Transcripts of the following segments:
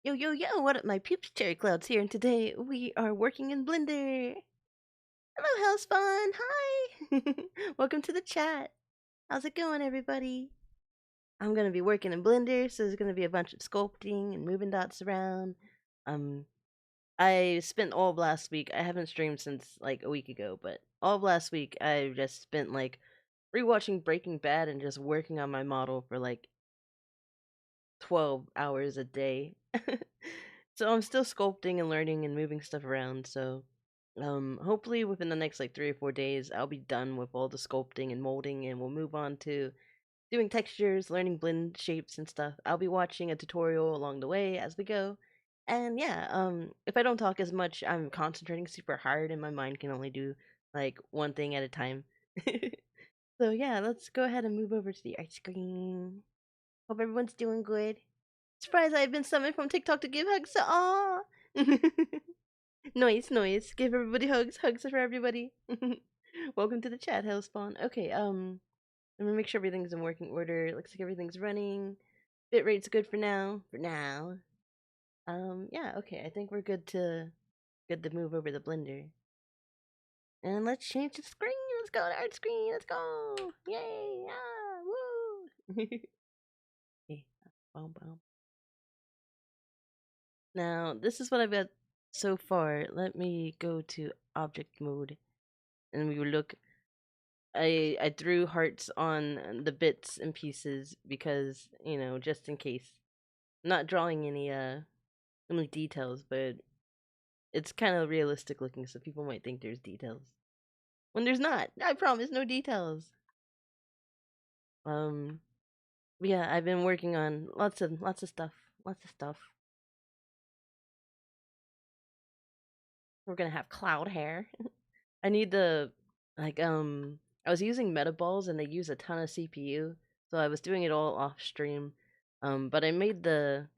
Yo, what up, my peeps? CherryClouds here, and today we are working in Blender. Hello, House Fun! Hi! Welcome to the chat. How's it going, everybody? I'm gonna be working in Blender, so there's gonna be a bunch of sculpting and moving dots around. Um, I spent all of last week, I haven't streamed since like a week ago, but all of last week I just spent like rewatching Breaking Bad and just working on my model for like 12 hours a day. So I'm still sculpting and learning and moving stuff around. So hopefully within the next like 3 or 4 days I'll be done with all the sculpting and molding, and we'll move on to doing textures, learning blend shapes and stuff. I'll be watching a tutorial along the way as we go. And yeah, if I don't talk as much, I'm concentrating super hard and my mind can only do like one thing at a time. So yeah, let's go ahead and move over to the art screen. Hope everyone's doing good. Surprised I've been summoned from TikTok to give hugs. Aw! Noise. Give everybody hugs. Hugs for everybody. Welcome to the chat, Hellspawn. Okay, let me make sure everything's in working order. Looks like everything's running. Bitrate's good for now. Yeah, okay, I think we're good to move over the blender. And let's change the screen. Let's go to art screen. Let's go. Yay! Ah, woo! Okay, boom. Now, this is what I've got so far. Let me go to object mode and we will look. I threw hearts on the bits and pieces because, just in case. I'm not drawing any details, but it's kind of realistic looking, so people might think there's details. When there's not. I promise, no details. Um yeah, I've been working on lots of stuff. Lots of stuff. We're gonna have cloud hair. I need the like I was using metaballs and they use a ton of CPU, so I was doing it all off stream. But I made the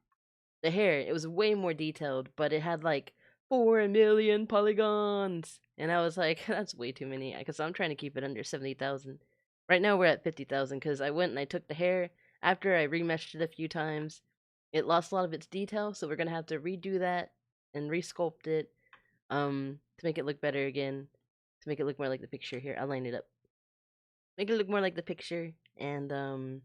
hair. It was way more detailed, but it had like 4 million polygons, and I was like, that's way too many because I'm trying to keep it under 70,000. Right now we're at 50,000 because I went and I took the hair after I remeshed it a few times. It lost a lot of its detail, so we're gonna have to redo that and resculpt it to make it look better again, to make it look more like the picture. Here, I'll line it up, make it look more like the picture. And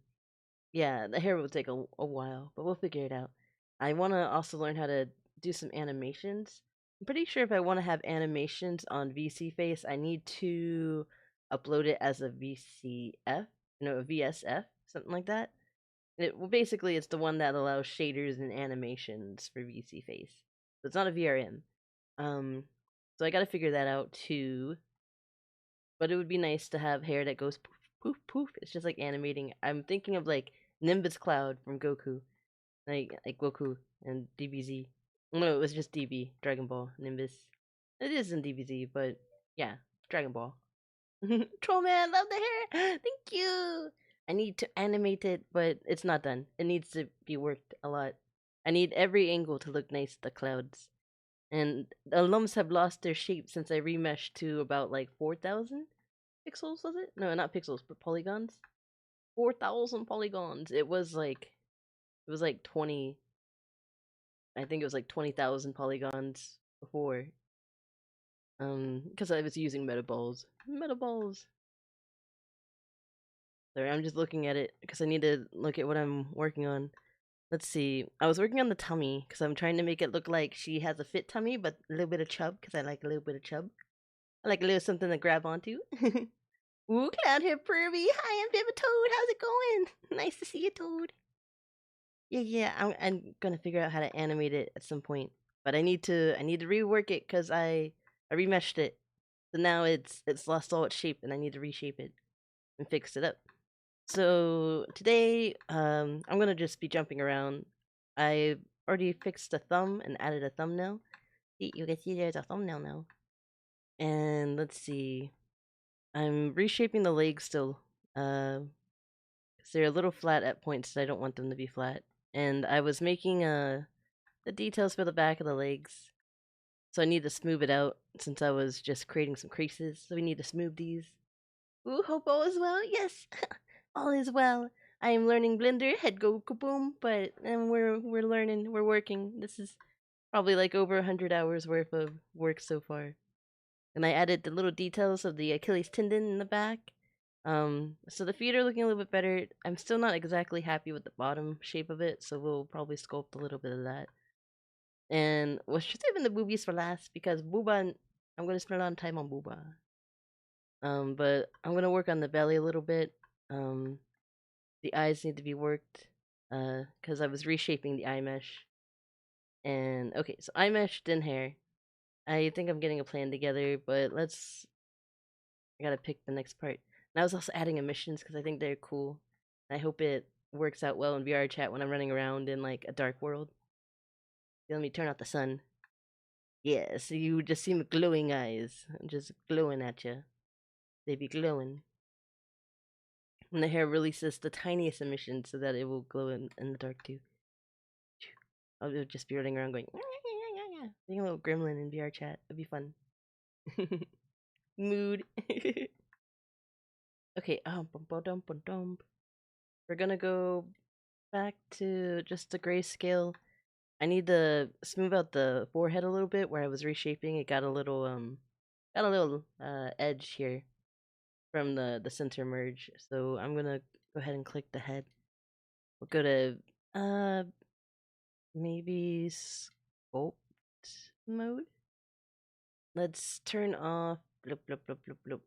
yeah, the hair will take a while, but we'll figure it out. I want to also learn how to do some animations. I'm pretty sure if I want to have animations on VC Face, I need to upload it as a VCF, a VSF, something like that. Well, basically, it's the one that allows shaders and animations for VC Face. So it's not a VRM. Um, so I got to figure that out too. But it would be nice to have hair that goes poof. It's just like animating. I'm thinking of like Nimbus Cloud from Goku, like Goku and DBZ. No, it was just DB Dragon Ball Nimbus. It is in DBZ, but yeah, Dragon Ball. Trollman, love the hair. Thank you. I need to animate it, but it's not done. It needs to be worked a lot. I need every angle to look nice. The clouds. And the lumps have lost their shape since I remeshed to about like 4,000 pixels, was it? No, not pixels, but polygons. 4,000 polygons. It was like 20. I think it was like 20,000 polygons before. Because I was using metaballs. Metaballs. Sorry, I'm just looking at it because I need to look at what I'm working on. Let's see. I was working on the tummy because I'm trying to make it look like she has a fit tummy, but a little bit of chub because I like a little bit of chub. I like a little something to grab onto. Ooh, Cloud Hair Pervy. Hi, I'm Toad. How's it going? Nice to see you, Toad. Yeah. I'm gonna figure out how to animate it at some point, but I need to rework it because I remeshed it, so now it's lost all its shape, and I need to reshape it and fix it up. So today, I'm gonna just be jumping around. I already fixed a thumb and added a thumbnail. You can see there's a thumbnail now. And let's see. I'm reshaping the legs still. Because they're a little flat at points, so I don't want them to be flat. And I was making the details for the back of the legs. So I need to smooth it out since I was just creating some creases. So we need to smooth these. Ooh, hope all is well. Yes, all is well. I am learning Blender. Head go kaboom! But and we're learning. We're working. This is probably like over 100 hours worth of work so far. And I added the little details of the Achilles tendon in the back. So the feet are looking a little bit better. I'm still not exactly happy with the bottom shape of it, so we'll probably sculpt a little bit of that. And we're saving the boobies for last because Booba, I'm gonna spend a lot of time on Booba. But I'm gonna work on the belly a little bit. The eyes need to be worked, because I was reshaping the eye mesh. And okay, so eye mesh, then hair. I think I'm getting a plan together, but I gotta pick the next part. And I was also adding emissions because I think they're cool. I hope it works out well in VR chat when I'm running around in like a dark world. Let me turn off the sun. Yeah, so you just see my glowing eyes. I'm just glowing at you. They be glowing. And the hair releases the tiniest emission so that it will glow in the dark too. I'll just be running around going, being a little gremlin in VR chat. It'd be fun. Mood. Okay, we're gonna go back to just the grayscale. I need to smooth out the forehead a little bit where I was reshaping. It got a little edge here from the center merge. So I'm gonna go ahead and click the head. We'll go to maybe sculpt mode. Let's turn off bloop bloop bloop bloop bloop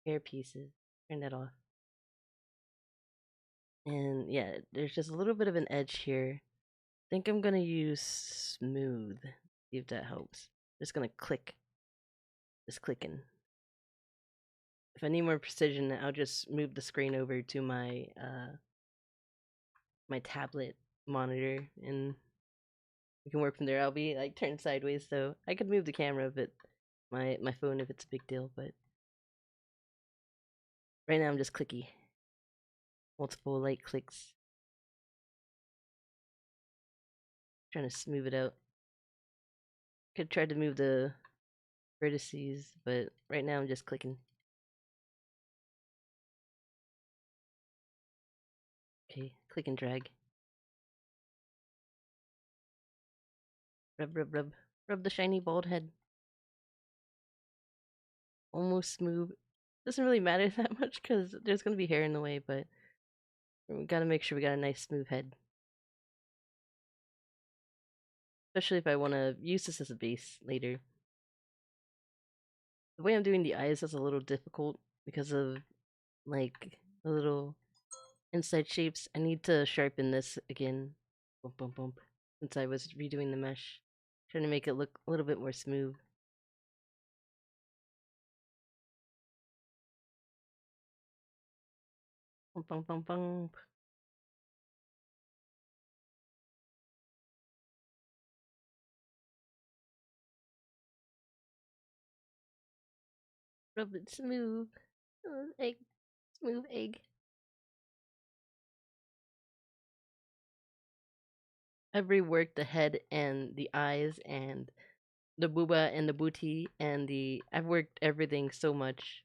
hair pieces. Turn that off. And yeah, there's just a little bit of an edge here. I think I'm gonna use smooth. See if that helps. Just gonna click. Just clicking. If I need more precision, I'll just move the screen over to my my tablet monitor and we can work from there. I'll be like turned sideways, so I could move the camera if it my phone if it's a big deal, but right now I'm just clicky. Multiple light clicks. Trying to smooth it out. Could try to move the vertices, but right now I'm just clicking. Okay, click and drag. Rub, rub, rub. Rub the shiny bald head. Almost smooth. Doesn't really matter that much because there's gonna be hair in the way, but we gotta make sure we got a nice smooth head. Especially if I want to use this as a base later. The way I'm doing the eyes is a little difficult because of like the little inside shapes. I need to sharpen this again. Bump, bump, bump. Since I was redoing the mesh. Trying to make it look a little bit more smooth. Bump, bump, bump, bump. Rub it smooth. Egg. Smooth egg. I've reworked the head and the eyes and the booba and the booty and the I've worked everything so much.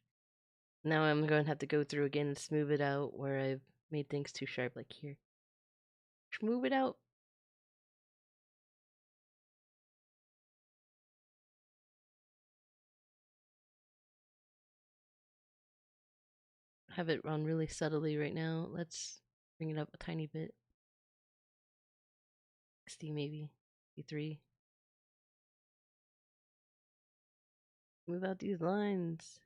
Now I'm going to have to go through again and smooth it out where I've made things too sharp like here. Smooth it out. Have it run really subtly right now. Let's bring it up a tiny bit. 60 maybe. 3. Move out these lines.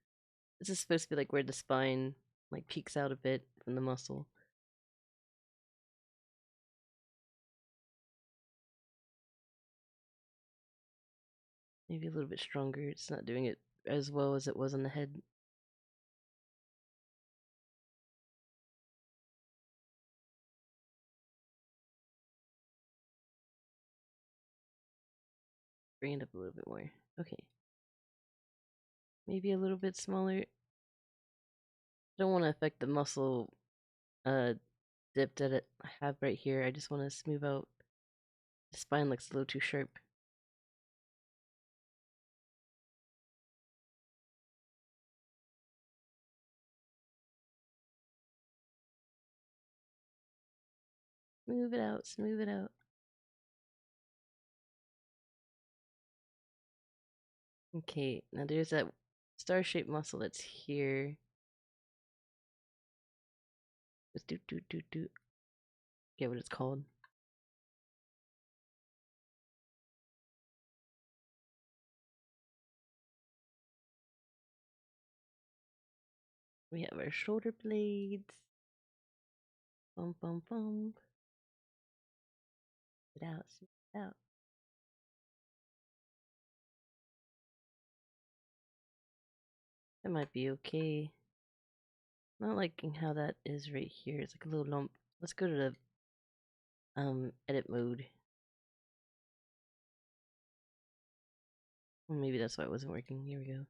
This is supposed to be like where the spine like peeks out a bit from the muscle. Maybe a little bit stronger. It's not doing it as well as it was on the head. Bring it up a little bit more. Okay. Maybe a little bit smaller. Don't want to affect the muscle dip that I have right here. I just want to smooth out. The spine looks a little too sharp. Smooth it out, smooth it out. Okay, now there's that star-shaped muscle that's here. Just do. Get what it's called. We have our shoulder blades. Bum bum bum. Smooth it out, smooth it out. That might be okay. Not liking how that is right here. It's like a little lump. Let's go to the edit mode. Well, maybe that's why it wasn't working. Here we go.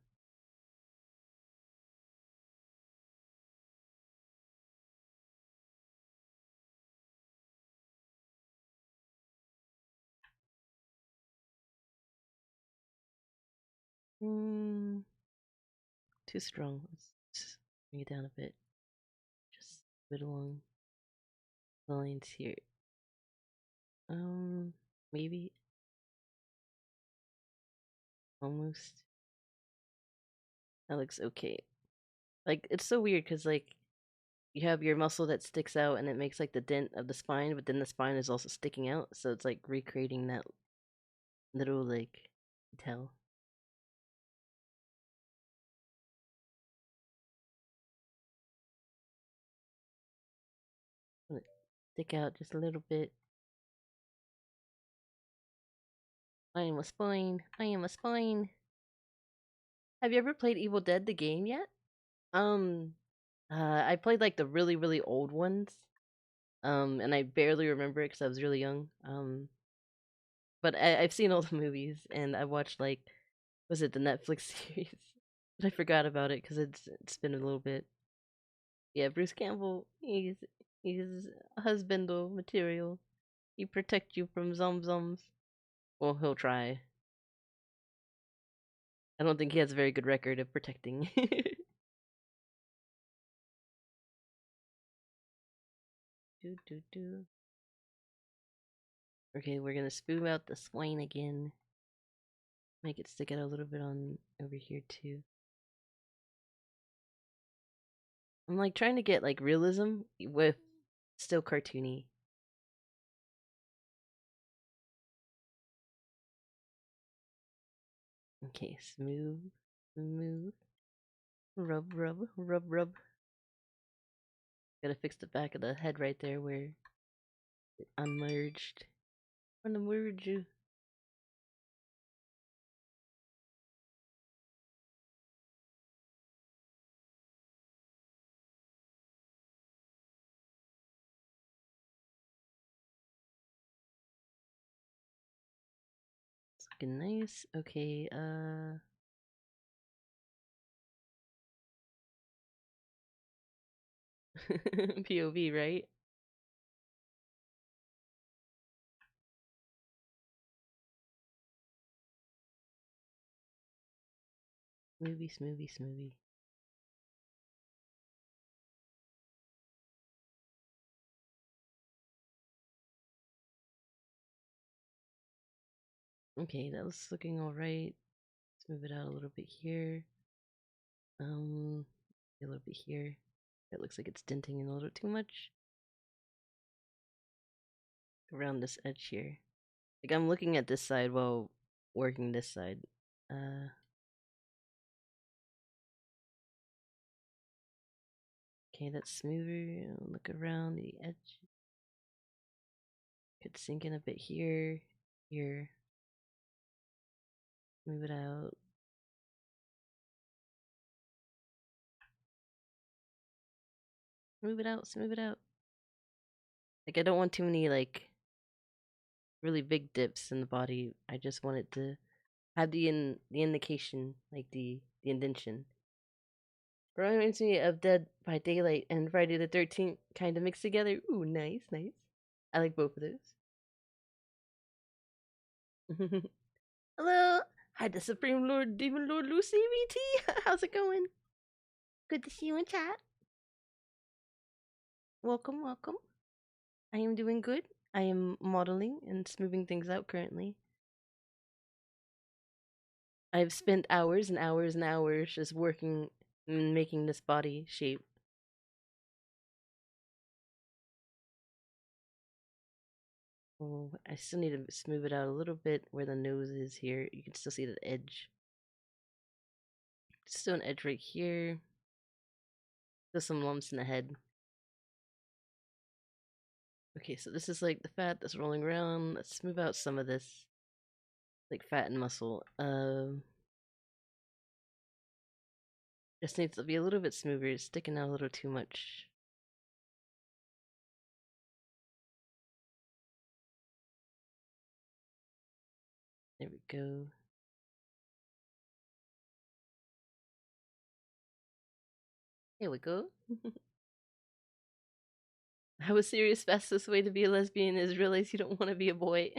Too strong. Let's bring it down a bit. Just a bit along the lines here. Maybe almost. That looks okay. Like it's so weird because like you have your muscle that sticks out and it makes like the dent of the spine, but then the spine is also sticking out, so it's like recreating that little like detail. Let it stick out just a little bit. I am a spine. I am a spine. Have you ever played Evil Dead the game yet? Um, I played like the really really old ones. And I barely remember it because I was really young. But I've seen all the movies and I watched like, was it the Netflix series? But I forgot about it because it's been a little bit. Yeah, Bruce Campbell, he's husbando material. He protect you from zomzoms. Well, he'll try. I don't think he has a very good record of protecting. do do do. Okay, we're gonna spoon out the swine again. Make it stick out a little bit on over here too. I'm like trying to get like realism with still cartoony. Okay, smooth, smooth. Rub, rub, rub, rub. Gotta fix the back of the head right there where it unmerged. Unmerge you. It's looking nice. Okay, POV, right? Smoothie, smoothie, smoothie. Okay, that was looking alright. Let's move it out a little bit here. A little bit here. It looks like it's denting in a little too much. Around this edge here. Like I'm looking at this side while working this side. Okay, that's smoother. Look around the edge. Could sink in a bit here. Here. Move it out. Move it out, smooth it out. Like I don't want too many like really big dips in the body. I just want it to have the indication, like the indentation. Reminds me of Dead by Daylight and Friday the 13th kind of mixed together. Ooh, nice, nice. I like both of those. Hello. Hi, the Supreme Lord, Demon Lord Lucy VT. How's it going? Good to see you in chat. Welcome, welcome. I am doing good. I am modeling and smoothing things out currently. I've spent hours and hours and hours just working and making this body shape. Oh, I still need to smooth it out a little bit where the nose is here. You can still see the edge. Still an edge right here. Still some lumps in the head. Okay, so this is like the fat that's rolling around. Let's smooth out some of this. Like fat and muscle. Just needs to be a little bit smoother. It's sticking out a little too much. There we go. Here we go. I was serious fastest way to be a lesbian is realize you don't want to be a boy.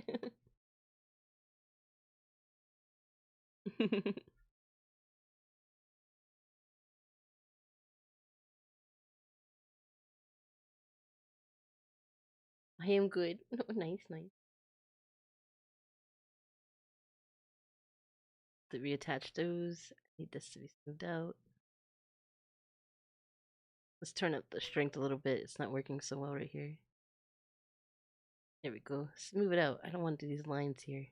I am good. Nice, nice. To reattach those. I need this to be smoothed out. Let's turn up the strength a little bit. It's not working so well right here. There we go. Smooth it out. I don't want these lines here.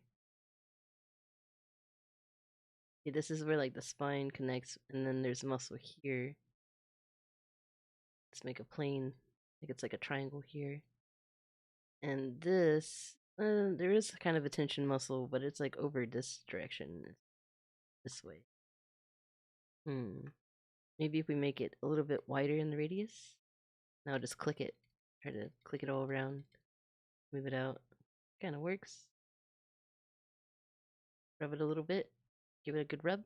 Okay, this is where like the spine connects, and then there's muscle here. Let's make a plane. Like it's like a triangle here. And this, there is kind of a tension muscle, but it's like over this direction, this way. Maybe if we make it a little bit wider in the radius. Now just click it. Try to click it all around. Move it out. Kind of works. Rub it a little bit. Give it a good rub.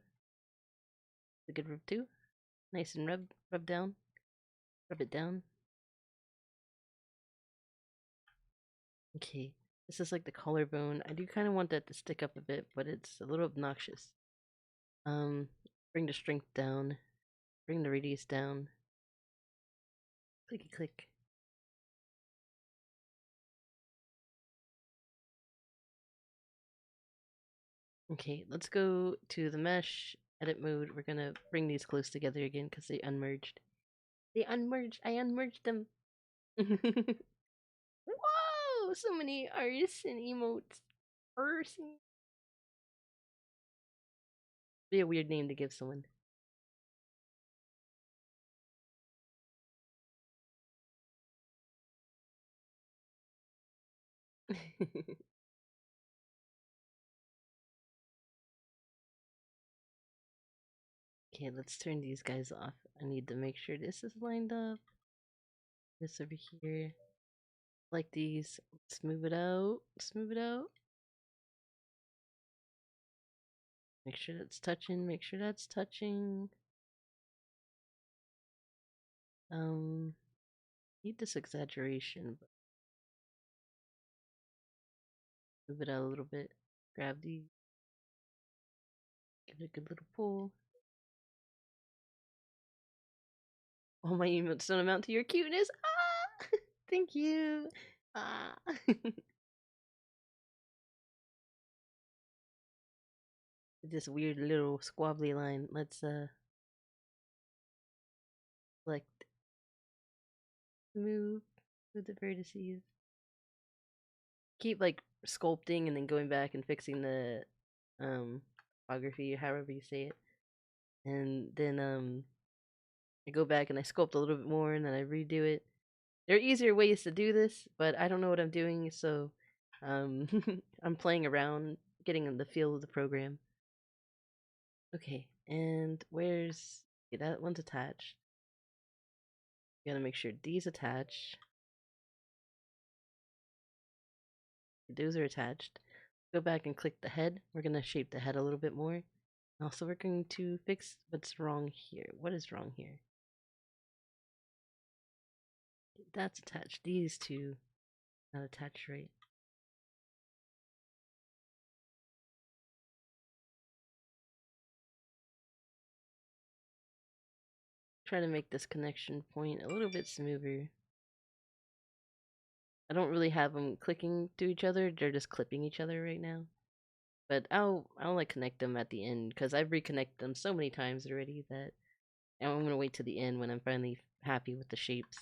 A good rub too. Nice and rub down. Rub it down. Okay. This is like the collarbone. I do kind of want that to stick up a bit, but it's a little obnoxious. Bring the strength down. Bring the radius down. Clicky click. Okay, let's go to the mesh edit mode. We're gonna bring these close together again because they unmerged. They unmerged. I unmerged them. Whoa! So many artists and emotes. Artists. Be a weird name to give someone. Okay, let's turn these guys off. I need to make sure this is lined up. This over here. Like these. Smooth it out. Smooth it out. Make sure that's touching. Make sure that's touching. Need this exaggeration, but move it out a little bit. Grab these. Give it a good little pull. All my emotes don't amount to your cuteness. Ah! Thank you. Ah. This weird little squabbly line. Let's select move the vertices. Keep like sculpting and then going back and fixing the topography, however you say it. And then I go back and I sculpt a little bit more and then I redo it. There are easier ways to do this, but I don't know what I'm doing, so um I'm playing around, getting in the feel of the program. Okay, and where's okay, that one's attached. You gotta make sure these attach. Those are attached. Go back and click the head. We're gonna shape the head a little bit more. Also, we're going to fix what's wrong here. What is wrong here? That's attached. These two not attached right. Try to make this connection point a little bit smoother. I don't really have them clicking to each other. They're just clipping each other right now. But I'll like connect them at the end because I've reconnected them so many times already that I'm gonna wait to the end when I'm finally happy with the shapes.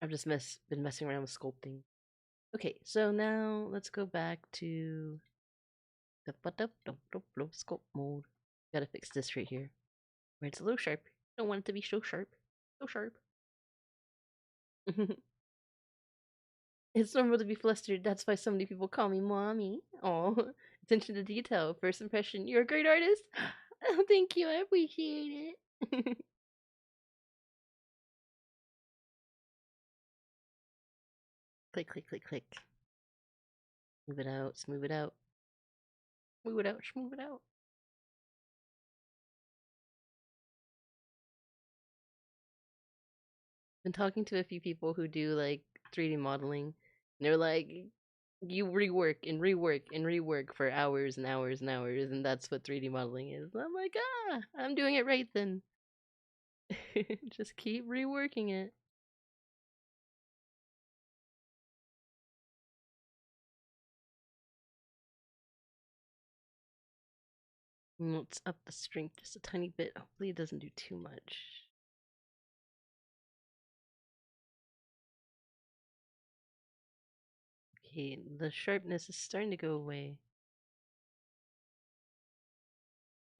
I've just been messing around with sculpting. Okay, so now let's go back to the sculpt mode. Gotta fix this right here. Where it's a little sharp. Don't want it to be so sharp. So sharp. It's normal to be flustered. That's why so many people call me mommy. Oh, attention to detail. First impression. You're a great artist. Oh, thank you. I appreciate it. Click, click, click, click. Move it out. Smooth it out. Move it out. Smooth it out. Been talking to a few people who do like 3D modeling. And they're like, you rework and rework and rework for hours and hours and hours, and that's what 3D modeling is. I'm like, I'm doing it right then. Just keep reworking it. Let's up the strength just a tiny bit. Hopefully it doesn't do too much. Okay, the sharpness is starting to go away.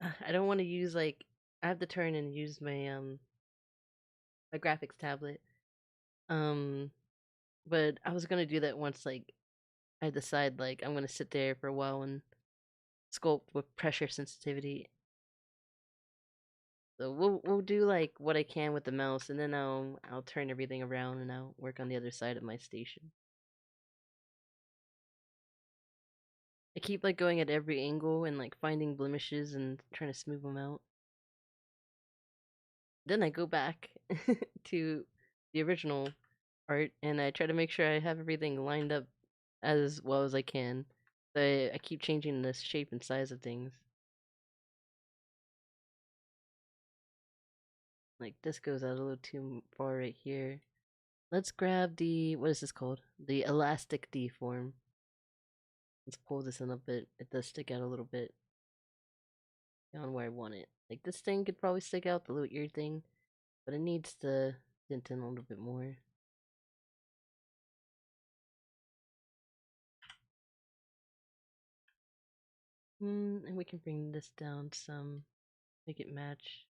I don't want to use like I have to turn and use my graphics tablet. Um but I was gonna do that once like I decide like I'm gonna sit there for a while and sculpt with pressure sensitivity. So we'll do like what I can with the mouse, and then I'll turn everything around and I'll work on the other side of my station. I keep like going at every angle and like finding blemishes and trying to smooth them out. Then I go back to the original art and I try to make sure I have everything lined up as well as I can. So I keep changing the shape and size of things. Like this goes out a little too far right here. Let's grab the, what is this called? The elastic deform. Let's pull this in a bit. It does stick out a little bit on where I want it. Like this thing could probably stick out, the little ear thing, but it needs to dent in a little bit more. And we can bring this down some, make it match.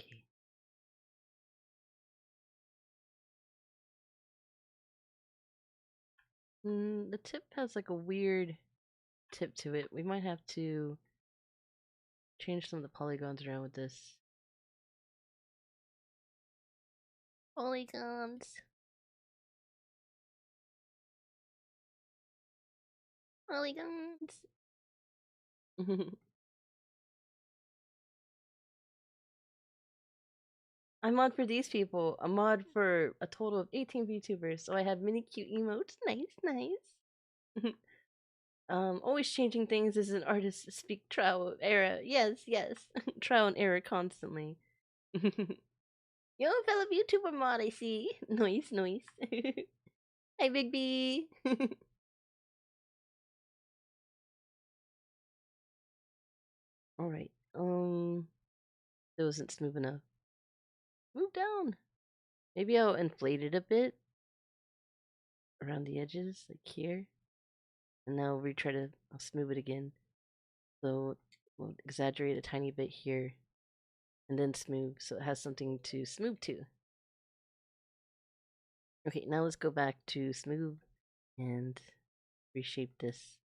Okay. The tip has like a weird tip to it. We might have to change some of the polygons around with this. Polygons. Polygons. I mod for these people. A mod for a total of 18 VTubers. So I have many cute emotes. Nice, nice. Always changing things as an artist. Speak trial and error. Yes, yes. Trial and error constantly. Yo, fellow YouTuber mod, I see. Nice, nice. Hi, Big B. Alright. It wasn't smooth enough. Move down. Maybe I'll inflate it a bit around the edges, like here. And now we try to I'll smooth it again. So we'll exaggerate a tiny bit here and then smooth so it has something to smooth to. Okay, now let's go back to smooth and reshape this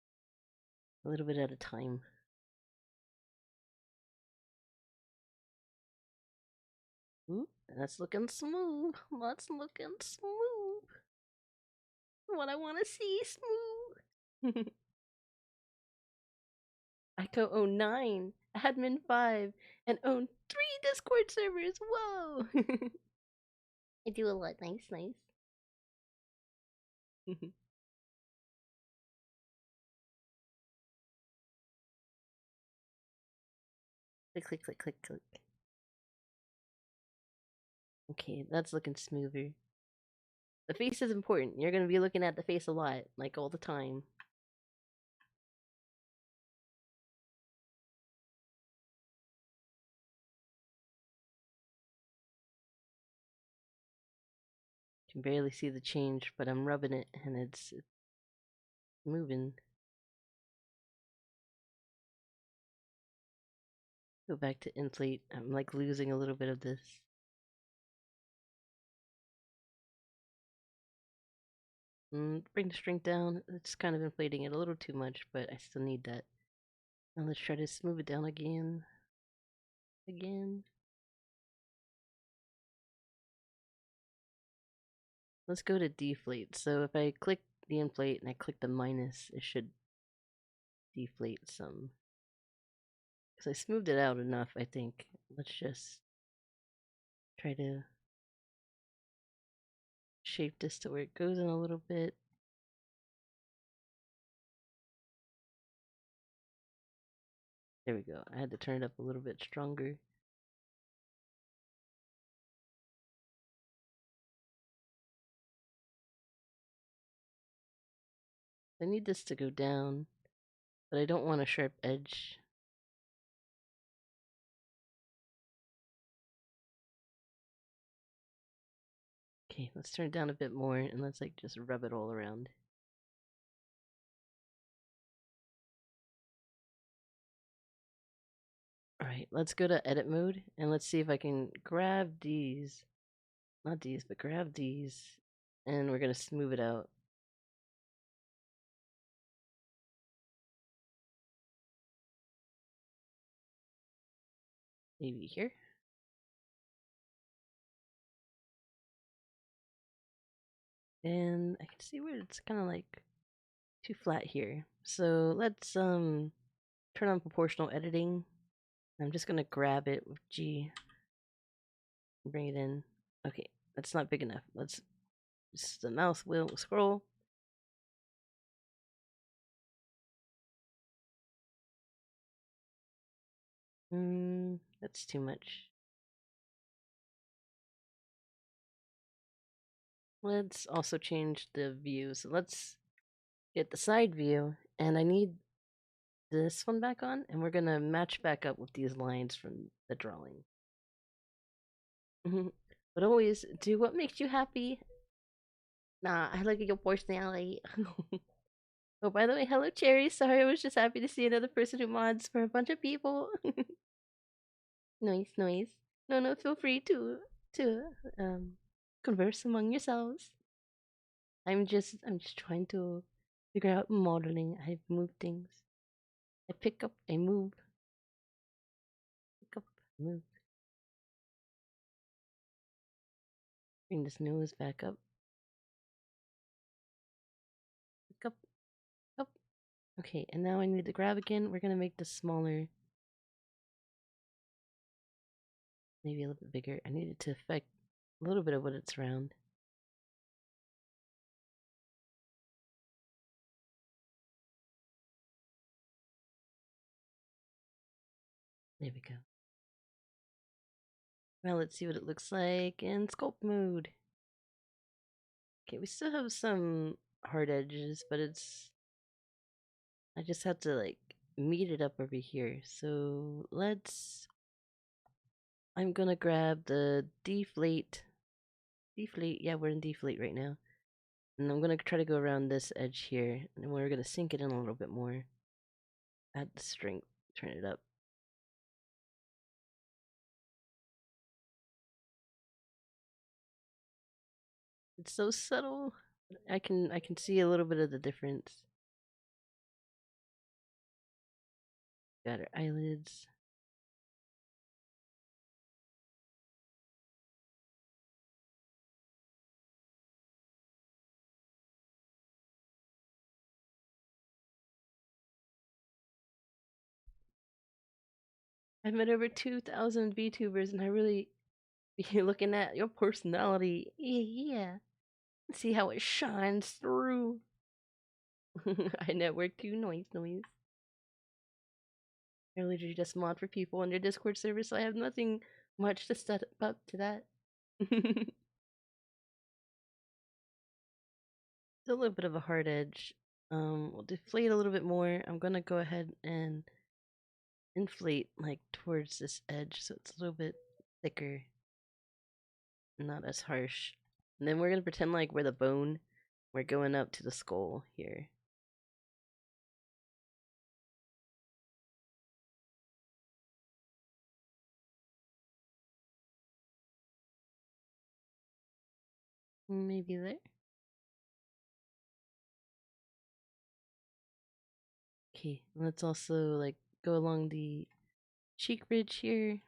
a little bit at a time. Ooh, that's looking smooth. That's looking smooth. What I want to see smooth. I co-own 9, admin 5, and own 3 Discord servers. Whoa! I do a lot. Nice, nice. Click, click, click, click, click. Okay, that's looking smoother. The face is important. You're gonna be looking at the face a lot, like all the time. Can barely see the change, but I'm rubbing it and it's moving. Go back to inflate. I'm like losing a little bit of this. Bring the strength down. It's kind of inflating it a little too much, but I still need that. Now let's try to smooth it down again. Again. Let's go to deflate. So if I click the inflate and I click the minus, it should deflate some. Because I smoothed it out enough, I think. Let's just try to shape this to where it goes in a little bit. There we go. I had to turn it up a little bit stronger. I need this to go down, but I don't want a sharp edge. Okay, let's turn it down a bit more and let's like just rub it all around. Alright, let's go to edit mode and let's see if I can grab these. Not these, but grab these. And we're gonna smooth it out. Maybe here. And I can see where it's kind of like too flat here. So let's turn on proportional editing. I'm just gonna grab it with G. Bring it in. Okay, that's not big enough. Let's just the mouse will scroll. That's too much. Let's also change the view. So let's get the side view, and I need this one back on, and we're gonna match back up with these lines from the drawing. But always do what makes you happy. Nah, I like your personality. Oh, by the way, hello, Cherry. Sorry, I was just happy to see another person who mods for a bunch of people. Noise, noise. No, no, feel free to converse among yourselves. I'm just trying to figure out modeling. I move things. I pick up, I move. Pick up, move. Bring this nose back up. Pick up, up. Okay, and now I need to grab again. We're gonna make this smaller. Maybe a little bit bigger. I need it to affect a little bit of what it's around. There we go. Now let's see what it looks like in sculpt mode. Okay, we still have some hard edges, but I just have to like meet it up over here. So I'm gonna grab the deflate. Deflate, yeah, we're in deflate right now. And I'm gonna try to go around this edge here, and we're gonna sink it in a little bit more. Add the strength, turn it up. It's so subtle. I can see a little bit of the difference. Got her eyelids. I've met over 2,000 VTubers, and I really be looking at your personality. Yeah. See how it shines through. I network too. Noise, noise. I literally just mod for people on their Discord server, so I have nothing much to set up to that. It's a little bit of a hard edge. We'll deflate a little bit more. I'm gonna go ahead and inflate like towards this edge so it's a little bit thicker, not as harsh. And then we're gonna pretend like we're the bone. We're going up to the skull here. Maybe there. Okay, let's also like go along the cheek ridge here.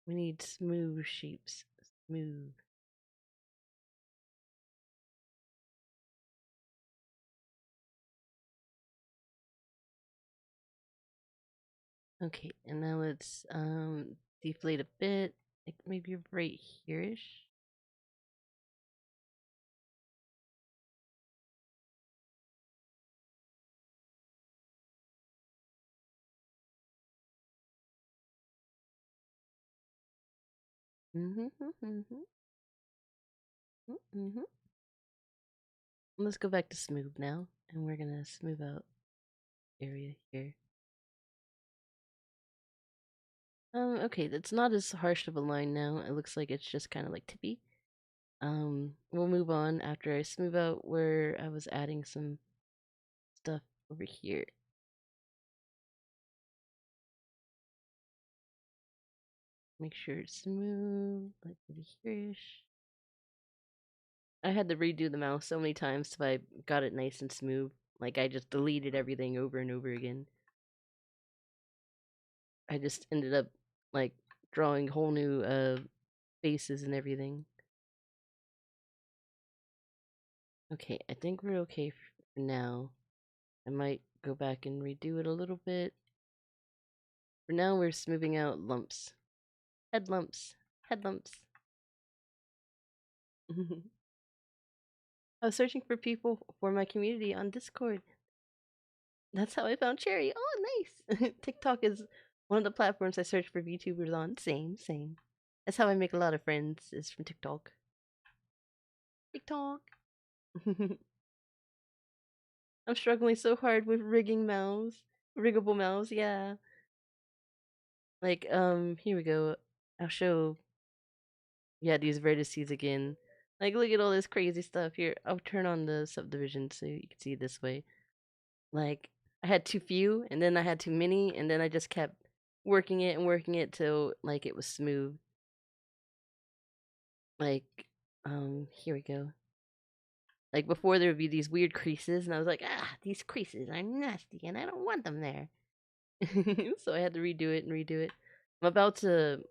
We need smooth shapes. Smooth. Okay, and now let's deflate a bit. Like maybe right here-ish. Mm-hmm, mm-hmm, mm-hmm. Let's go back to smooth now, and we're gonna smooth out area here. Okay, that's not as harsh of a line now. It looks like it's just kind of like tippy. We'll move on after I smooth out where I was adding some stuff over here. Make sure it's smooth, like over here-ish. I had to redo the mouse so many times till I got it nice and smooth. Like I just deleted everything over and over again. I just ended up like drawing whole new faces and everything. Okay, I think we're okay for now. I might go back and redo it a little bit. For now, we're smoothing out lumps. Head lumps. Head lumps. I was searching for people for my community on Discord. That's how I found Cherry. Oh, nice. TikTok is one of the platforms I search for VTubers on. Same, same. That's how I make a lot of friends, is from TikTok. TikTok. I'm struggling so hard with rigging mouse. Riggable mouse, yeah. Like, here we go. I'll show, yeah, these vertices again. Like, look at all this crazy stuff here. I'll turn on the subdivision so you can see it this way. Like, I had too few, and then I had too many, and then I just kept working it and working it till, like, it was smooth. Like, here we go. Like, before there would be these weird creases, and I was like, ah, these creases are nasty, and I don't want them there. So I had to redo it and redo it. I'm about to,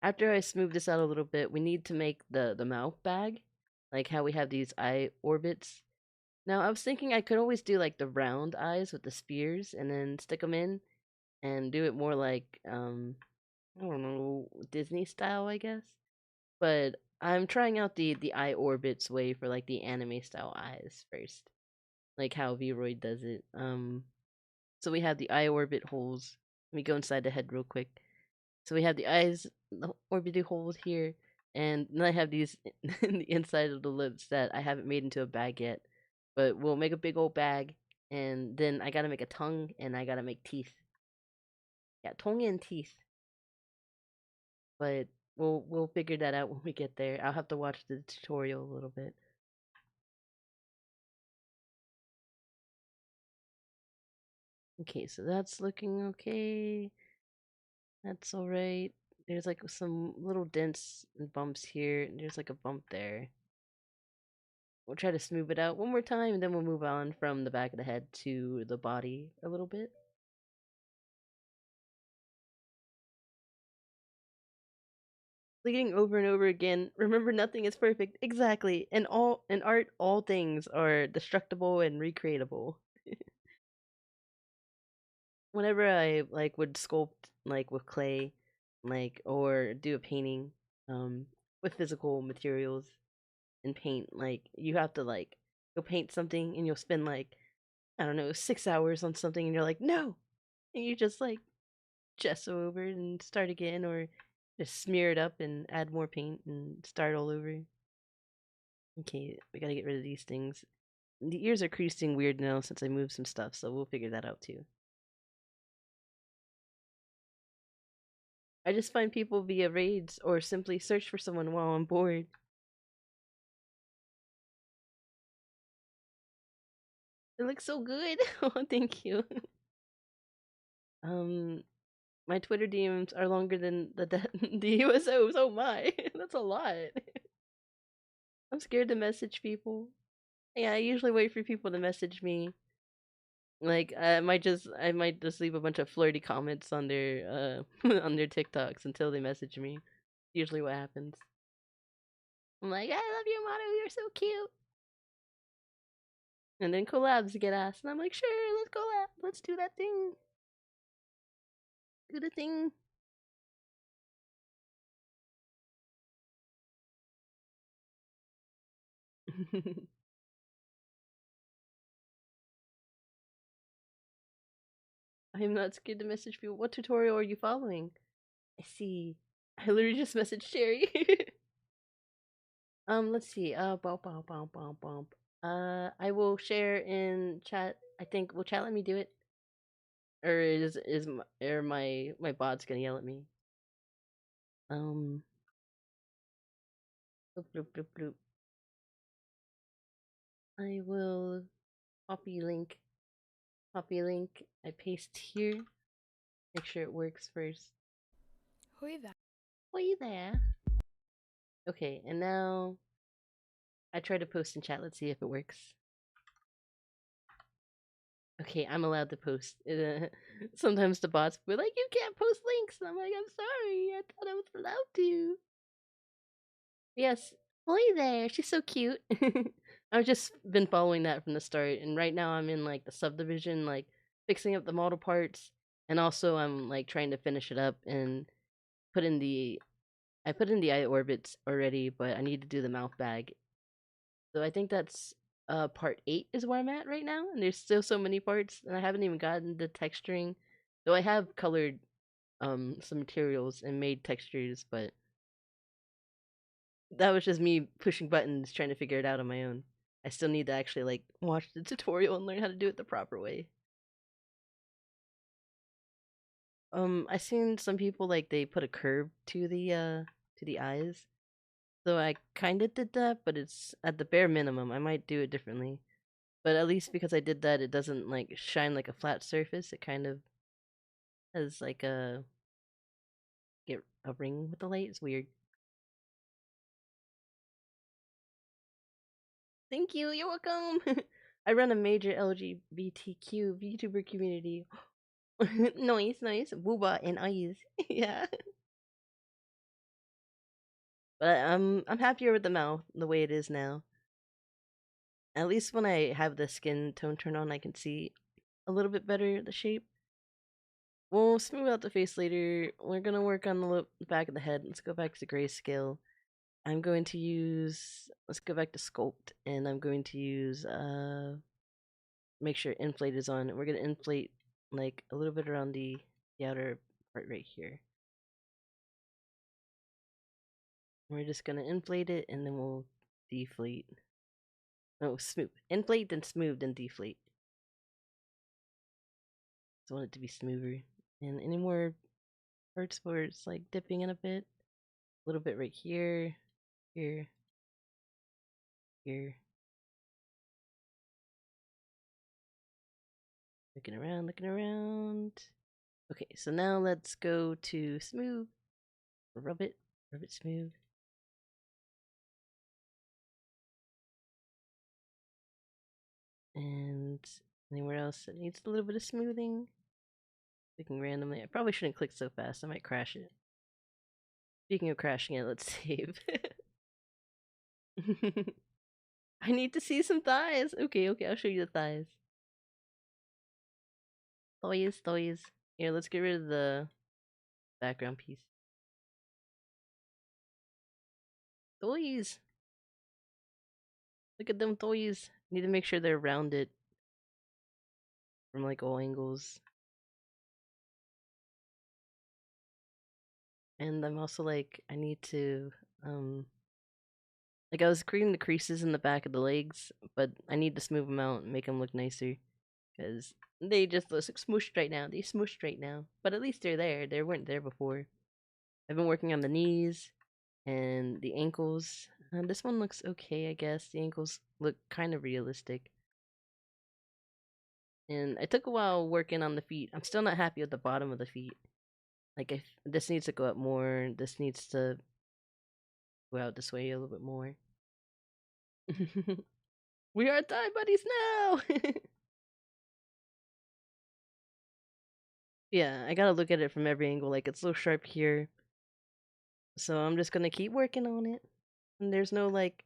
after I smooth this out a little bit, we need to make the mouth bag, like how we have these eye orbits. Now, I was thinking I could always do like the round eyes with the spears and then stick them in and do it more like I don't know, Disney style, I guess. But I'm trying out the eye orbits way for like the anime style eyes first, like how Vroid does it. So we have the eye orbit holes. Let me go inside the head real quick. So we have the eyes, the orbital holes here, and then I have these in the inside of the lips that I haven't made into a bag yet. But we'll make a big old bag, and then I gotta make a tongue, and I gotta make teeth. Yeah, tongue and teeth. But we'll figure that out when we get there. I'll have to watch the tutorial a little bit. Okay, so that's looking okay. That's alright. There's like some little dents and bumps here, and there's like a bump there. We'll try to smooth it out one more time, and then we'll move on from the back of the head to the body a little bit. Bleeding over and over again. Remember, nothing is perfect. Exactly. And all in art, all things are destructible and recreatable. Whenever I like would sculpt like with clay, like or do a painting, with physical materials and paint, like you have to like go paint something and you'll spend like I don't know 6 hours on something and you're like no, and you just like gesso over it and start again, or just smear it up and add more paint and start all over. Okay, we gotta get rid of these things. The ears are creasing weird now since I moved some stuff, so we'll figure that out too. I just find people via raids or simply search for someone while I'm bored. It looks so good. Oh, thank you. Um, my Twitter DMs are longer than the USOs. Oh my, that's a lot. I'm scared to message people. Yeah, I usually wait for people to message me. Like I might just leave a bunch of flirty comments on their on their TikToks until they message me. Usually what happens. I'm like, I love your motto, you're so cute. And then collabs get asked, and I'm like, sure, let's collab. Let's do that thing. Do the thing. I'm not scared to message people. What tutorial are you following? I see. I literally just messaged Sherry. Let's see. Bump, bump, bump, bump, bump. I will share in chat. I think. Will chat let me do it? Or my bot's gonna yell at me? Um. Bloop, bloop, bloop, bloop. I will copy link. Copy link. I paste here. Make sure it works first. Hoi there. Hoi there. Okay, and now I try to post in chat. Let's see if it works. Okay, I'm allowed to post. Sometimes the bots be like, "You can't post links," and I'm like, "I'm sorry. I thought I was allowed to." Yes, Hoi there. She's so cute. I've just been following that from the start, and right now I'm in like the subdivision, like fixing up the model parts, and also I'm like trying to finish it up and put in the. I put in the eye orbits already, but I need to do the mouth bag. So I think that's part 8 is where I'm at right now, and there's still so many parts, and I haven't even gotten the texturing. Though I have colored some materials and made textures, but that was just me pushing buttons trying to figure it out on my own. I still need to actually like watch the tutorial and learn how to do it the proper way. I seen some people like they put a curve to the eyes. So I kind of did that, but it's at the bare minimum. I might do it differently. But at least because I did that, it doesn't like shine like a flat surface. It kind of has like a get a ring with the light. It's weird. Thank you. You're welcome. I run a major LGBTQ VTuber community. Nice, nice. Booba and eyes. Yeah. But I'm happier with the mouth the way it is now. At least when I have the skin tone turned on, I can see a little bit better the shape. We'll smooth out the face later. We're gonna work on the back of the head. Let's go back to grayscale. I'm going to use. Let's go back to sculpt, and I'm going to use. Make sure inflate is on. We're gonna inflate like a little bit around the outer part right here. We're just gonna inflate it, and then we'll deflate. No, smooth. Inflate, then smooth, then deflate. Just want it to be smoother. And any more parts where it's like dipping in a bit? A little bit right here, here, here. Looking around, looking around. Okay, so now let's go to smooth. Rub it smooth. And anywhere else that needs a little bit of smoothing. Clicking randomly. I probably shouldn't click so fast, I might crash it. Speaking of crashing it, let's save. I need to see some thighs. Okay, okay, I'll show you the thighs. Toys, toys. Here, let's get rid of the background piece. Toys! Look at them toys. Need to make sure they're rounded from like all angles. And I'm also like, I need to, um, like I was creating the creases in the back of the legs, but I need to smooth them out and make them look nicer because they just look smooshed right now. They smooshed right now, but at least they're there. They weren't there before. I've been working on the knees and the ankles. This one looks okay, I guess. The ankles look kind of realistic. And it took a while working on the feet. I'm still not happy with the bottom of the feet. Like, if this needs to go up more, this needs to go out this way a little bit more. We are Thai buddies now! Yeah, I gotta look at it from every angle. Like, it's so sharp here. So I'm just gonna keep working on it. And there's no, like,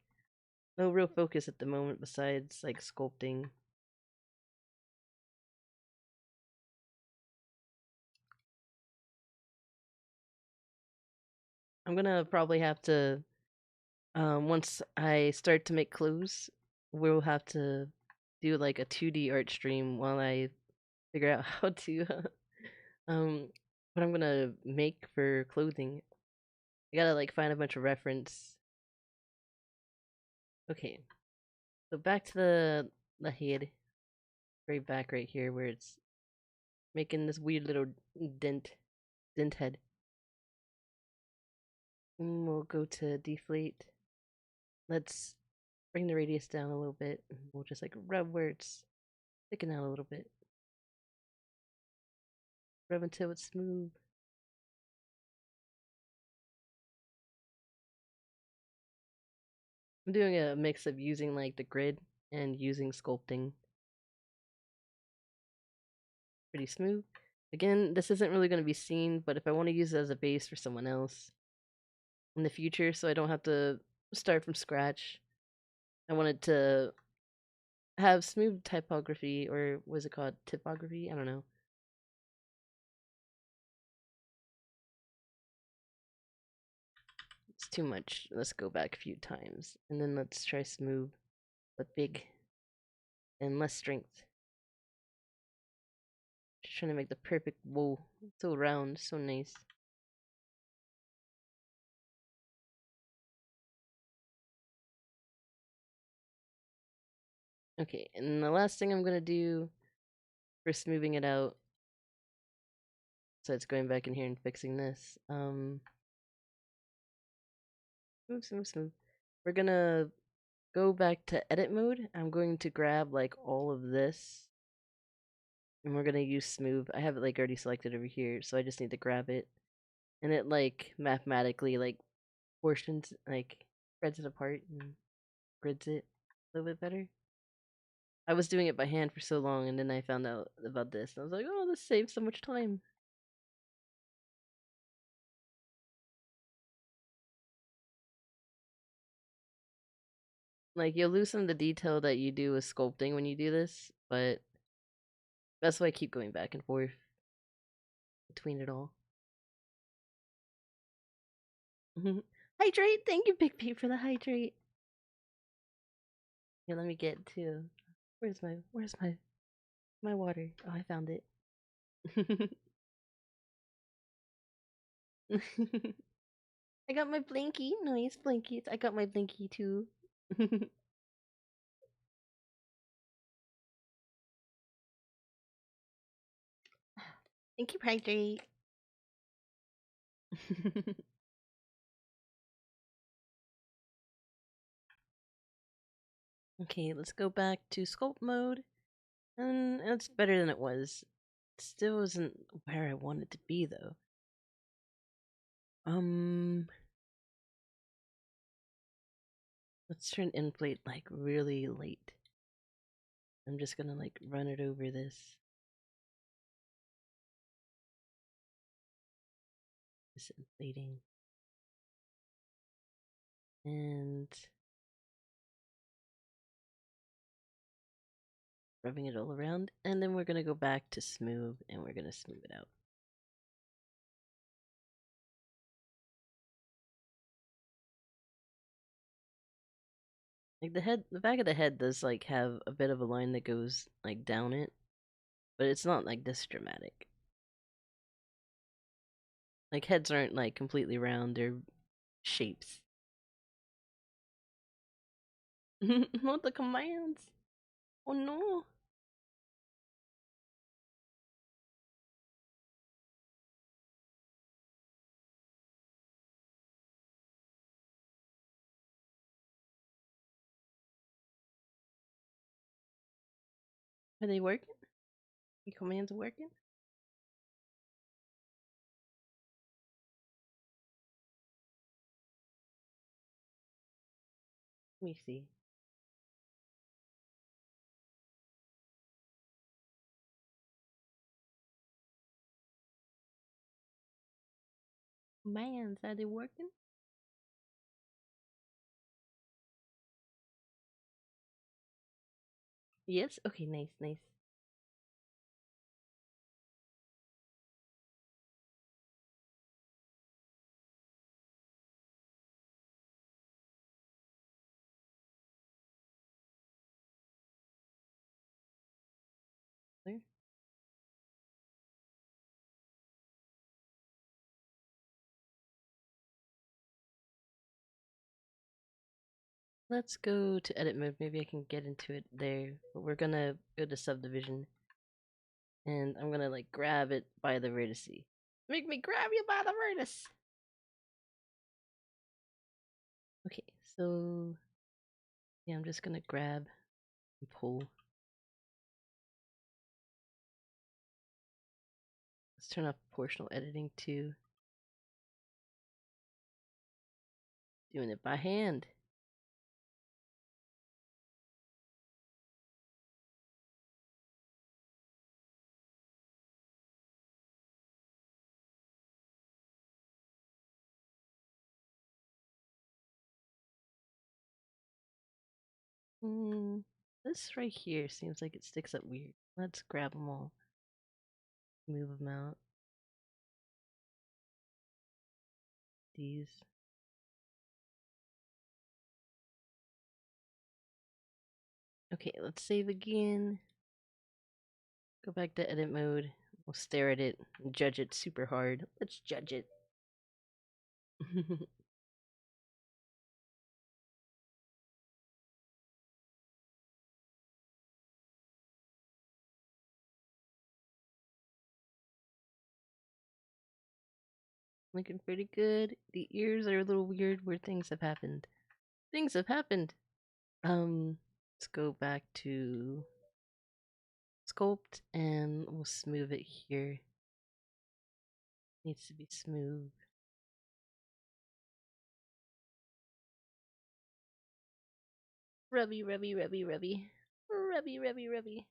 no real focus at the moment besides, like, sculpting. I'm gonna probably have to, once I start to make clothes, we'll have to do, like, a 2D art stream while I figure out how to, um, what I'm gonna make for clothing. I gotta, like, find a bunch of reference. Okay, so back to the head. Right back right here where it's making this weird little dent head. And we'll go to deflate. Let's bring the radius down a little bit. We'll just like rub where it's sticking out a little bit. Rub until it's smooth. I'm doing a mix of using like the grid and using sculpting. Pretty smooth. Again, this isn't really going to be seen, but if I want to use it as a base for someone else in the future so I don't have to start from scratch, I wanted to have smooth typography, or was it called typography? I don't know. It's too much. Let's go back a few times. And then let's try smooth, but big and less strength. Just trying to make the perfect bow. So round, so nice. Okay, and the last thing I'm gonna do for smoothing it out, so it's going back in here and fixing this. Smooth. We're gonna go back to edit mode. I'm going to grab like all of this, and we're gonna use smooth. I have it like already selected over here, so I just need to grab it, and it like mathematically like portions like spreads it apart and grids it a little bit better. I was doing it by hand for so long, and then I found out about this, and I was like, oh, this saves so much time. Like, you'll lose some of the detail that you do with sculpting when you do this, but that's why I keep going back and forth between it all. Hydrate! Thank you, Big Pete, for the hydrate. Here, let me get to. Where's my water? Oh, I found it. I got my blinky. Nice blinkies. I got my blinky too. Thank you, hydrate. Okay, let's go back to sculpt mode. And it's better than it was. It still isn't where I want it to be though. Let's turn inflate like really late. I'm just gonna like run it over this. This inflating. And rubbing it all around. And then we're gonna go back to smooth and we're gonna smooth it out. Like the back of the head does like have a bit of a line that goes like down it, but it's not like this dramatic. Like heads aren't like completely round, they're shapes. Not the commands. Oh no. Are they working? The commands working? Let me see. Commands, are they working? Yes? Okay, nice, nice. There. Let's go to edit mode. Maybe I can get into it there. But we're gonna go to subdivision. And I'm gonna like grab it by the vertice. Make me grab you by the vertice! Okay, so yeah, I'm just gonna grab and pull. Let's turn off proportional editing too. Doing it by hand. This right here seems like it sticks up weird. Let's grab them all. Move them out. These. Okay, let's save again. Go back to edit mode. We'll stare at it and judge it super hard. Let's judge it. Looking pretty good. The ears are a little weird where things have happened. Things have happened. Let's go back to sculpt and we'll smooth it here. Needs to be smooth. Rubby, rubby, rubby, rubby. Rubby, rubby, rubby.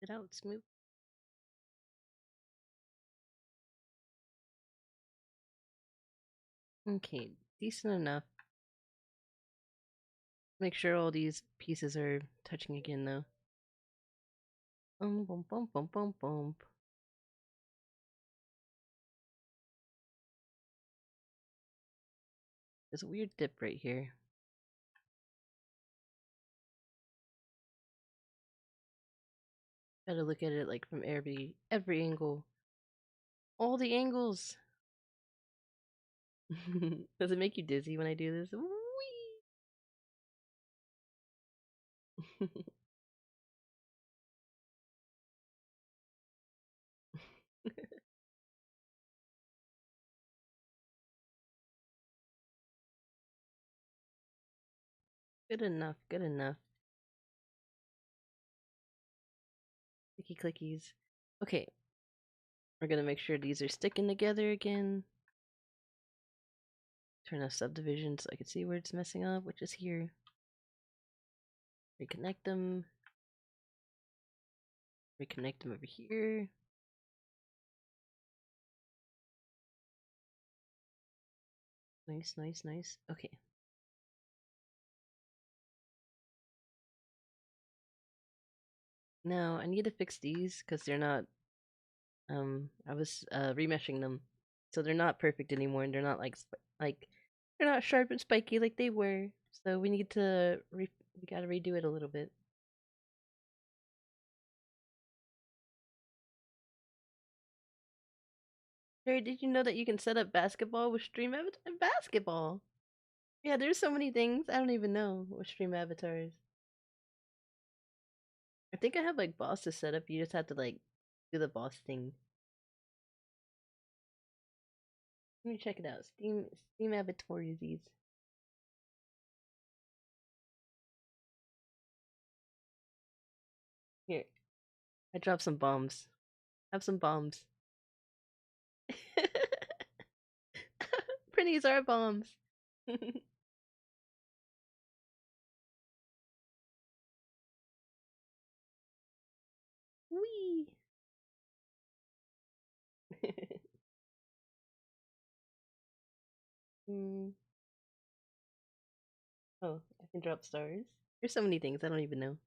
Get out, smooth. Okay, decent enough. Make sure all these pieces are touching again though. Bump, bump, bump, bump, bump. There's a weird dip right here. Gotta look at it like from every angle. All the angles. Does it make you dizzy when I do this? Whee! Good enough, good enough. Clicky clickies. Okay. We're gonna make sure these are sticking together again. Turn off subdivision so I can see where it's messing up, which is here. Reconnect them. Reconnect them over here. Nice, nice, nice. Okay. Now I need to fix these because they're not I was remeshing them so they're not perfect anymore, and they're not like they're not sharp and spiky like they were. So we need to we gotta redo it a little bit. Jerry, did you know that you can set up basketball with Stream Avatar? Basketball? Yeah, there's so many things. I don't even know what Stream Avatar is. I think I have like bosses set up. You just have to like do the boss thing. Let me check it out. Steam Avatar disease. Here, I dropped some bombs. Have some bombs. Pretties are bombs. Wee. mm. Oh, I can drop stars. There's so many things I don't even know.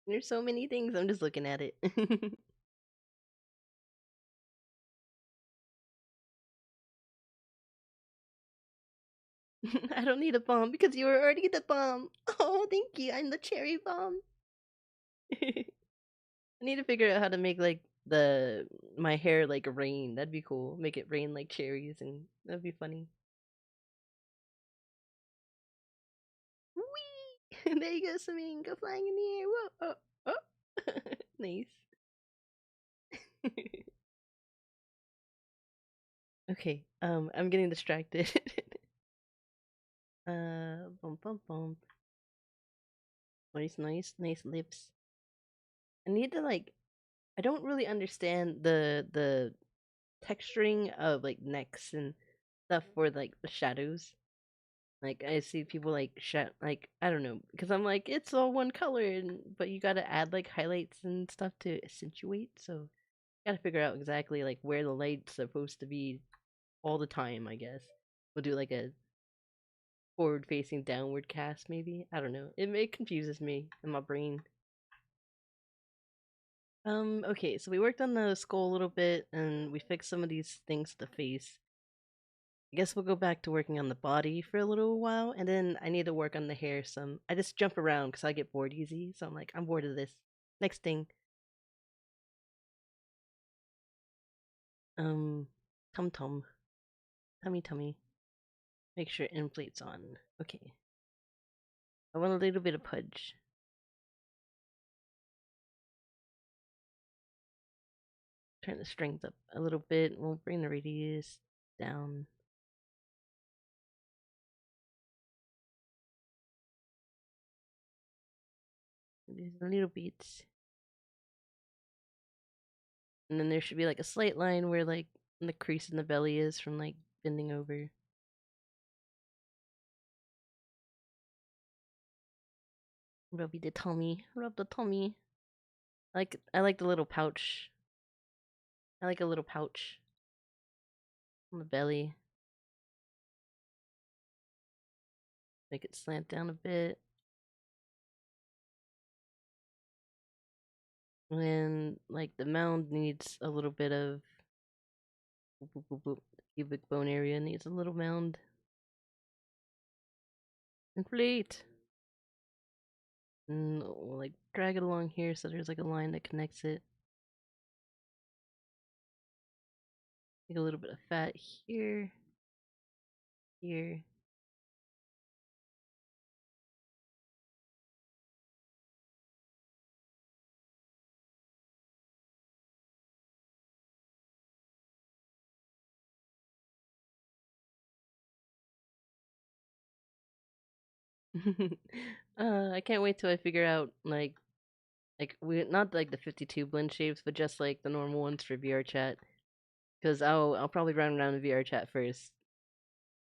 There's so many things. I'm just looking at it. I don't need a bomb because you were already the bomb. Oh, thank you. I'm the cherry bomb. I need to figure out how to make like the my hair like rain. That'd be cool. Make it rain like cherries, and that'd be funny. Whee! There you go, Samin. Go flying in the air. Whoa! Oh, oh. Nice. Okay. I'm getting distracted. Bum bum bum. Nice, nice, nice lips. I need to like. I don't really understand the texturing of like necks and stuff for like the shadows. Like I see people like like I don't know because I'm like it's all one color and but you got to add like highlights and stuff to accentuate. So got to figure out exactly like where the light's supposed to be all the time. I guess we'll do like a forward facing downward cast maybe. I don't know. It confuses me in my brain. Okay, so we worked on the skull a little bit and we fixed some of these things to the face. I guess we'll go back to working on the body for a little while, and then I need to work on the hair some. I just jump around because I get bored easy, so I'm like, I'm bored of this. Next thing. Um, tum tum. Tummy tummy. Make sure end plate's on. Okay. I want a little bit of pudge. Turn the strength up a little bit. We'll bring the radius down. These little beats. And then there should be like a slight line where like the crease in the belly is from like bending over. Rub the tummy. Rub the tummy. I like the little pouch. I like a little pouch on the belly. Make it slant down a bit. And like the mound needs a little bit of boop, boop, boop. The pubic bone area needs a little mound. Inflate. And we'll like drag it along here so there's like a line that connects it. Make a little bit of fat here. Here. I can't wait till I figure out like we not like the 52 blend shapes, but just like the normal ones for VR chat. Because I'll probably run around in VR chat first.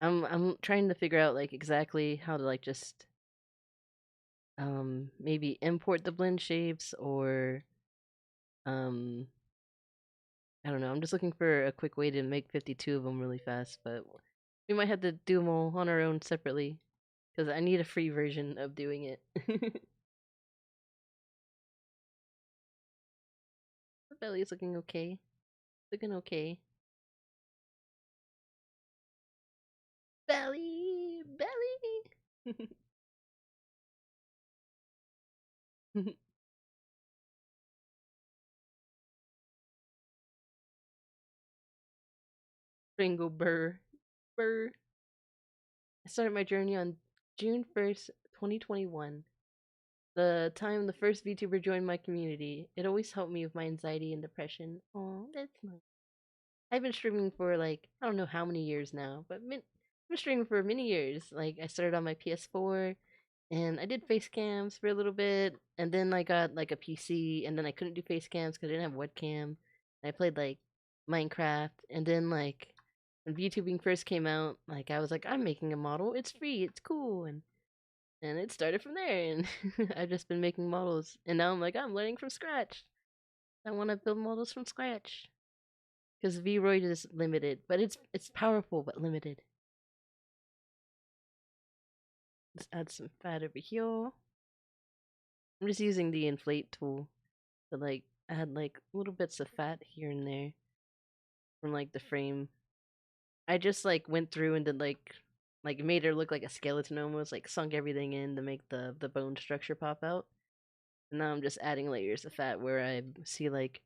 I'm trying to figure out like exactly how to like just maybe import the blend shapes or um I don't know. I'm just looking for a quick way to make 52 of them really fast, but we might have to do them all on our own separately because I need a free version of doing it. The belly is looking okay. Looking okay. Belly, belly. Ringo Burr. Burr. I started my journey on June 1st, 2021. The time the first VTuber joined my community. It always helped me with my anxiety and depression. Oh, that's nice. I've been streaming for like, I don't know how many years now, but I've been streaming for many years. Like, I started on my PS4 and I did face cams for a little bit, and then I got like a PC, and then I couldn't do face cams because I didn't have webcam. I played like Minecraft, and then like when VTubing first came out, like I was like, I'm making a model. It's free. It's cool, and it started from there. And I've just been making models, and now I'm like, I'm learning from scratch. I want to build models from scratch because VRoid is limited, but it's powerful but limited. Let's add some fat over here. I'm just using the inflate tool to like add like little bits of fat here and there from like the frame. I just like went through and did like made her look like a skeleton almost, like sunk everything in to make the bone structure pop out. And now I'm just adding layers of fat where I see like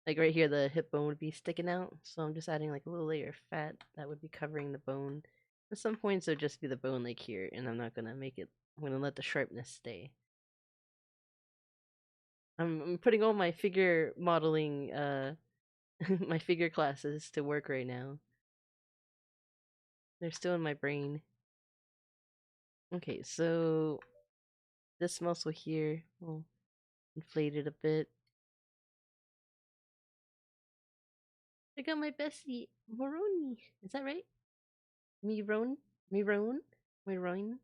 right here the hip bone would be sticking out. So I'm just adding like a little layer of fat that would be covering the bone. At some points it'll just be the bone like here, and I'm not gonna make it, I'm gonna let the sharpness stay. I'm putting all my figure modeling my figure classes to work right now. They're still in my brain. Okay, so this muscle here will inflate it a bit. I got my bestie, Moroni. Is that right? Miron? Miron? Miron?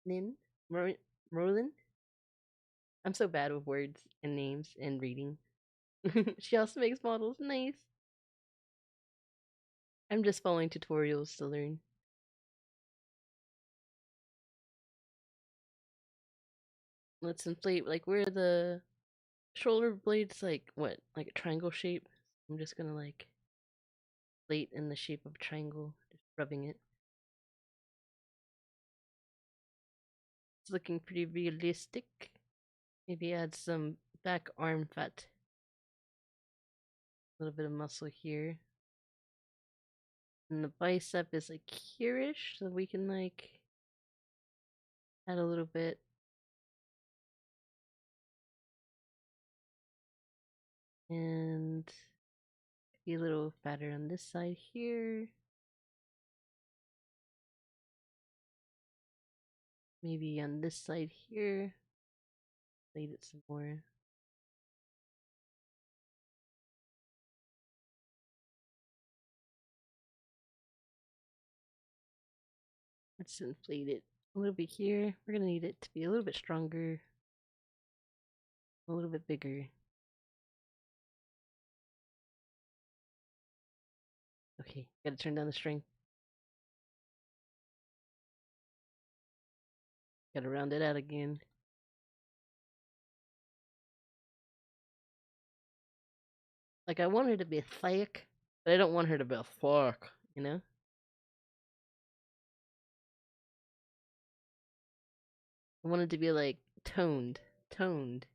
Nin? Merlin? I'm so bad with words and names and reading. She also makes models. Nice. I'm just following tutorials to learn. Let's inflate like where the shoulder blades like what? Like a triangle shape. I'm just gonna like inflate in the shape of a triangle, just rubbing it. It's looking pretty realistic. Maybe add some back arm fat. A little bit of muscle here. And the bicep is like here-ish, so we can like add a little bit. And be a little fatter on this side here. Maybe on this side here. Plate it some more. Let's inflate it a little bit here. We're gonna need it to be a little bit stronger, a little bit bigger. Okay, gotta turn down the strength. Gotta round it out again. Like, I want her to be thick, but I don't want her to be thick, you know? I want it to be like toned, toned,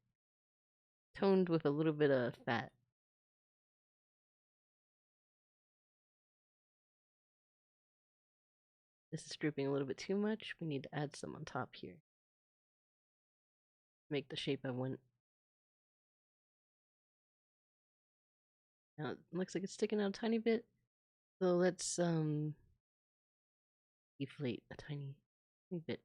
toned with a little bit of fat. This is drooping a little bit too much. We need to add some on top here. Make the shape I want. Now it looks like it's sticking out a tiny bit. So let's deflate a tiny bit.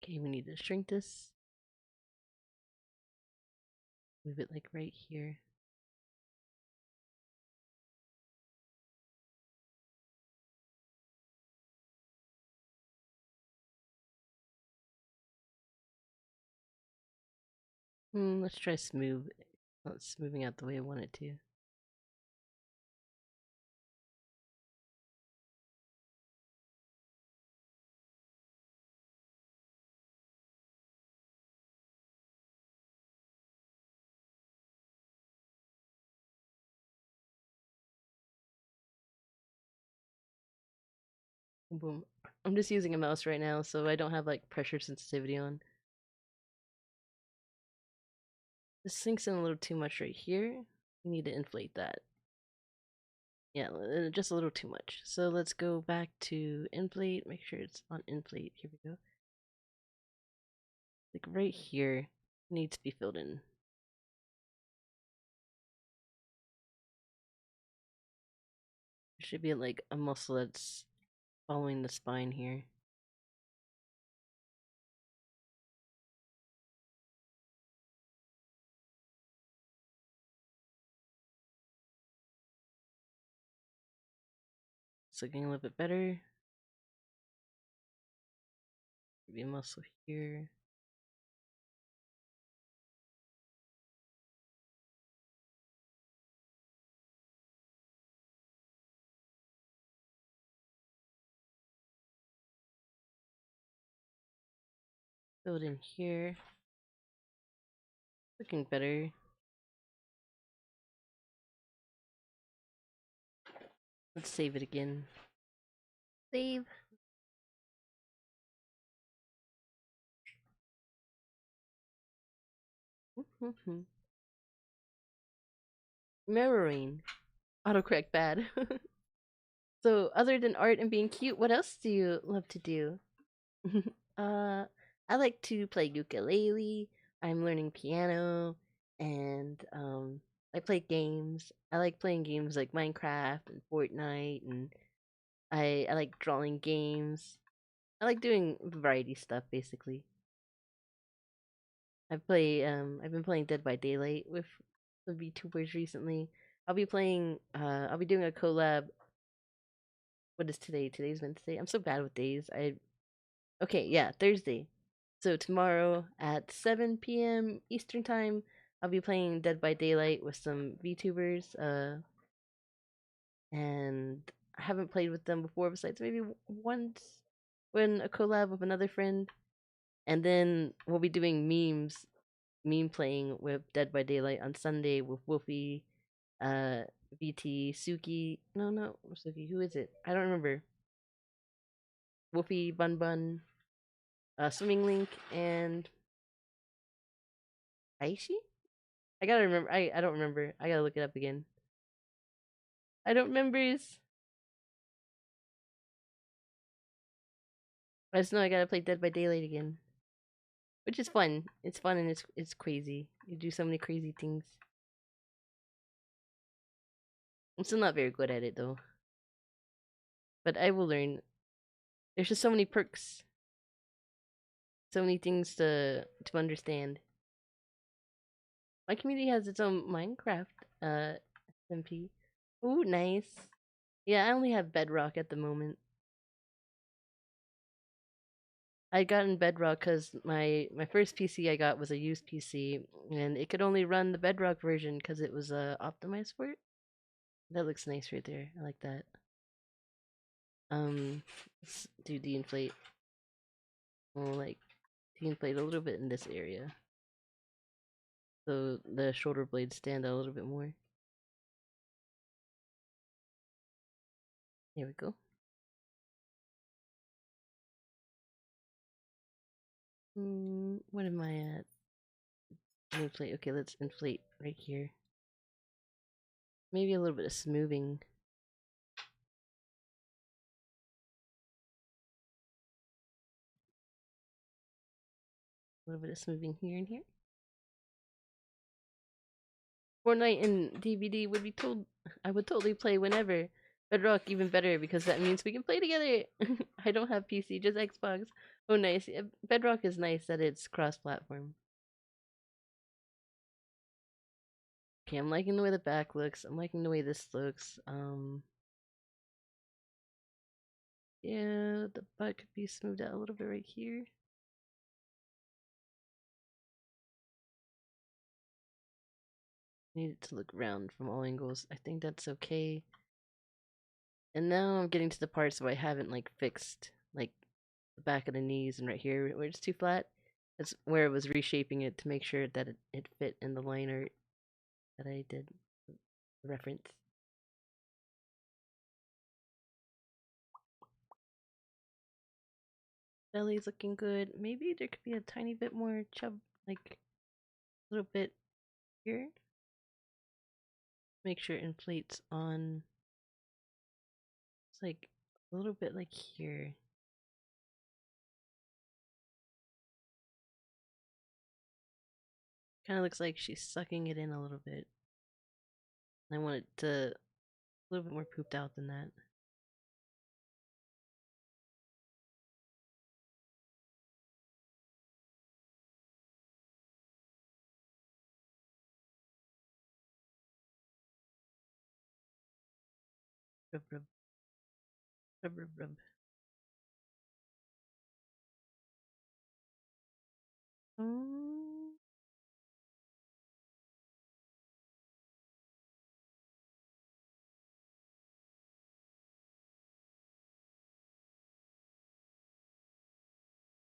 Okay, we need to shrink this. Move it like right here. Let's try smooth. Oh, it's smoothing out the way I want it to. Boom. I'm just using a mouse right now, so I don't have like pressure sensitivity on. This sinks in a little too much right here. We need to inflate that. Yeah, just a little too much. So let's go back to inflate. Make sure it's on inflate. Here we go. Like right here needs to be filled in. There should be like a muscle that's following the spine here. It's looking a little bit better. Maybe a muscle here. Filled in here. Looking better. Let's save it again. Save. Mirroring. Autocorrect bad. So, other than art and being cute, what else do you love to do? uh, I like to play ukulele. I'm learning piano, and I play games. I like playing games like Minecraft and Fortnite, and I like drawing games. I like doing variety stuff basically. I've been playing Dead by Daylight with the VTubers recently. I'll be doing a collab. What is today? Today's Wednesday. I'm so bad with days. Okay, yeah, Thursday. So tomorrow at 7 p.m. Eastern time, I'll be playing Dead by Daylight with some VTubers. And I haven't played with them before besides maybe once when a collab with another friend. And then we'll be doing meme playing with Dead by Daylight on Sunday with Wolfie, uh, VT, Suki. No, Suki. Who is it? I don't remember. Wolfie, Bun Bun, Swimming Link, and Aishi. I gotta remember. I don't remember. I gotta look it up again. I don't remember. I just know I gotta play Dead by Daylight again, which is fun. It's fun and it's crazy. You do so many crazy things. I'm still not very good at it though, but I will learn. There's just so many perks, so many things to understand. My community has its own Minecraft SMP. Ooh, nice. Yeah, I only have Bedrock at the moment. I got in Bedrock because my first PC I got was a used PC, and it could only run the Bedrock version because it was optimized for it. That looks nice right there. I like that. Let's do de-inflate. We'll like de-inflate a little bit in this area, so the shoulder blades stand out a little bit more. There we go. What am I at? Inflate. Okay, let's inflate right here. Maybe a little bit of smoothing. A little bit of smoothing here and here. Fortnite and DVD would be told. I would totally play whenever. Bedrock even better because that means we can play together. I don't have PC, just Xbox. Oh, nice. Yeah, Bedrock is nice that it's cross-platform. Okay, I'm liking the way the back looks. I'm liking the way this looks. Yeah, the butt could be smoothed out a little bit right here. Need it to look round from all angles. I think that's okay. And now I'm getting to the parts where I haven't like fixed like the back of the knees and right here where it's too flat. That's where I was reshaping it to make sure that it fit in the line art that I did reference. Belly's looking good. Maybe there could be a tiny bit more chub, like a little bit here. Make sure it inflates on. It's like a little bit like here. Kind of looks like she's sucking it in a little bit. I want it to a little bit more pooped out than that. Rub, rub, rub, rub, rub. Um,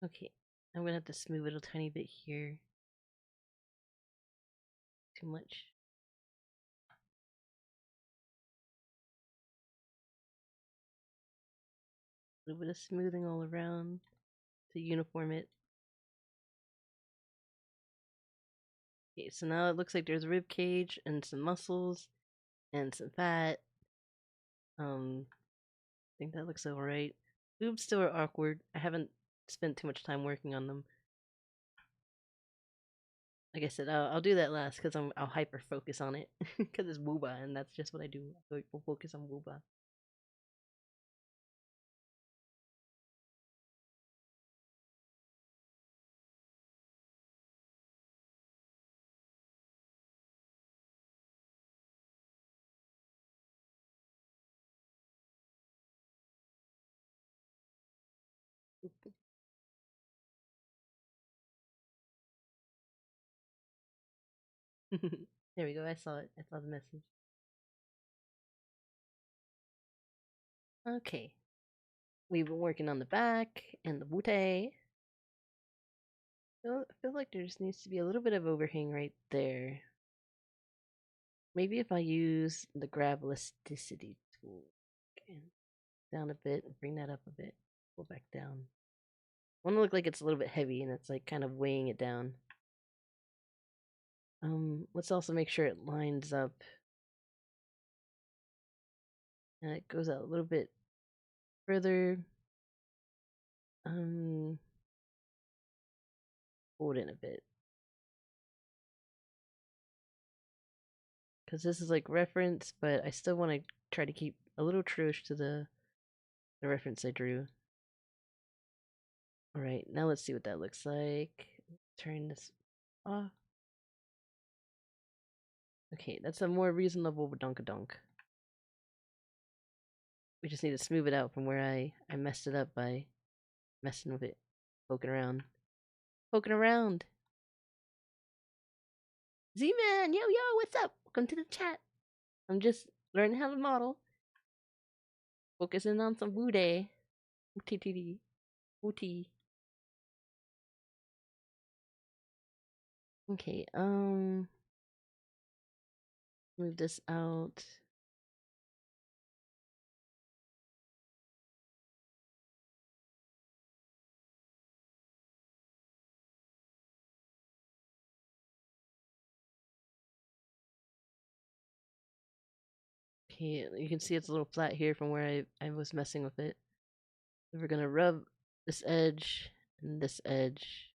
okay, I'm gonna have to smooth it a tiny bit here. Too much. A little bit of smoothing all around to uniform it. Okay, so now it looks like there's a rib cage and some muscles and some fat. I think that looks alright. Boobs still are awkward. I haven't spent too much time working on them. Like I said, I'll do that last because I'll hyper focus on it because it's booba and that's just what I do. I focus on booba. There we go. I saw it. I saw the message. Okay. We've been working on the back and the booty. I feel like there just needs to be a little bit of overhang right there. Maybe if I use the grab elasticity tool. Okay. Down a bit and bring that up a bit. Pull back down. I want to look like it's a little bit heavy and it's like kind of weighing it down. Let's also make sure it lines up. And it goes out a little bit further. Hold in a bit. Because this is like reference, but I still want to try to keep a little truish to the reference I drew. Alright, now let's see what that looks like. Turn this off. Okay, that's a more reasonable badonkadonk. We just need to smooth it out from where I messed it up by messing with it. Poking around. Poking around! Z-Man! Yo, yo, what's up? Welcome to the chat. I'm just learning how to model. Focusing on some booty. Booty. Booty. Okay, move this out. Okay, you can see it's a little flat here from where I was messing with it. We're gonna rub this edge and this edge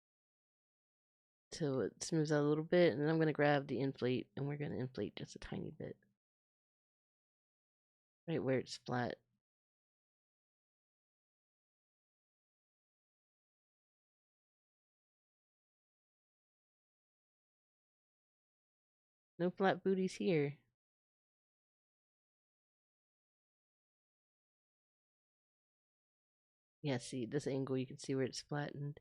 till it smooths out a little bit, and then I'm gonna grab the inflate and we're gonna inflate just a tiny bit. Right where it's flat. No flat booties here. Yeah, see, this angle you can see where it's flattened.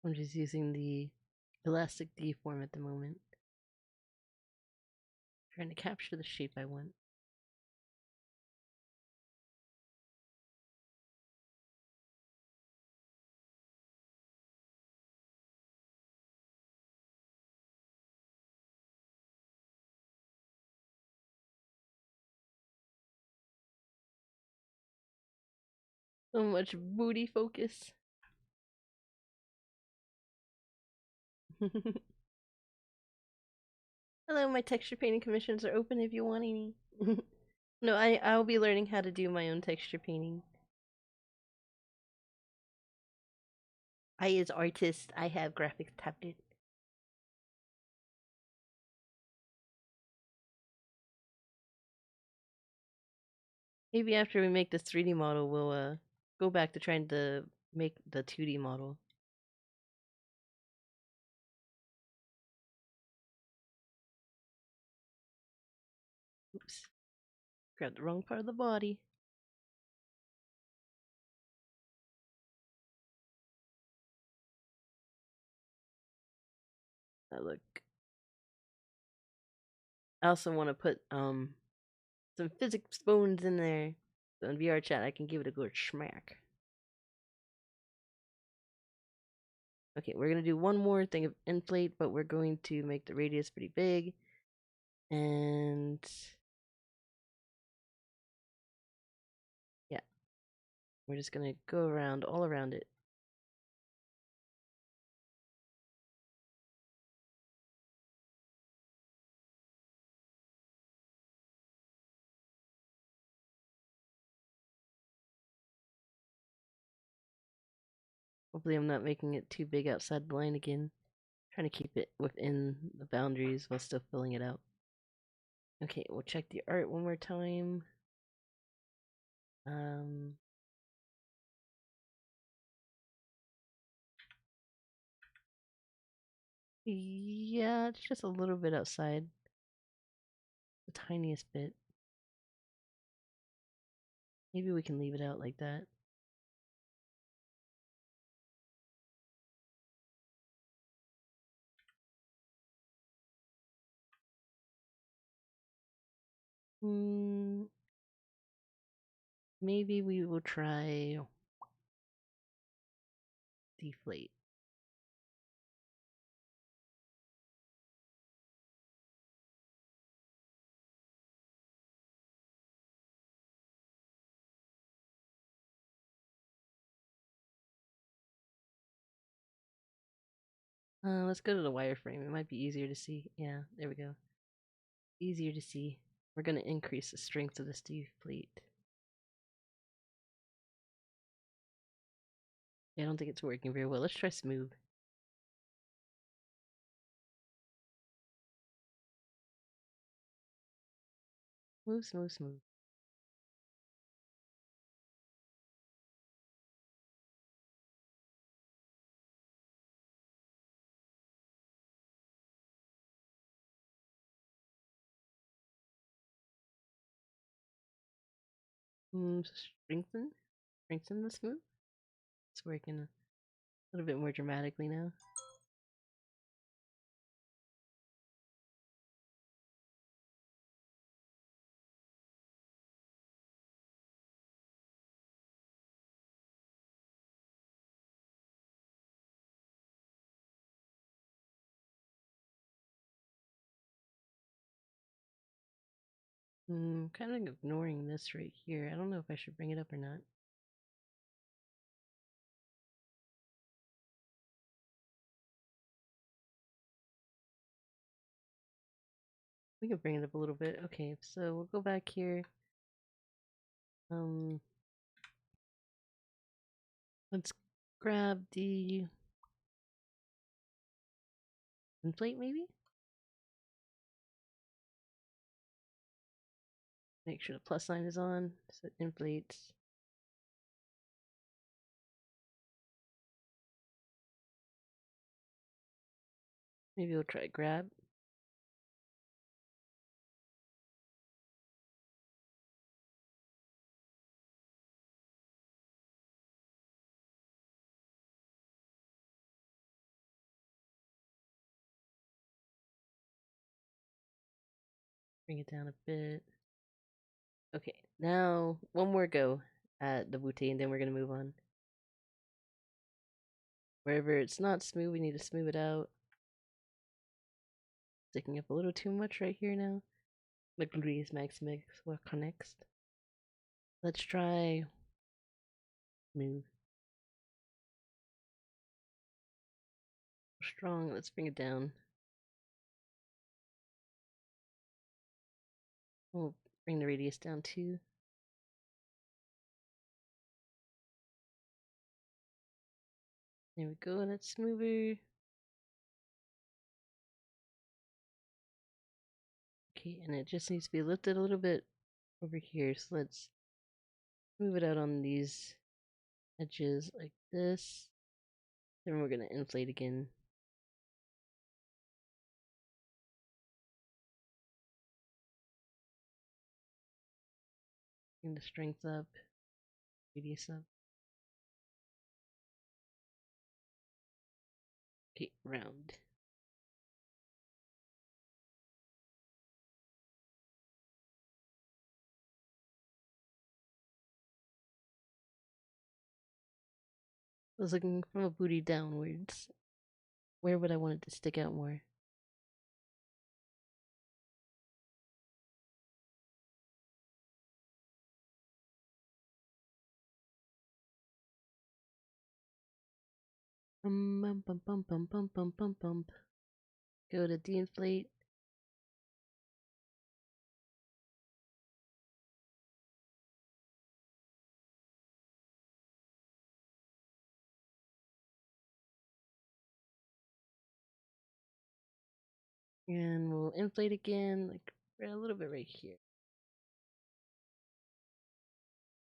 I'm just using the elastic deform at the moment. Trying to capture the shape I want. So much booty focus. Hello, my texture painting commissions are open if you want any. No, I'll be learning how to do my own texture painting. As artist, I have graphics tablet. Maybe after we make this 3D model, we'll go back to trying to make the 2D model. Oops. Grabbed the wrong part of the body. Look. I also want to put some physics bones in there. So in VR chat I can give it a good smack. Okay, we're gonna do one more thing of inflate, but we're going to make the radius pretty big. And yeah. We're just gonna go around all around it. Hopefully I'm not making it too big outside the line again. Trying to keep it within the boundaries while still filling it out. Okay, we'll check the art one more time. Yeah, it's just a little bit outside. The tiniest bit. Maybe we can leave it out like that. Maybe we will try deflate. Let's go to the wireframe. It might be easier to see. Yeah, there we go. Easier to see. We're gonna increase the strength of this deflate. Yeah, I don't think it's working very well. Let's try smooth. Smooth, smooth, smooth. Strengthen? Strengthen the smooth? It's working a little bit more dramatically now. Kind of ignoring this right here. I don't know if I should bring it up or not. We can bring it up a little bit. Okay, so we'll go back here. Let's grab the inflate maybe? Make sure the plus sign is on. So it inflates. Maybe we'll try grab. Bring it down a bit. Okay, now one more go at the booty, and then we're gonna move on. Wherever it's not smooth, we need to smooth it out. Sticking up a little too much right here now. The gluteus maximus will connect. Let's try smooth. Strong, let's bring it down. We'll bring the radius down too. There we go, that's smoother. Okay, and it just needs to be lifted a little bit over here. So let's move it out on these edges like this. Then we're gonna inflate again. Bring the strength up, radius up. Okay, round. I was looking from a booty downwards. Where would I want it to stick out more? Bum bum bum bum bum bum bum bum. Go to de-inflate. And we'll inflate again, like a little bit right here.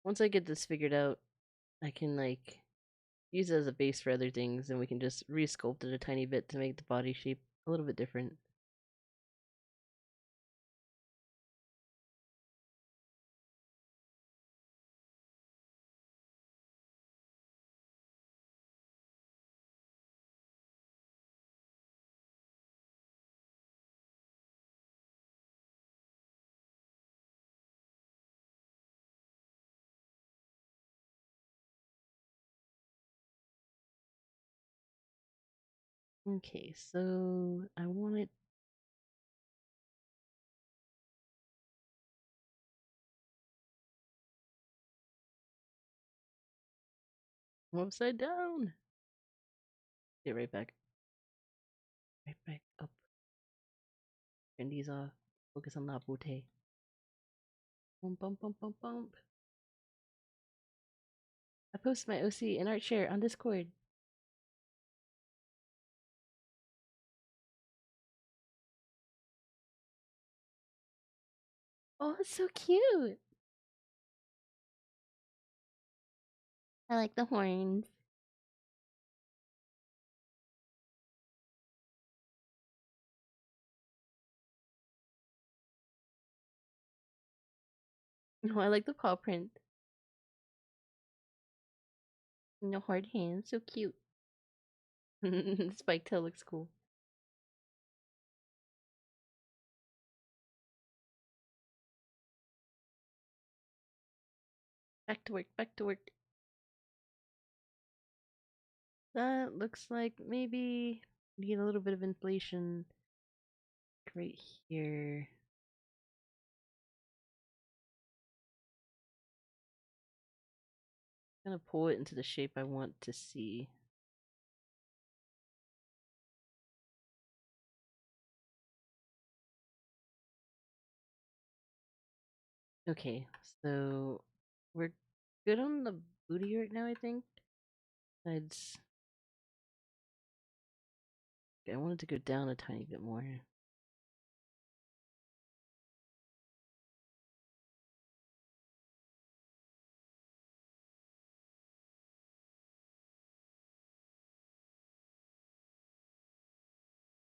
Once I get this figured out, I can like use it as a base for other things, and we can just re-sculpt it a tiny bit to make the body shape a little bit different. Okay, so I want it. Upside down. Get right back. Right back up. Turn these off. Focus on that booty. Bump, bump, bump, bump, bump. I post my OC and art share on Discord. Oh, it's so cute. I like the horns. Oh, I like the paw print. And the hard hands, so cute. Spike tail looks cool. Back to work, back to work. That looks like maybe need a little bit of inflation right here. I'm gonna pull it into the shape I want to see. Okay, so we're good on the booty right now, I think. Besides, I wanted to go down a tiny bit more.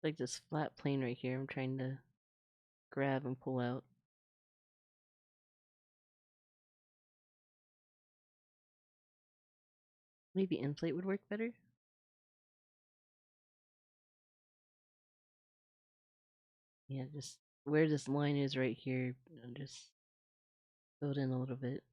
Like this flat plane right here, I'm trying to grab and pull out. Maybe inflate would work better. Yeah, just where this line is right here, I'll just fill it in a little bit.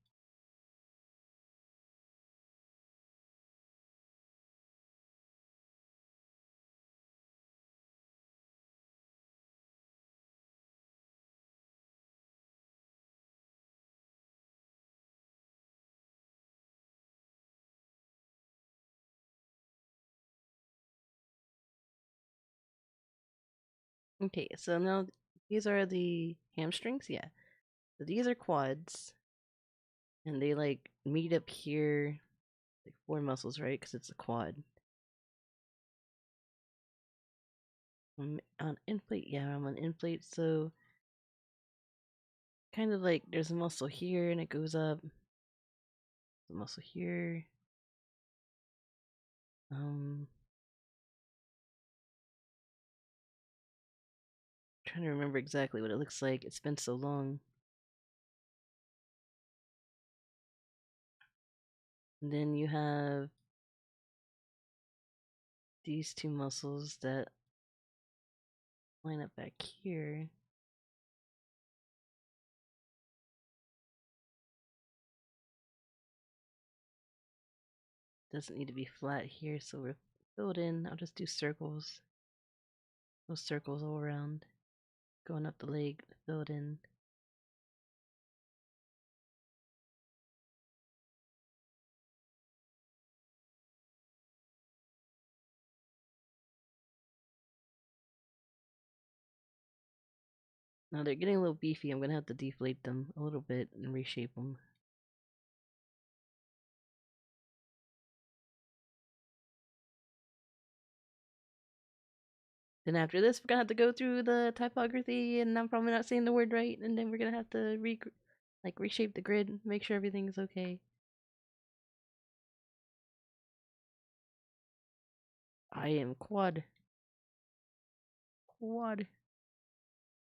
Okay, so now these are the hamstrings, yeah. So these are quads, and they like meet up here, like four muscles, right? Because it's a quad. On inflate, yeah, I'm on inflate, so kind of like there's a muscle here and it goes up, a muscle here. Trying to remember exactly what it looks like. It's been so long. And then you have these two muscles that line up back here. Doesn't need to be flat here, so we're filled in. I'll just do circles. Those circles all around. Going up the leg, filled in. Now they're getting a little beefy. I'm gonna have to deflate them a little bit and reshape them. Then after this, we're gonna have to go through the typography, and I'm probably not saying the word right. And then we're gonna have to reshape the grid, make sure everything's okay. I am quad. Quad.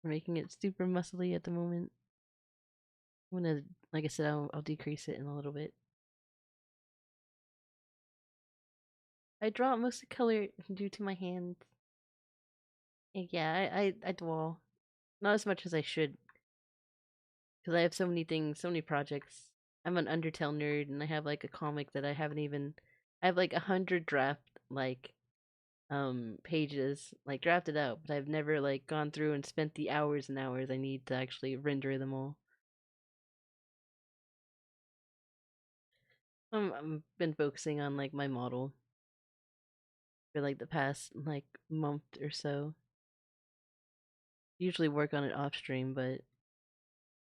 We're making it super muscly at the moment. I'm gonna, like I said, I'll decrease it in a little bit. I draw most of the color due to my hands. Yeah, I dwell. Not as much as I should. Because I have so many things, so many projects. I'm an Undertale nerd, and I have like a comic that I haven't even. I have like 100 draft like pages like drafted out, but I've never like gone through and spent the hours and hours I need to actually render them all. I've been focusing on like my model for like the past like month or so. Usually work on it off stream, but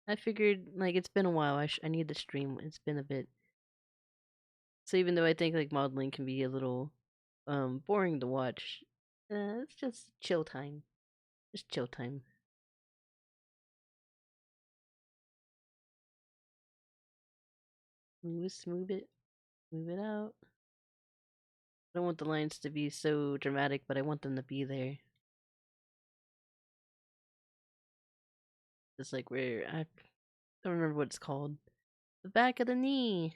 I figured like it's been a while. I need the stream. It's been a bit. So even though I think like modeling can be a little boring to watch, it's just chill time. Just chill time. Move it, move it out. I don't want the lines to be so dramatic, but I want them to be there. It's like where I don't remember what it's called. The back of the knee.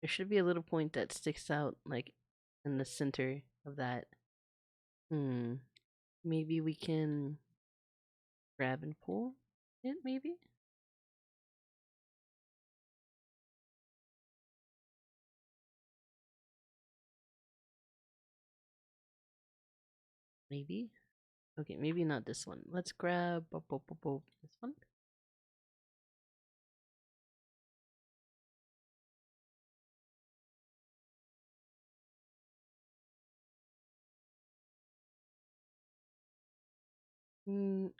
There should be a little point that sticks out, like in the center of that. Maybe we can grab and pull it, maybe? Maybe? Okay, maybe not this one. Let's grab this one.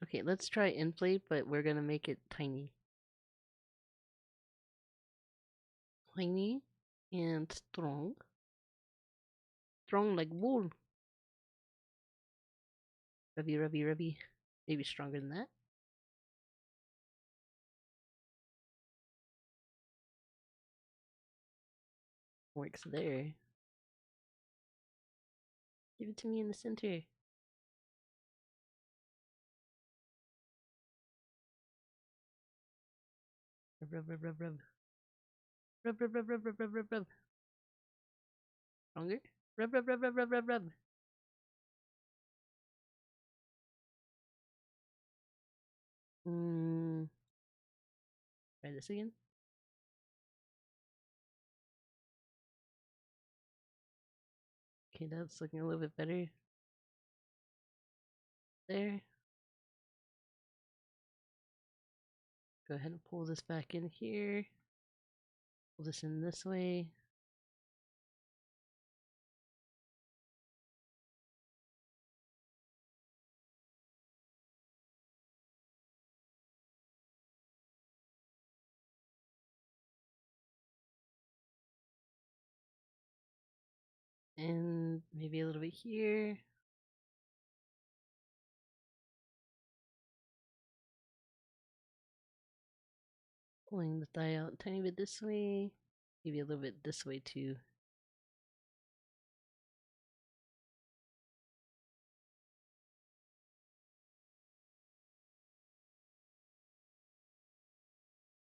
Okay, let's try inflate, but we're gonna make it tiny. Tiny and strong. Strong like wool. Rubby, rubby, rubby. Maybe stronger than that. Works there. Give it to me in the center. Rub, rub, rub, rub, rub. Rub, rub, rub, rub, rub, rub, rub, rub. Stronger. Rub, rub, rub, rub, rub, rub, rub. Try this again. Okay, that's looking a little bit better. There. Go ahead and pull this back in here. Pull this in this way. And maybe a little bit here. Pulling the thigh out a tiny bit this way. Maybe a little bit this way too.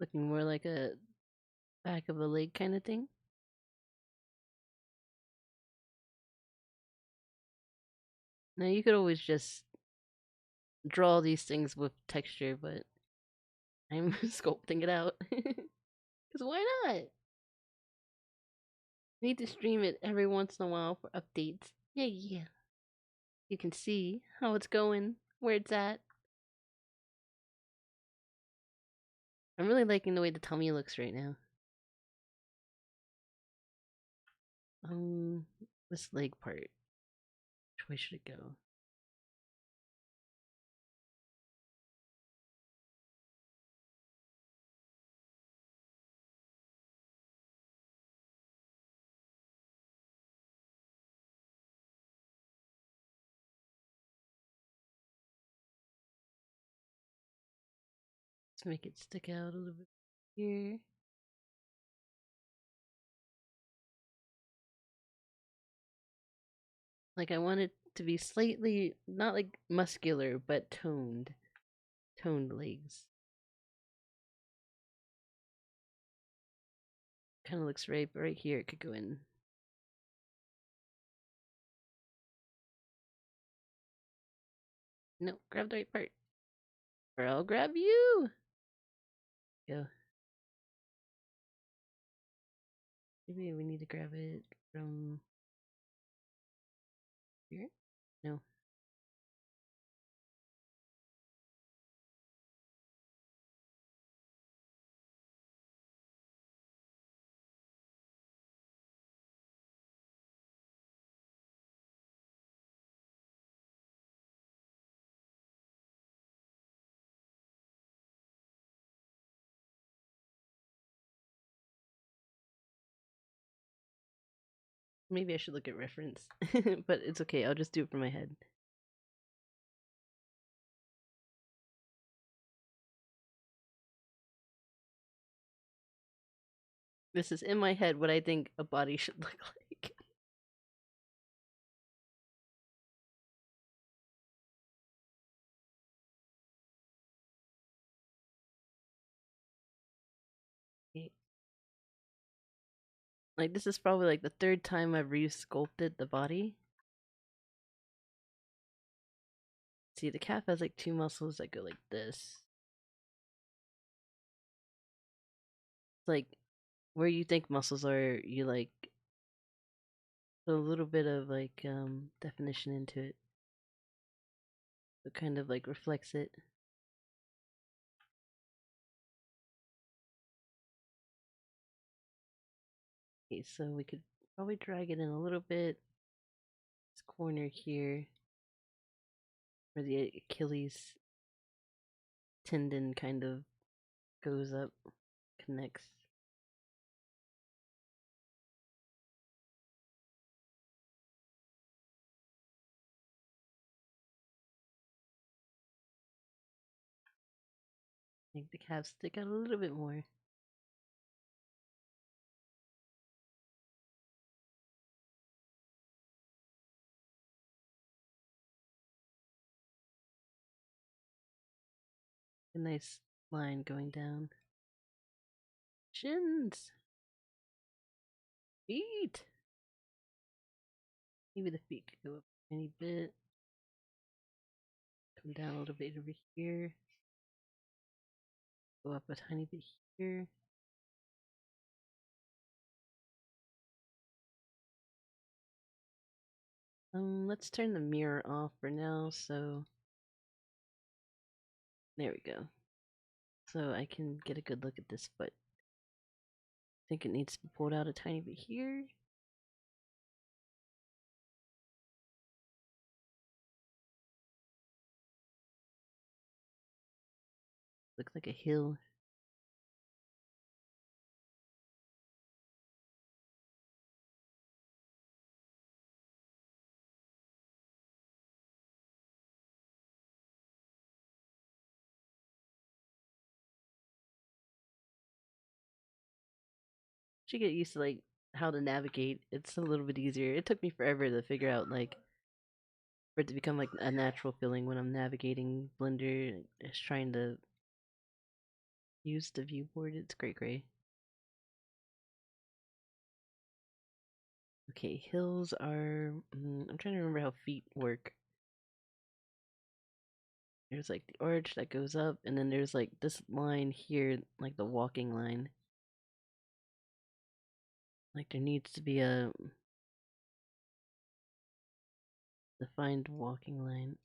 Looking more like a back of a leg kind of thing. Now you could always just draw these things with texture, but I'm sculpting it out. Because why not? Need to stream it every once in a while for updates. Yeah. You can see how it's going, where it's at. I'm really liking the way the tummy looks right now. This leg part. Which way should it go? Let's make it stick out a little bit here. Like I want it to be slightly, not like muscular, but toned. Toned legs. Kind of looks right, but right here it could go in. No, grab the right part. Or I'll grab you! Go. Maybe we need to grab it from here? No. Maybe I should look at reference. But it's okay, I'll just do it from my head. This is in my head what I think a body should look like. Like, this is probably like the third time I've re-sculpted the body. See, the calf has like two muscles that go like this. It's like, where you think muscles are, you like put a little bit of like definition into it. It kind of like reflects it. Okay, so we could probably drag it in a little bit. This corner here, where the Achilles tendon kind of goes up, connects. Make the calves stick out a little bit more. A nice line going down. Shins! Feet! Maybe the feet could go up a tiny bit. Come down a little bit over here. Go up a tiny bit here. Let's turn the mirror off for now, so there we go. So I can get a good look at this foot. I think it needs to be pulled out a tiny bit here. Looks like a hill. Should get used to like how to navigate. It's a little bit easier. It took me forever to figure out like for it to become like a natural feeling when I'm navigating Blender, just trying to use the viewport. It's great. Okay, hills are. I'm trying to remember how feet work. There's like the arch that goes up, and then there's like this line here, like the walking line. Like there needs to be a defined walking line.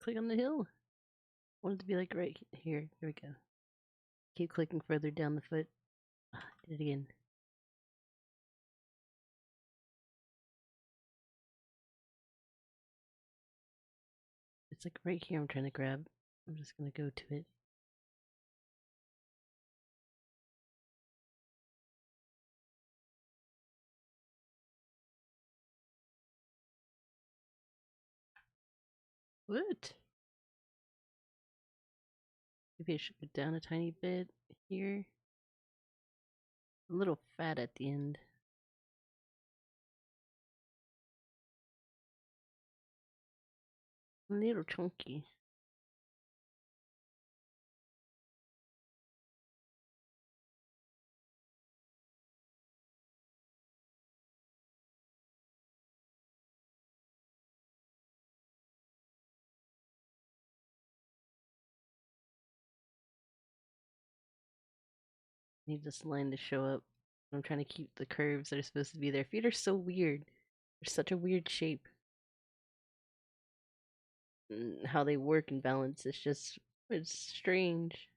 Click on the hill. I want it to be like right here. Here we go. Keep clicking further down the foot. Did it again. It's like right here I'm trying to grab. I'm just gonna go to it. What? Maybe I should go down a tiny bit here. A little fat at the end. A little chunky. Need this line to show up. I'm trying to keep the curves that are supposed to be there. Feet are so weird. They're such a weird shape. How they work and balance, it's strange.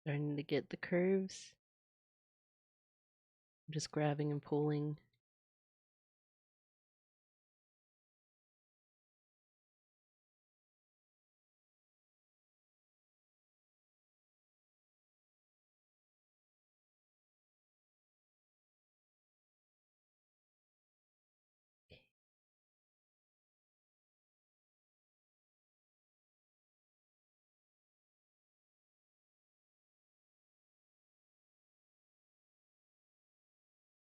Starting to get the curves. I'm just grabbing and pulling.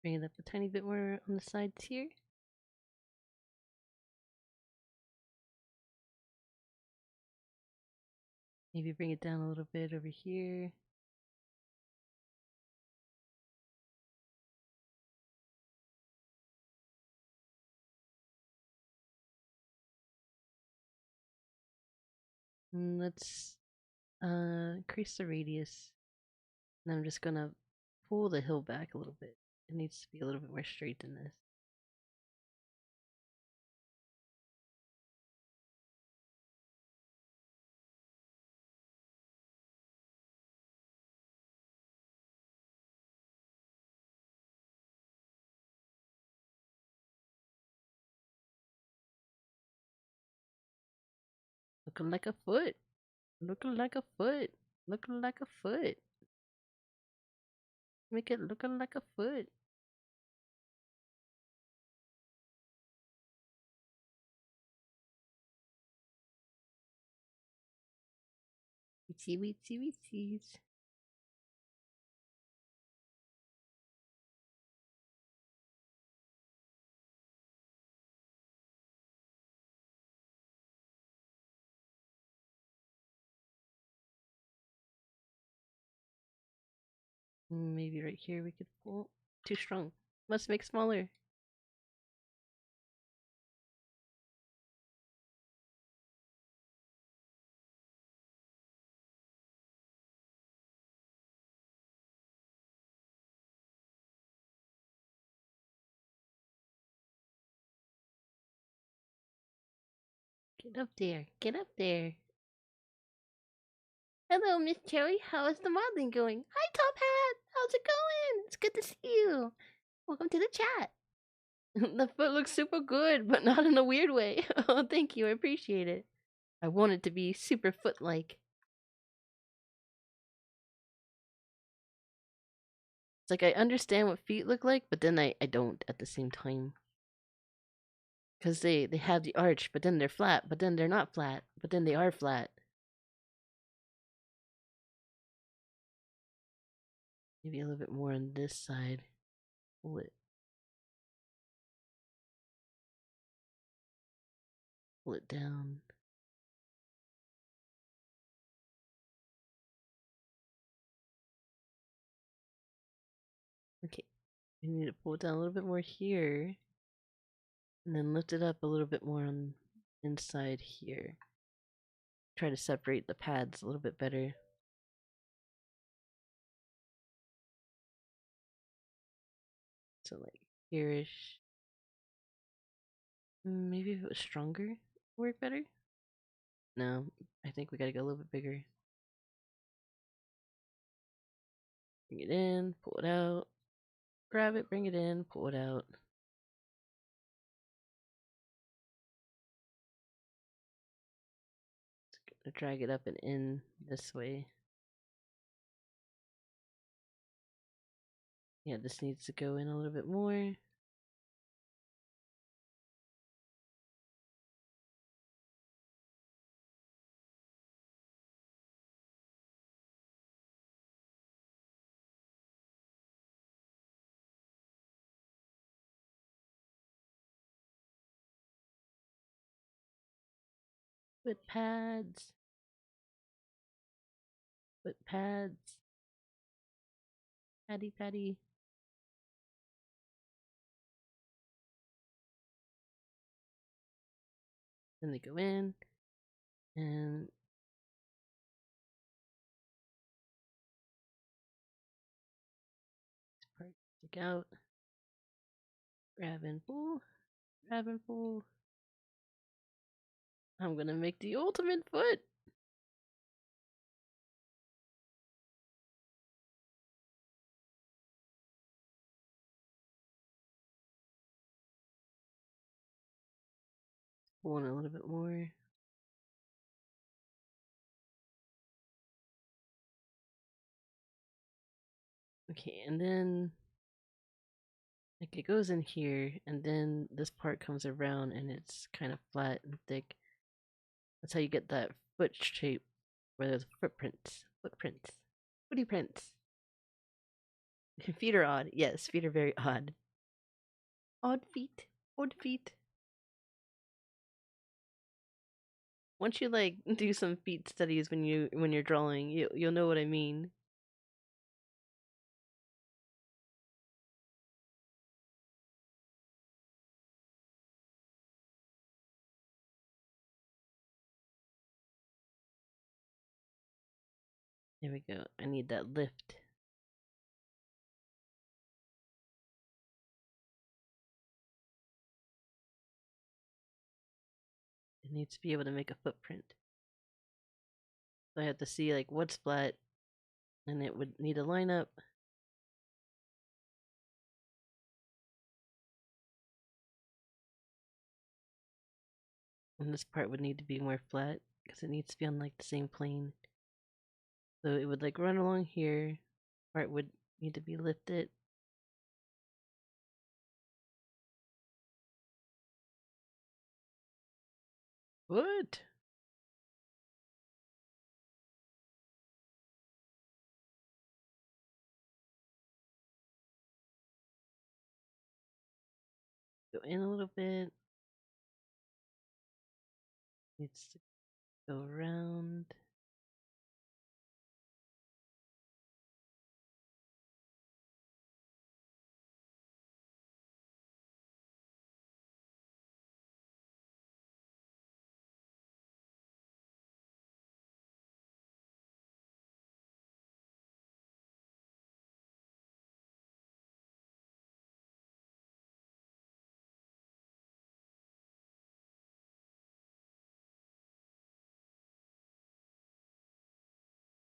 Bring it up a tiny bit more on the sides here. Maybe bring it down a little bit over here. Let's increase the radius. And I'm just gonna pull the hill back a little bit. It needs to be a little bit more straight than this. Looking like a foot. Looking like a foot. Looking like a foot. Make it looking like a foot. Weetsy weetsy weetsies. Maybe right here we could pull. Too strong. Let's make smaller. Get up there. Get up there. Hello, Miss Cherry. How is the modeling going? Hi, Top Hat. How's it going? It's good to see you. Welcome to the chat. The foot looks super good, but not in a weird way. Oh, thank you. I appreciate it. I want it to be super foot-like. It's like I understand what feet look like, but then I don't at the same time. Because they have the arch, but then they're flat, but then they're not flat, but then they are flat. Maybe a little bit more on this side. Pull it. Pull it down. Okay. We need to pull it down a little bit more here. And then lift it up a little bit more on inside here. Try to separate the pads a little bit better. So like here-ish. Maybe if it was stronger, work better? No, I think we gotta go a little bit bigger. Bring it in, pull it out. Grab it, bring it in, pull it out. Just gonna drag it up and in this way. Yeah, this needs to go in a little bit more. Foot pads. Foot pads. Patty patty. Then they go in. And this part stick out. Grab and pull. Grab and pull. I'm gonna make the ultimate foot. Pull in a little bit more. Okay, and then like it goes in here, and then this part comes around and it's kind of flat and thick. That's how you get that foot shape where there's footprints. Footprints. Footy prints. Feet are odd. Yes, feet are very odd. Odd feet. Odd feet. Once you like do some feet studies when you're drawing, you'll know what I mean. There we go. I need that lift. It needs to be able to make a footprint. So I have to see like what's flat, and it would need to line up. And this part would need to be more flat. because it needs to be on like the same plane. So it would like run along here, or it would need to be lifted. What? Go in a little bit. Needs to go around.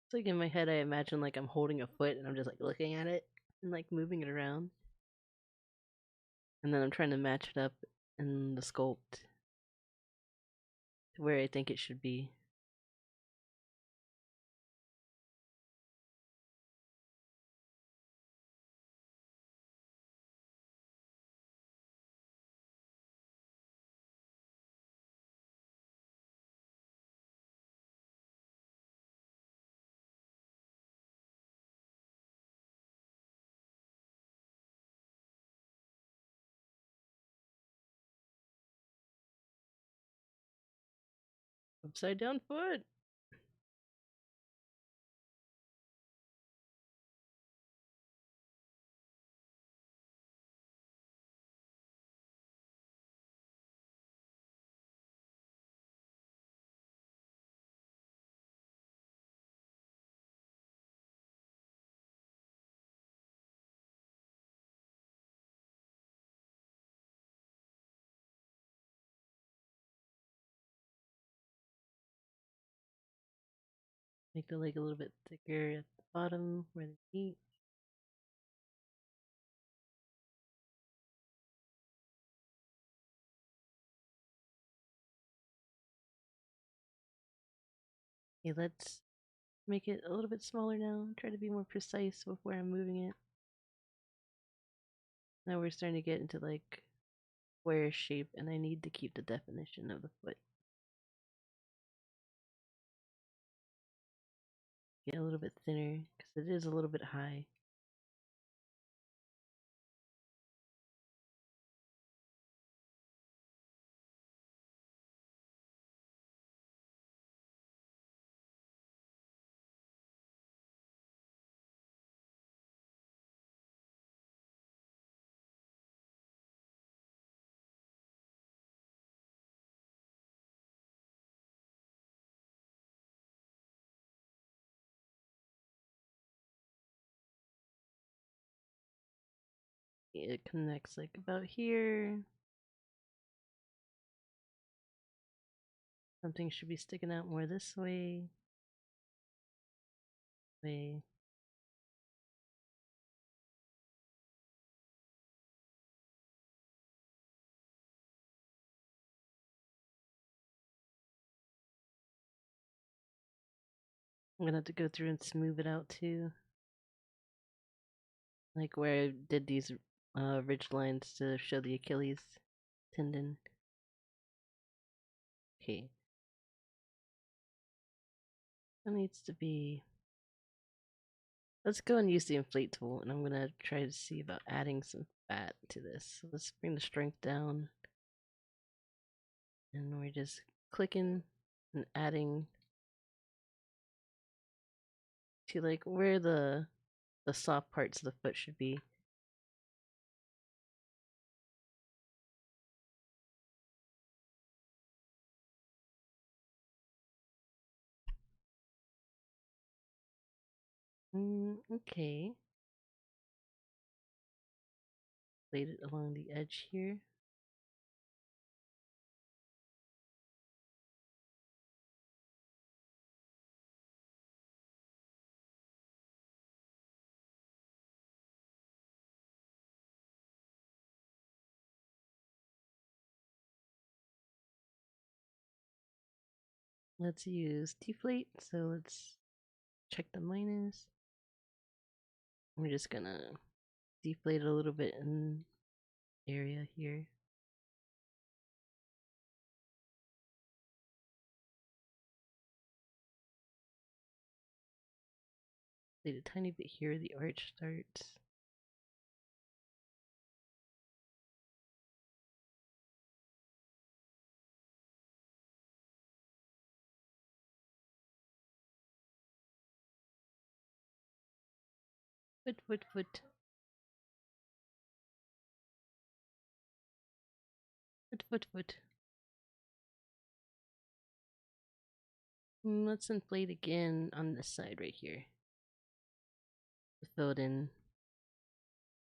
It's like in my head, I imagine like I'm holding a foot and I'm just like looking at it and like moving it around. And then I'm trying to match it up in the sculpt to where I think it should be. Upside down foot! Make the leg a little bit thicker at the bottom where they meet. Okay, let's make it a little bit smaller now. Try to be more precise with where I'm moving it. Now we're starting to get into like square shape, and I need to keep the definition of the foot. Get a little bit thinner because it is a little bit high. It connects like about here. Something should be sticking out more this way. Way. I'm gonna have to go through and smooth it out too. Like where I did these ridge lines to show the Achilles tendon. Okay. It needs to be. Let's go and use the inflate tool, and I'm gonna try to see about adding some fat to this. So let's bring the strength down. And we're just clicking and adding to like where the soft parts of the foot should be. Okay. Laid it along the edge here. Let's use deflate. So let's check the minus. We're just gonna deflate a little bit in area here. Deflate a tiny bit here, the arch starts. Foot, foot, foot. Foot, foot, foot. Let's inflate again on this side right here. Fill it in.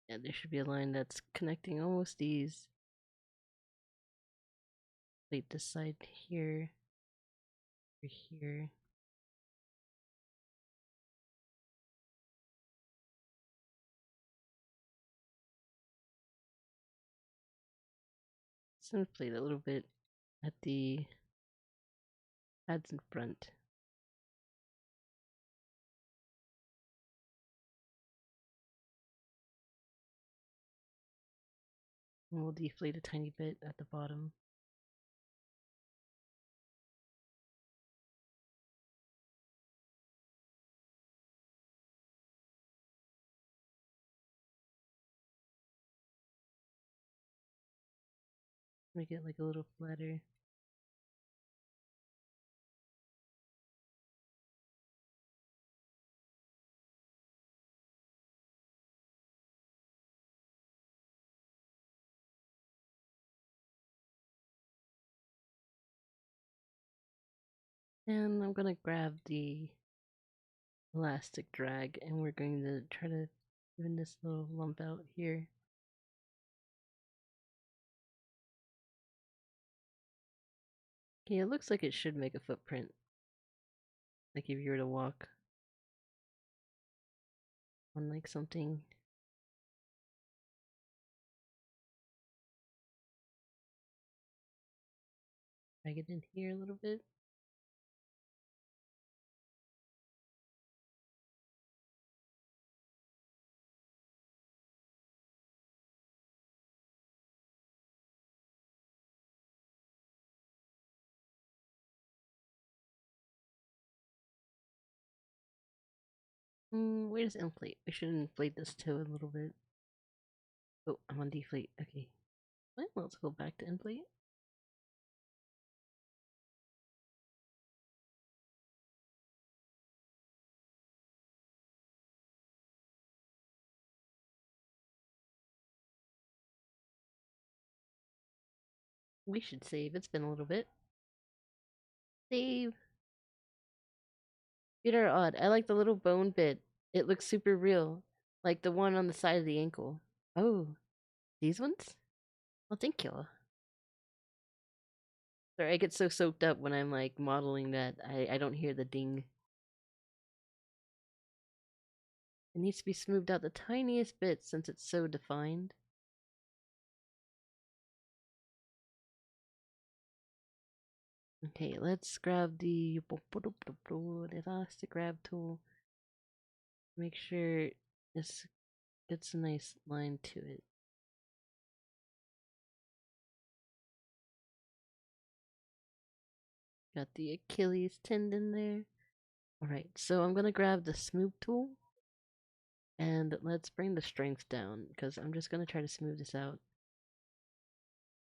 Yeah, there should be a line that's connecting almost these. Inflate this side here. Over here. Let's inflate a little bit at the pads in front. And we'll deflate a tiny bit at the bottom. Make it like a little flatter. And I'm gonna grab the elastic drag and we're going to try to even this little lump out here. Okay, it looks like it should make a footprint. Like if you were to walk on like something. Drag it in here a little bit. Where's inflate? We should inflate this toe a little bit. Oh, I'm on deflate. Okay. Well, let's go back to inflate. We should save. It's been a little bit. Save. Feet are odd. I like the little bone bit. It looks super real. Like the one on the side of the ankle. Oh, these ones? Well, thank you. Sorry, I get so soaked up when I'm like modeling that I don't hear the ding. It needs to be smoothed out the tiniest bit since it's so defined. Okay, let's grab the elastic grab tool. Make sure this gets a nice line to it. Got the Achilles tendon there. Alright, so I'm gonna grab the smooth tool and let's bring the strength down because I'm just gonna try to smooth this out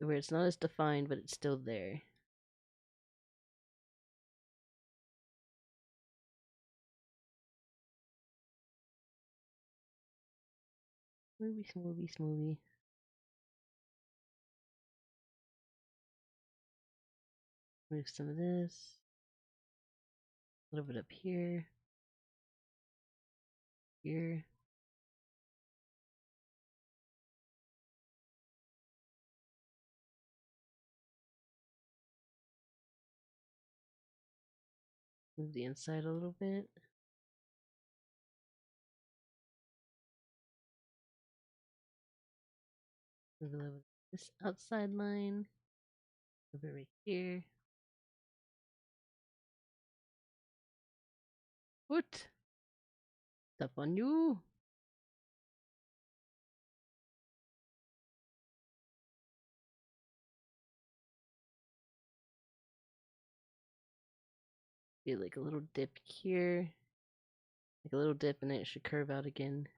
where it's not as defined but it's still there. Smoothie, smoothie, smoothie. Move some of this. A little bit up here. Here. Move the inside a little bit. Move a little bit this outside line. A little bit right here. What? Step on you. Get like a little dip here. Like a little dip and then it should curve out again.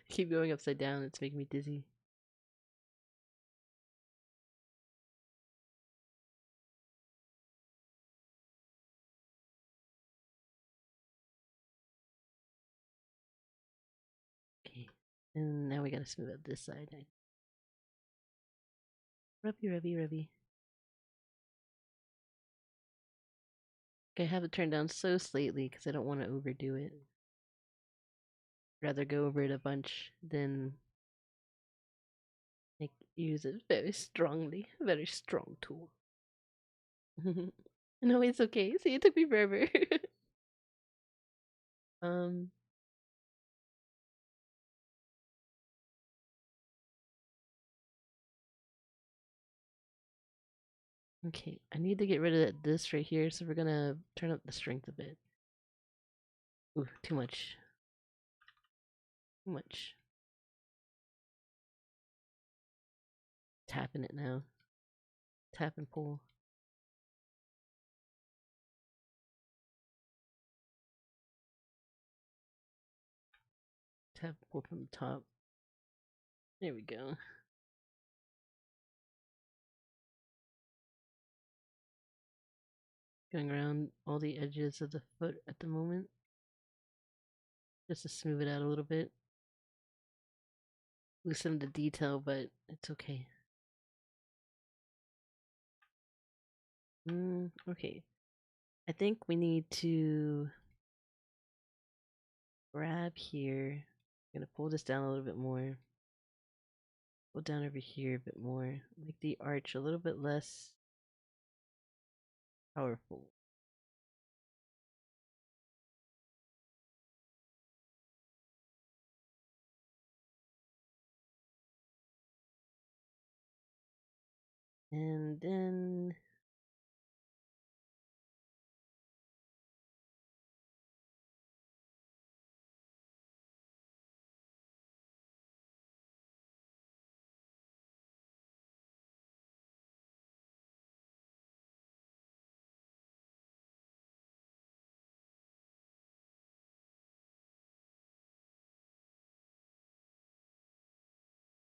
Keep going upside down, it's making me dizzy. Okay. And now we gotta smooth out this side. Rubby, rubby, rubby. Okay, I have it turned down so slightly because I don't want to overdo it. Rather go over it a bunch than like use it very strongly. Very strong tool. No, it's okay. See, it took me forever. um. Okay, I need to get rid of this right here, so we're gonna turn up the strength a bit. Ooh, too much. Too much. Tapping it now. Tap and pull. Tap and pull from the top. There we go. Going around all the edges of the foot at the moment. Just to smooth it out a little bit. Lose some of the detail, but it's okay. Okay. I think we need to grab here. I'm gonna pull this down a little bit more. Pull down over here a bit more. Make the arch a little bit less powerful. And then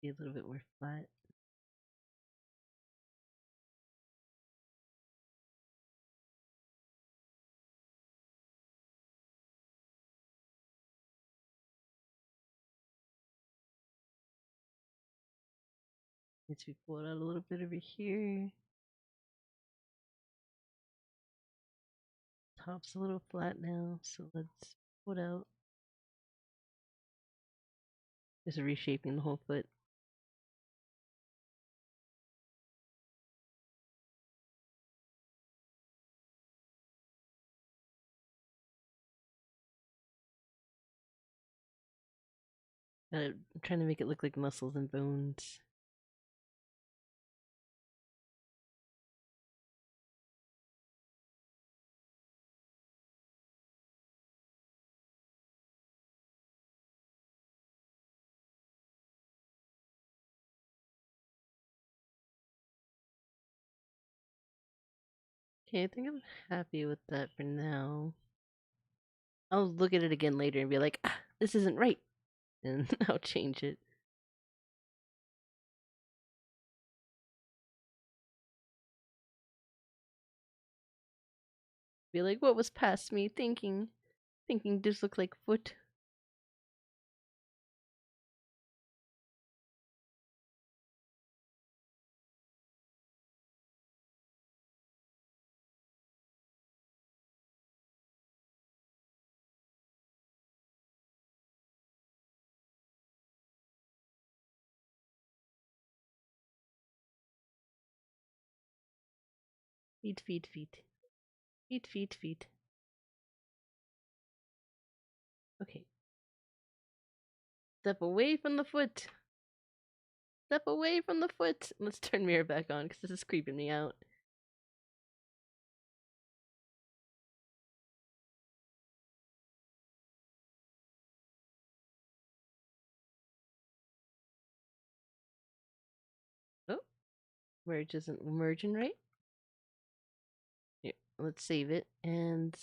be a little bit more flat. Needs to be pulled out a little bit over here. Top's a little flat now, so let's pull it out. Just reshaping the whole foot. I'm trying to make it look like muscles and bones. Okay, I think I'm happy with that for now. I'll look at it again later and be like, ah, this isn't right. And I'll change it. Be like, what was past me thinking? Thinking this looked like foot. Feet, feet, feet. Feet, feet, feet. Okay. Step away from the foot. Step away from the foot. Let's turn mirror back on because this is creeping me out. Oh, merge isn't merging right. Here, let's save it and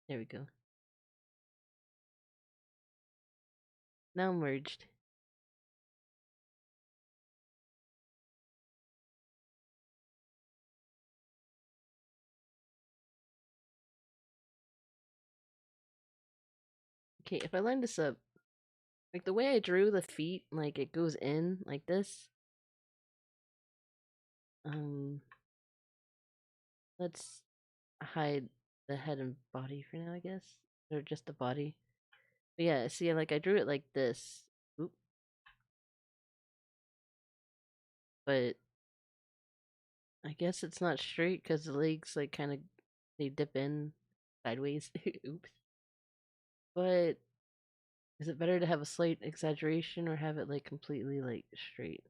there we go. Now merged. Okay, if I line this up, like the way I drew the feet, like it goes in like this. Let's hide the head and body for now, I guess, or just the body. But yeah, see, like I drew it like this. Oop. But I guess it's not straight because the legs like kind of they dip in sideways. Oops. But is it better to have a slight exaggeration or have it like completely like straight?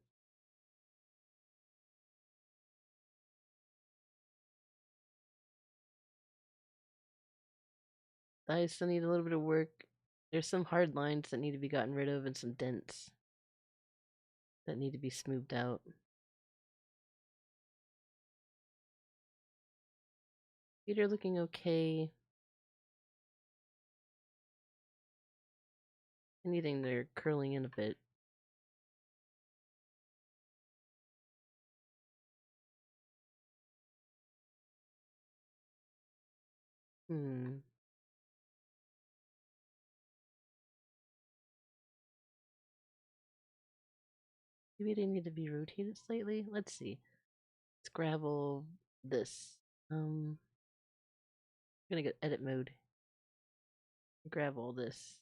I still need a little bit of work. There's some hard lines that need to be gotten rid of and some dents that need to be smoothed out. Feet are looking okay. Anything they're curling in a bit. Hmm. Maybe they need to be rotated slightly. Let's see. Let's grab all this. I'm gonna get edit mode. Grab all this.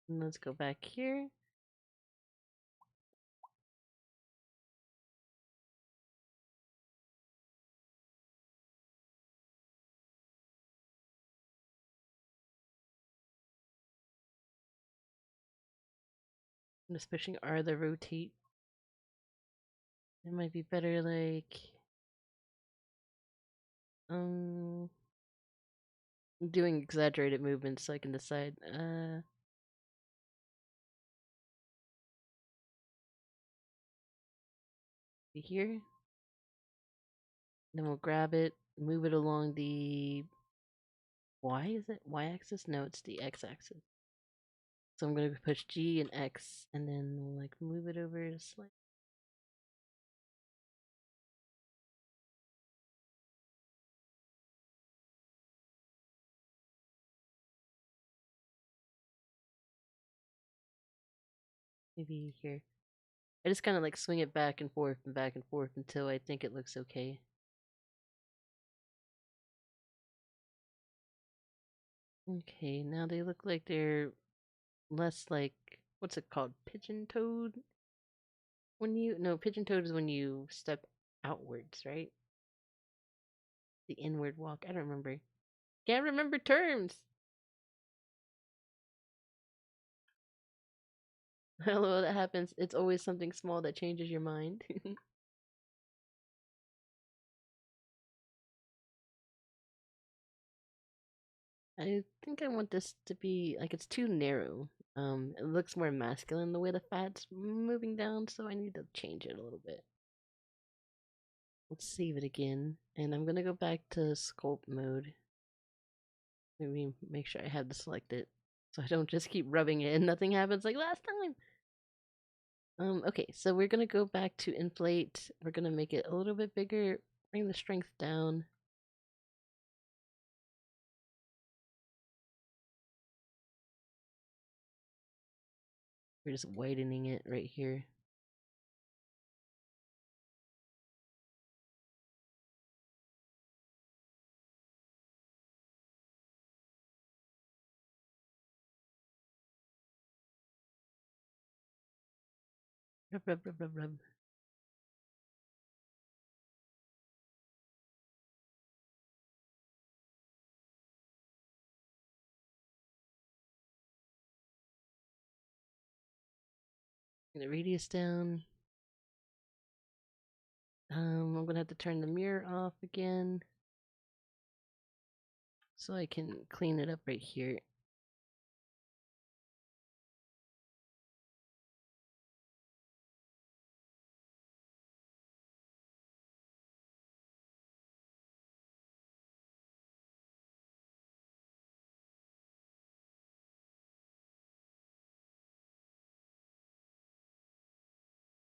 And let's go back here. I'm just pushing R to rotate. It might be better like um doing exaggerated movements so I can decide here. Then we'll grab it, move it along the Y, is it? Y axis? No, it's the X axis. So I'm gonna push G and X and then we'll like move it over to slightly. Maybe here. I just kind of like swing it back and forth until I think it looks okay. Okay, now they look like they're less like, what's it called? Pigeon toed? When you, no, pigeon toed is when you step outwards, right? The inward walk. I don't remember. Can't remember terms. Hello, that happens. It's always something small that changes your mind. I think I want this to be like it's too narrow. It looks more masculine the way the fat's moving down, so I need to change it a little bit. Let's save it again, and I'm gonna go back to sculpt mode. Maybe make sure I have this selected, so I don't just keep rubbing it and nothing happens like last time. Okay, so we're gonna go back to inflate. We're gonna make it a little bit bigger, bring the strength down. We're just widening it right here. Rub, rub, rub, rub, rub. Get the radius down. I'm gonna have to turn the mirror off again so I can clean it up right here.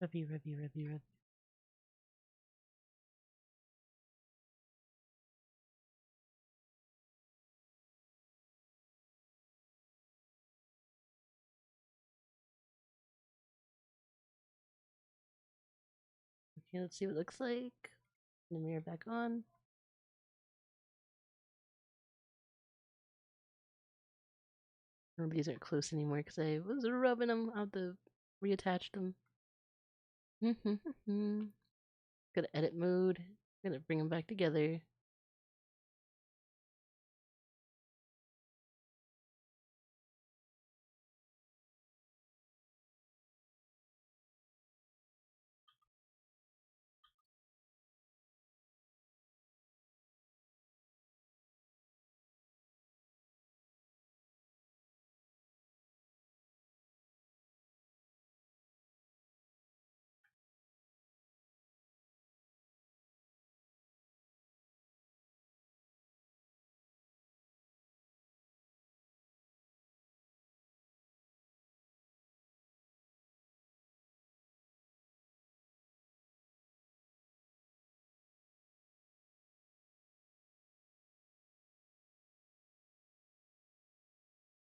Rubby, rubby, rubby, rubby. Okay, let's see what it looks like. The mirror back on. Oh, these aren't close anymore because I was rubbing them out to reattach them. Go to edit mode. Gonna bring them back together.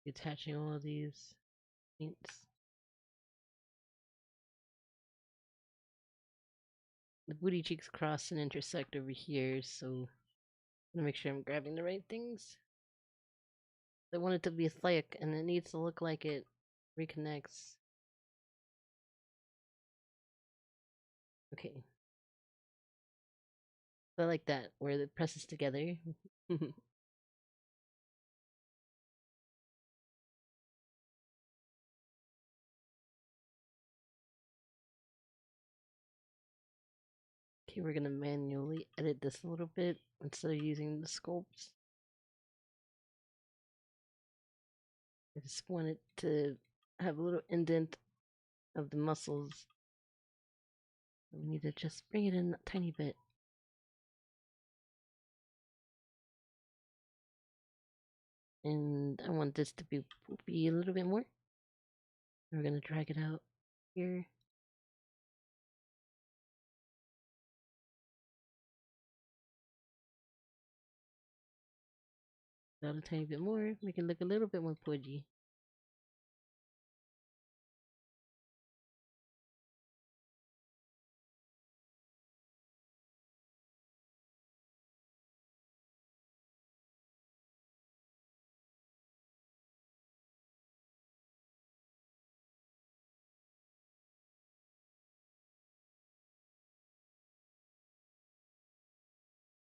Attaching all of these paints. The booty cheeks cross and intersect over here, so I'm gonna make sure I'm grabbing the right things. I want it to be thick, and it needs to look like it reconnects. Okay. I like that, where it presses together. Okay, we're gonna manually edit this a little bit instead of using the sculpts. I just want it to have a little indent of the muscles. We need to just bring it in a tiny bit. And I want this to be poopy a little bit more. We're gonna drag it out here. Out a tiny bit more, make it look a little bit more pudgy.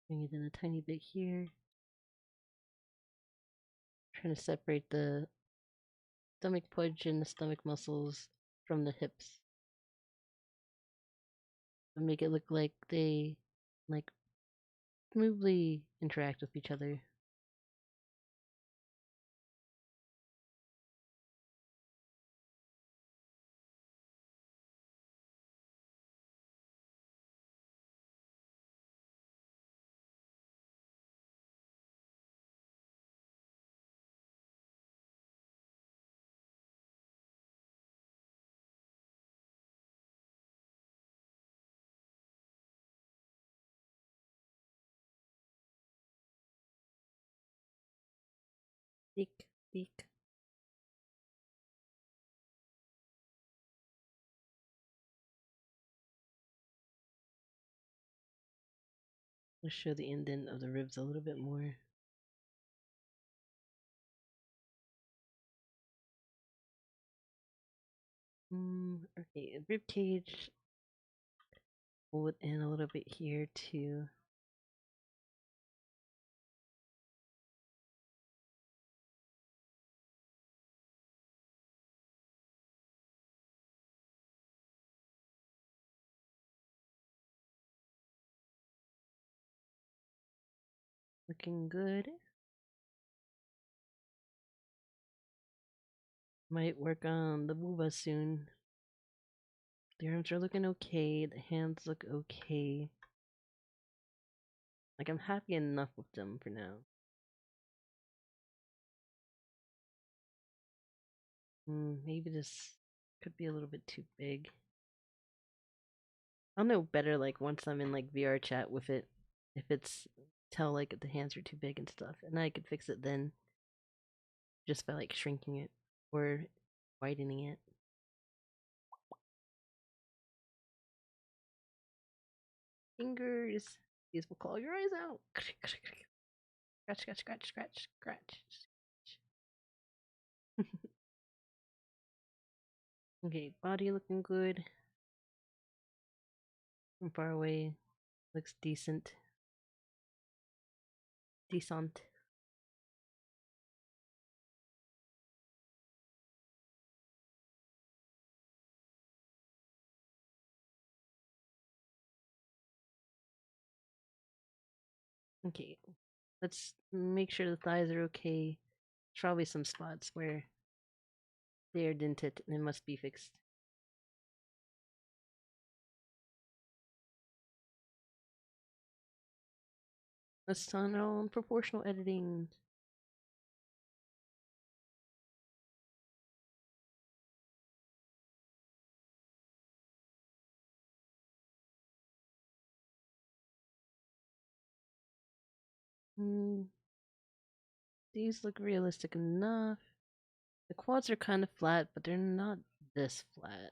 Bring it in a tiny bit here. Trying to separate the stomach pudge and the stomach muscles from the hips. And make it look like they like smoothly interact with each other. Beak, beak. Let's show the indent of the ribs a little bit more. Okay, rib cage. Pull it in a little bit here too. Looking good. Might work on the booba soon. The arms are looking okay. The hands look okay. Like, I'm happy enough with them for now. Maybe this could be a little bit too big. I'll know better, like, once I'm in, like, VR chat with it. If it's tell, like, if the hands are too big and stuff. And I could fix it then. Just by, like, shrinking it. Or widening it. Fingers. These will claw your eyes out. Scratch, scratch, scratch, scratch, scratch. Okay, body looking good. From far away, looks decent. Decent. Okay, let's make sure the thighs are okay. There's probably some spots where they are dented and it must be fixed. Let's turn on proportional editing. These look realistic enough. The quads are kind of flat, but they're not this flat.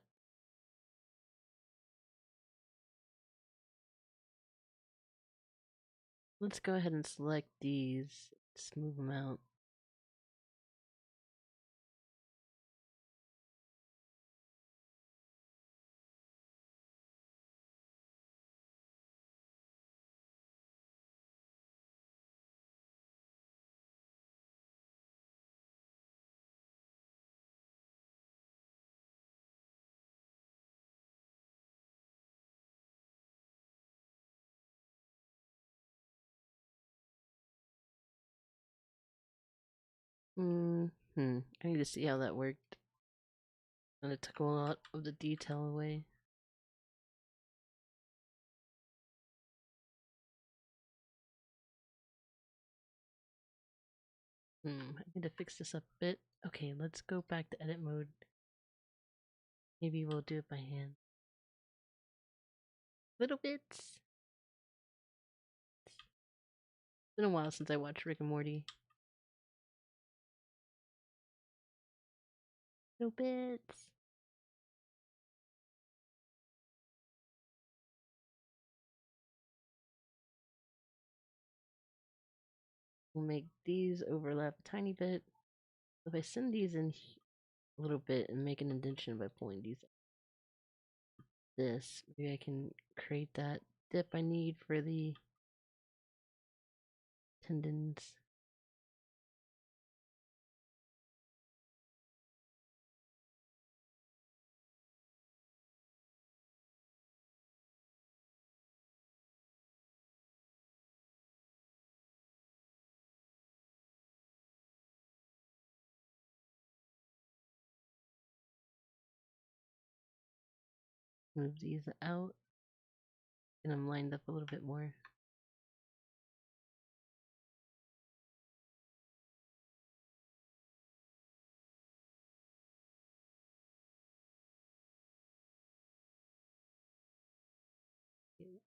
Let's go ahead and select these. Let's move them out. I need to see how that worked. And it took a lot of the detail away. I need to fix this up a bit. Okay, let's go back to edit mode. Maybe we'll do it by hand. Little bits. It's been a while since I watched Rick and Morty. Little bits. We'll make these overlap a tiny bit. If I send these in a little bit and make an indentation by pulling these this, maybe I can create that dip I need for the tendons. Move these out. And I'm lined up a little bit more.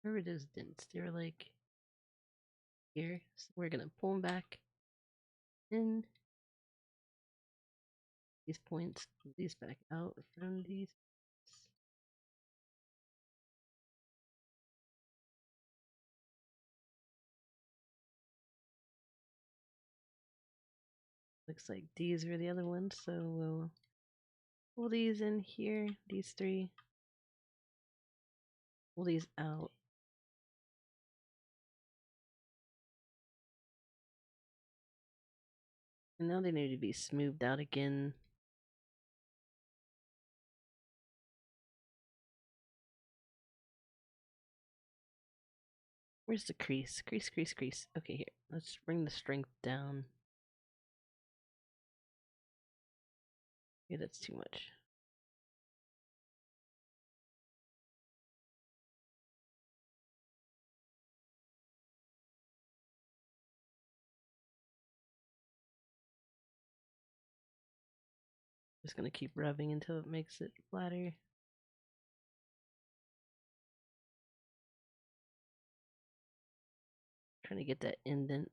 Where are those dents? They're like here. So we're gonna pull them back in these points, pull these back out from these. Looks like these are the other ones, so we'll Pull these in here, these three. Pull these out. And now they need to be smoothed out again. Where's the crease? Crease, crease, crease. Okay, here. Let's bring the strength down. Okay, that's too much. Just gonna keep rubbing until it makes it flatter. Trying to get that indent.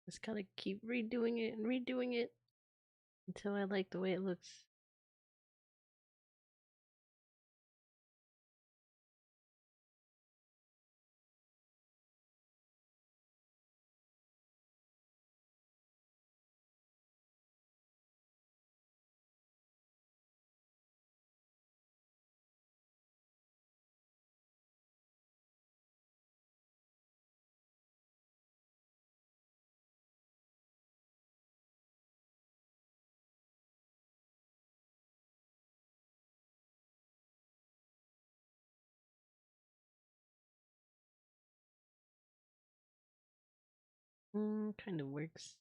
Just gotta keep redoing it and redoing it until I like the way it looks. Kind of works.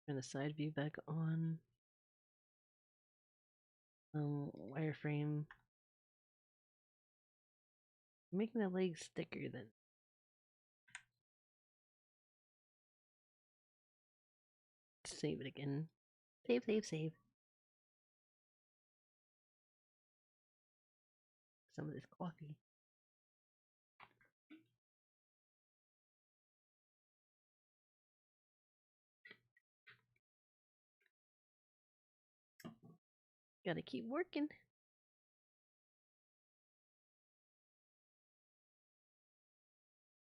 Turn the side view back on. Wireframe. Making the legs thicker then. Save it again. Save, save, save. Some of this coffee. Gotta keep working.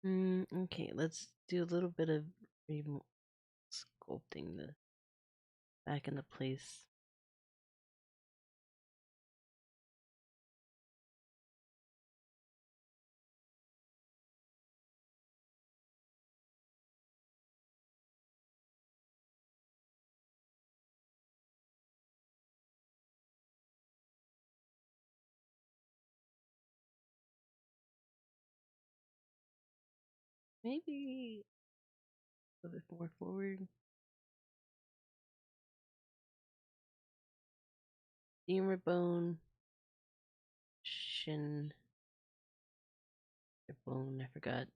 Okay, let's do a little bit of sculpting the back into place. Maybe a little bit more forward. Femur bone. Shin. Bone, I forgot.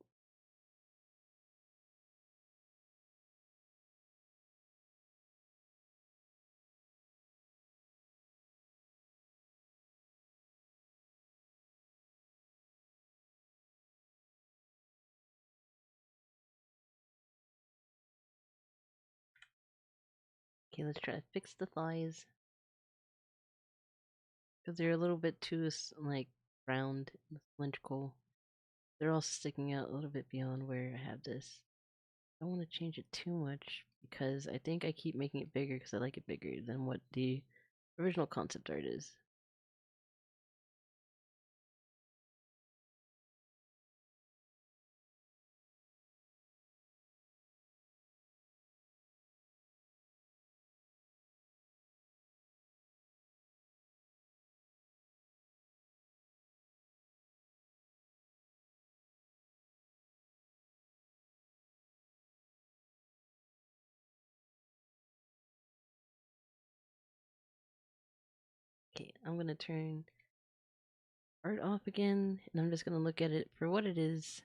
Okay, let's try to fix the thighs. Because they're a little bit too, like, round and cylindrical. They're all sticking out a little bit beyond where I have this. I don't want to change it too much because I think I keep making it bigger because I like it bigger than what the original concept art is. Okay, I'm gonna turn art off again, and I'm just gonna look at it for what it is.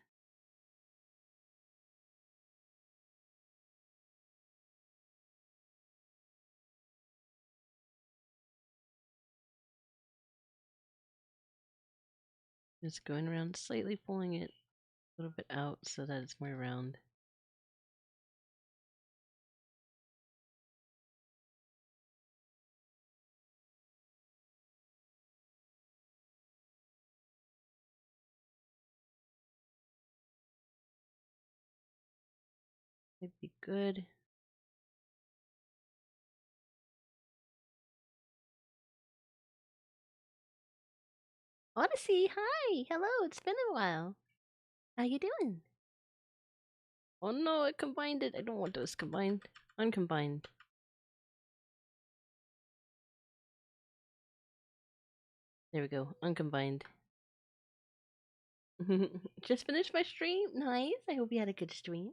Just going around, slightly pulling it a little bit out so that it's more round. It'd be good. Odyssey, hi! Hello, it's been a while. How you doing? Oh no, I combined it. I don't want those combined. Uncombined. There we go. Uncombined. Just finished my stream. Nice. I hope you had a good stream.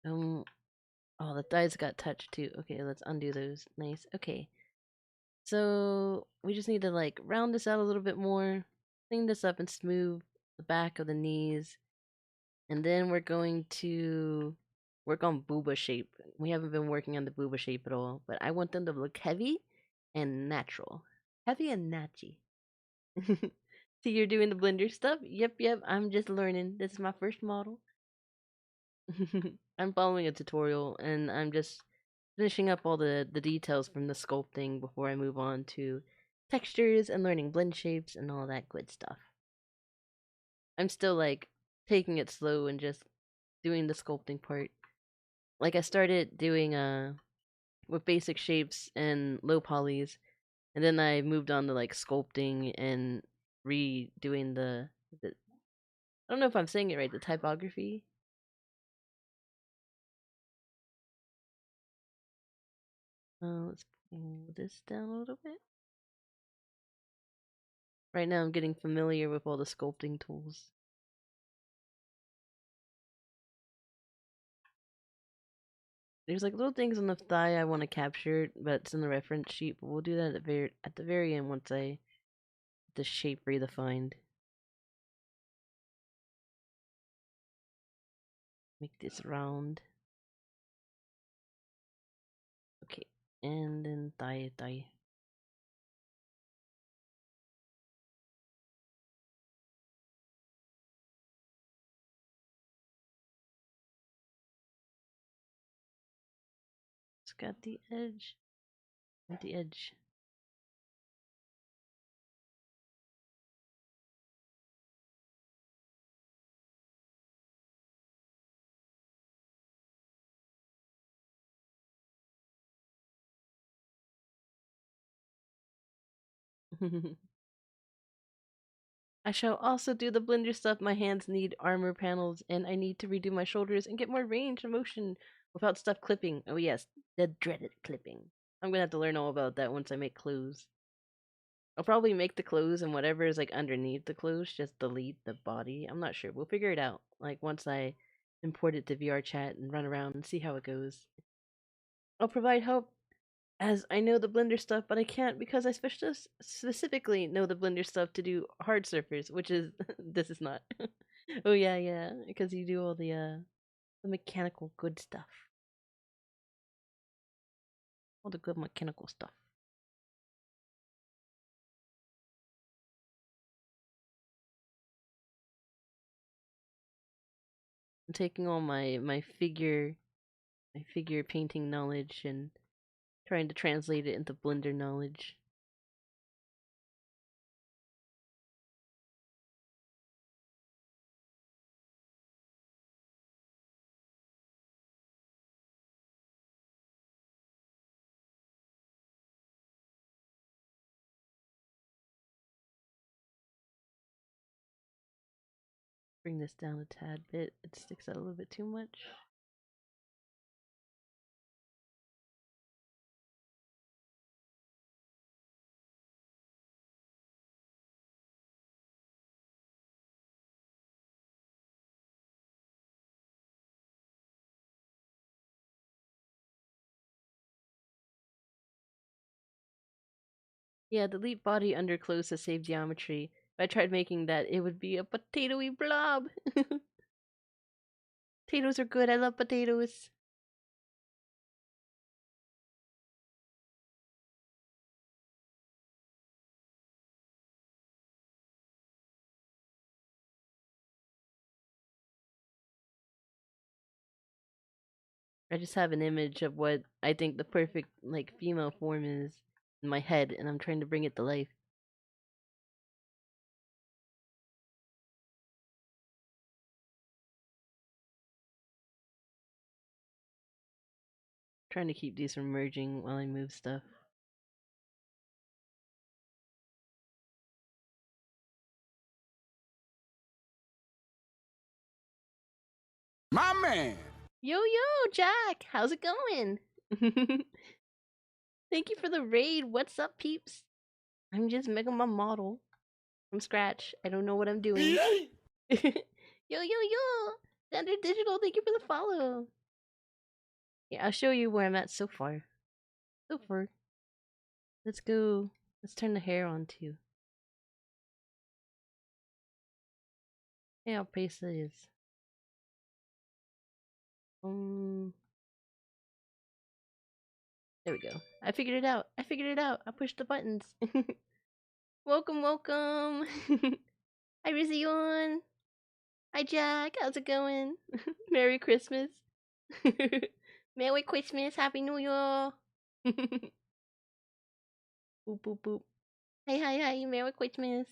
Oh, the dies got touched too. Okay, let's undo those. Nice. Okay. So we just need to like round this out a little bit more, clean this up and smooth the back of the knees. And then we're going to work on booba shape. We haven't been working on the booba shape at all, but I want them to look heavy and natural. Heavy and natchy. See, you're doing the blender stuff? Yep, I'm just learning. This is my first model. I'm following a tutorial and I'm just finishing up all the details from the sculpting before I move on to textures and learning blend shapes and all that good stuff. I'm still like taking it slow and just doing the sculpting part. Like I started doing with basic shapes and low polys, and then I moved on to like sculpting and redoing the I don't know if I'm saying it right, the typography. Let's pull this down a little bit. Right now I'm getting familiar with all the sculpting tools. There's like little things on the thigh I want to capture, but it's in the reference sheet. But we'll do that at the very end once I get the shape redefined. Make this round. Okay, and then thigh. It's got the edge. At the edge. I shall also do the blender stuff. My hands need armor panels, and I need to redo my shoulders and get more range of motion without stuff clipping. Oh yes, the dreaded clipping. I'm gonna have to learn all about that once I make clothes. I'll probably make the clothes and whatever is like underneath the clothes, just delete the body. I'm not sure. We'll figure it out. Like once I import it to VR chat and run around and see how it goes. I'll provide help as I know the blender stuff, but I can't because I specifically know the blender stuff to do hard surfers, which is this is not. Oh yeah, because you do all the mechanical good stuff, all the good mechanical stuff. I'm taking all my figure painting knowledge and trying to translate it into blender knowledge. Bring this down a tad bit. It sticks out a little bit too much. Yeah, delete body under clothes to save geometry. If I tried making that, it would be a potatoey blob. Potatoes are good. I love potatoes. I just have an image of what I think the perfect like female form is in my head, and I'm trying to bring it to life. Trying to keep these from merging while I move stuff. My man! Yo yo, Jack! How's it going? Thank you for the raid. What's up, peeps? I'm just making my model from scratch. I don't know what I'm doing. Yo yo yo! Standard Digital, thank you for the follow. Yeah, I'll show you where I'm at so far. So far. Let's go. Let's turn the hair on too. Yeah, how paste this. There we go. I figured it out. I figured it out. I pushed the buttons. Welcome, welcome. Hi, Rizion. Hi, Jack. How's it going? Merry Christmas. Merry Christmas. Happy New Year. Boop, boop, boop. Hi, hi, hi. Merry Christmas.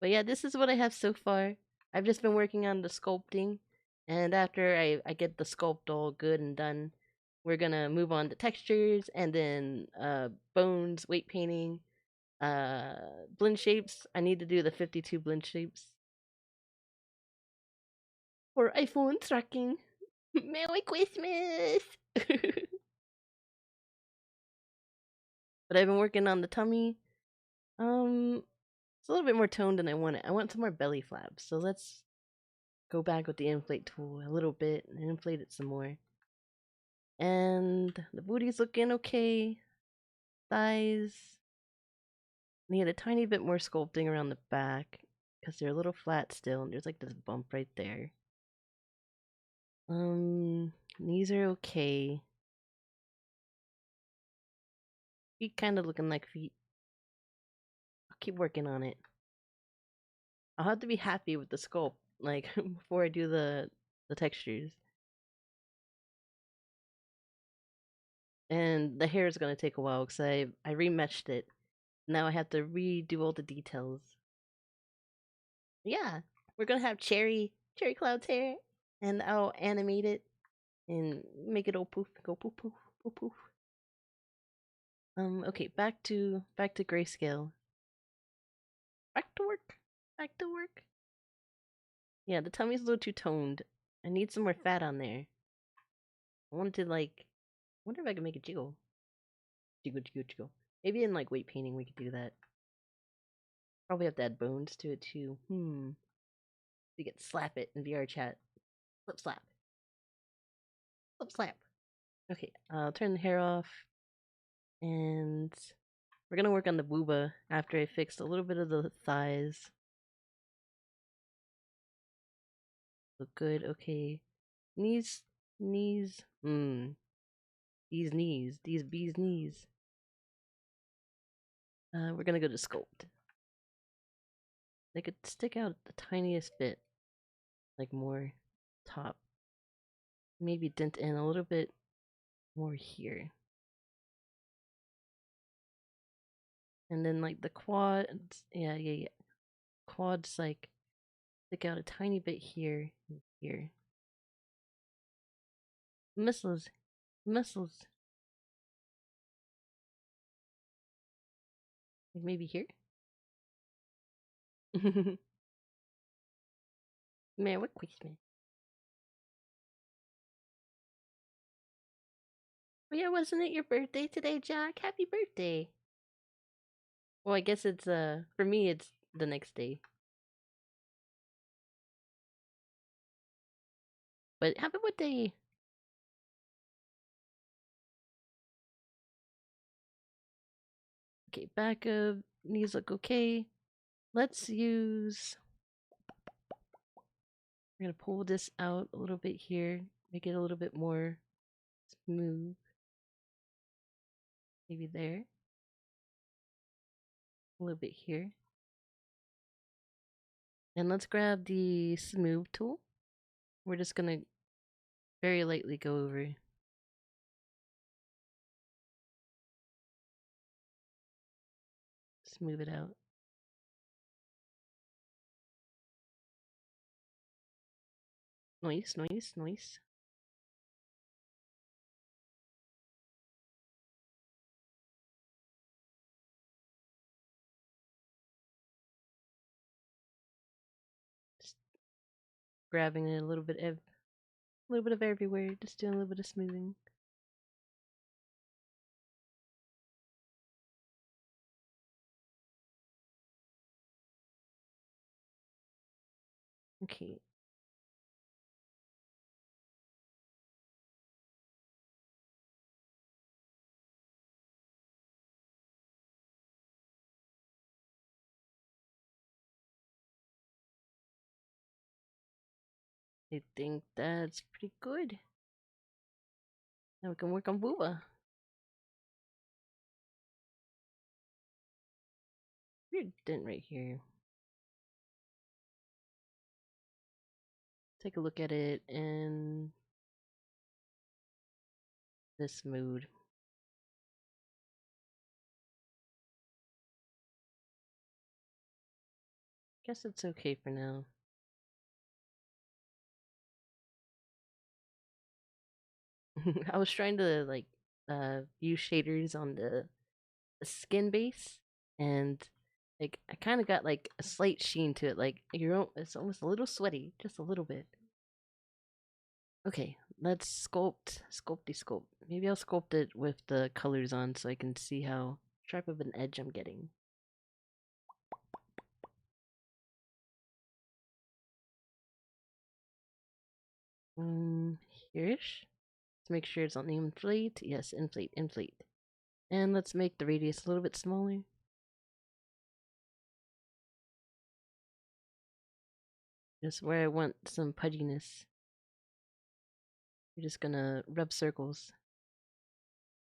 But yeah, this is what I have so far. I've just been working on the sculpting. And after I get the sculpt all good and done, we're gonna move on to textures and then bones, weight painting, blend shapes. I need to do the 52 blend shapes for iPhone tracking. Merry Christmas. But I've been working on the tummy. It's a little bit more toned than I wanted. I want some more belly flaps, so let's go back with the inflate tool a little bit and inflate it some more. And the booty's looking okay. Thighs need a tiny bit more sculpting around the back because they're a little flat still, and there's like this bump right there. Knees are okay. Feet kind of looking like feet. I'll keep working on it. I'll have to be happy with the sculpt, like before I do the textures. And the hair is gonna take a while because I remeshed it. Now I have to redo all the details. Yeah, we're gonna have CherryClouds hair, and I'll animate it and make it all poof, go poof poof poof poof. Okay, back to grayscale. Back to work. Back to work. Yeah, the tummy's a little too toned. I need some more fat on there. I wanted to like, I wonder if I can make it jiggle. Jiggle, jiggle, jiggle. Maybe in like weight painting we could do that. Probably have to add bones to it too. We could slap it in VR chat. Flip slap. Flip slap. Okay, I'll turn the hair off. And we're gonna work on the booba after I fixed a little bit of the thighs. Look good, okay. Knees, knees. These knees, these bees' knees. We're gonna go to sculpt. They could stick out the tiniest bit, like more top. Maybe dent in a little bit more here. And then like the quads, yeah. Quads like stick out a tiny bit here and here. Muscles, muscles. Like maybe here. Man, what Christmas? Oh yeah, wasn't it your birthday today, Jack? Happy birthday! Well, I guess it's for me it's the next day. But happy birthday! Okay, backup. Knees look okay. Let's use... We're gonna pull this out a little bit here. Make it a little bit more smooth. Maybe there. A little bit here. And let's grab the smooth tool. We're just gonna very lightly go over. Smooth it out. Nice, nice, nice. Just grabbing it a little bit of everywhere, just doing a little bit of smoothing. Okay. I think that's pretty good. Now we can work on Booba. Weird dent right here. Take a look at it in this mood. Guess it's okay for now. I was trying to like use shaders on the skin base, and like I kind of got like a slight sheen to it. Like it's almost a little sweaty, just a little bit. Okay, let's sculpt. Maybe I'll sculpt it with the colors on so I can see how sharp of an edge I'm getting. Here-ish. Let's make sure it's on the inflate. Yes, inflate, inflate. And let's make the radius a little bit smaller. Just where I want some pudginess. We're just gonna rub circles.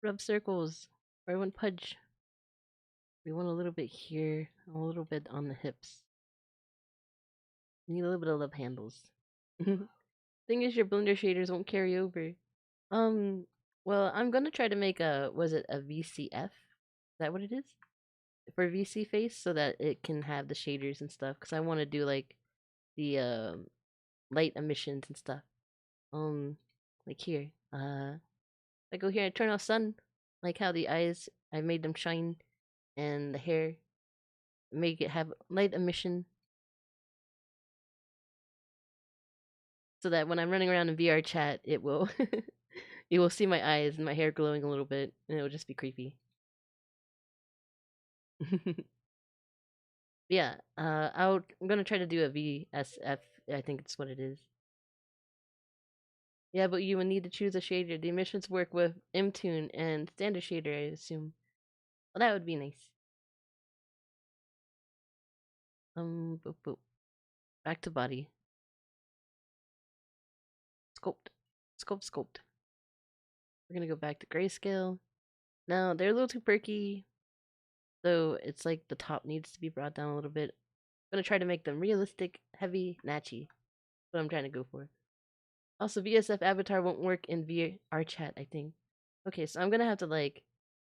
Rub circles. Where I want pudge. We want a little bit here, a little bit on the hips. Need a little bit of love handles. Thing is, your blender shaders won't carry over. Um, well, I'm gonna try to make was it a VCF? Is that what it is? For VC face, so that it can have the shaders and stuff. Cause I want to do like the light emissions and stuff. Like here. I go here and turn off sun, like how the eyes I made them shine, and the hair make it have light emission, so that when I'm running around in VR chat, it will you will see my eyes and my hair glowing a little bit, and it will just be creepy. Yeah, I'm gonna try to do a VSF. I think it's what it is. Yeah, but you will need to choose a shader. The emissions work with MTune and standard shader, I assume. Well, that would be nice. Boop boop. Back to body. Sculpt. Sculpt, sculpt. We're gonna go back to grayscale. Now, they're a little too perky, so it's like the top needs to be brought down a little bit. I'm gonna try to make them realistic, heavy, natchy. What I'm trying to go for. Also, VSF avatar won't work in VR chat, I think. Okay, so I'm gonna have to like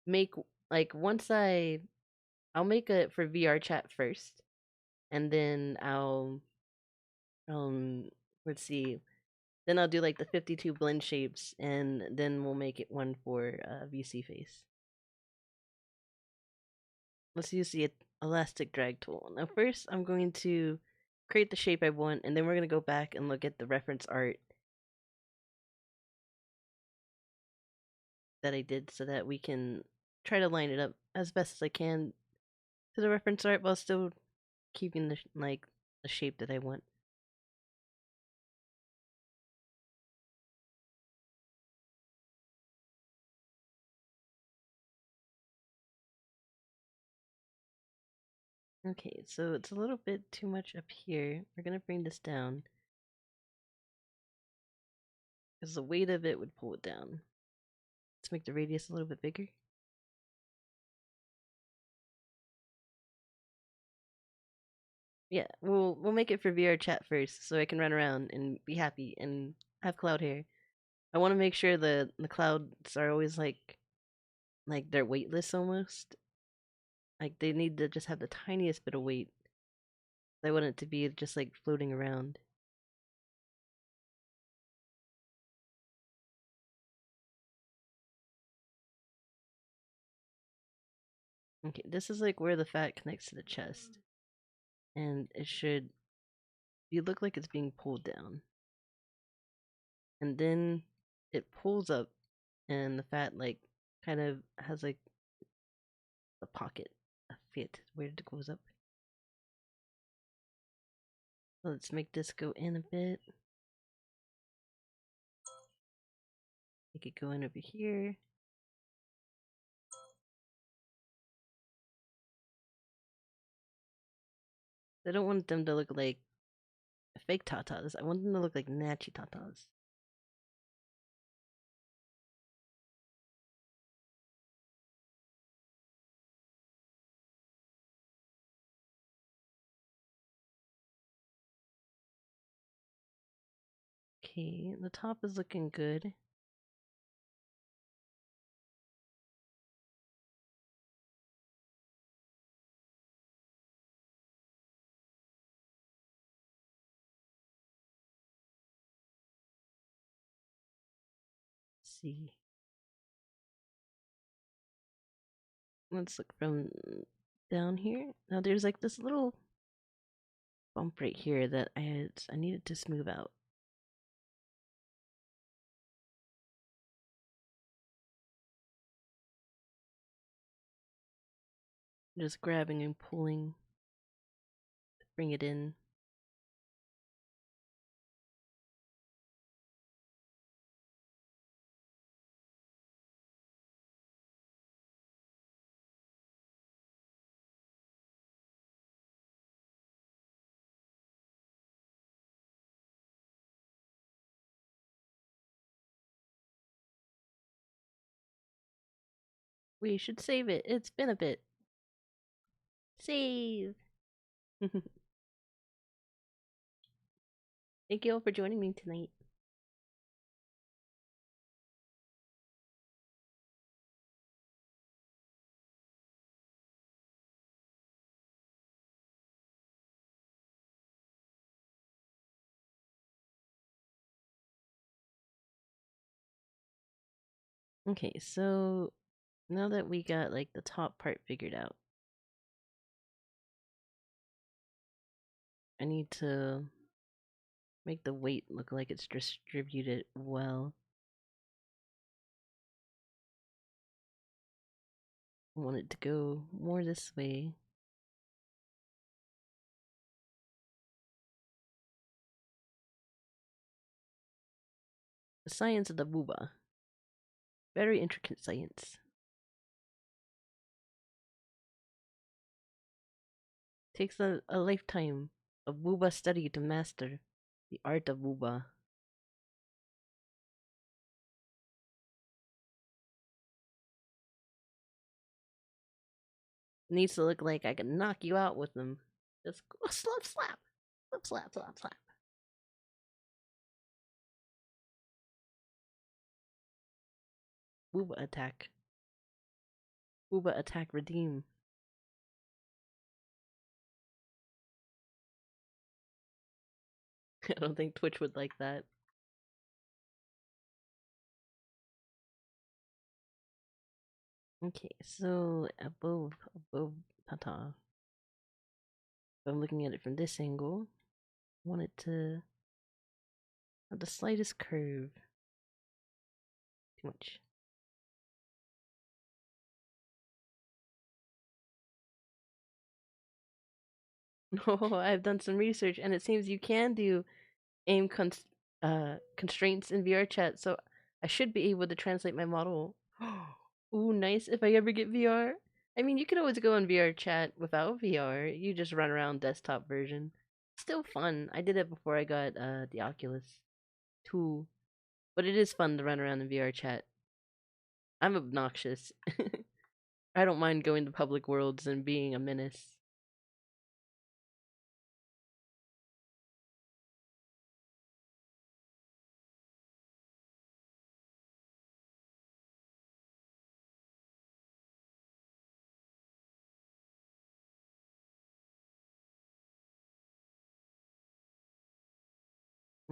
make like I'll make it for VR chat first, and then I'll let's see, then I'll do like the 52 blend shapes, and then we'll make it one for VC face. Let's use the elastic drag tool. Now first I'm going to create the shape I want, and then we're going to go back and look at the reference art that I did so that we can try to line it up as best as I can to the reference art while still keeping the like the shape that I want. Okay, so it's a little bit too much up here. We're gonna bring this down. Because the weight of it would pull it down. Let's make the radius a little bit bigger. Yeah, we'll make it for VR chat first, so I can run around and be happy and have cloud hair. I want to make sure the clouds are always like they're weightless almost. Like they need to just have the tiniest bit of weight. I want it to be just like floating around. Okay, this is like where the fat connects to the chest, and it should look like it's being pulled down, and then it pulls up, and the fat like kind of has like a pocket, a fit where it goes up. So let's make this go in a bit. Make it go in over here. I don't want them to look like fake tatas. I want them to look like natchy tatas. Okay, the top is looking good. Let's see. Let's look from down here. Now there's like this little bump right here that I needed to smooth out. Just grabbing and pulling to bring it in. We should save it. It's been a bit. Save! Thank you all for joining me tonight. Okay, so now that we got like the top part figured out, I need to make the weight look like it's distributed well. I want it to go more this way. The science of the booba. Very intricate science. Takes a lifetime of booba study to master the art of booba. It needs to look like I can knock you out with them. Just slap, slap, slap, slap, slap, slap. Booba attack. Booba attack redeem. I don't think Twitch would like that. Okay, so above Tata. If I'm looking at it from this angle, I want it to have the slightest curve. Too much. No, I've done some research, and it seems you can do aim constraints in VR chat, so I should be able to translate my model. Ooh, nice if I ever get VR. I mean, you could always go in VR chat without VR. You just run around desktop version. Still fun. I did it before I got the Oculus 2. But it is fun to run around in VR chat. I'm obnoxious. I don't mind going to public worlds and being a menace.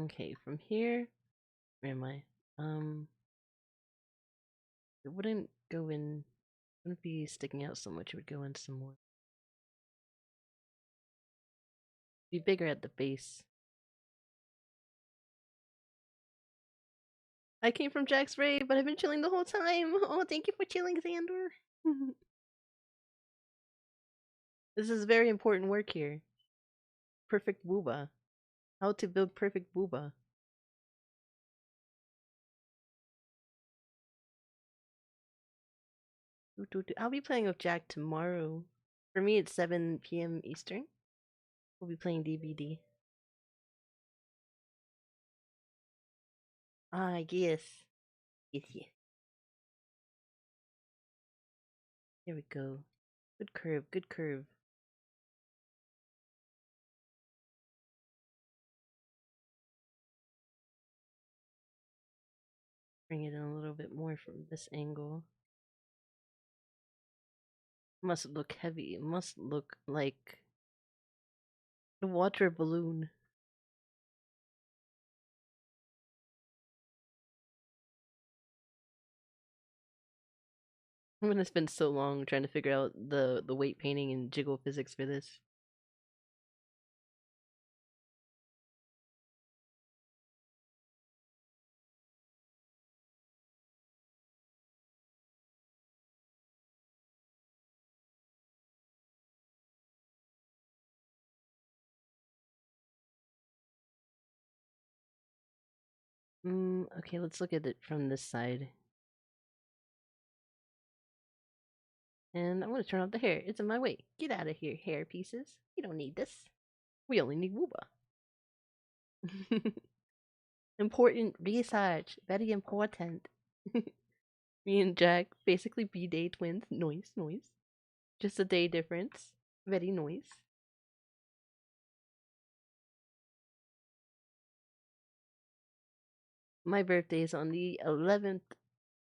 Okay, from here, where am I? It wouldn't go in. Wouldn't be sticking out so much. It would go in some more. Be bigger at the base. I came from Jack's Rave, but I've been chilling the whole time. Oh, thank you for chilling, Xander. This is very important work here. Perfect booba. How to build perfect booba. I'll be playing with Jack tomorrow. For me, it's 7 p.m. Eastern. We'll be playing DBD. Ah, yes. Yes, yes. Here we go. Good curve, good curve. Bring it in a little bit more from this angle. Must look heavy. It must look like a water balloon. I'm gonna spend so long trying to figure out the weight painting and jiggle physics for this. Okay, let's look at it from this side. And I'm gonna turn off the hair. It's in my way. Get out of here, hair pieces. You don't need this. We only need Wooba. Important research. Very important. Me and Jack basically B-Day twins. Noise, noise. Just a day difference. Very noise. My birthday is on the 11th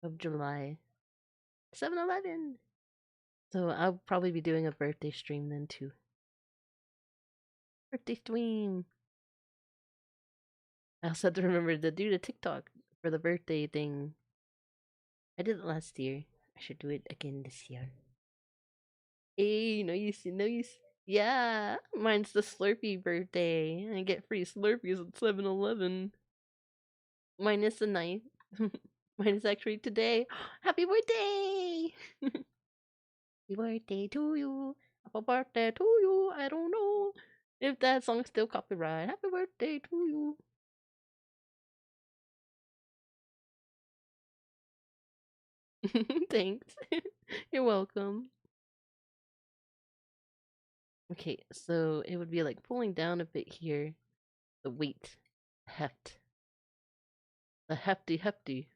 of July. 7-Eleven. So I'll probably be doing a birthday stream then too. Birthday stream. I also have to remember to do the TikTok for the birthday thing. I did it last year. I should do it again this year. Hey, nice, nice. Yeah, mine's the Slurpee birthday. I get free Slurpees at 7-Eleven. Mine is the 9th. Mine is actually today. Happy birthday! Happy birthday to you. Happy birthday to you. I don't know if that song's still copyright. Happy birthday to you. Thanks. You're welcome. Okay, so it would be like pulling down a bit here. The weight. Heft. The hefty hefty.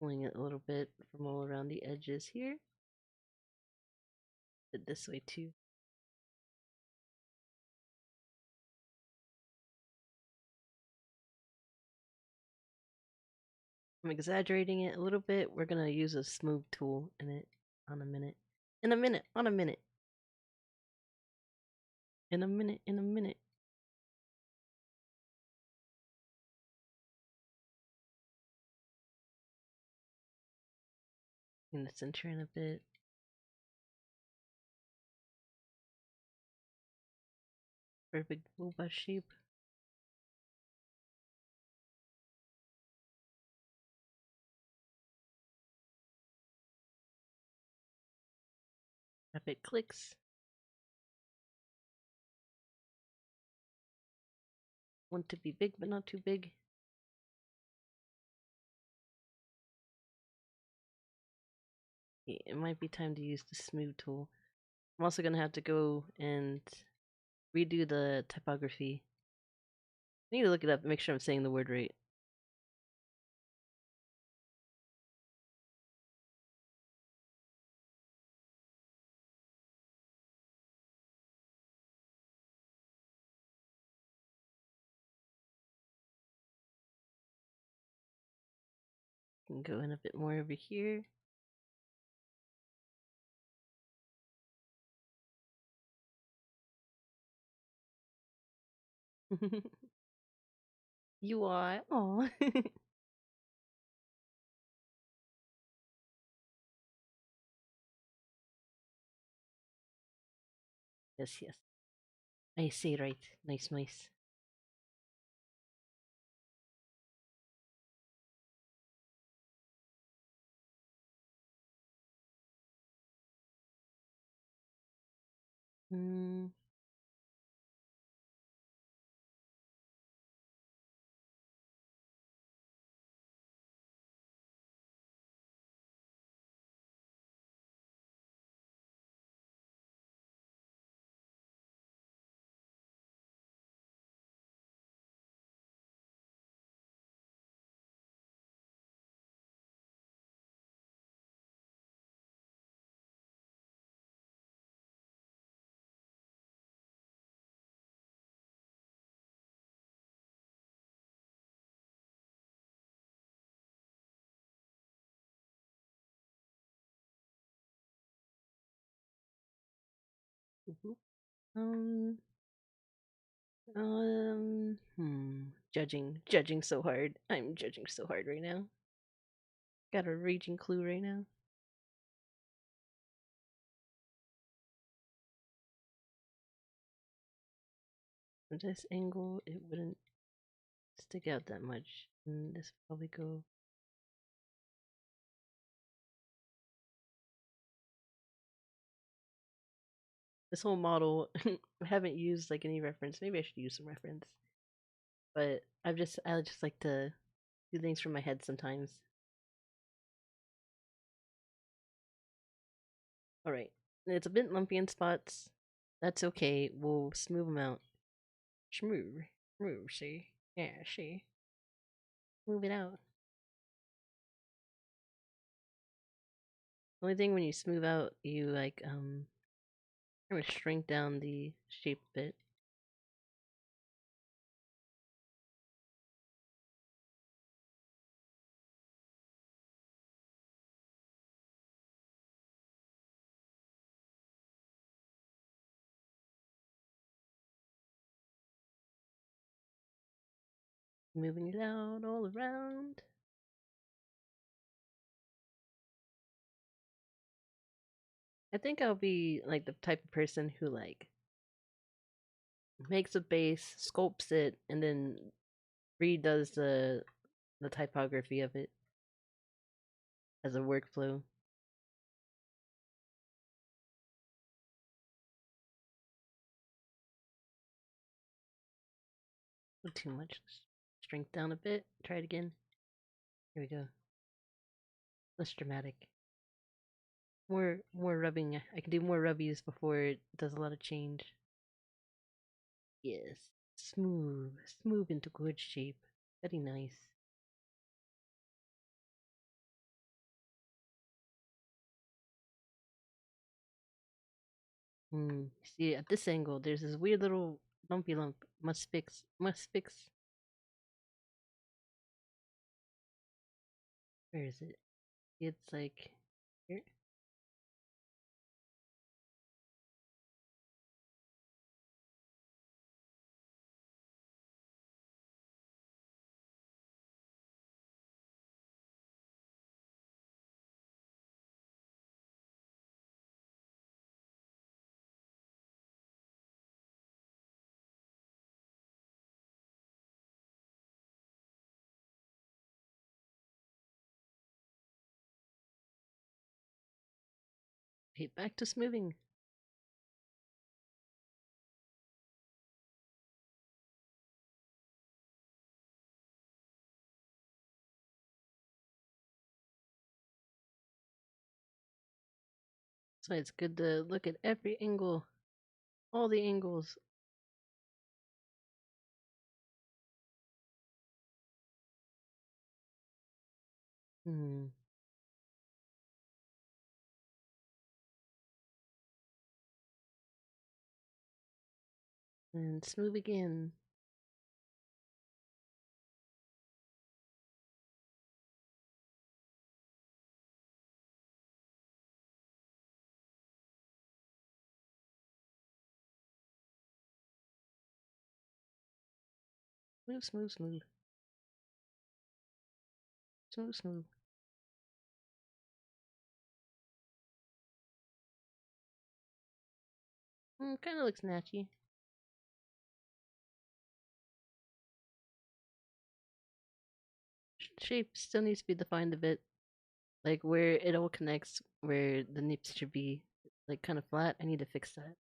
Pulling it a little bit from all around the edges here. It this way too. I'm exaggerating it a little bit. We're gonna use a smooth tool in it on a minute. In a minute, on a minute. In a minute, in a minute. In the center in a bit. Perfect boba shape. If it clicks. Want to be big but not too big. It might be time to use the smooth tool. I'm also gonna have to go and redo the typography. I need to look it up and make sure I'm saying the word right. Can go in a bit more over here. You are. Oh. Yes, yes. I say right. Nice, nice. Mm. Mhm. Um. Judging so hard. I'm judging so hard right now. Got a raging clue right now. From this angle, it wouldn't stick out that much. And this probably go. This whole model, I haven't used like any reference. Maybe I should use some reference. But I just like to do things from my head sometimes. All right, it's a bit lumpy in spots. That's okay. We'll smooth them out. Smooth, smooth. See, yeah, see. Move it out. Only thing when you smooth out, you like kind of shrink down the shape a bit. Moving it out all around. I think I'll be like the type of person who like makes a base, sculpts it, and then redoes the typography of it as a workflow. Not too much. Strength down a bit. Try it again. Here we go. Less dramatic. More rubbing. I can do more rubbies before it does a lot of change. Yes. Smooth. Smooth into good shape. Very nice. See, at this angle, there's this weird little lumpy lump. Must fix. Must fix. Where is it? It's like here. Okay, back to smoothing. So it's good to look at every angle, all the angles. Hmm. And smooth again. Smooth, smooth, smooth. Smooth, smooth. Kind of looks natchy. Shape still needs to be defined a bit. Like where it all connects, where the nips should be, like kind of flat. I need to fix that.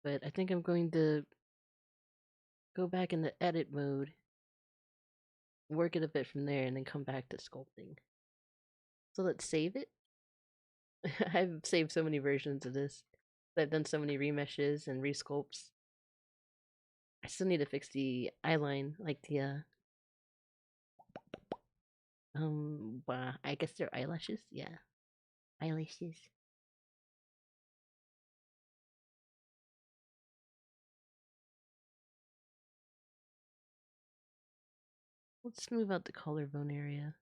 But I think I'm going to go back into edit mode, work it a bit from there, and then come back to sculpting. So let's save it. I've saved so many versions of this. I've done so many remeshes and resculpts. I still need to fix the eyeline, like the I guess they're eyelashes. Yeah, eyelashes. Let's move out the collarbone area.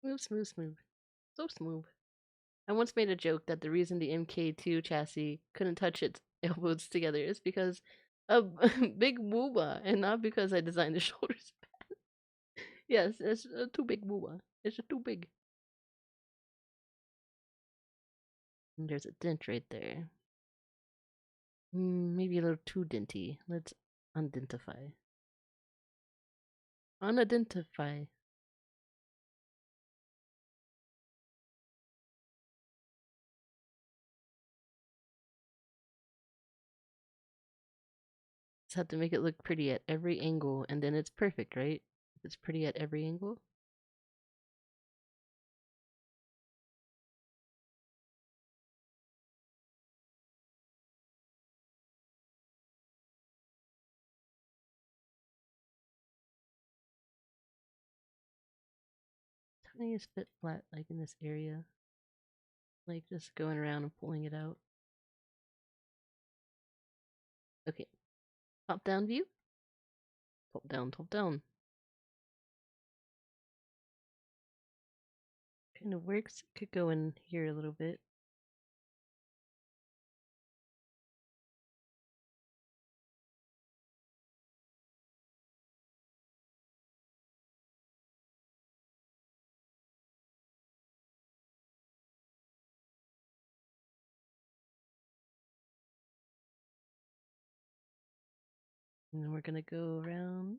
Smooth, smooth, smooth. So smooth. I once made a joke that the reason the MK2 chassis couldn't touch its elbows together is because of big booba, and not because I designed the shoulders. Yes, it's too big booba. It's just too big. And there's a dent right there. Maybe a little too denty. Let's undentify. Unidentify. Just have to make it look pretty at every angle, and then it's perfect, right? If it's pretty at every angle. Tiniest bit flat, like in this area. Like just going around and pulling it out. Okay. Top down view. Top down, top down. Kind of works. Could go in here a little bit. And then we're gonna go around.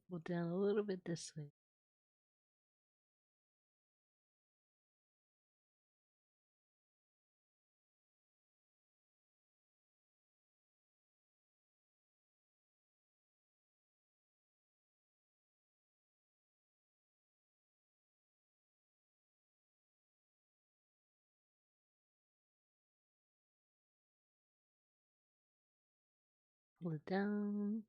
Pull down a little bit this way. Pull it down.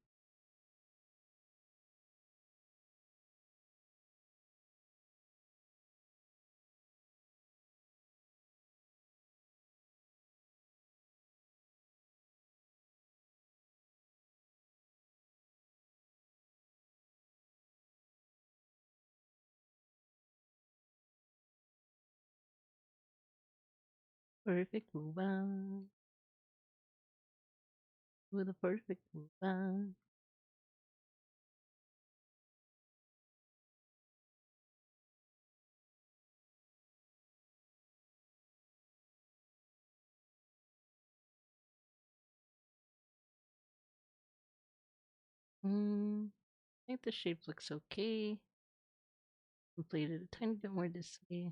Perfect move on. With a perfect move on. I think the shape looks okay. Completed a tiny bit more this way.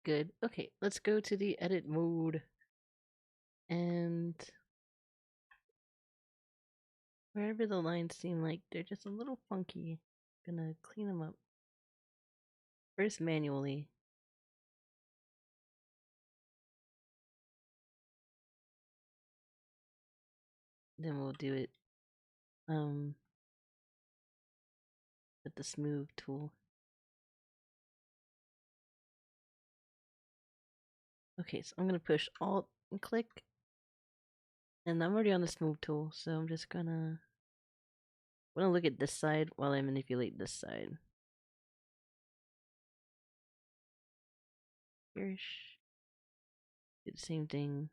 Good. Okay, let's go to the edit mode. And wherever the lines seem like they're just a little funky, I'm gonna clean them up. First manually. Then we'll do it with the smooth tool. Okay, so I'm gonna push Alt and click. And I'm already on the smooth tool, so I'm just gonna look at this side while I manipulate this side. Here, do the same thing.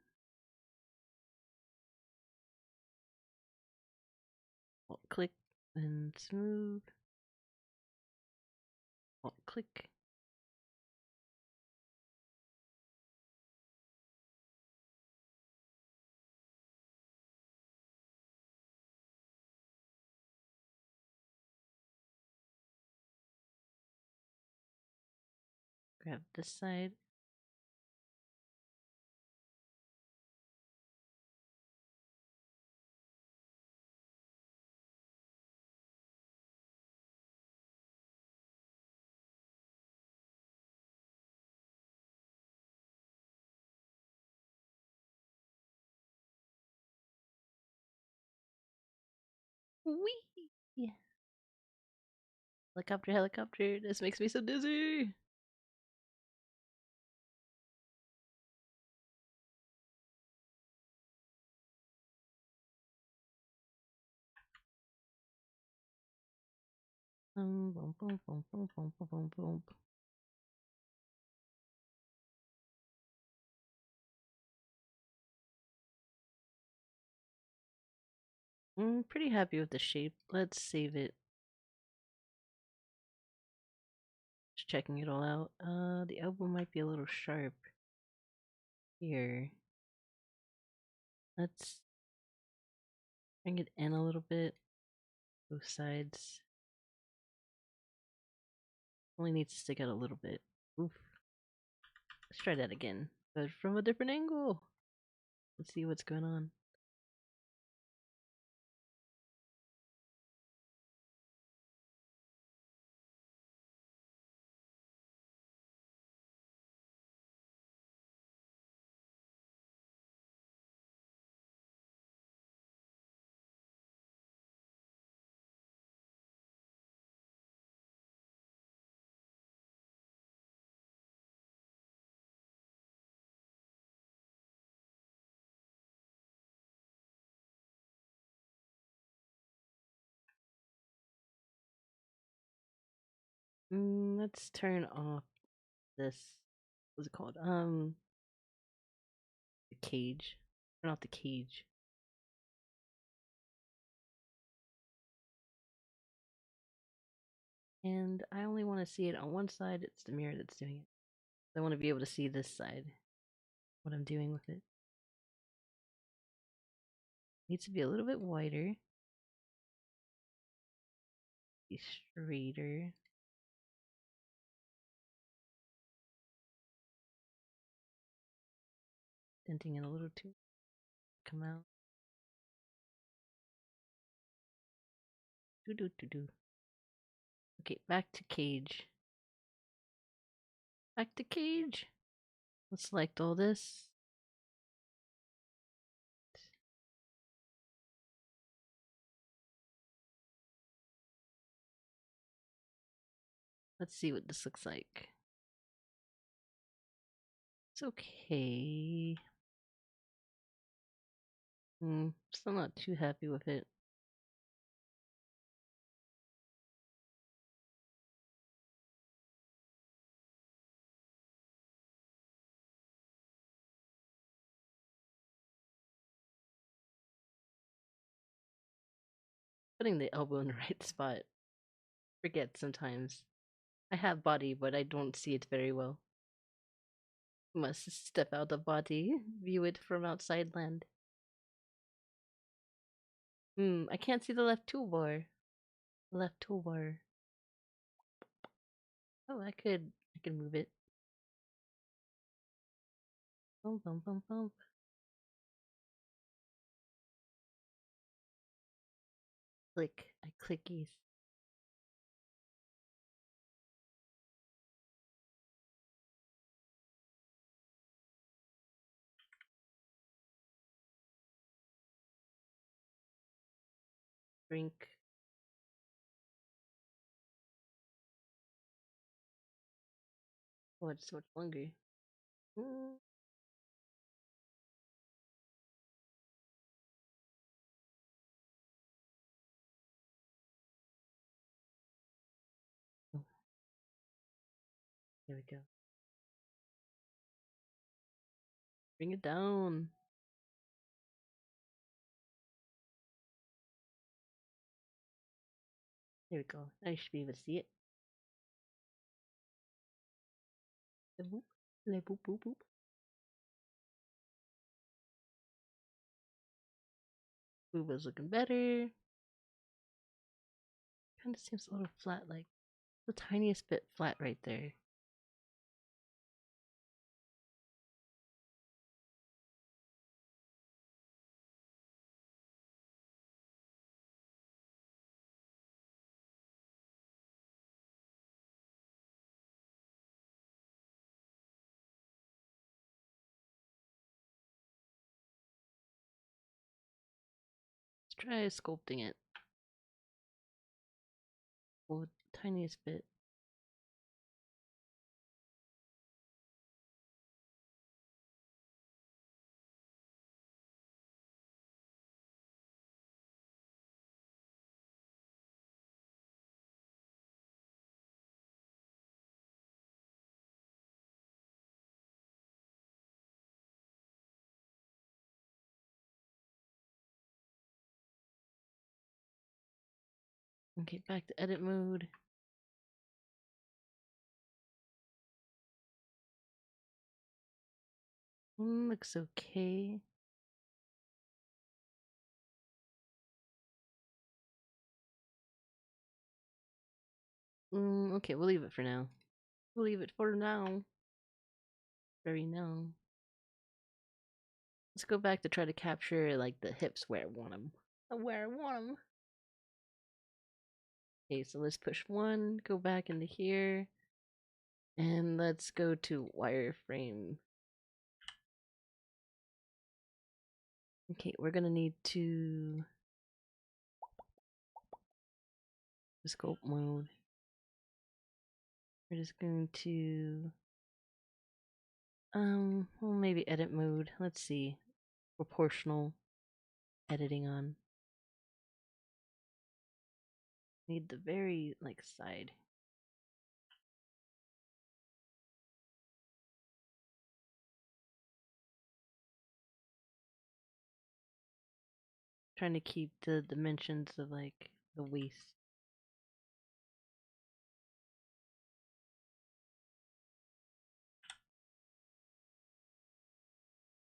Alt click and smooth. Alt click. Grab this side. Whee! Helicopter, helicopter. This makes me so dizzy. Boom, boom, boom, boom, boom, boom, boom, boom. I'm pretty happy with the shape. Let's save it. Just checking it all out. The elbow might be a little sharp here. Let's bring it in a little bit. Both sides. Only needs to stick out a little bit. Oof. Let's try that again, but from a different angle. Let's see what's going on. Let's turn off this. What's it called? The cage. Turn off the cage. And I only want to see it on one side. It's the mirror that's doing it. I want to be able to see this side. What I'm doing with it. Needs to be a little bit wider. Be straighter. Denting it a little too. Come out. Do do do do. Okay, back to cage. Back to cage. Let's select all this. Let's see what this looks like. It's okay. Still not too happy with it. Putting the elbow in the right spot Forget sometimes. I have body, but I don't see it very well. Must step out the body, view it from outside land. I can't see the left toolbar. Left toolbar. Oh, I could move it. Bum bum bum bum. Click. I clickies. Drink. Oh, it's so much longer. Mm. Oh, here we go. Bring it down. Here we go. Now you should be able to see it. Boop. Boop boop boop. Booba's looking better. Kind of seems a little flat, like the tiniest bit flat right there. Let's try sculpting it. Oh, tiniest bit. Okay, back to edit mode. Looks okay. Okay, we'll leave it for now. We'll leave it for now. Very now. Let's go back to try to capture like the hips where I want them. Where I want them. Okay, so let's push one, go back into here, and let's go to wireframe. Okay, we're gonna need to scope mode. We're just going to well, maybe edit mode. Let's see. Proportional editing on. Need the very like side. Trying to keep the dimensions of like the waist.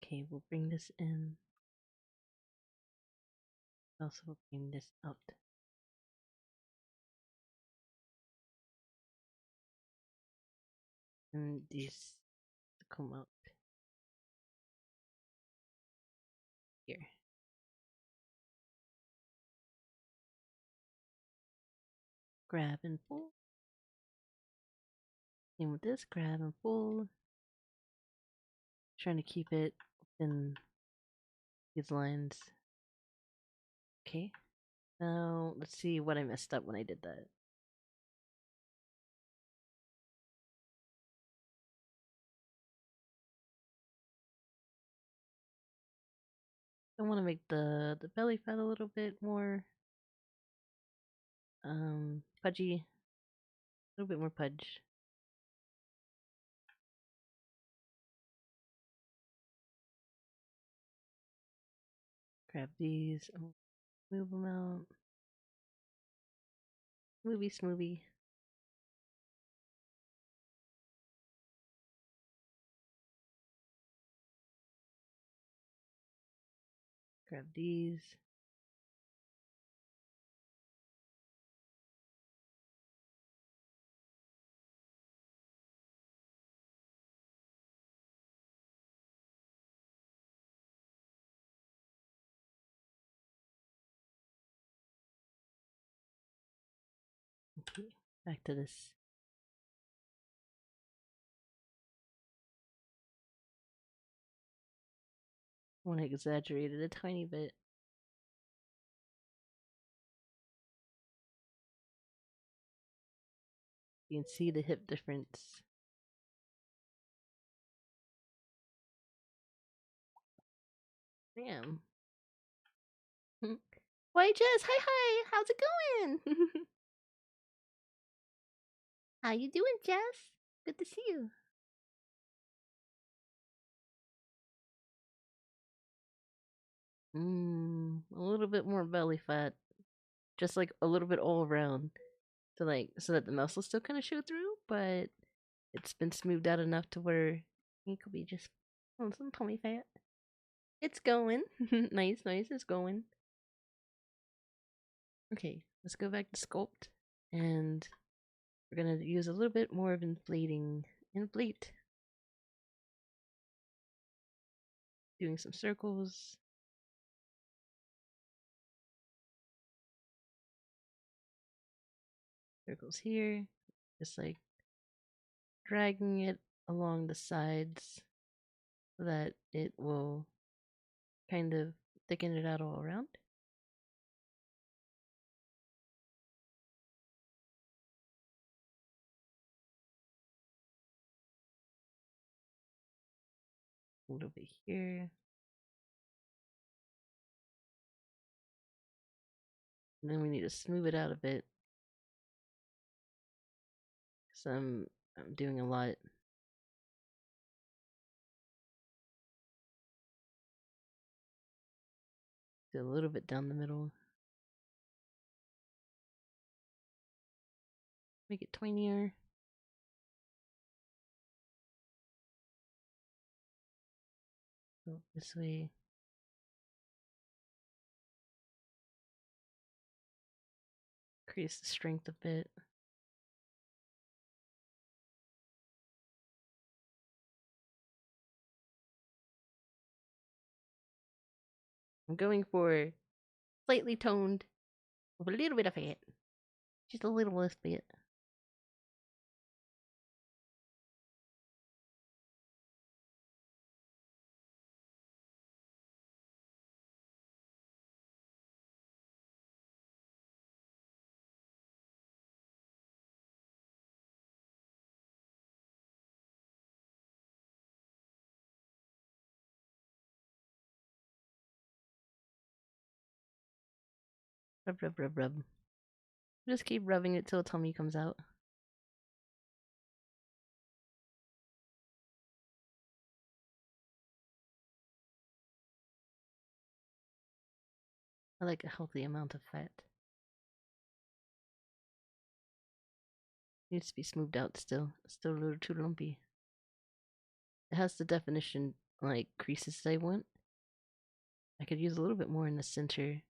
Okay, we'll bring this in. Also, we'll bring this out. And these come out here. Grab and pull. Same with this, grab and pull. Trying to keep it within these lines. Okay. Now, let's see what I messed up when I did that. I want to make the belly fat a little bit more pudgy. A little bit more pudge. Grab these, move them out. Smoothie, smoothie. Grab these. Okay, back to this. I want to exaggerate it a tiny bit. You can see the hip difference. Damn. Why, Jess? Hi, hi. How's it going? How you doing, Jess? Good to see you. A little bit more belly fat, just like a little bit all around, so that the muscles still kind of show through, but it's been smoothed out enough to where it could be just some tummy fat. It's going. Nice, nice. It's going. Okay, let's go back to sculpt, and we're gonna use a little bit more of inflating. Inflate. Doing some circles. Circles here. Just like dragging it along the sides so that it will kind of thicken it out all around. A little bit here. And then we need to smooth it out a bit. So I'm doing a lot. Do a little bit down the middle. Make it tinier. Go this way. Increase the strength a bit. I'm going for slightly toned with a little bit of fat. Just a little less bit. Rub, rub, rub, rub. Just keep rubbing it till tummy comes out. I like a healthy amount of fat. Needs to be smoothed out still. It's still a little too lumpy. It has the definition, like, creases I want. I could use a little bit more in the center.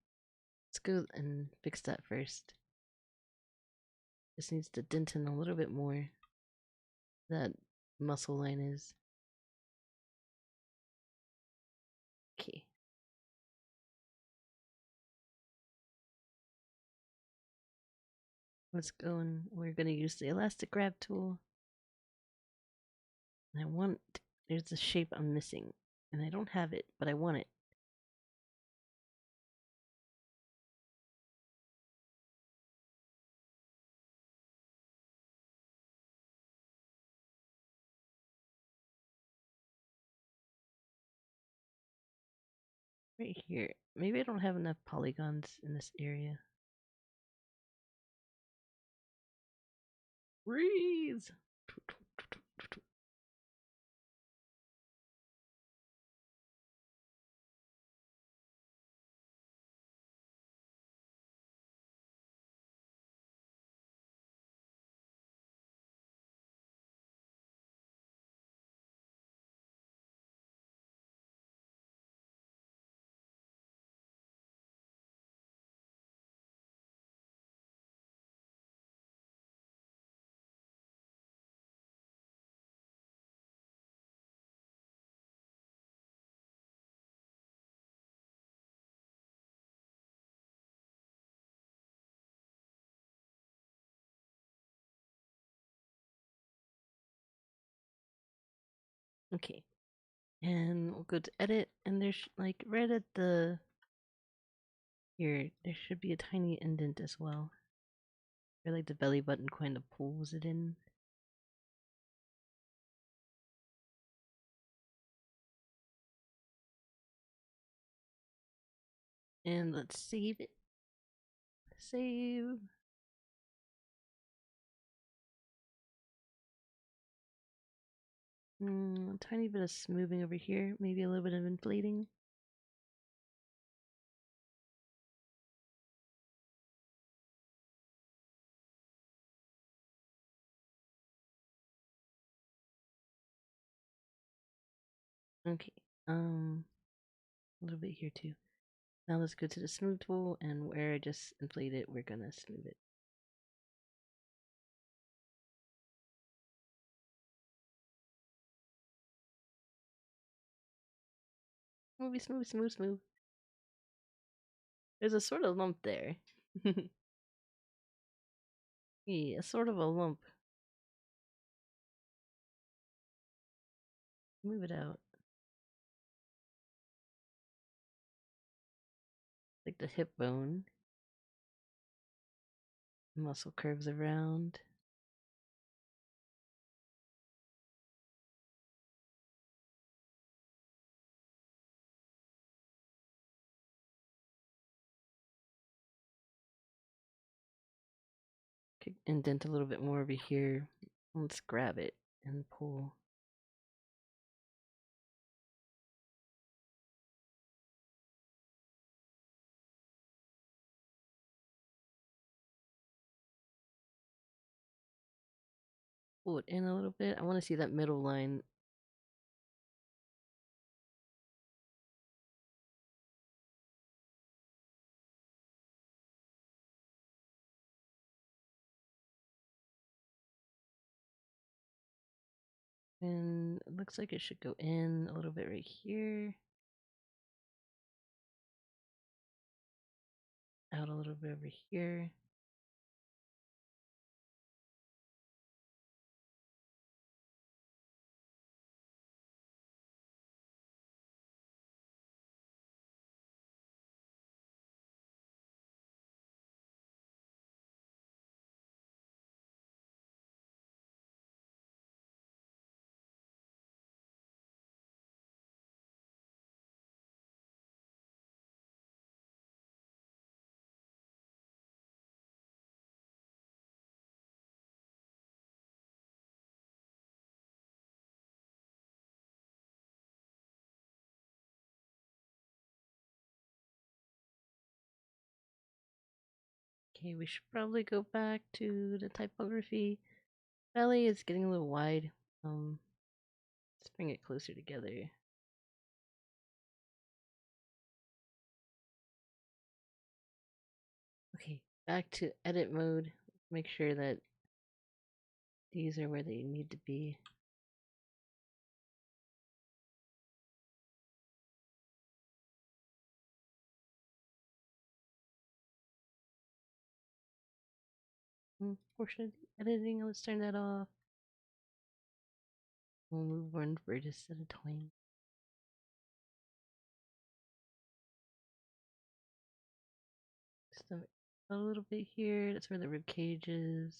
Let's go and fix that first. This needs to dent in a little bit more. That muscle line is. Okay. Let's go and we're going to use the elastic grab tool. And there's a shape I'm missing. And I don't have it, but I want it. Right here. Maybe I don't have enough polygons in this area. Freeze! Okay. And we'll go to edit, and there's like right at the here, there should be a tiny indent as well. Where like the belly button kind of pulls it in. And let's save it. Save. A tiny bit of smoothing over here, maybe a little bit of inflating. Okay, a little bit here too. Now let's go to the smooth tool, and where I just inflated it, we're gonna smooth it. Smooth, smooth, smooth, smooth. There's a sort of lump there. Yeah, sort of a lump. Move it out. Like the hip bone. Muscle curves around. Could indent a little bit more over here. Let's grab it and pull. Pull it in a little bit. I want to see that middle line. And it looks like it should go in a little bit right here. Out a little bit over here. Okay, we should probably go back to the typography. Belly is getting a little wide. Let's bring it closer together. Okay, back to edit mode. Make sure that these are where they need to be. Portion of the editing, let's turn that off. We'll move one vertex at a time. Stomach a little bit here. That's where the rib cage is.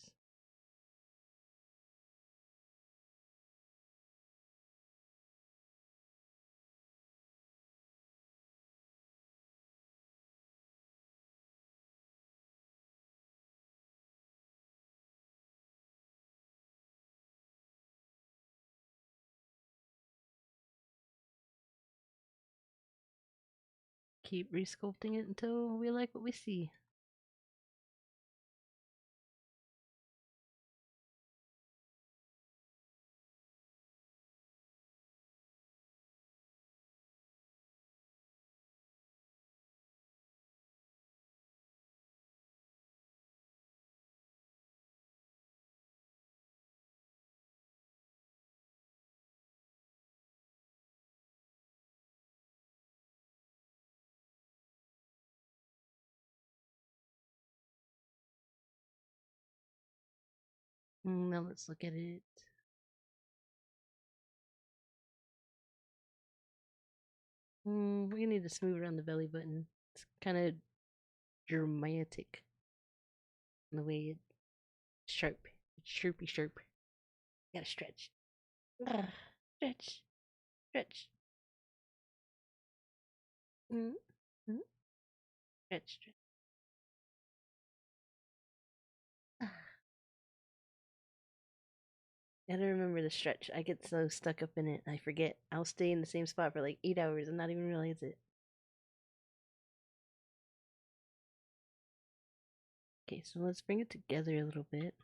Keep resculpting it until we like what we see. Now let's look at it. We need to smooth around the belly button. It's kind of dramatic in the way it's sharp. It's sharpy sharp. Gotta stretch. Ah, stretch. Stretch. Mm, mm, stretch. Stretch. Ah. Gotta remember to stretch. I get so stuck up in it, I forget. I'll stay in the same spot for like 8 hours and not even realize it. Okay, so let's bring it together a little bit.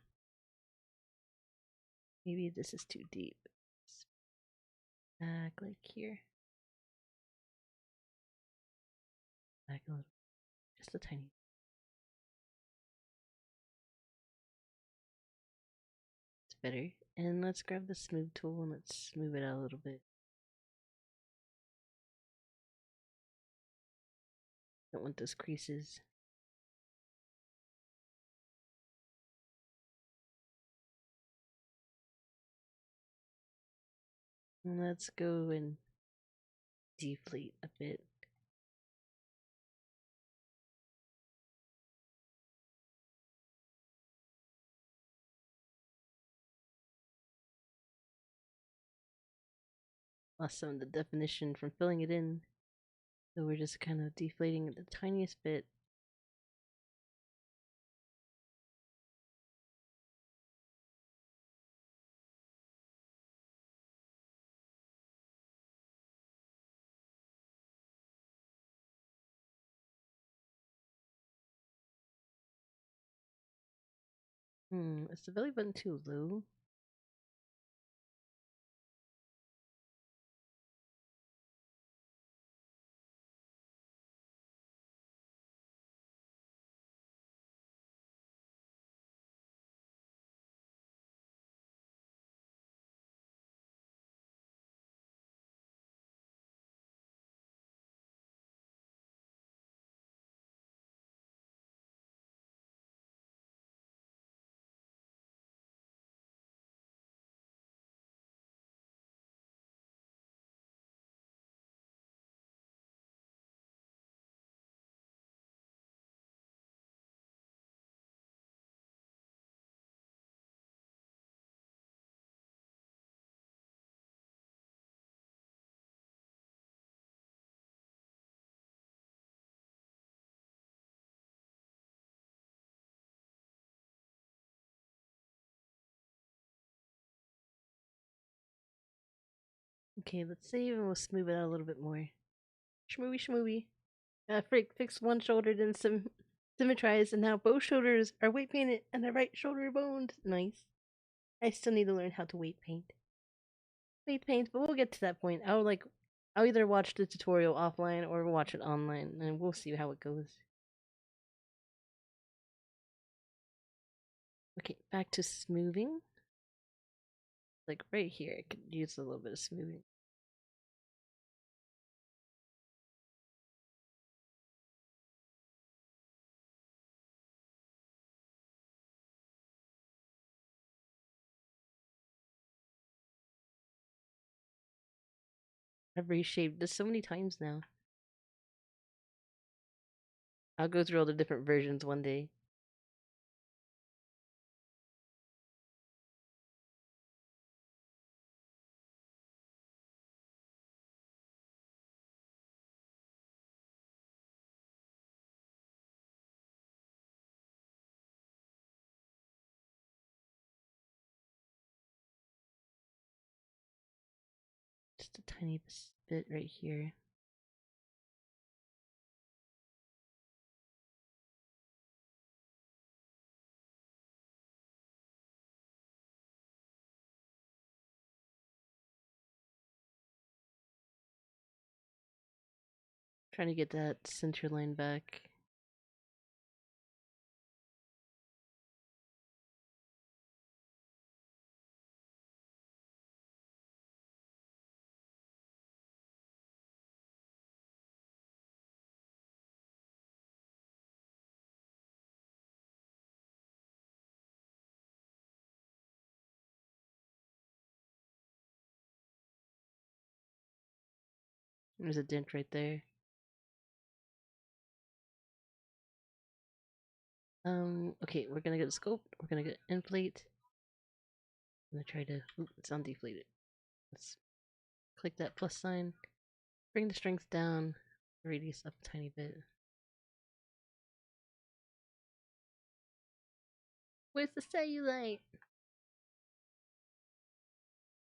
Maybe this is too deep. Back like here. Back a little. Just a tiny. It's better. And let's grab the smooth tool and let's smooth it out a little bit. Don't want those creases. And let's go and deflate a bit. Lost some of the definition from filling it in. So we're just kind of deflating it the tiniest bit. Is the belly button too low? Okay, let's save and we'll smooth it out a little bit more. Shmooey shmooey. Fix one shoulder, then symmetrize, and now both shoulders are weight painted and the right shoulder boned. Nice. I still need to learn how to weight paint. Weight paint, but we'll get to that point. I'll either watch the tutorial offline or watch it online, and we'll see how it goes. Okay, back to smoothing. Like right here, I could use a little bit of smoothing. I've reshaped this so many times now. I'll go through all the different versions one day. Just a tiny bit right here. Trying to get that center line back. There's a dent right there. Okay, we're gonna get a scope. We're gonna get inflate. I'm gonna try to. Ooh, it's undeflated. Let's click that plus sign. Bring the strength down. Radius up a tiny bit. Where's the cellulite?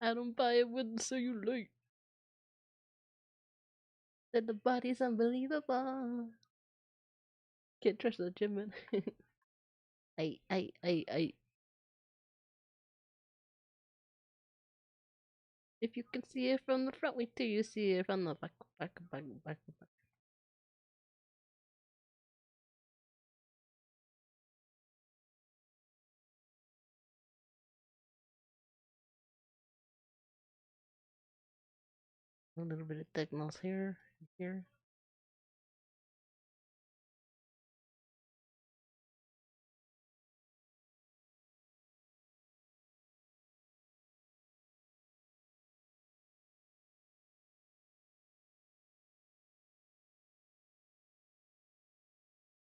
I don't buy it with the cellulite. That the body's unbelievable. Can't trust the gym man. I. If you can see it from the front, wait till you see it from the back. A little bit of thickness here, here.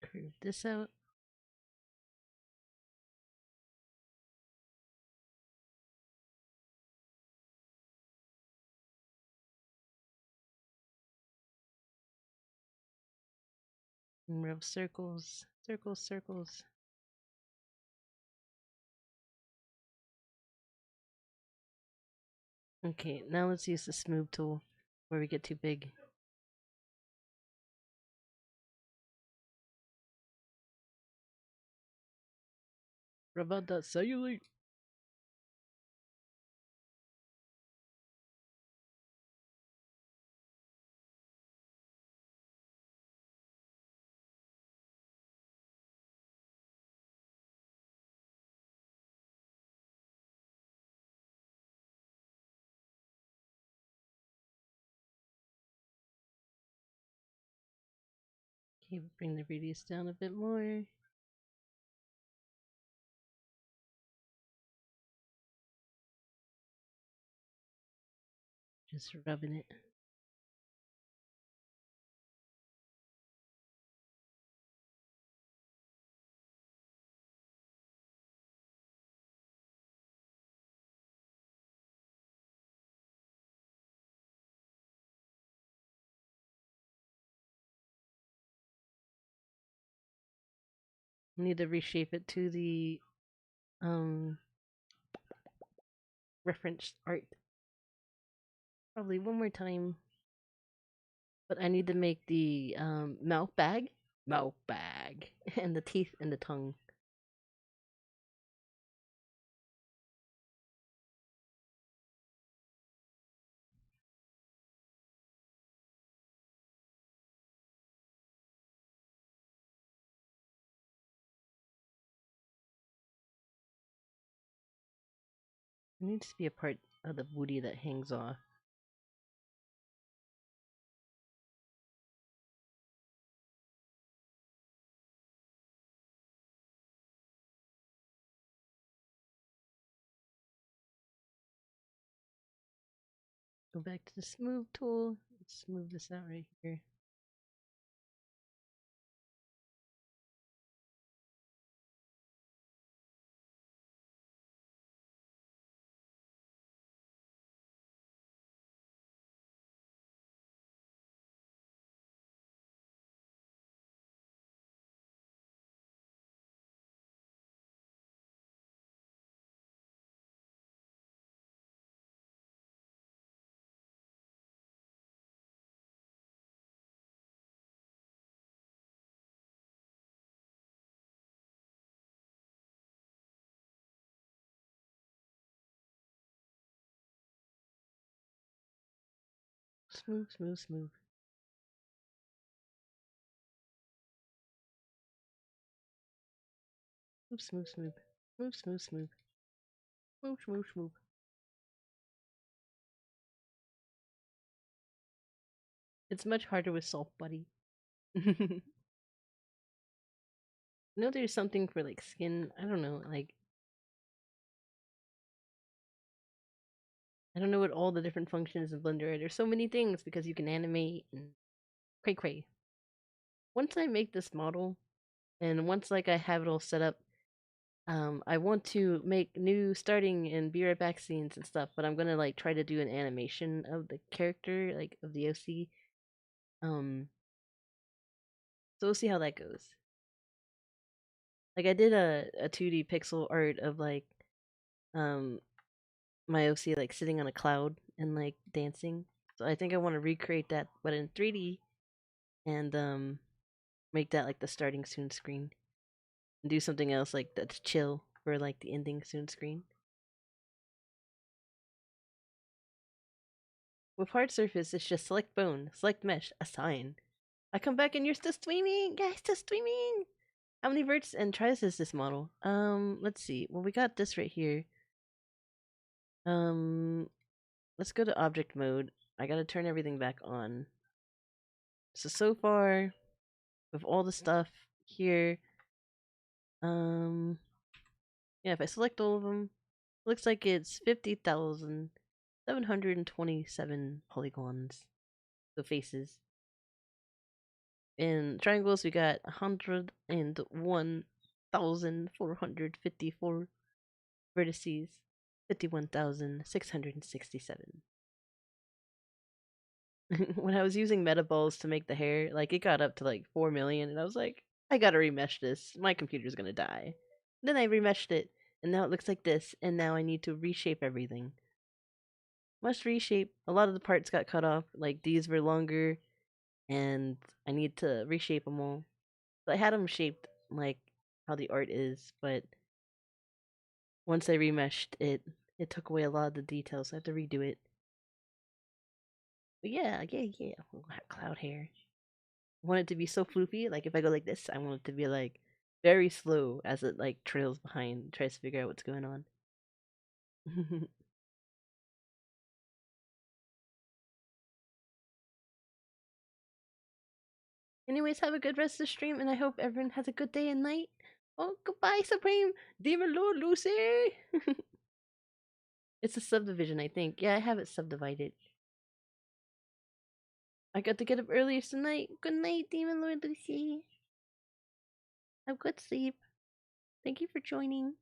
Curve this out. And rub circles, circles, circles. Okay, now let's use the smooth tool where we get too big. Rub out that cellulite. Okay, bring the radius down a bit more. Just rubbing it. Need to reshape it to the reference art. Probably one more time. But I need to make the mouth bag, and the teeth and the tongue. There needs to be a part of the booty that hangs off. Go back to the smooth tool. Let's smooth this out right here. Smooth, smooth, smooth. Smooth, smooth, smooth. Smooth, smooth, smooth. Smooth, smooth, smooth. It's much harder with soft buddy. You know, there's something for like skin. I don't know. Like, I don't know what all the different functions in Blender are. There's so many things because you can animate and cray cray. Once I make this model, and once like I have it all set up, I want to make new starting and be right back scenes and stuff, but I'm gonna like try to do an animation of the character, like of the OC. Um, so we'll see how that goes. Like I did a 2D pixel art of like um my OC like sitting on a cloud and like dancing. So I think I want to recreate that, but in 3D, and make that like the starting soon screen, and do something else like that's chill for like the ending soon screen. With hard surface, it's just select bone, select mesh, assign. I come back and you're still streaming, guys, still streaming. How many verts and tries is this model? Let's see. Well, we got this right here. Um, let's go to object mode. I gotta turn everything back on. So far, with all the stuff here, yeah, if I select all of them, looks like it's 50,727 polygons. So faces. In triangles, we got 101,454 vertices, 51,667. When I was using metaballs to make the hair, like it got up to like 4 million, and I was like, I gotta remesh this. My computer's gonna die. Then I remeshed it, and now it looks like this, and now I need to reshape everything. Must reshape. A lot of the parts got cut off, like these were longer, and I need to reshape them all. So I had them shaped like how the art is, but once I remeshed it, it took away a lot of the details. So I have to redo it. But yeah. We'll have cloud hair. I want it to be so floofy. Like if I go like this, I want it to be like very slow as it like trails behind, tries to figure out what's going on. Anyways, have a good rest of the stream, and I hope everyone has a good day and night. Oh, goodbye, Supreme Demon Lord Lucy. It's a subdivision, I think. Yeah, I have it subdivided. I got to get up earlier tonight. Good night, Demon Lord Lucy. Have good sleep. Thank you for joining.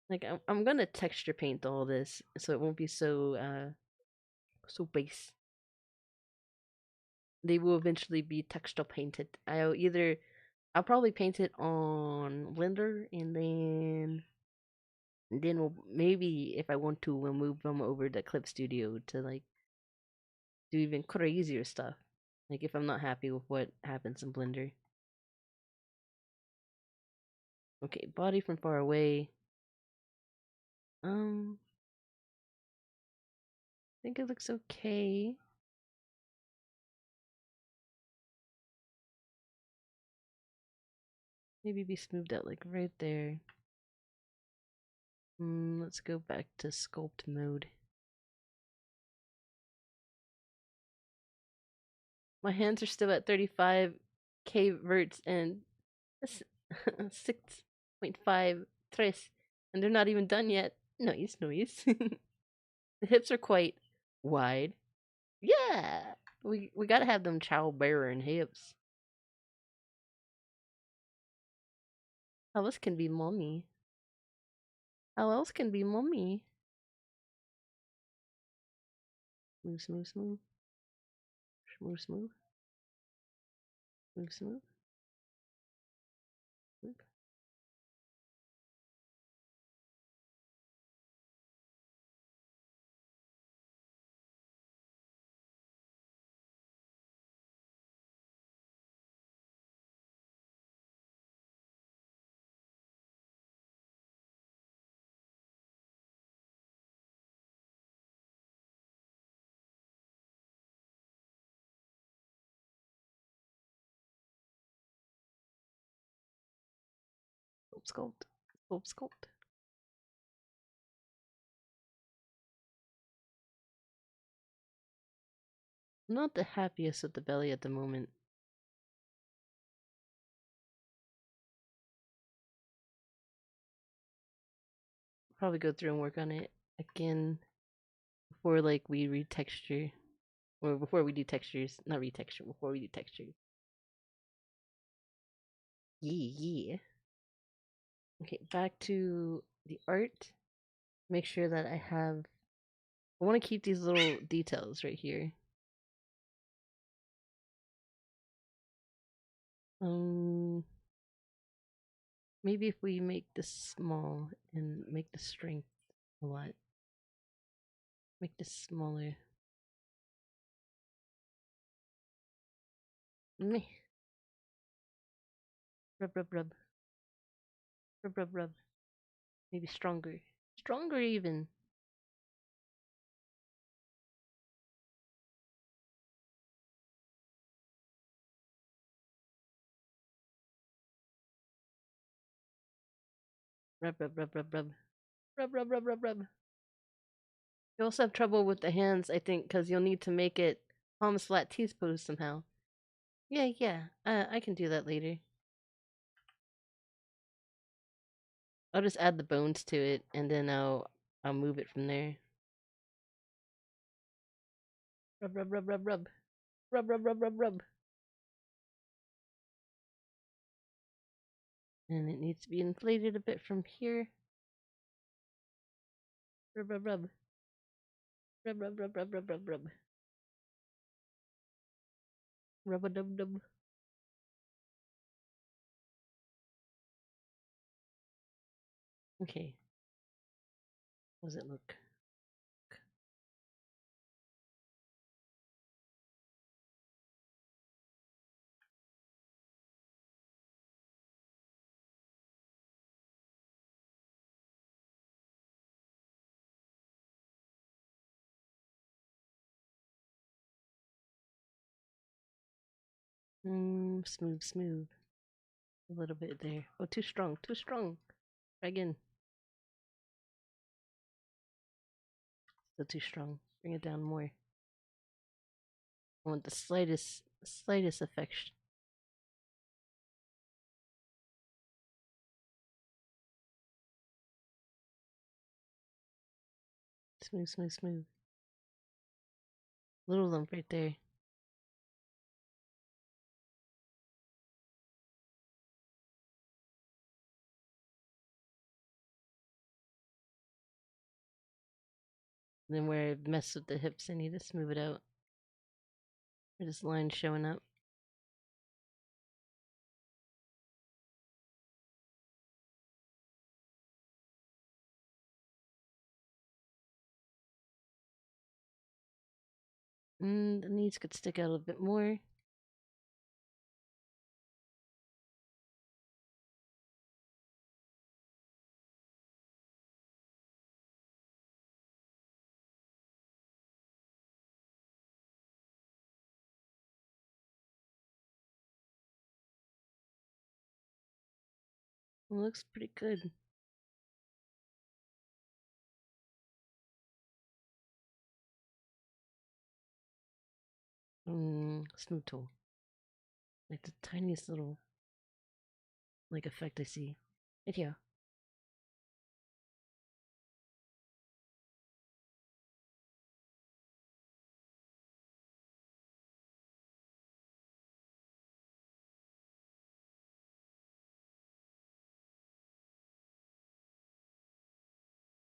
Like I'm gonna texture paint all this so it won't be so base. They will eventually be texture painted. I'll probably paint it on Blender, and then we'll maybe, if I want to, we'll move them over to Clip Studio to like do even crazier stuff. Like if I'm not happy with what happens in Blender. Okay, body from far away. I think it looks okay. Maybe be smoothed out like right there. Let's go back to sculpt mode. My hands are still at 35k verts and 6.5 tres, and they're not even done yet. Nice. The hips are quite wide. Yeah, we gotta have them childbearing hips. How else can be mommy? How else can be mommy? Smooth, smooth, smooth. Smooth, smooth. Smooth, smooth. Smooth. Sculpt, sculpt. Sculpt, sculpt. I'm not the happiest with the belly at the moment. Probably go through and work on it again before like we retexture, or before we do textures, not retexture. Before we do textures. Yeah. Okay, back to the art. Make sure that I have. I want to keep these little details right here. Um, Maybe if we make this small and make the strength a lot. Make this smaller. Meh. Rub, rub, rub. Rub, rub, rub. Maybe stronger. Stronger even. Rub, rub, rub, rub, rub. Rub, rub, rub, rub, rub. You also have trouble with the hands, I think, because you'll need to make it palms flat T-pose somehow. Yeah, yeah. I can do that later. I'll just add the bones to it, and then I'll move it from there. Rub, rub, rub, rub, rub. Rub, rub, rub, rub, rub. And it needs to be inflated a bit from here. Rub, rub, rub. Rub, rub, rub, rub, rub, rub, rub. Rub a dub dub. Okay. How does it look? Smooth, smooth. A little bit there. Oh, too strong, too strong. Try again. Still too strong. Bring it down more. I want the slightest affection. Smooth, smooth, smooth. Little lump right there. And then where I mess with the hips, I need to smooth it out. Where this line showing up. The knees could stick out a bit more. It looks pretty good. Smooth tool. Like the tiniest little like effect I see. Right here.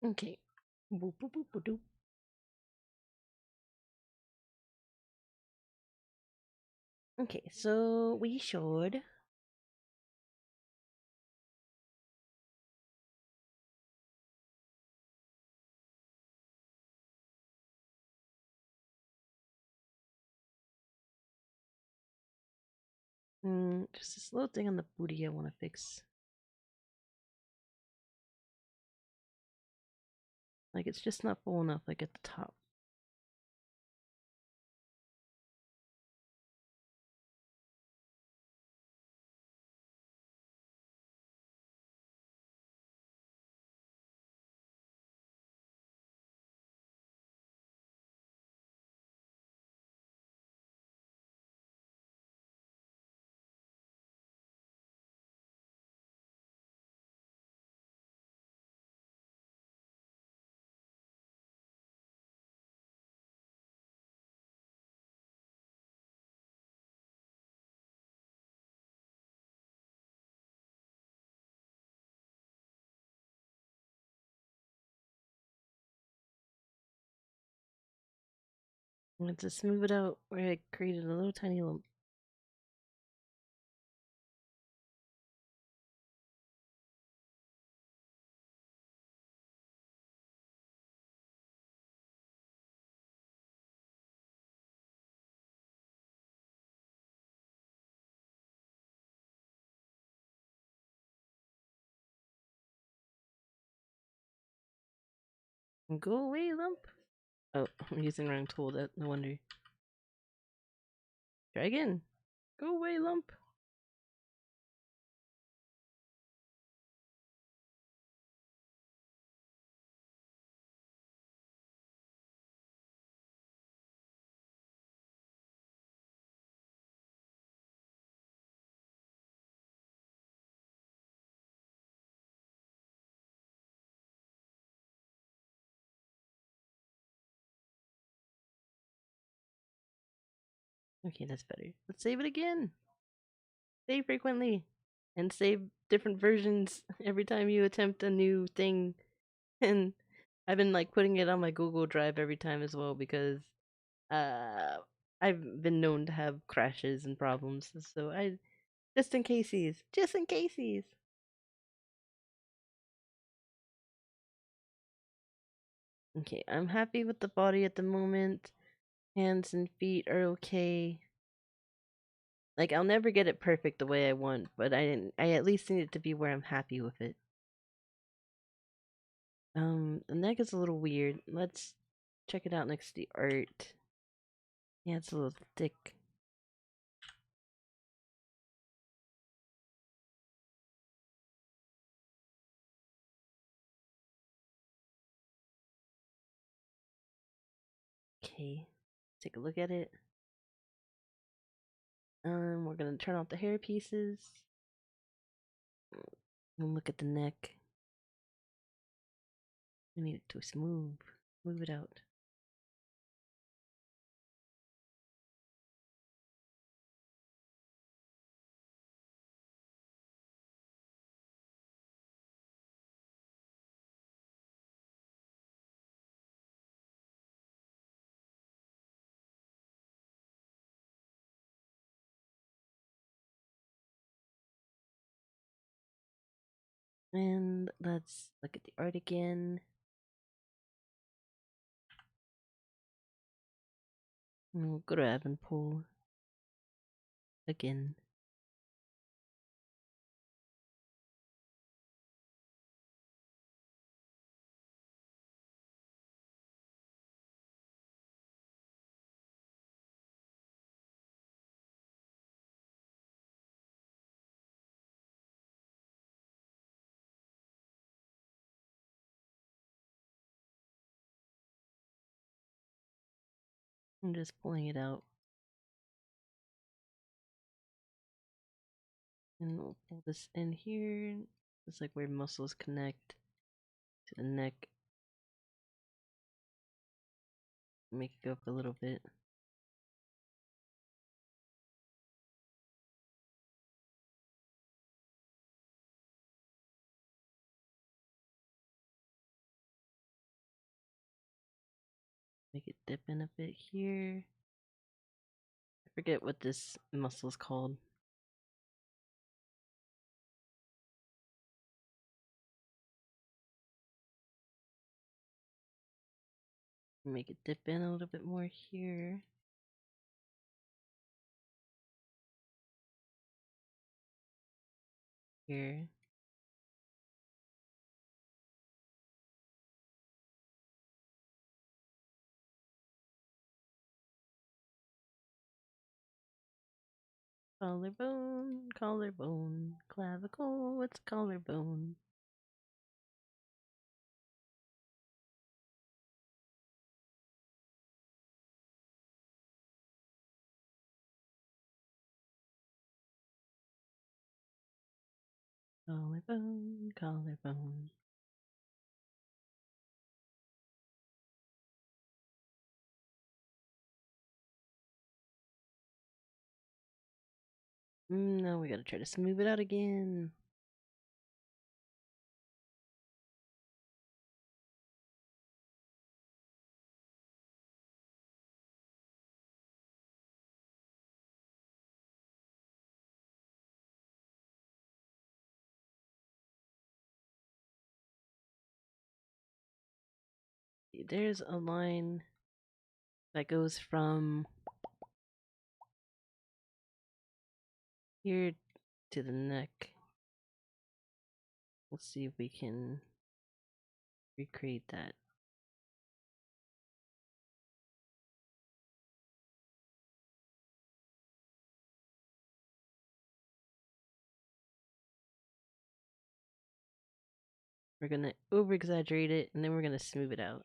Okay. Boop, boop, boop, boop, boop. Okay, so we should just this little thing on the booty I want to fix. Like it's just not full enough, like at the top. I'm going to smooth it out where I created a little tiny lump. Go away, lump. Oh, I'm using the wrong tool. That no wonder. Try again. Go away, lump. Okay, that's better. Let's save it again. Save frequently. And save different versions every time you attempt a new thing. And I've been like putting it on my Google Drive every time as well because uh I've been known to have crashes and problems. So I just in cases. Just in cases. Okay, I'm happy with the body at the moment. Hands and feet are okay. Like I'll never get it perfect the way I want, but I at least need it to be where I'm happy with it. The neck is a little weird. Let's check it out next to the art. Yeah, it's a little thick. Okay, take a look at it. We're gonna turn off the hair pieces. And look at the neck. We need it to smooth. Move it out. And let's look at the art again. And we'll go to Avonpool again. I'm just pulling it out. And we'll pull this in here. It's like where muscles connect to the neck. Make it go up a little bit. Make it dip in a bit here. I forget what this muscle's called. Make it dip in a little bit more here. Here. Collarbone, collarbone, clavicle, what's collarbone? Collarbone, collarbone. Now we gotta try to smooth it out again. see, there's a line that goes from here to the neck. Let's see if we can recreate that. We're gonna over exaggerate it and then we're gonna smooth it out.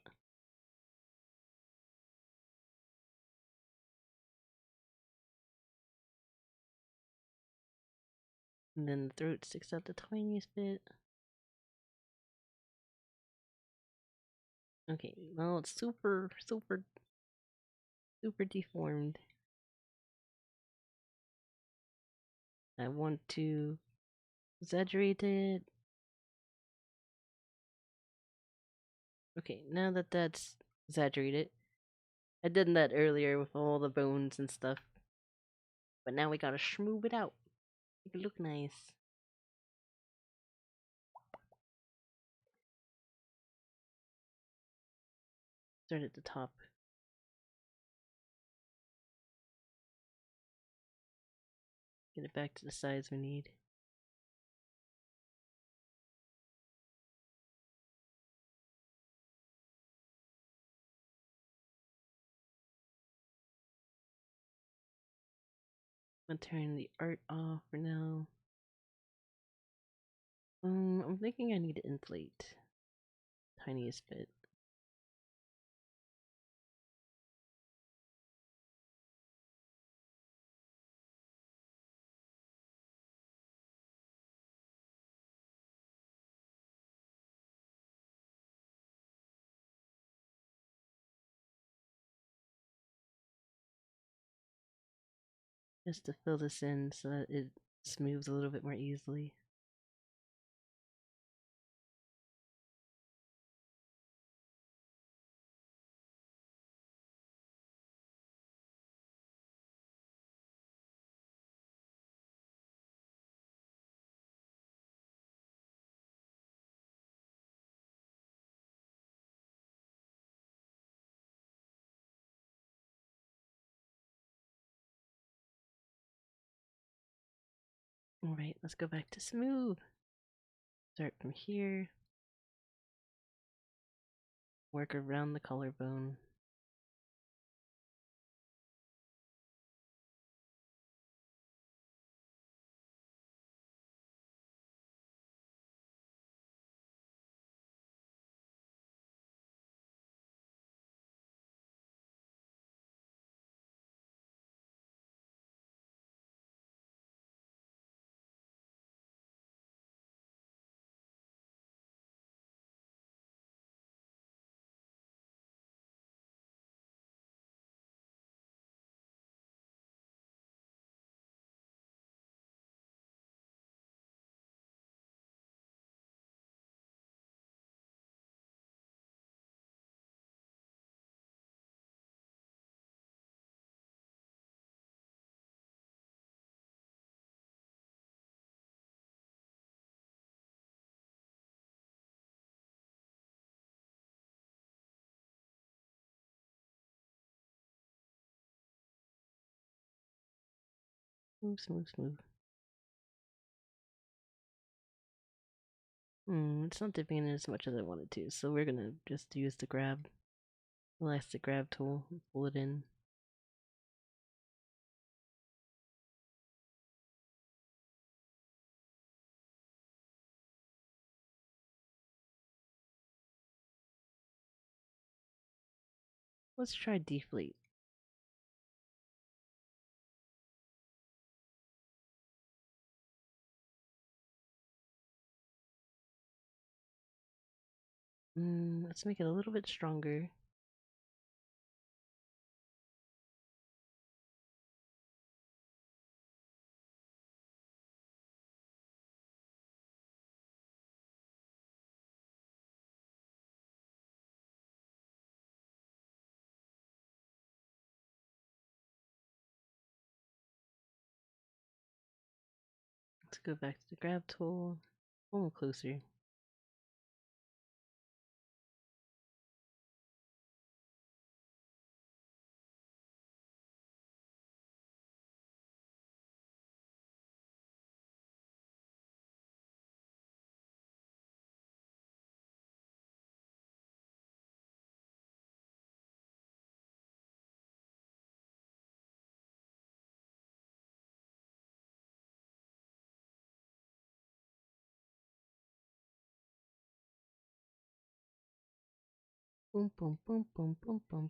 And then the throat sticks out the tiniest bit. Okay, well it's super deformed. I want to exaggerate it. Okay, now that that's exaggerated, I did that earlier with all the bones and stuff. But now we gotta smooth it out. Make it look nice. Start at the top. Get it back to the size we need. I'm gonna turn the art off for now. I'm thinking I need to inflate. Tiniest bit. Just to fill this in so that it smooths a little bit more easily. Alright, let's go back to smooth. Start from here. Work around the collarbone. Smooth, smooth, smooth. It's not dipping in as much as I wanted to, so we're gonna just use the elastic grab tool and pull it in. Let's try deflate. Let's make it a little bit stronger. Let's go back to the grab tool. A little closer. Boom, boom, boom, boom, boom, boom.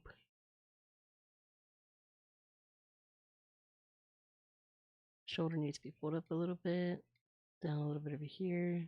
Shoulder needs to be pulled up a little bit. Down a little bit over here.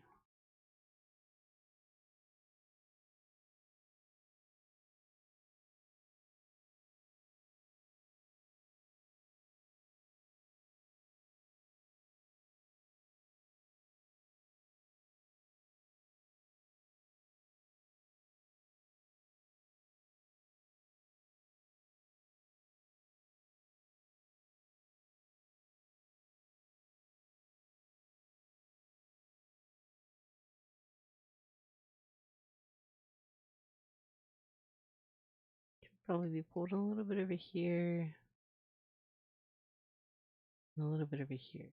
Probably be pulled a little bit over here. And a little bit over here.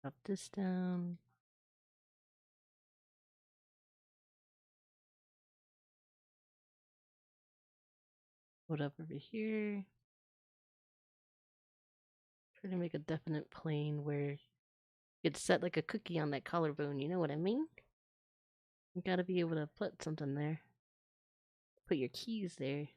Drop this down. Put up over here. Try to make a definite plane where it's set like a cookie on that collarbone, you know what I mean? You gotta be able to put something there. Put your keys there.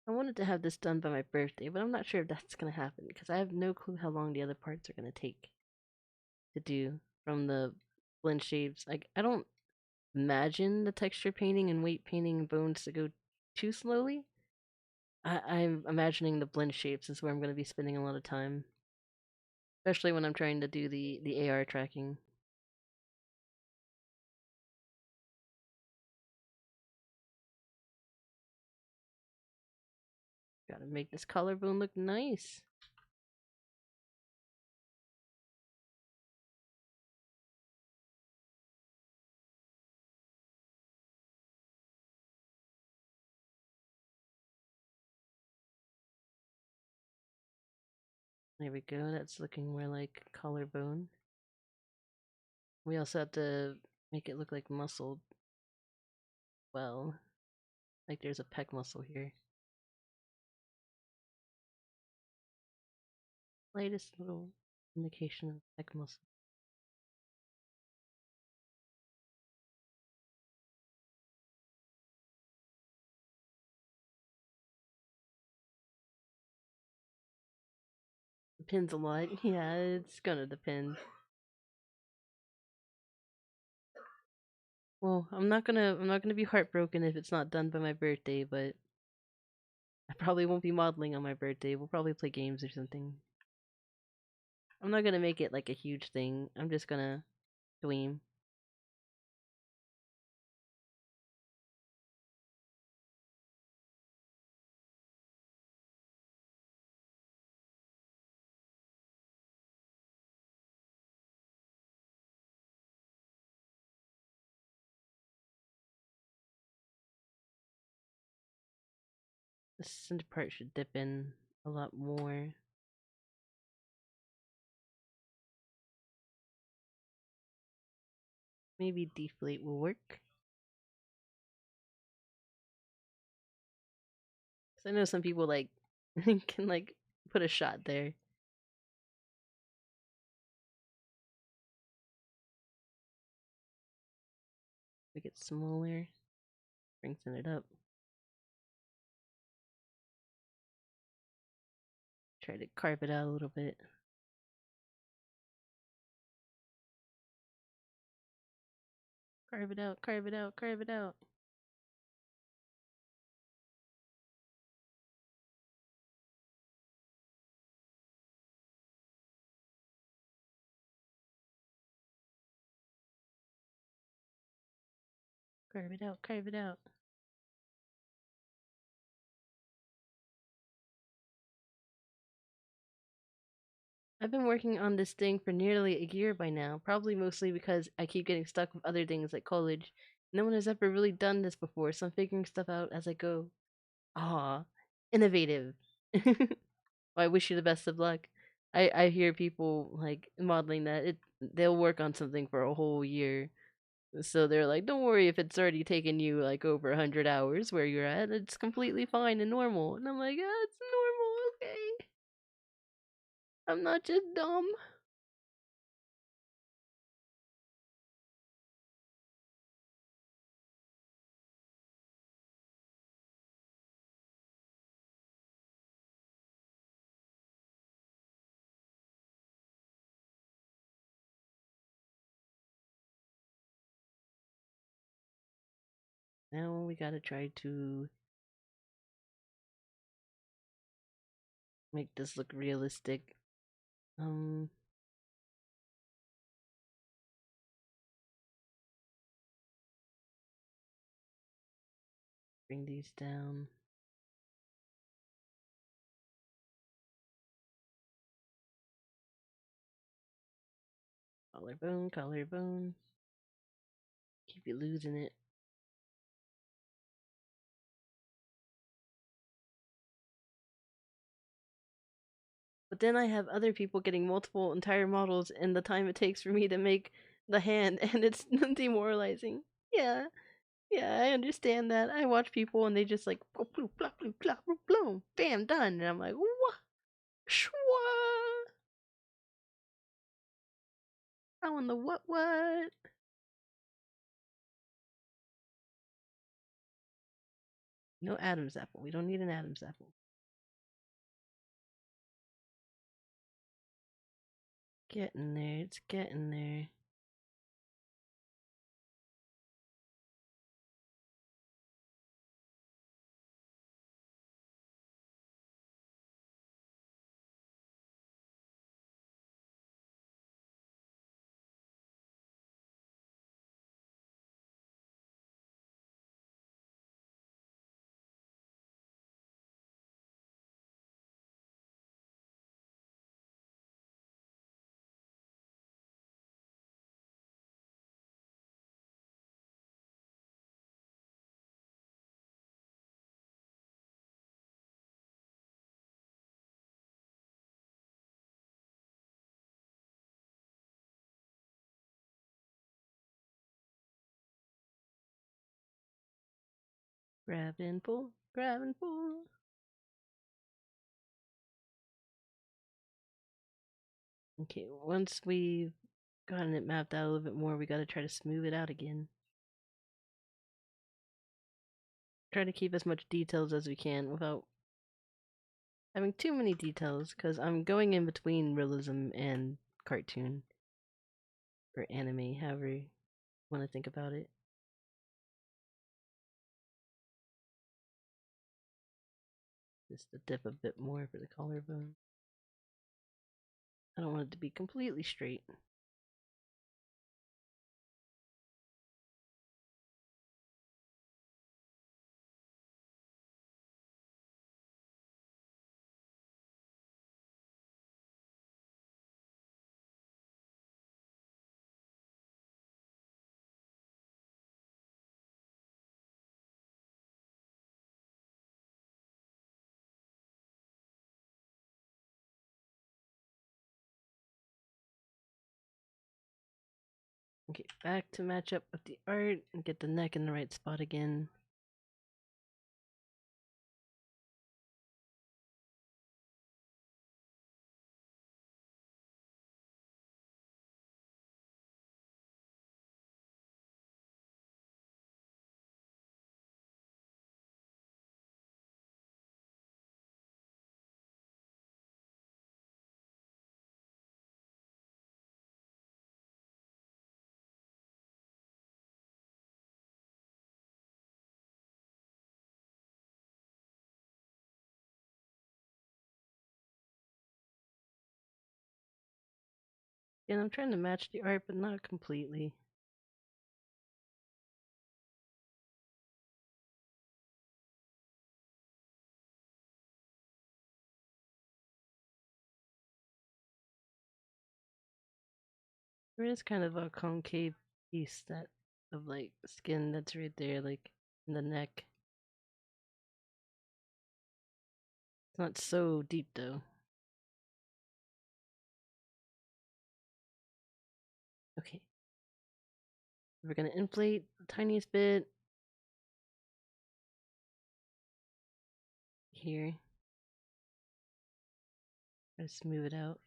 I wanted to have this done by my birthday, but I'm not sure if that's gonna happen because I have no clue how long the other parts are gonna take to do from the blend shapes. Like, I don't imagine the texture painting and weight painting and bones to go too slowly. I'm imagining the blend shapes is where I'm gonna be spending a lot of time, especially when I'm trying to do the AR tracking. Gotta make this collarbone look nice. There we go, that's looking more like collarbone. We also have to make it look like muscle. Well, like there's a pec muscle here. Slightest little indication of pec muscle. Depends a lot. Yeah, it's gonna depend. Well, I'm not gonna be heartbroken if it's not done by my birthday, but I probably won't be modeling on my birthday. We'll probably play games or something. I'm not gonna make it like a huge thing. I'm just gonna dweem. The center part should dip in a lot more. Maybe deflate will work. Cause I know some people like can like put a shot there. Make it smaller. Strengthen it up. Try to carve it out a little bit. Carve it out, carve it out, carve it out. Carve it out, carve it out. I've been working on this thing for nearly a year by now, probably mostly because I keep getting stuck with other things like college. No one has ever really done this before, so I'm figuring stuff out as I go. Ah, innovative. Well, I wish you the best of luck. I hear people like modeling that they'll work on something for a whole year. So they're like, don't worry if it's already taken you like over 100 hours where you're at. It's completely fine and normal. And I'm like, yeah, it's normal, okay. I'm not just dumb. Now we gotta try to make this look realistic. Um, bring these down. Collarbone, collarbone. Keep you losing it. But then I have other people getting multiple entire models in the time it takes for me to make the hand, and it's demoralizing. Yeah, yeah, I understand that. I watch people and they just like, bloop, bloop, bloop, bloop, bloop, bloop, bloop, bam, done. And I'm like, what? Shwa? How in the what? No Adam's apple. We don't need an Adam's apple. Getting there. It's getting there. Grab and pull. Grab and pull. Okay, once we've gotten it mapped out a little bit more, we gotta try to smooth it out again. Try to keep as much details as we can without having too many details, because I'm going in between realism and cartoon. Or anime, however you want to think about it. Just to dip a bit more for the collarbone. I don't want it to be completely straight. Okay, back to match up with the art and get the neck in the right spot again. And I'm trying to match the art, but not completely. There is kind of a concave piece that of like skin that's right there, like in the neck. It's not so deep though. Okay. We're gonna inflate the tiniest bit here. Try to smooth it out.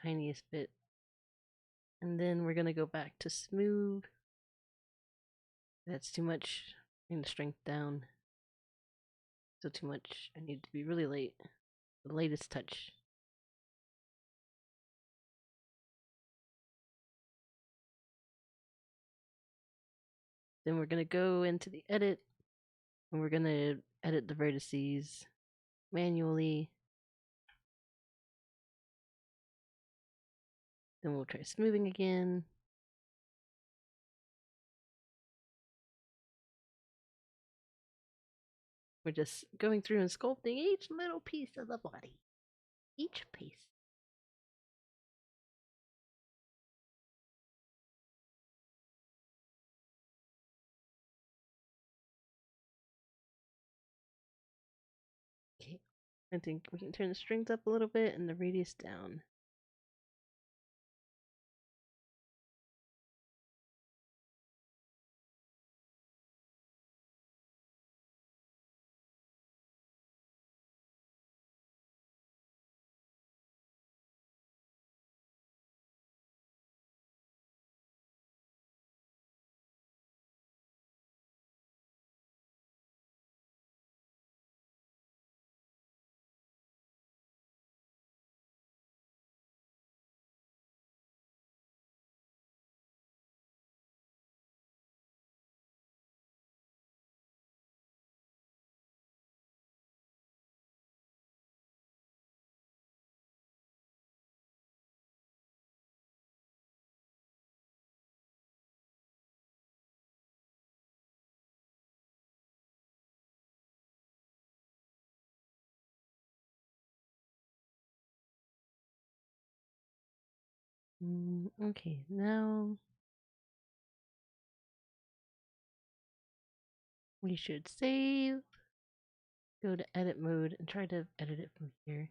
Tiniest bit. And then we're gonna go back to smooth. That's too much. Bring the strength down. Still too much. I need to be really late. The latest touch. Then we're gonna go into the edit and we're gonna edit the vertices manually. Then we'll try smoothing again. We're just going through and sculpting each little piece of the body. Each piece. Okay. I think we can turn the strings up a little bit and the radius down. Okay, now we should save, go to edit mode, and try to edit it from here.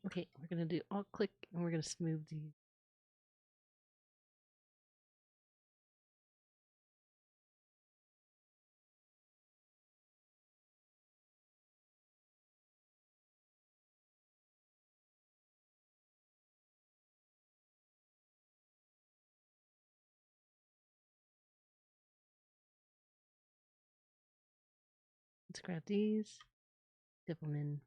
Okay, we're gonna do alt click and we're gonna smooth these. Let's grab these, dip them in.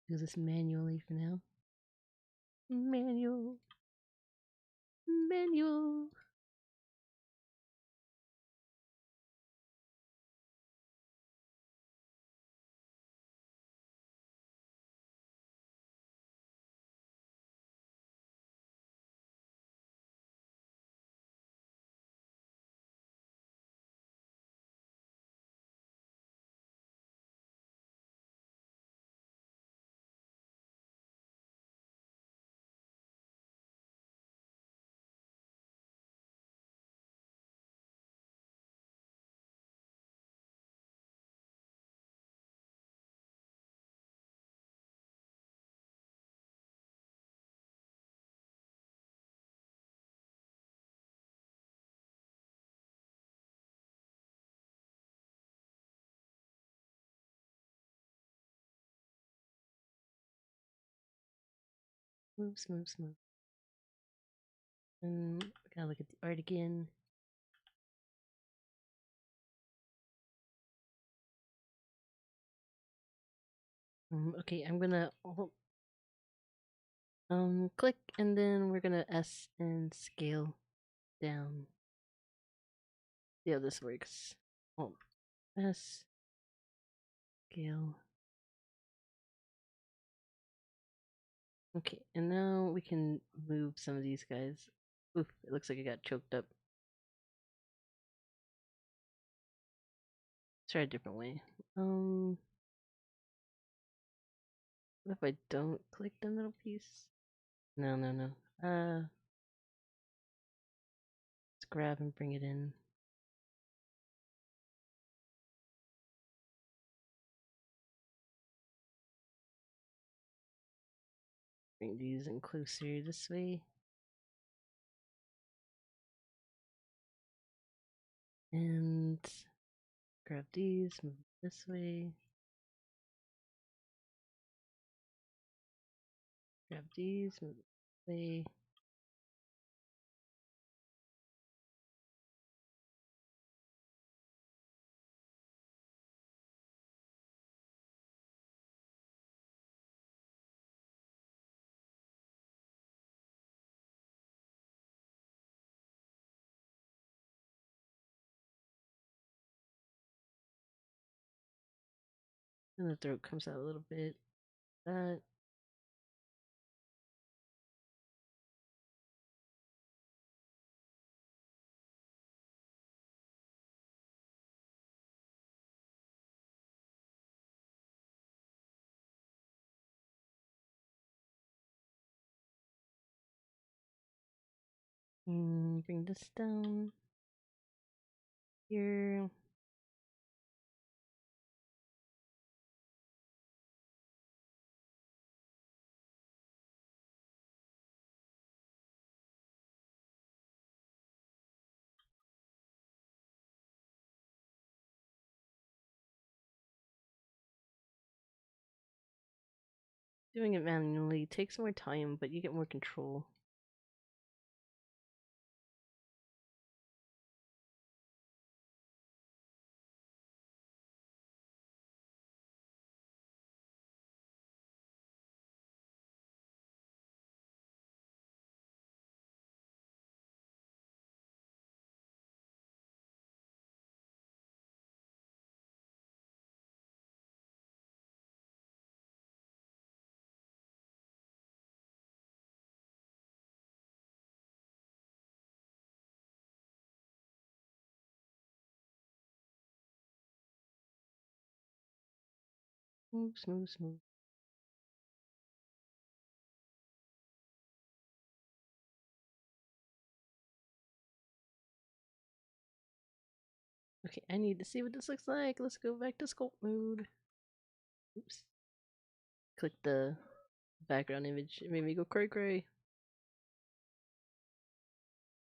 Do this manually for now. Manual. Manual. Smooth, smooth, smooth. And we gotta look at the art again. Okay, I'm gonna click, and then we're gonna S and scale down. See how this works. Oh, S scale. Okay, and now we can move some of these guys. Oof, it looks like I got choked up. Try a different way. What if I don't click the middle piece? No, no, no. Let's grab and bring it in. Bring these in closer this way. And grab these, move this way. Grab these, move this way. And the throat comes out a little bit. That. Bring this down here. Doing it manually takes more time, but you get more control. Smooth, smooth, smooth. Okay, I need to see what this looks like. Let's go back to sculpt mode. Oops. Click the background image. It made me go cray cray.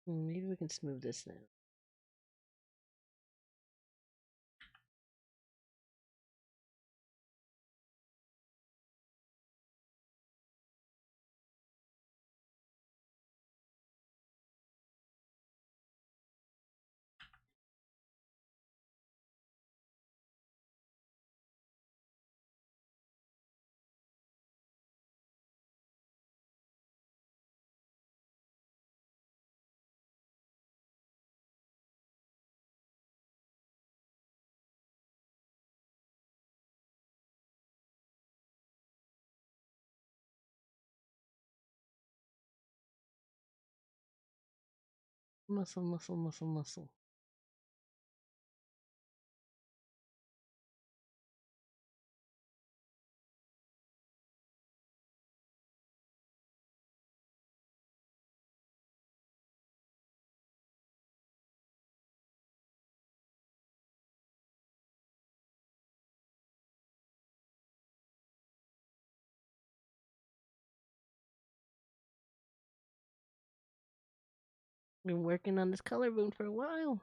Maybe we can smooth this now. Muscle, muscle, muscle, muscle. Been working on this collarbone for a while.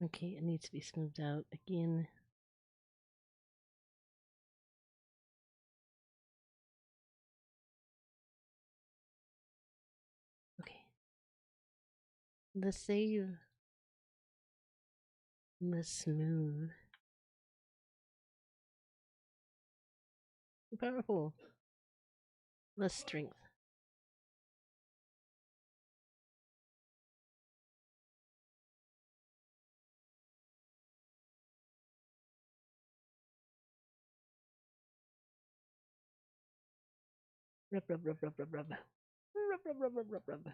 Okay, it needs to be smoothed out again. Okay. The save. The smooth. Powerful. The strength. Rub, rub, rub, rub, rub, rub. Rub, rub, rub, rub, rub, rub.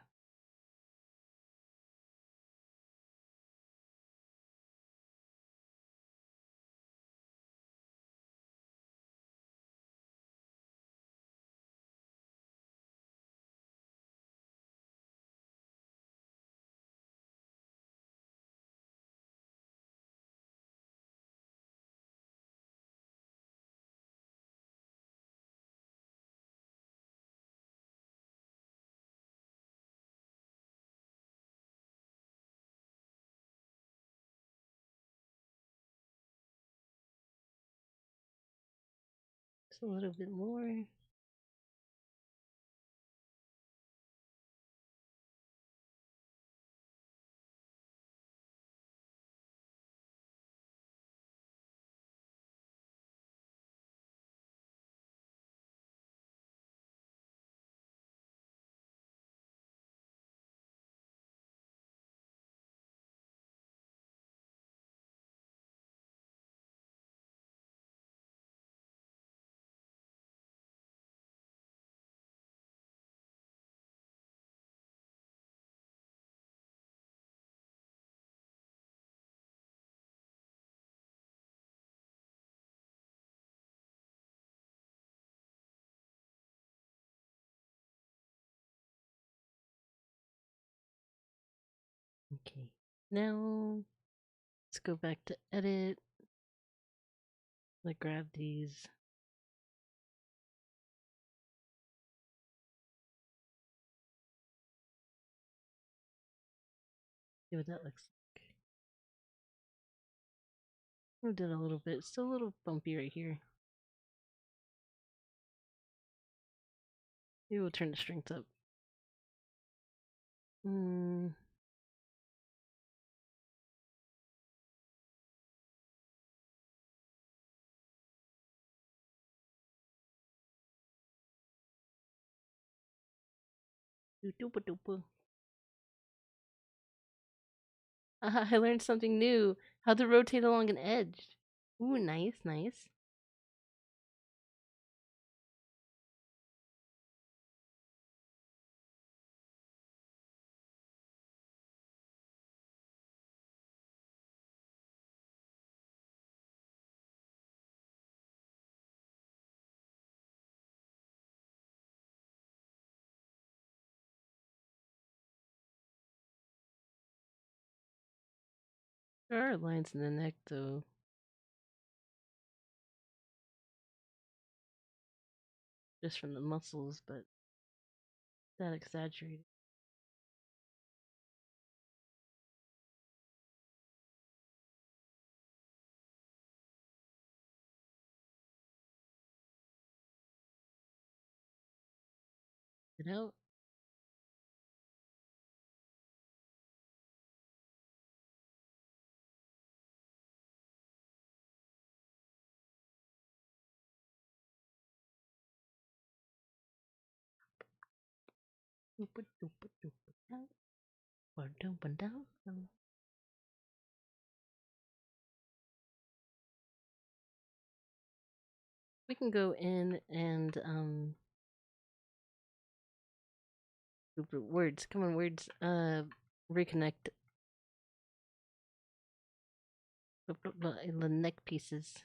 Just a little bit more. Okay. Now, let's go back to edit. Like, grab these. See what that looks like. Moved it a little bit. Still a little bumpy right here. Maybe we'll turn the strength up. Hmm. Doopa doopa. I learned something new. How to rotate along an edge. Ooh, nice, nice. There are lines in the neck, though. Just from the muscles, but that exaggerated. It out. Doopa doopa doopa down. Or doopa down. We can go in and words. Come on, words. Reconnect the neck pieces.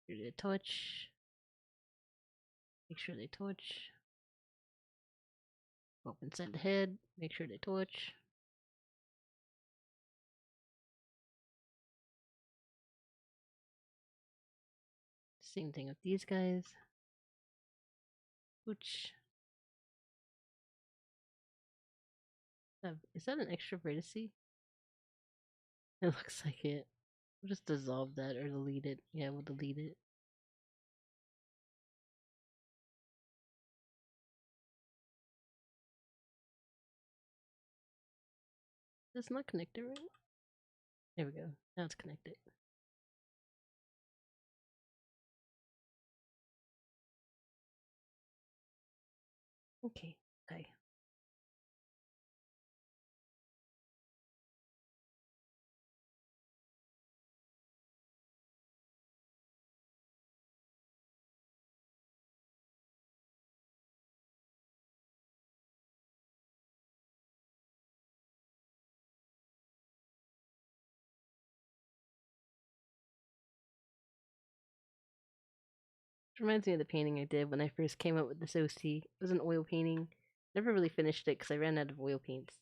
Here they touch. Make sure they touch. Go inside the head. Make sure they touch. Same thing with these guys. Pooch. Is that an extra vertice? It looks like it. We'll just dissolve that or delete it. Yeah, we'll delete it. It's not connected right? There we go. Now it's connected. Okay. Okay. Which reminds me of the painting I did when I first came up with this OC. It was an oil painting. Never really finished it because I ran out of oil paints.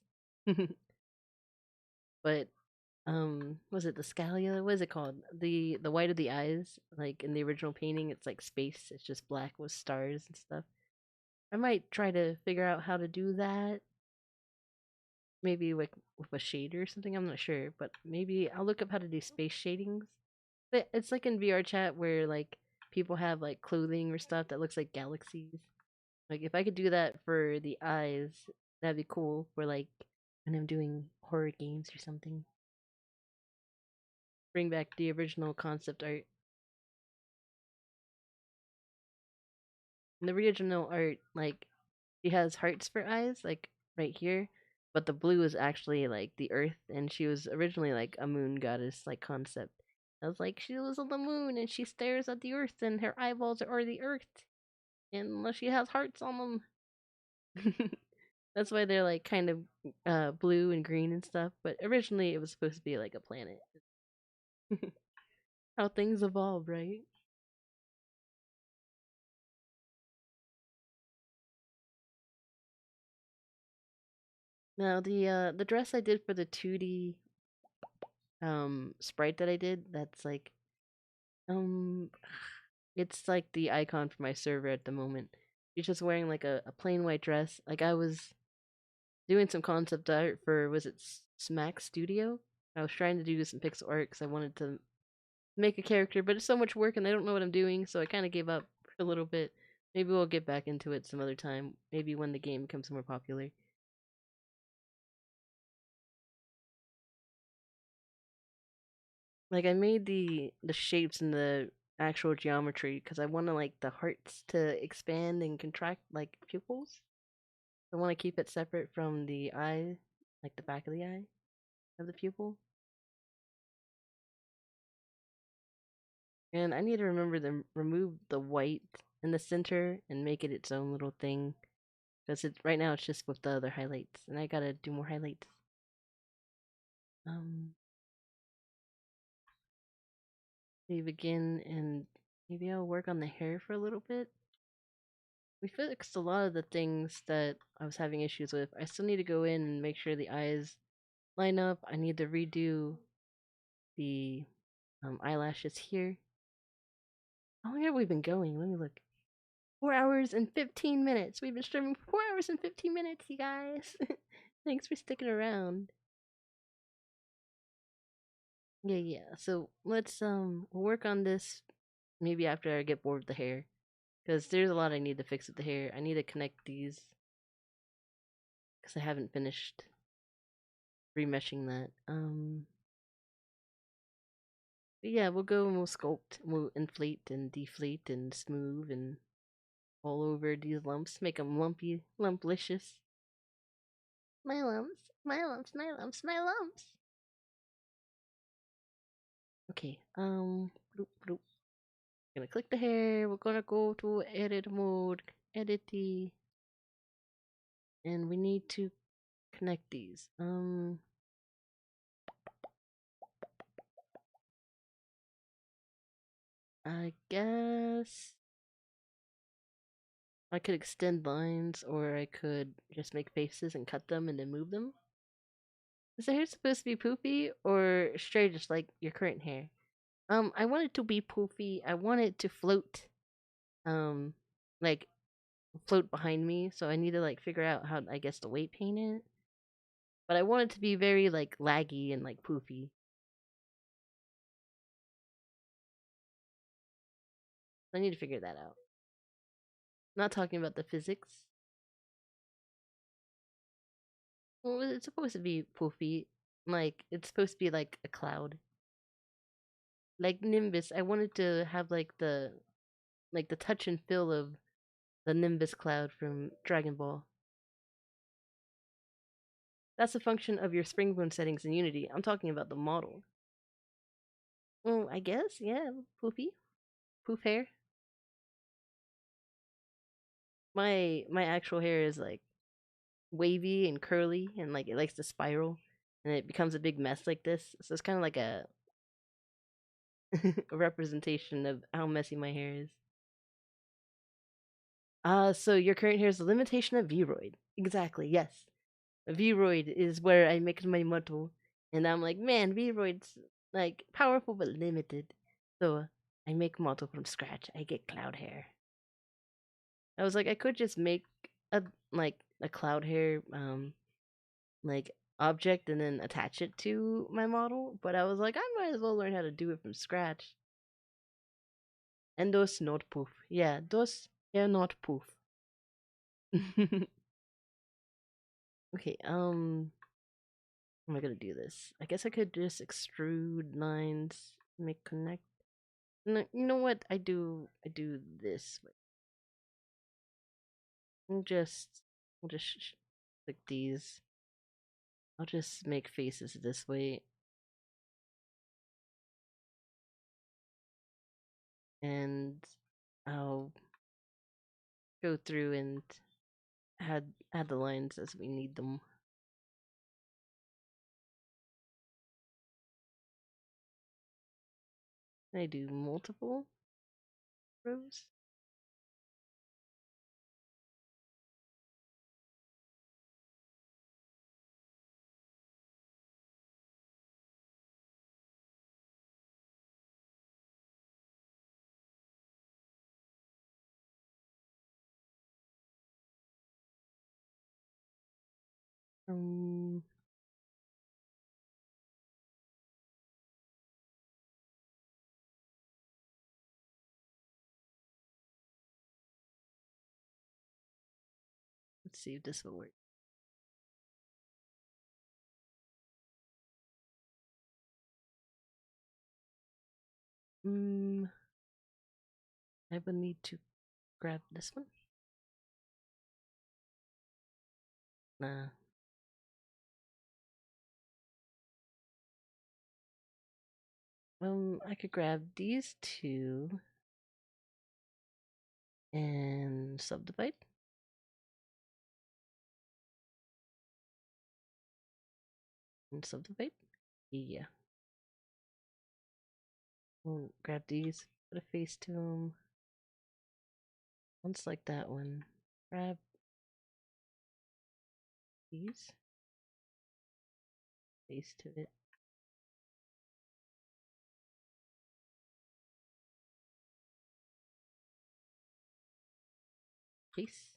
But was it the scalia? What is it called? The white of the eyes. Like in the original painting, it's like space. It's just black with stars and stuff. I might try to figure out how to do that. Maybe like with a shader or something. I'm not sure, but maybe I'll look up how to do space shadings. But it's like in VR chat where like people have like clothing or stuff that looks like galaxies. Like if I could do that for the eyes, that'd be cool. For like when I'm doing horror games or something. Bring back the original concept art. In the original art, like she has hearts for eyes, like right here, but the blue is actually like the earth, and she was originally like a moon goddess like concept. I was like, she was on the moon and she stares at the earth, and her eyeballs are the earth, and she has hearts on them. That's why they're like kind of blue and green and stuff. But originally, it was supposed to be like a planet. How things evolve, right? Now the dress I did for the 2D sprite that I did, that's like um it's like the icon for my server at the moment. She's just wearing like a plain white dress. Like I was doing some concept art for was it Smack Studio? I was trying to do some pixel art because I wanted to make a character, but it's so much work and I don't know what I'm doing, so I kind of gave up for a little bit. Maybe we'll get back into it some other time. Maybe when the game becomes more popular. Like I made the shapes and the actual geometry because I want to like the hearts to expand and contract like pupils. I want to keep it separate from the eye, like the back of the eye of the pupil. And I need to remember to remove the white in the center and make it its own little thing. Because it's right now it's just with the other highlights, and I gotta do more highlights. Um, Save again, and maybe I'll work on the hair for a little bit. We fixed a lot of the things that I was having issues with. I still need to go in and make sure the eyes line up. I need to redo the eyelashes here. How long have we been going? Let me look. 4 hours and 15 minutes. We've been streaming for 4 hours and 15 minutes, you guys. Thanks for sticking around. Yeah, yeah. So let's work on this maybe after I get bored with the hair. Because there's a lot I need to fix with the hair. I need to connect these. Because I haven't finished remeshing that. But yeah, we'll go and we'll sculpt. We'll inflate and deflate and smooth and all over these lumps. Make them lumpy, lumplicious. My lumps, my lumps, my lumps, my lumps. Okay, bloop, bloop. Gonna click the hair. We're gonna go to edit mode, edit the, and we need to connect these. I guess I could extend lines, or I could just make faces and cut them and then move them. Is the hair supposed to be poofy or straight, just like your current hair? I want it to be poofy. I want it to float, um, like float behind me. So I need to like figure out how I guess to weight paint it. but I want it to be very like laggy and like poofy. I need to figure that out. Not talking about the physics. Well, it's supposed to be poofy. Like it's supposed to be like a cloud. Like Nimbus, I wanted to have like the touch and feel of the Nimbus cloud from Dragon Ball. That's a function of your Springboard settings in Unity. I'm talking about the model. Well, I guess, yeah, poofy, poof hair. My actual hair is like wavy and curly, and like it likes to spiral, and it becomes a big mess like this. So it's kind of like a a representation of how messy my hair is. So your current hair is the limitation of Vroid. Exactly, yes. Vroid is where I make my model, and I'm like, man, Vroid's like powerful but limited. So I make model from scratch. I get cloud hair. I was like, I could just make a like a cloud hair like object and then attach it to my model, but I was like, I might as well learn how to do it from scratch. And those not poof. Yeah, those are not poof. Okay, how am I gonna do this? I guess I could just extrude lines, make connect. No, you know what? I do this. Just, I'll just like these. I'll just make faces this way, and I'll go through and add the lines as we need them. Can I do multiple rows? Um, let's see if this will work. Mm, I would need to grab this one. Nah. I could grab these two and subdivide. And subdivide. Yeah. We'll grab these, put a face to them. One's like that one. Grab these, face to it. Face.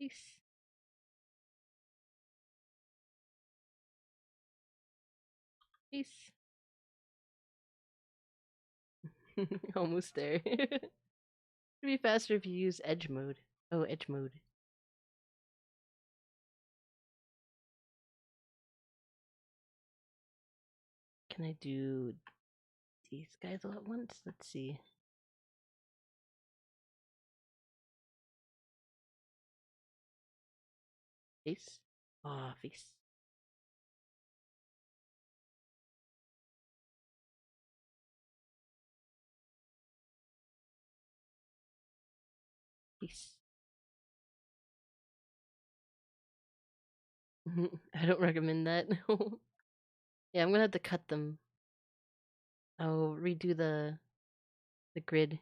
Face. Face. Almost there. It'd be faster if you use edge mode. Oh, edge mode. Can I do these guys all at once? Let's see. Face. Ah, face. Face. I don't recommend that. Yeah, I'm gonna have to cut them. I'll redo the grid.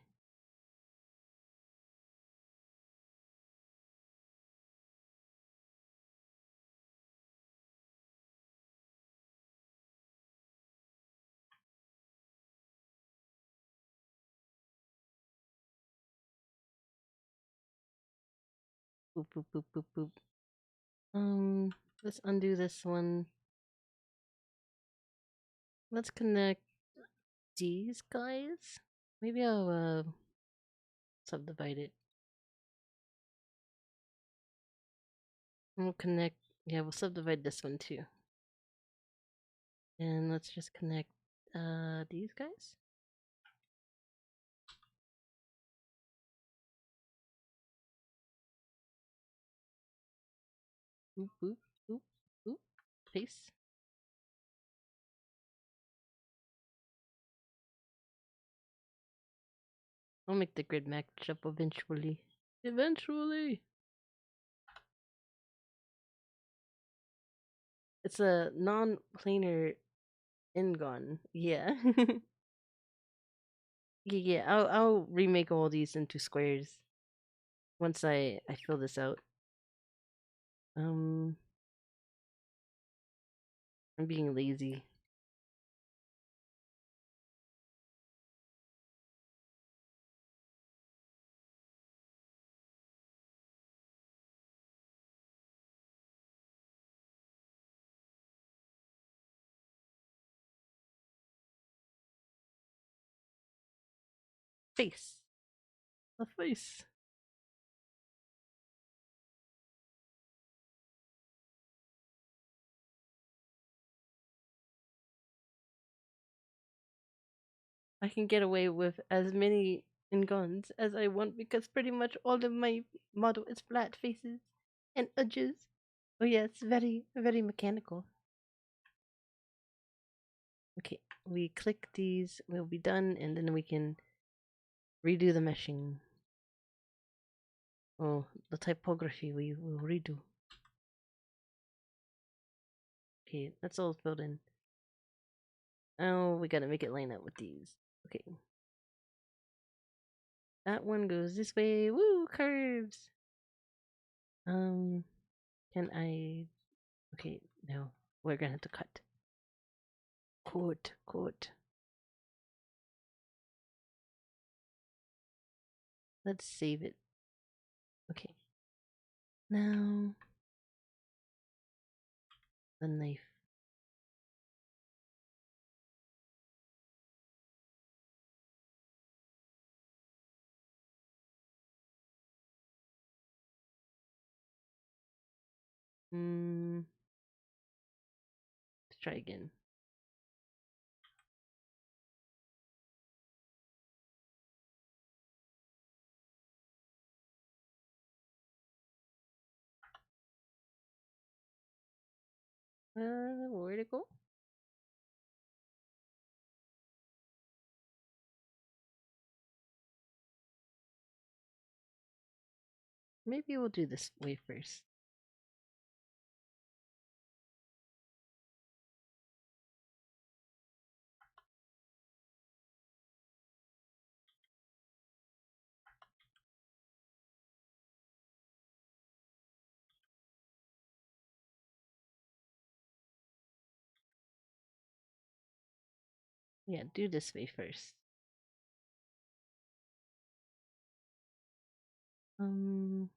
Boop, boop, boop, boop, boop. Let's undo this one. Let's connect these guys. Maybe I'll subdivide it. We'll connect. Yeah, we'll subdivide this one too. And let's just connect these guys. Boop, boop, boop, boop. Paste. I'll make the grid match up eventually. Eventually! It's a non-planar Ingon. Yeah. Yeah, I'll remake all these into squares once I fill this out. I'm being lazy. Face. A face. I can get away with as many Ingons as I want because pretty much all of my model is flat faces and edges. Oh yeah, it's very, very mechanical. Okay, we click these, we'll be done, and then we can redo the meshing. Oh, the typography we will redo. Okay, that's all filled in. Oh, we gotta make it line up with these. Okay. That one goes this way. Woo, curves! Can I... Okay, no. We're gonna have to cut. Cut. Let's save it. Okay. Now... The knife. Let's try again. Where'd it go? Maybe we'll do this way first. Yeah, do this way first. Um...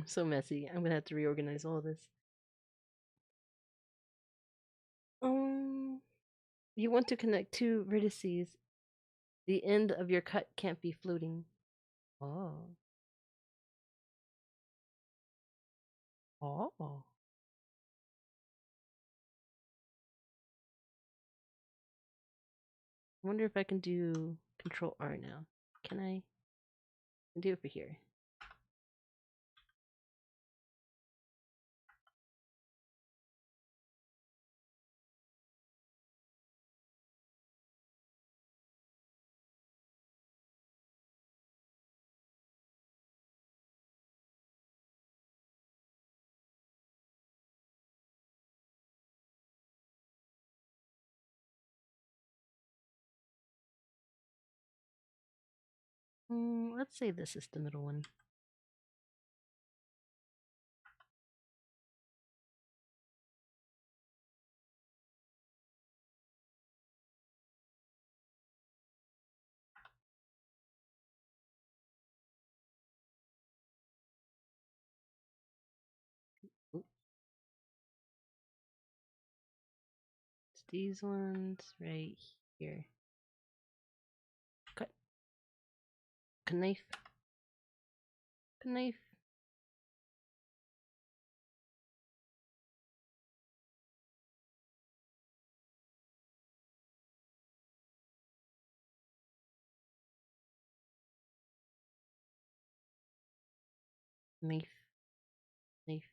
So messy. I'm gonna have to reorganize all this. Um... You want to connect two vertices. The end of your cut can't be floating. Oh. Oh. I wonder if I can do Control R now. Can I? Do it for here. Let's say this is the middle one. Oop, it's these ones right here. Cut. Knife. Knife. Knife. Knife.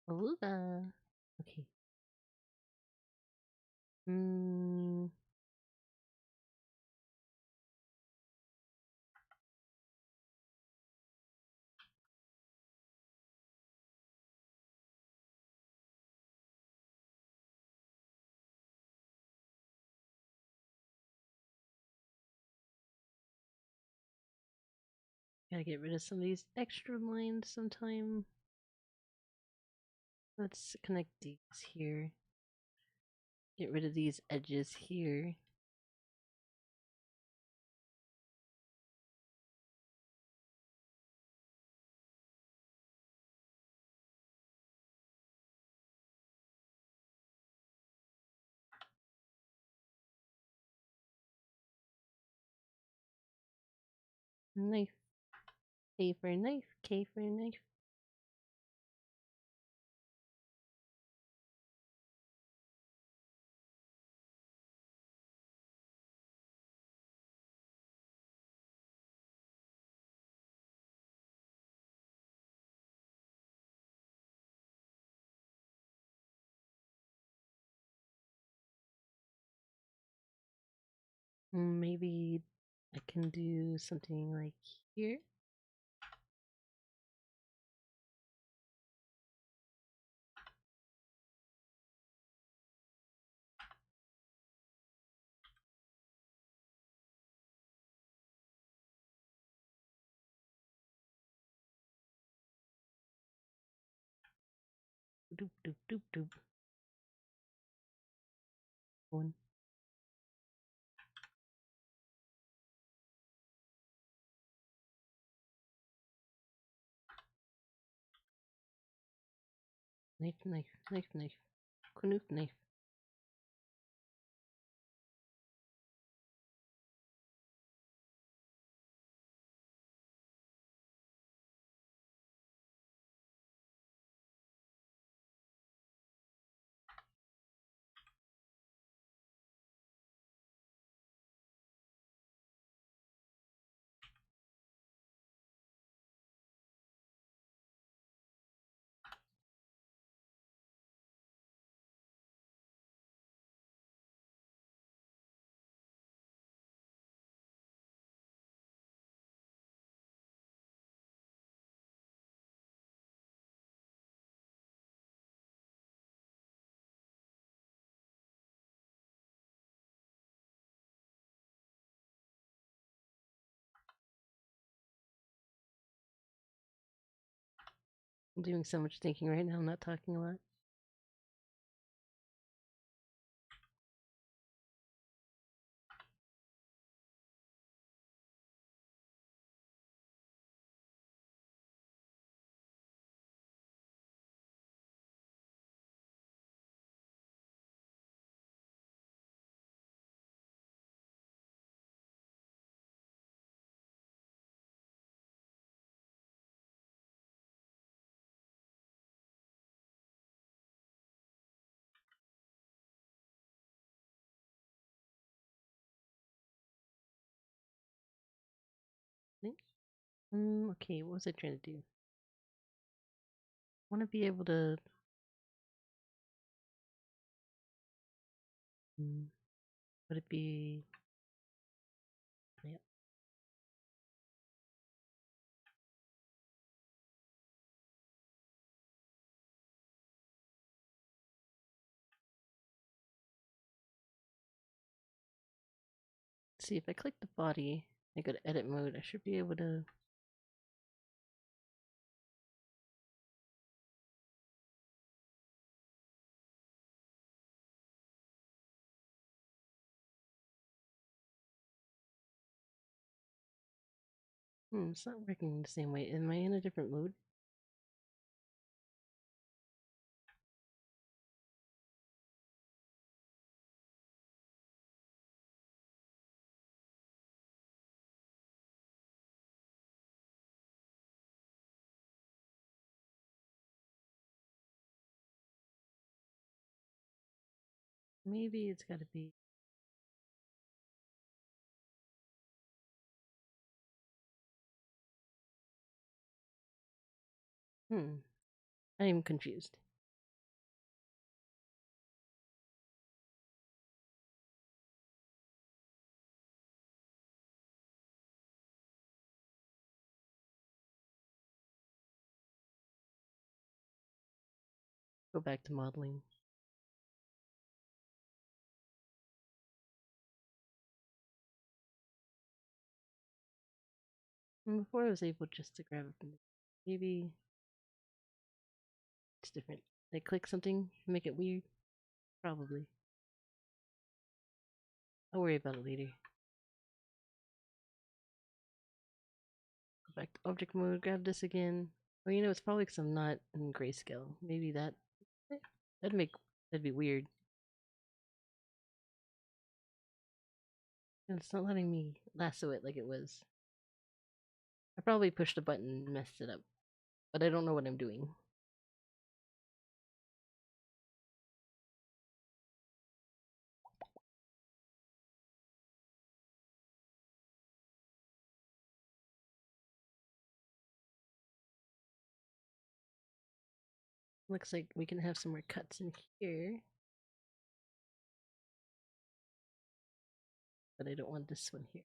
Beluga. Okay. Mm, gotta get rid of some of these extra lines sometime. Let's connect these here. Get rid of these edges here. Knife. K for knife. K for knife. Maybe I can do something like here. Doop doop doop doop. One. Knife, knife, knife, knife. Knife, knife. I'm doing so much thinking right now, I'm not talking a lot. Okay, what was I trying to do? I want to be able to. Would it be? Yeah. see, if I click the body and go to edit mode, I should be able to. It's not working the same way. Am I in a different mode? Maybe it's gotta be. I'm confused. Go back to modeling. Before I was able just to grab it from there. Maybe it's different. I click something, make it weird? Probably. I'll worry about it later. Go back to object mode, grab this again. Oh, you know, it's probably because I'm not in grayscale. Maybe that. That'd make. That'd be weird. And it's not letting me lasso it like it was. I probably pushed a button and messed it up. But I don't know what I'm doing. Looks like we can have some more cuts in here. But I don't want this one here.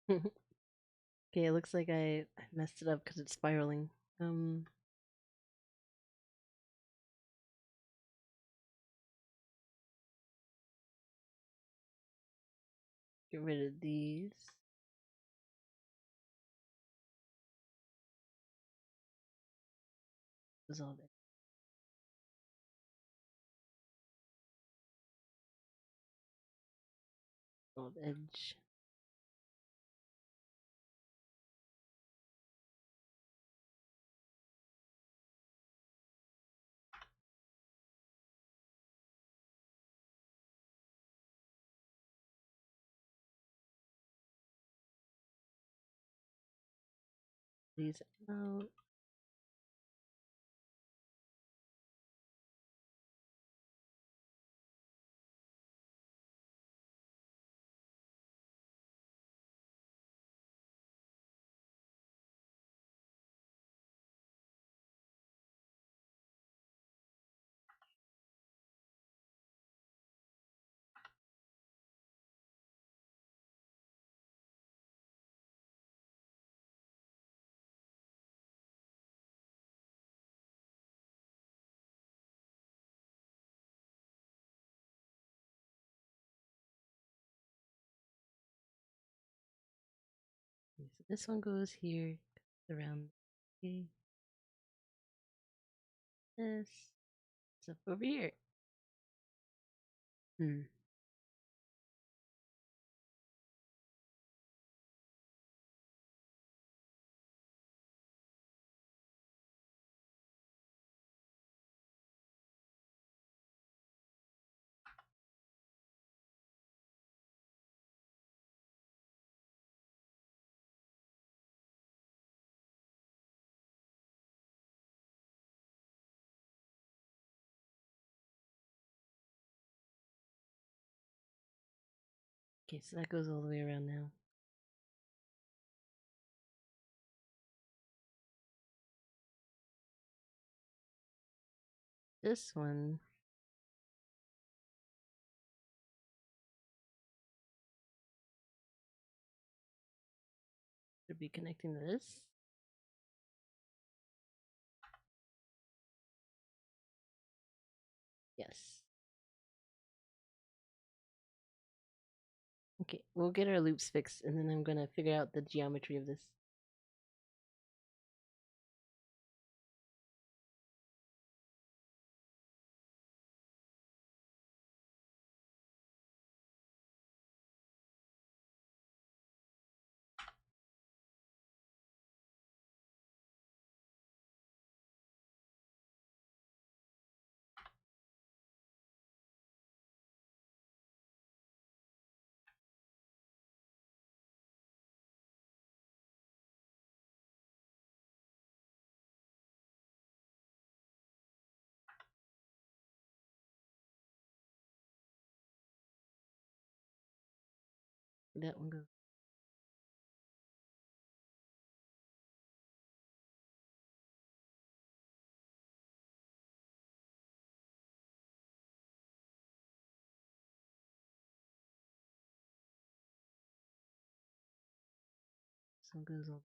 Okay, it looks like I messed it up because it's spiraling. Get rid of these. Dissolve it. Dissolve edge. These out. So this one goes here, around. Okay. This stuff over here. Hmm. Okay, so that goes all the way around now. This one should be connecting to this. Yes. Okay, we'll get our loops fixed and then I'm gonna figure out the geometry of this. That one goes. This one goes all.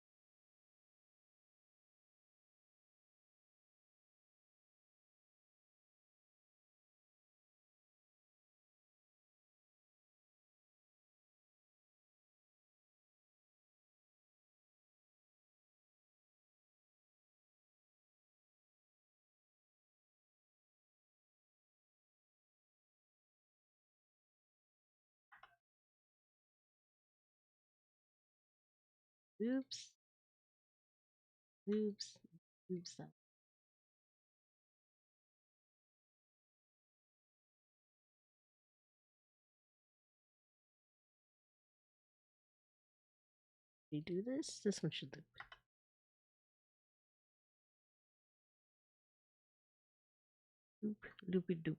Oops. Oops. Oops. We do this? This one should loop. Loop. Loopy doop.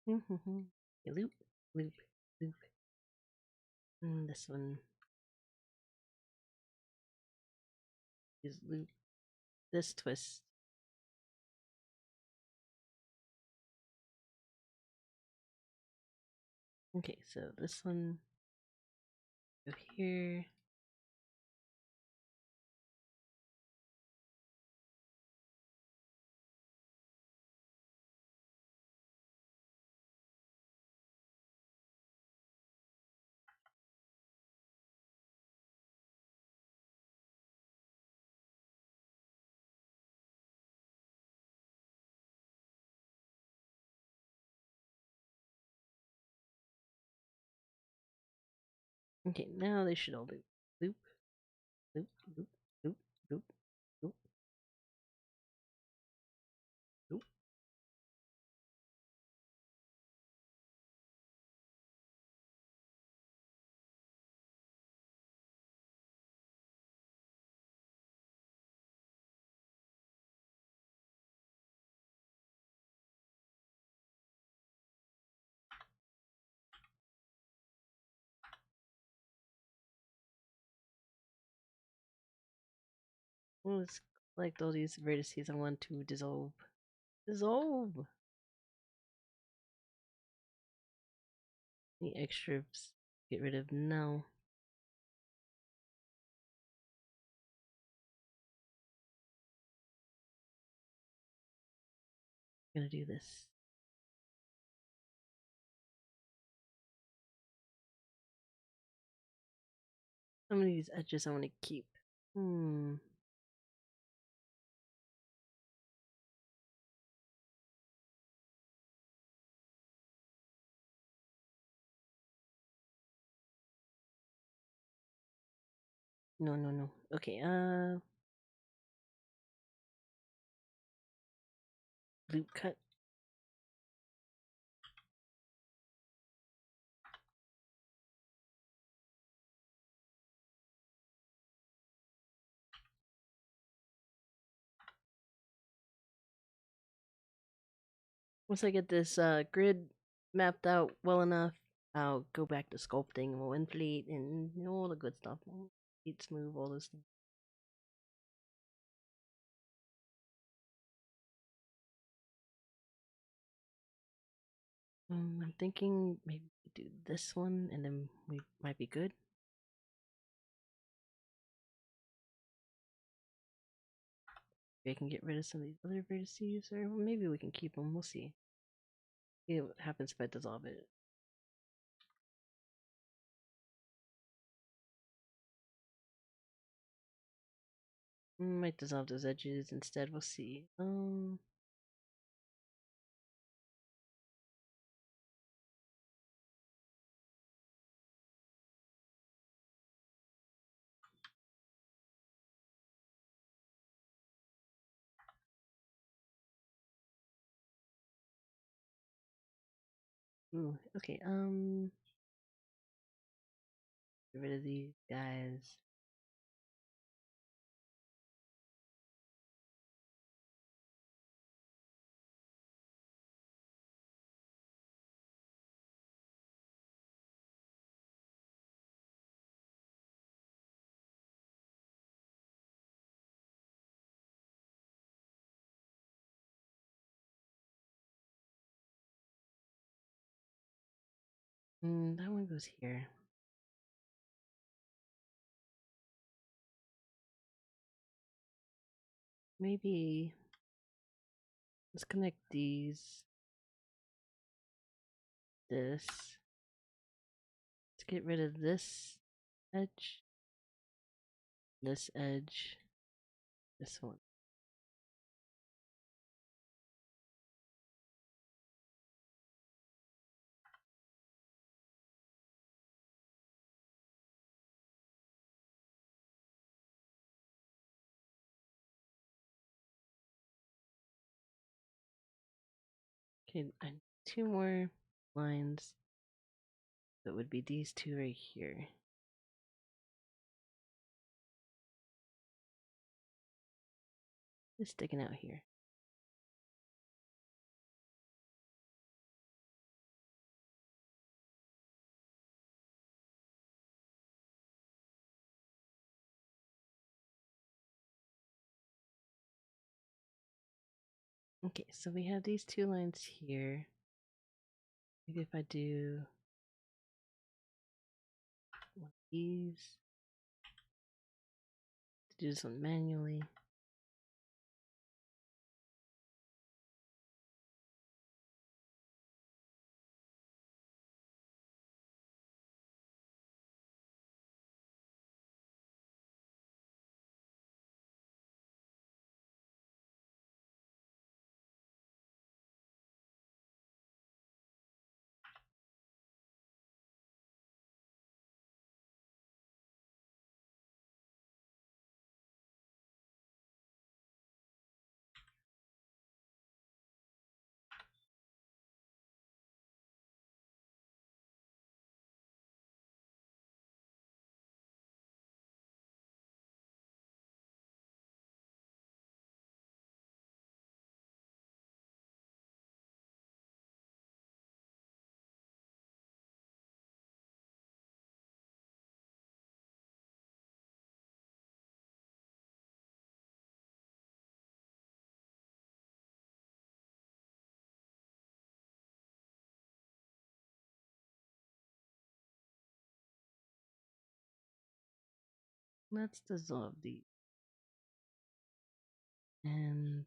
Mm-hmm. Loop. Loop. Loop. And this one is loop. This twist. Okay, so this one go here. Okay, now they should all loop. Loop. Loop. Loop. Loop. Loop. Loop. Loop. Oh, it's like all these vertices I want to dissolve. Dissolve! The extras get rid of now. I'm gonna do this. How many of these edges I want to keep? Hmm. No, no, no. Okay, loop cut. Once I get this grid mapped out well enough, I'll go back to sculpting. We'll inflate and all the good stuff. Eat smooth, all those things. I'm thinking maybe do this one and then we might be good. Maybe I can get rid of some of these other vertices, or maybe we can keep them. We'll see. See what happens if I dissolve it. Might dissolve those edges instead. We'll see. Ooh, okay. Get rid of these guys. That one goes here. Maybe let's connect these. This. Let's get rid of this edge. This edge. This one. Okay, and two more lines. That would be these two right here. Just sticking out here. Okay, so we have these two lines here. Maybe if I do one of these, do this one manually. Let's dissolve these. And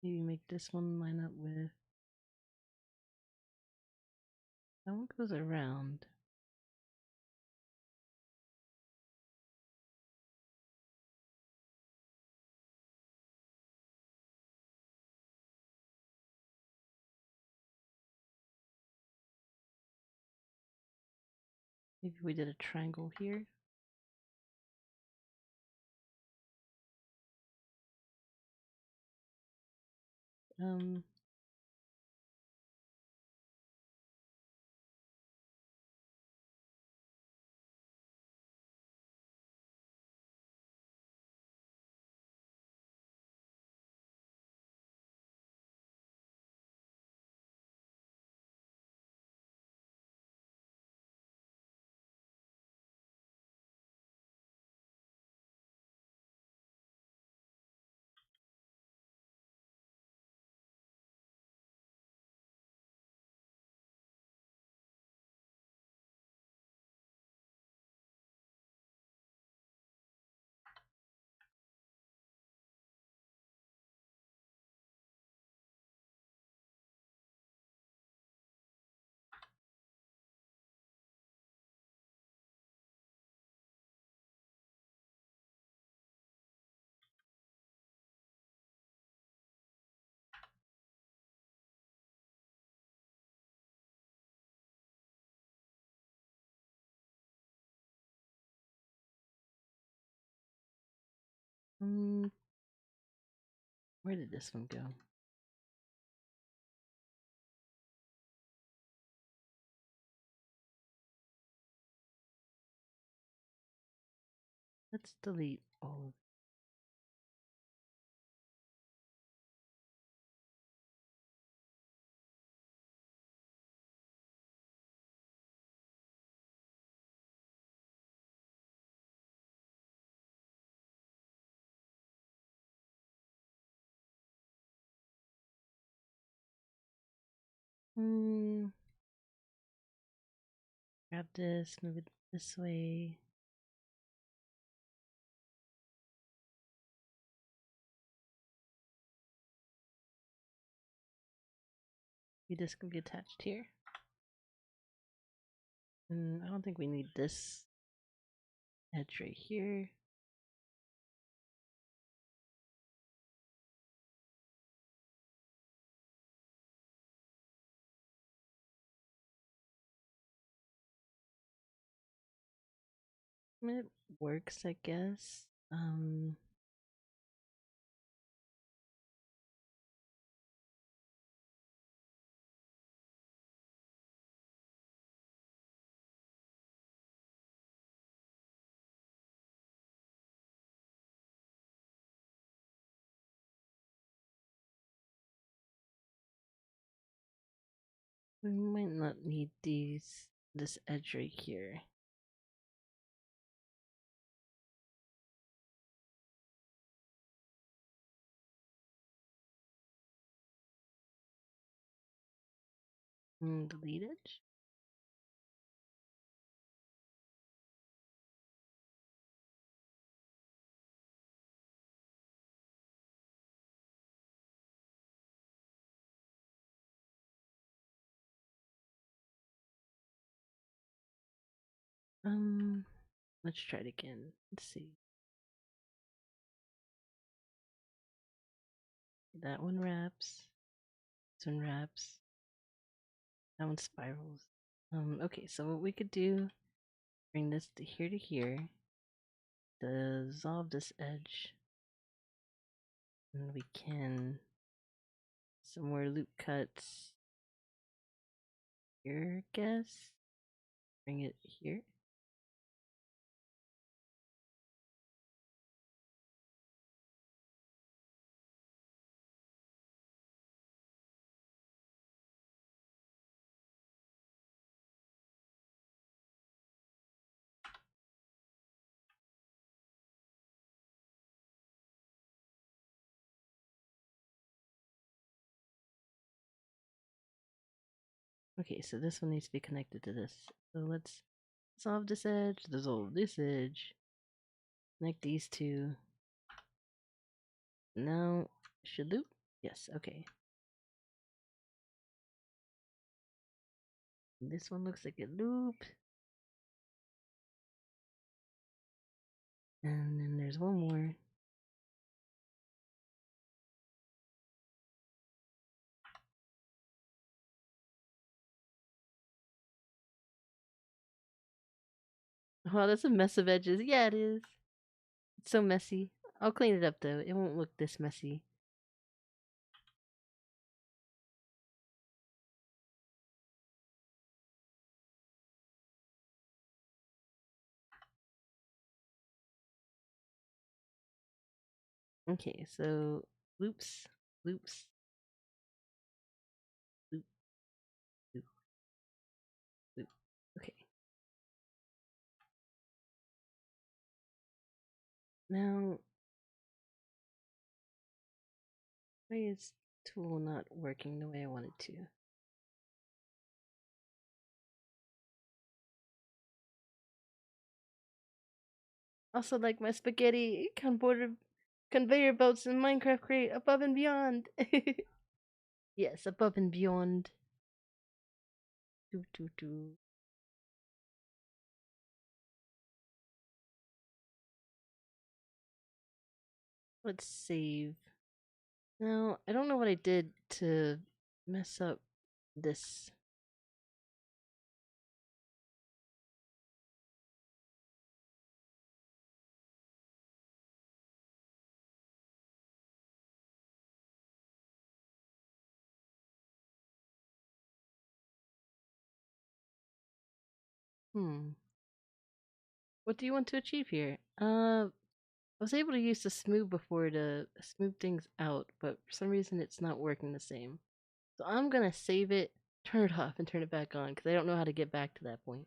Maybe make this one line up with that one goes around. Maybe we did a triangle here. Um, mm, where did this one go? Let's delete all of it. Grab this, move it this way. Maybe this can be attached here. I don't think we need this edge right here. It works, I guess. We might not need this edge right here. Delete edge. Let's try it again. Let's see. That one wraps. This one wraps. That one spirals. Okay, so what we could do, bring this to here, dissolve this edge, and we can some more loop cuts here, I guess. Bring it here. Okay, so this one needs to be connected to this. So let's dissolve this edge, dissolve this edge, connect these two. Now, should loop. Yes, okay. This one looks like it looped. And then there's one more. Oh, that's a mess of edges. Yeah, it is. It's so messy. I'll clean it up though. It won't look this messy. Okay, so loops, loops, loop, loop, loop. Okay. Now, why is tool not working the way I want it to? Also, like my spaghetti conveyor belts in Minecraft create above and beyond. Yes, above and beyond. Do do do. Let's save. Now, I don't know what I did to mess up this. What do you want to achieve here? I was able to use the smooth before to smooth things out, but for some reason it's not working the same. So I'm gonna save it, turn it off, and turn it back on because I don't know how to get back to that point.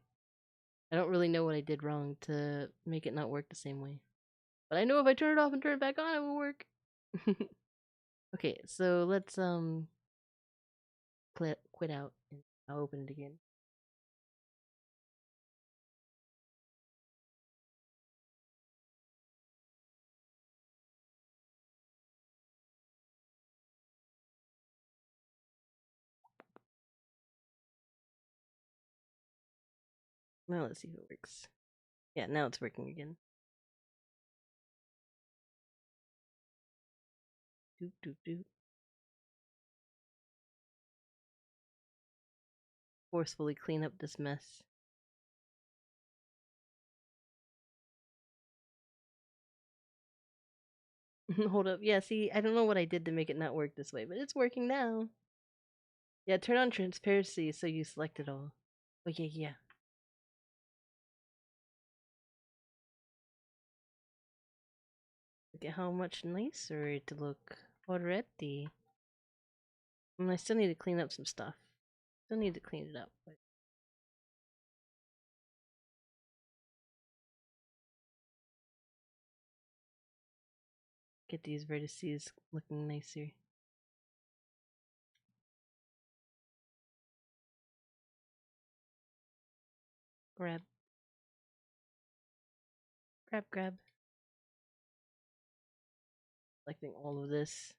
I don't really know what I did wrong to make it not work the same way. But I know if I turn it off and turn it back on, it will work. Okay, so let's quit out and I'll open it again. Now let's see if it works. Yeah, now it's working again. Doop doop doop. Forcefully clean up this mess. Hold up. Yeah, see, I don't know what I did to make it not work this way, but it's working now. Yeah, turn on transparency so you select it all. Oh, yeah, yeah. Look at how much nicer it look already. I still need to clean up some stuff. Still need to clean it up, but get these vertices looking nicer. Grab. Grab, grab. Selecting all of this.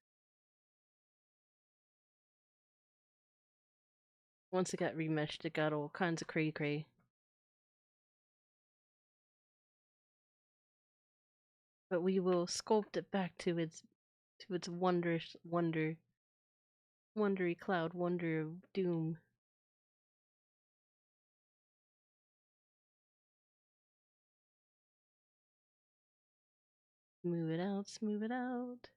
Once it got remeshed, it got all kinds of cray cray. But we will sculpt it back to its wondrous wondery cloud, wonder of doom. Smooth it out, smooth it out.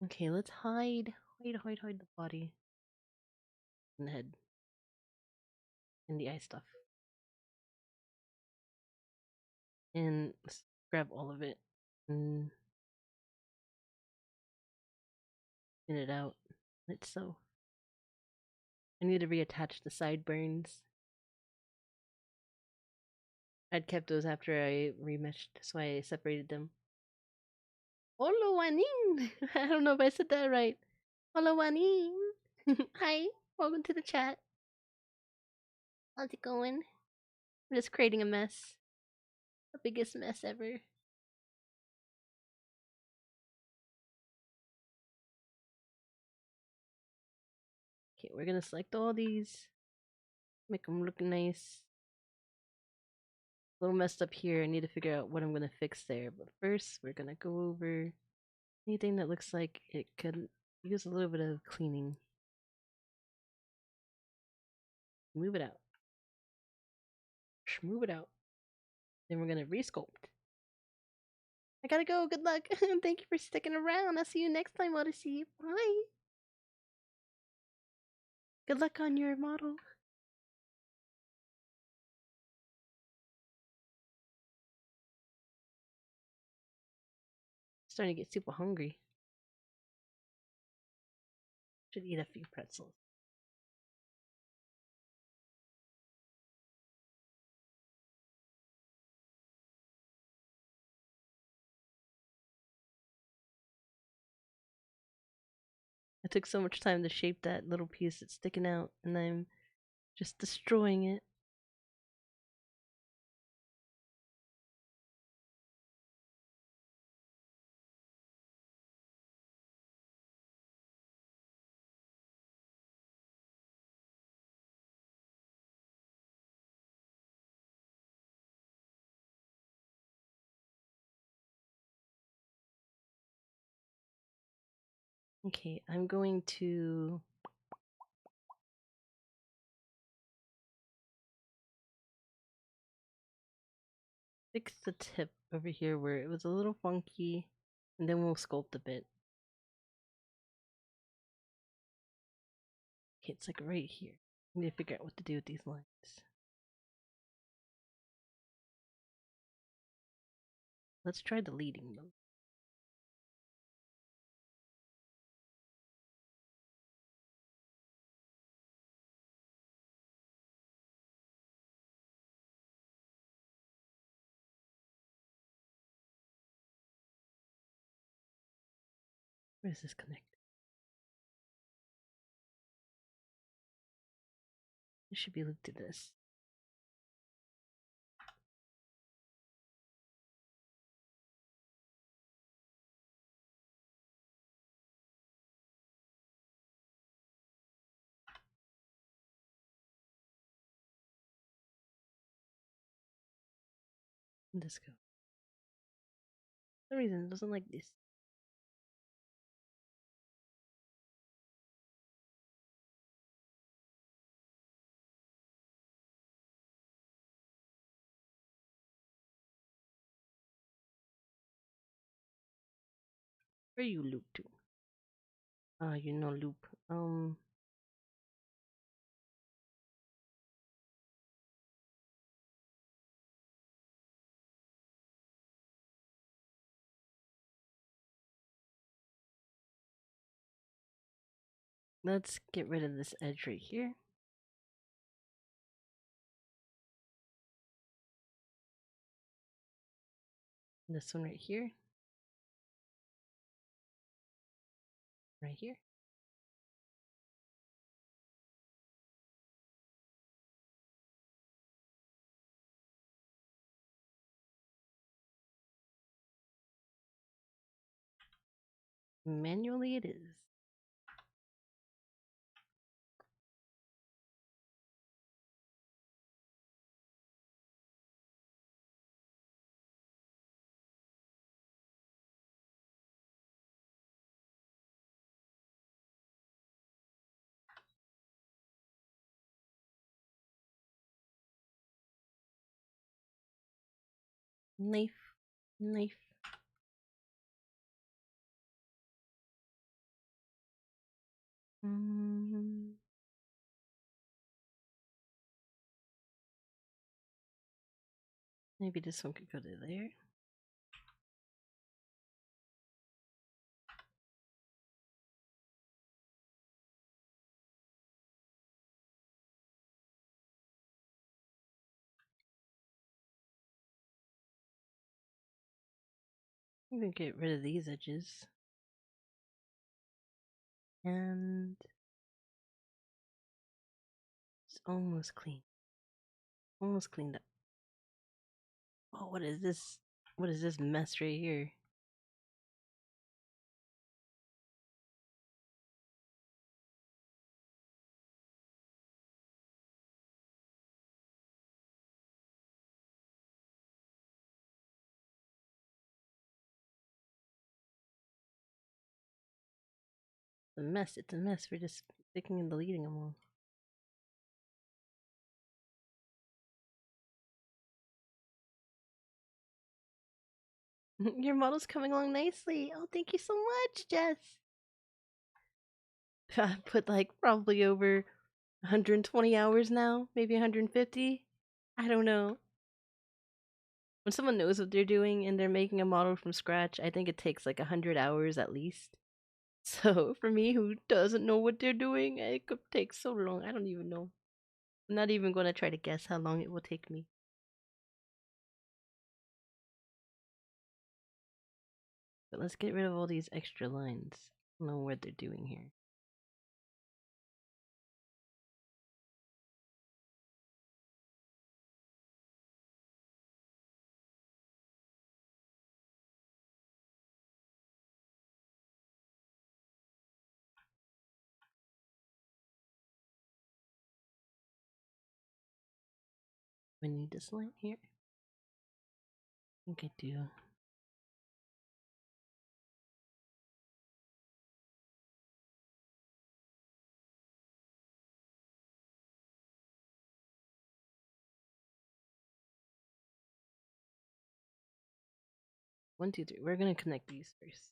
Okay, let's hide the body and the head and the eye stuff. And let's grab all of it and thin it out. Like so. I need to reattach the sideburns. I'd kept those after I remeshed, so I separated them. Olowaning! I don't know if I said that right. Olowaning! Hi, welcome to the chat. How's it going? I'm just creating a mess. The biggest mess ever. Okay, we're gonna select all these. Make them look nice. A little messed up here. I need to figure out what I'm gonna fix there. But first, we're gonna go over anything that looks like it could use a little bit of cleaning. Move it out. Move it out. Then we're gonna resculpt. I gotta go. Good luck. Thank you for sticking around. I'll see you next time, Odyssey. Bye. Good luck on your model. Starting to get super hungry. Should eat a few pretzels. I took so much time to shape that little piece that's sticking out, and I'm just destroying it. Okay, I'm going to fix the tip over here where it was a little funky, and then we'll sculpt a bit. Okay, it's like right here. I need to figure out what to do with these lines. Let's try deleting them. Where does this connect? It should be looped to this. Where'd this go? For some reason it doesn't like this. Where you loop to? Ah, you know loop. Let's get rid of this edge right here. This one right here. Right here. Manually it is. Knife. Knife. Maybe this one could go to there. I'm gonna get rid of these edges. And it's almost clean. Almost cleaned up. Oh, what is this? What is this mess right here? It's a mess. It's a mess. We're just sticking and deleting them all. Your model's coming along nicely. Oh, thank you so much, Jess. I put like probably over 120 hours now, maybe 150. I don't know. When someone knows what they're doing and they're making a model from scratch, I think it takes like 100 hours at least. So for me, who doesn't know what they're doing, it could take so long. I don't even know. I'm not even going to try to guess how long it will take me. But let's get rid of all these extra lines. I don't know what they're doing here. I need this line here. I think I do. One, two, three. We're gonna connect these first.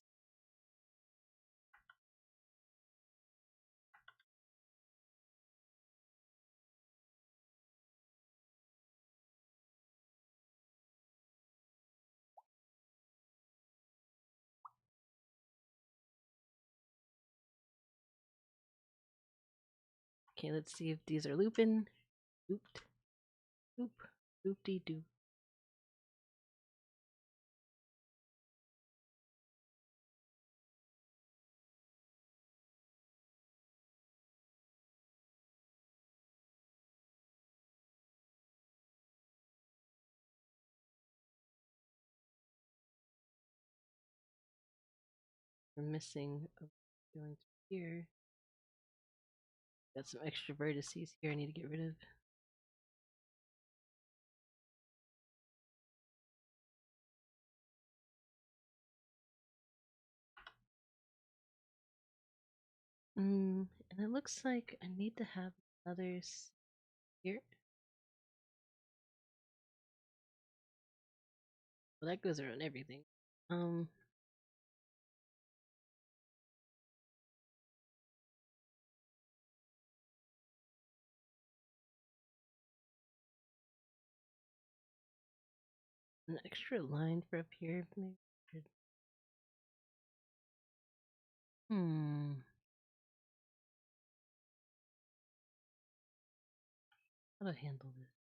Okay, let's see if these are looping. Looped. Loop. Loop-de-doop. We're missing going through here. Got some extra vertices here I need to get rid of. And it looks like I need to have others here. Well, that goes around everything. Um, an extra line for up here, maybe. Hmm. How to handle this?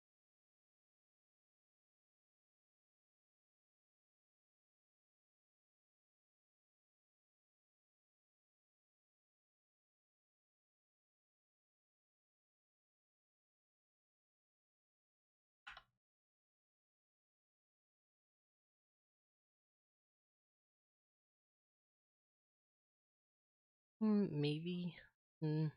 Maybe. Hmm.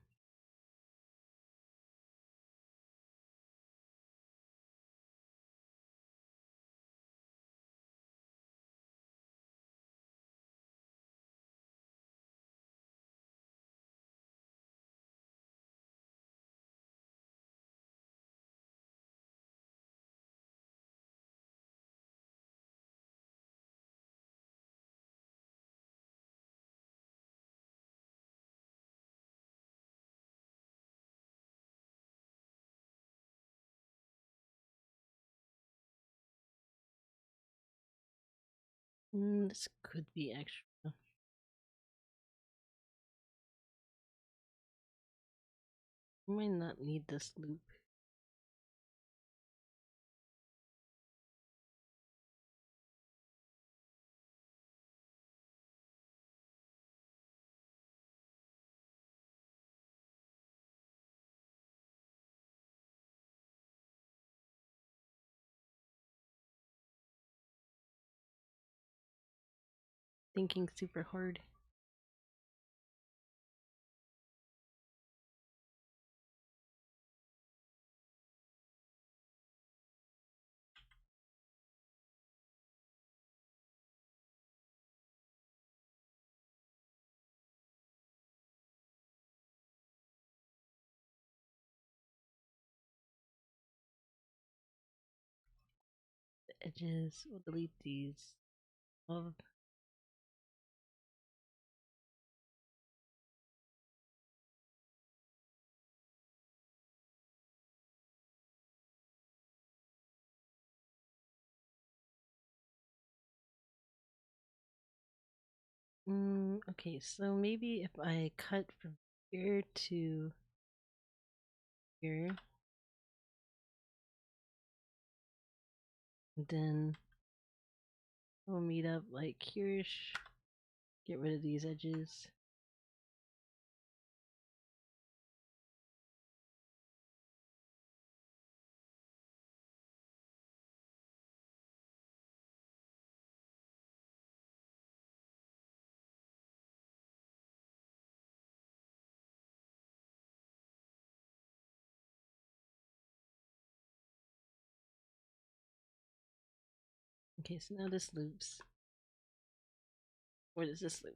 This could be extra. I might not need this loop. thinking super hard. The edges, we'll delete these. Oh, okay, so maybe if I cut from here to here, and then we'll meet up like here, get rid of these edges. Okay, so now this loops. Where does this loop?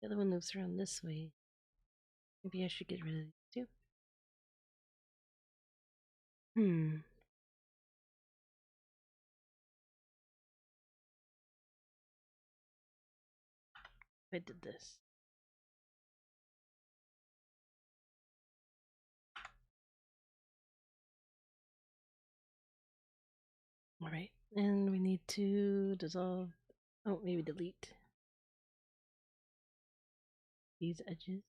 The other one moves around this way. Maybe I should get rid of these too. I did this. Alright, and we need to dissolve. Oh, maybe delete these edges.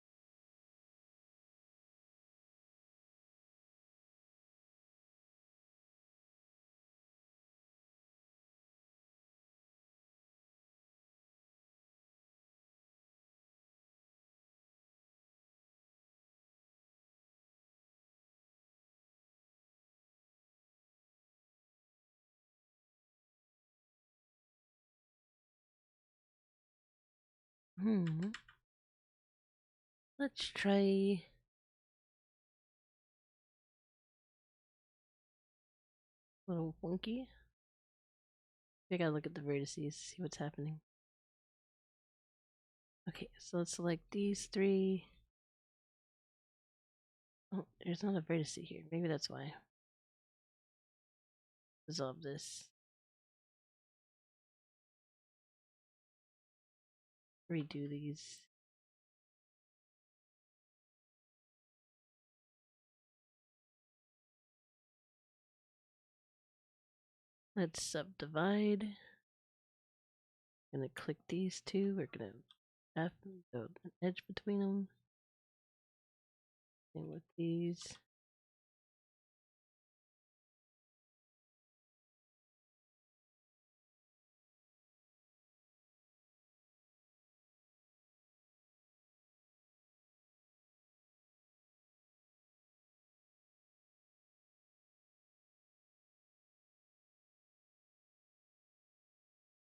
Let's try a little funky. I gotta look at the vertices, see what's happening. Okay, so let's select these three. Oh, there's not a vertex here. Maybe that's why. Dissolve this. Redo these. Let's subdivide. I'm gonna click these two. We're gonna have an edge between them. Same with these.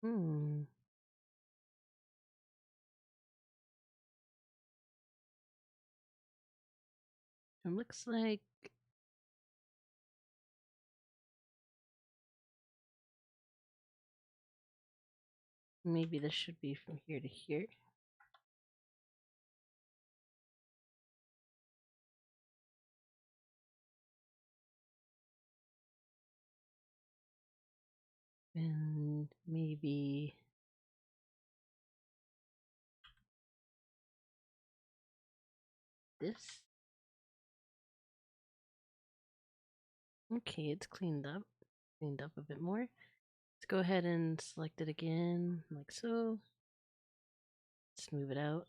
Hmm. It looks like maybe this should be from here to here. And maybe this. Okay, it's cleaned up. Cleaned up a bit more. Let's go ahead and select it again, like so. Let's move it out.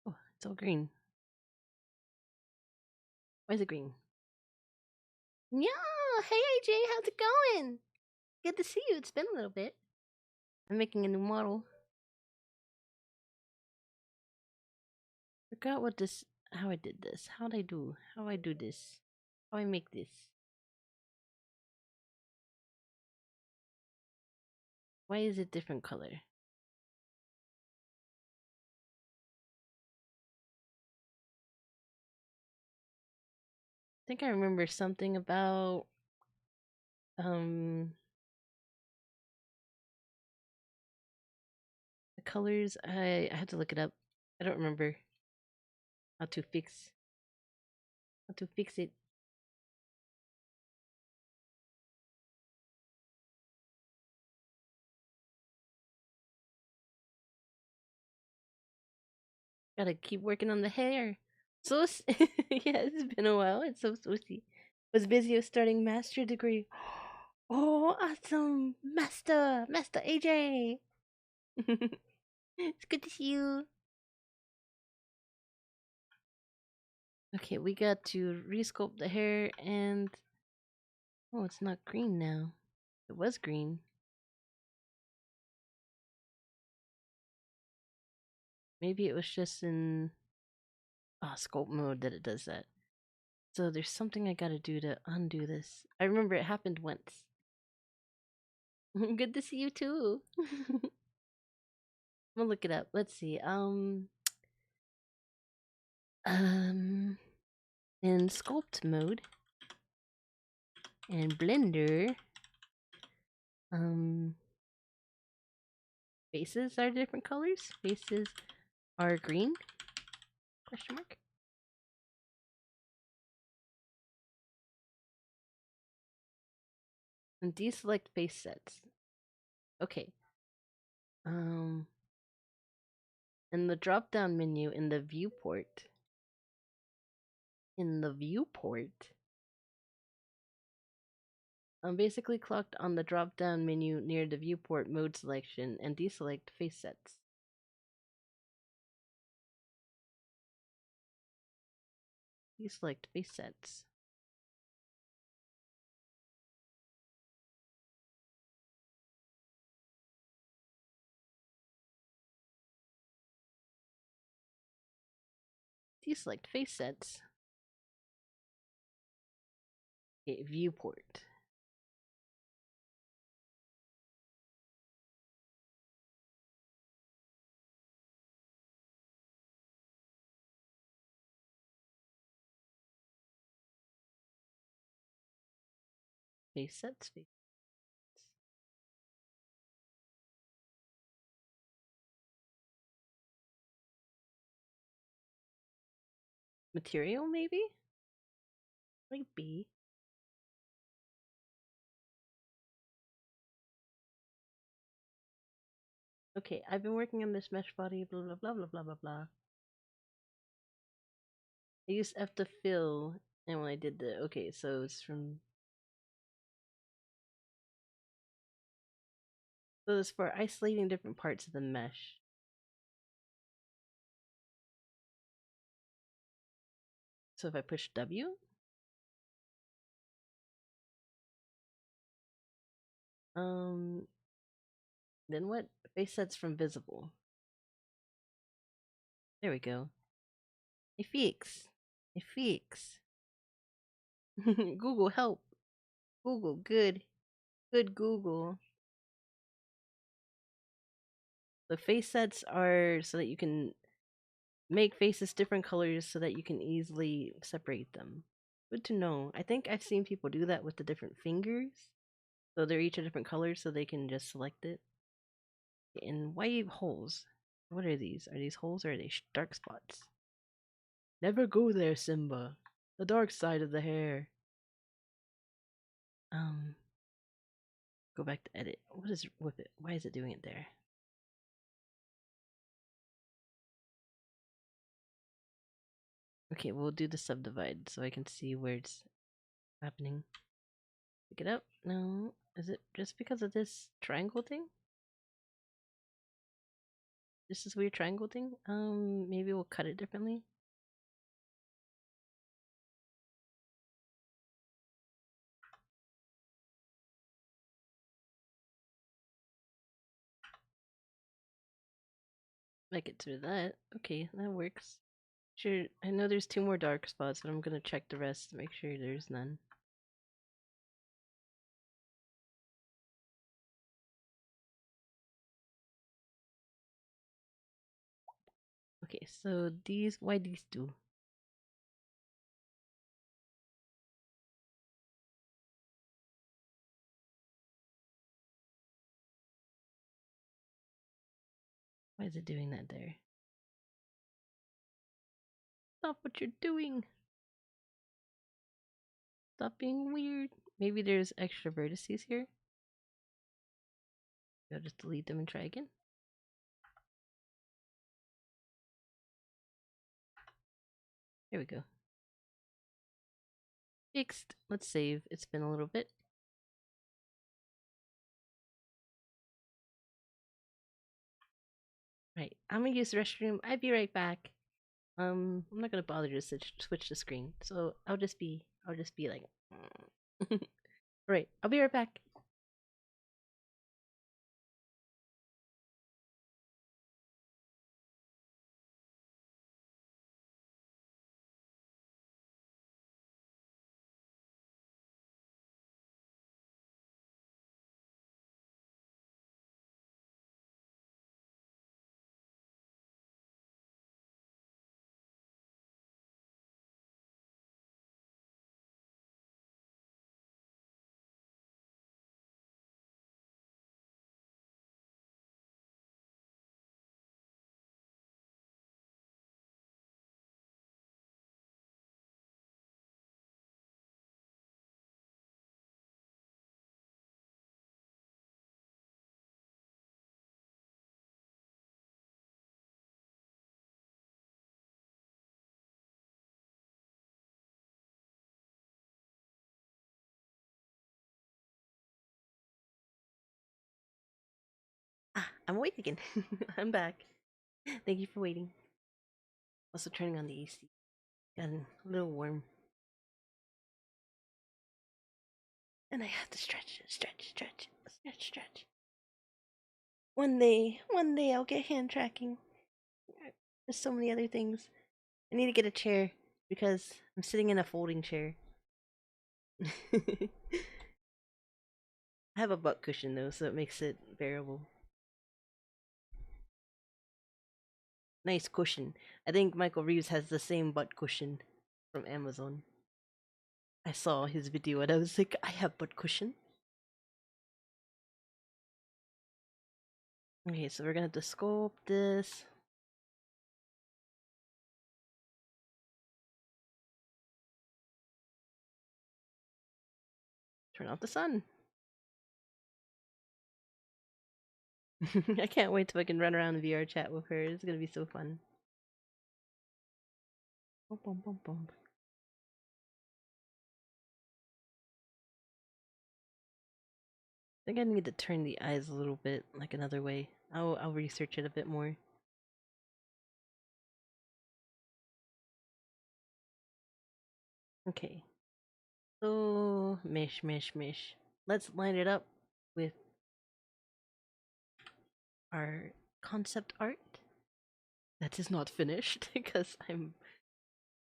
Oh, it's all green. Why is it green? Yeah, hey AJ, how's it going? Good to see you. It's been a little bit. I'm making a new model. Forgot what this, how I did this. How'd I do? How I do this? How I make this? Why is it different color? I think I remember something about um the colors. I had to look it up. I don't remember how to fix it. Gotta keep working on the hair. So yeah, it's been a while. It's so saucy. Was busy with starting master degree. Oh, awesome, Master AJ. It's good to see you. Okay, we got to resculpt the hair and oh, it's not green now. It was green. Maybe it was just in sculpt mode that it does that. So there's something I gotta do to undo this. I remember it happened once. Good to see you too. I'm gonna look it up. Let's see. In sculpt mode and Blender, um, faces are different colors. Faces are green? Question mark. And deselect face sets. Okay. Um, in the drop down menu in the viewport, I'm basically clocked on the drop down menu near the viewport mode selection and deselect face sets. Deselect face sets. Deselect face sets. Okay, viewport. Face sets. Face. Material, maybe? Like B. Okay, I've been working on this mesh body, blah blah blah blah blah blah blah. I used F to fill, and when I did the okay, so it's from. So it's for isolating different parts of the mesh. So if I push W, um, Then what? Face sets from visible. There we go. A fix. A fix. Google help. Google good. Good Google. The face sets are so that you can make faces different colors so that you can easily separate them. Good to know. I think I've seen people do that with the different fingers. So they're each a different color so they can just select it. And why holes? What are these? Are these holes or are they dark spots? Never go there, Simba. The dark side of the hair. Um, go back to edit. What is with it? Why is it doing it there? Okay, we'll do the subdivide so I can see where it's happening. Pick it up. No, is it just because of this triangle thing? This weird triangle thing? Maybe we'll cut it differently. Make it through that. Okay, that works. Sure, I know there's 2 more dark spots, but I'm gonna check the rest to make sure there's none. Okay, so why these two? Why is it doing that there? Stop what you're doing! Stop being weird! Maybe there's extra vertices here? I'll just delete them and try again. There we go. Fixed. Let's save. It's been a little bit. Right, I'm gonna use the restroom. I'll be right back. I'm not gonna bother to switch the screen, so I'll just be like, right. I'll be right back. Ah, I'm awake again. I'm back. Thank you for waiting. Also turning on the AC. Got a little warm. And I have to stretch. One day I'll get hand tracking. There's so many other things. I need to get a chair because I'm sitting in a folding chair. I have a butt cushion though, so it makes it bearable. Nice cushion. I think Michael Reeves has the same butt cushion from Amazon. I saw his video and I was like, I have butt cushion. Okay, so we're gonna have to sculpt this. Turn off the sun. I can't wait till I can run around the VR chat with her. It's gonna be so fun. Boom, boom, boom, boom. I think I need to turn the eyes a little bit, like another way. I'll research it a bit more. Okay. So mesh. Let's line it up with our concept art that is not finished because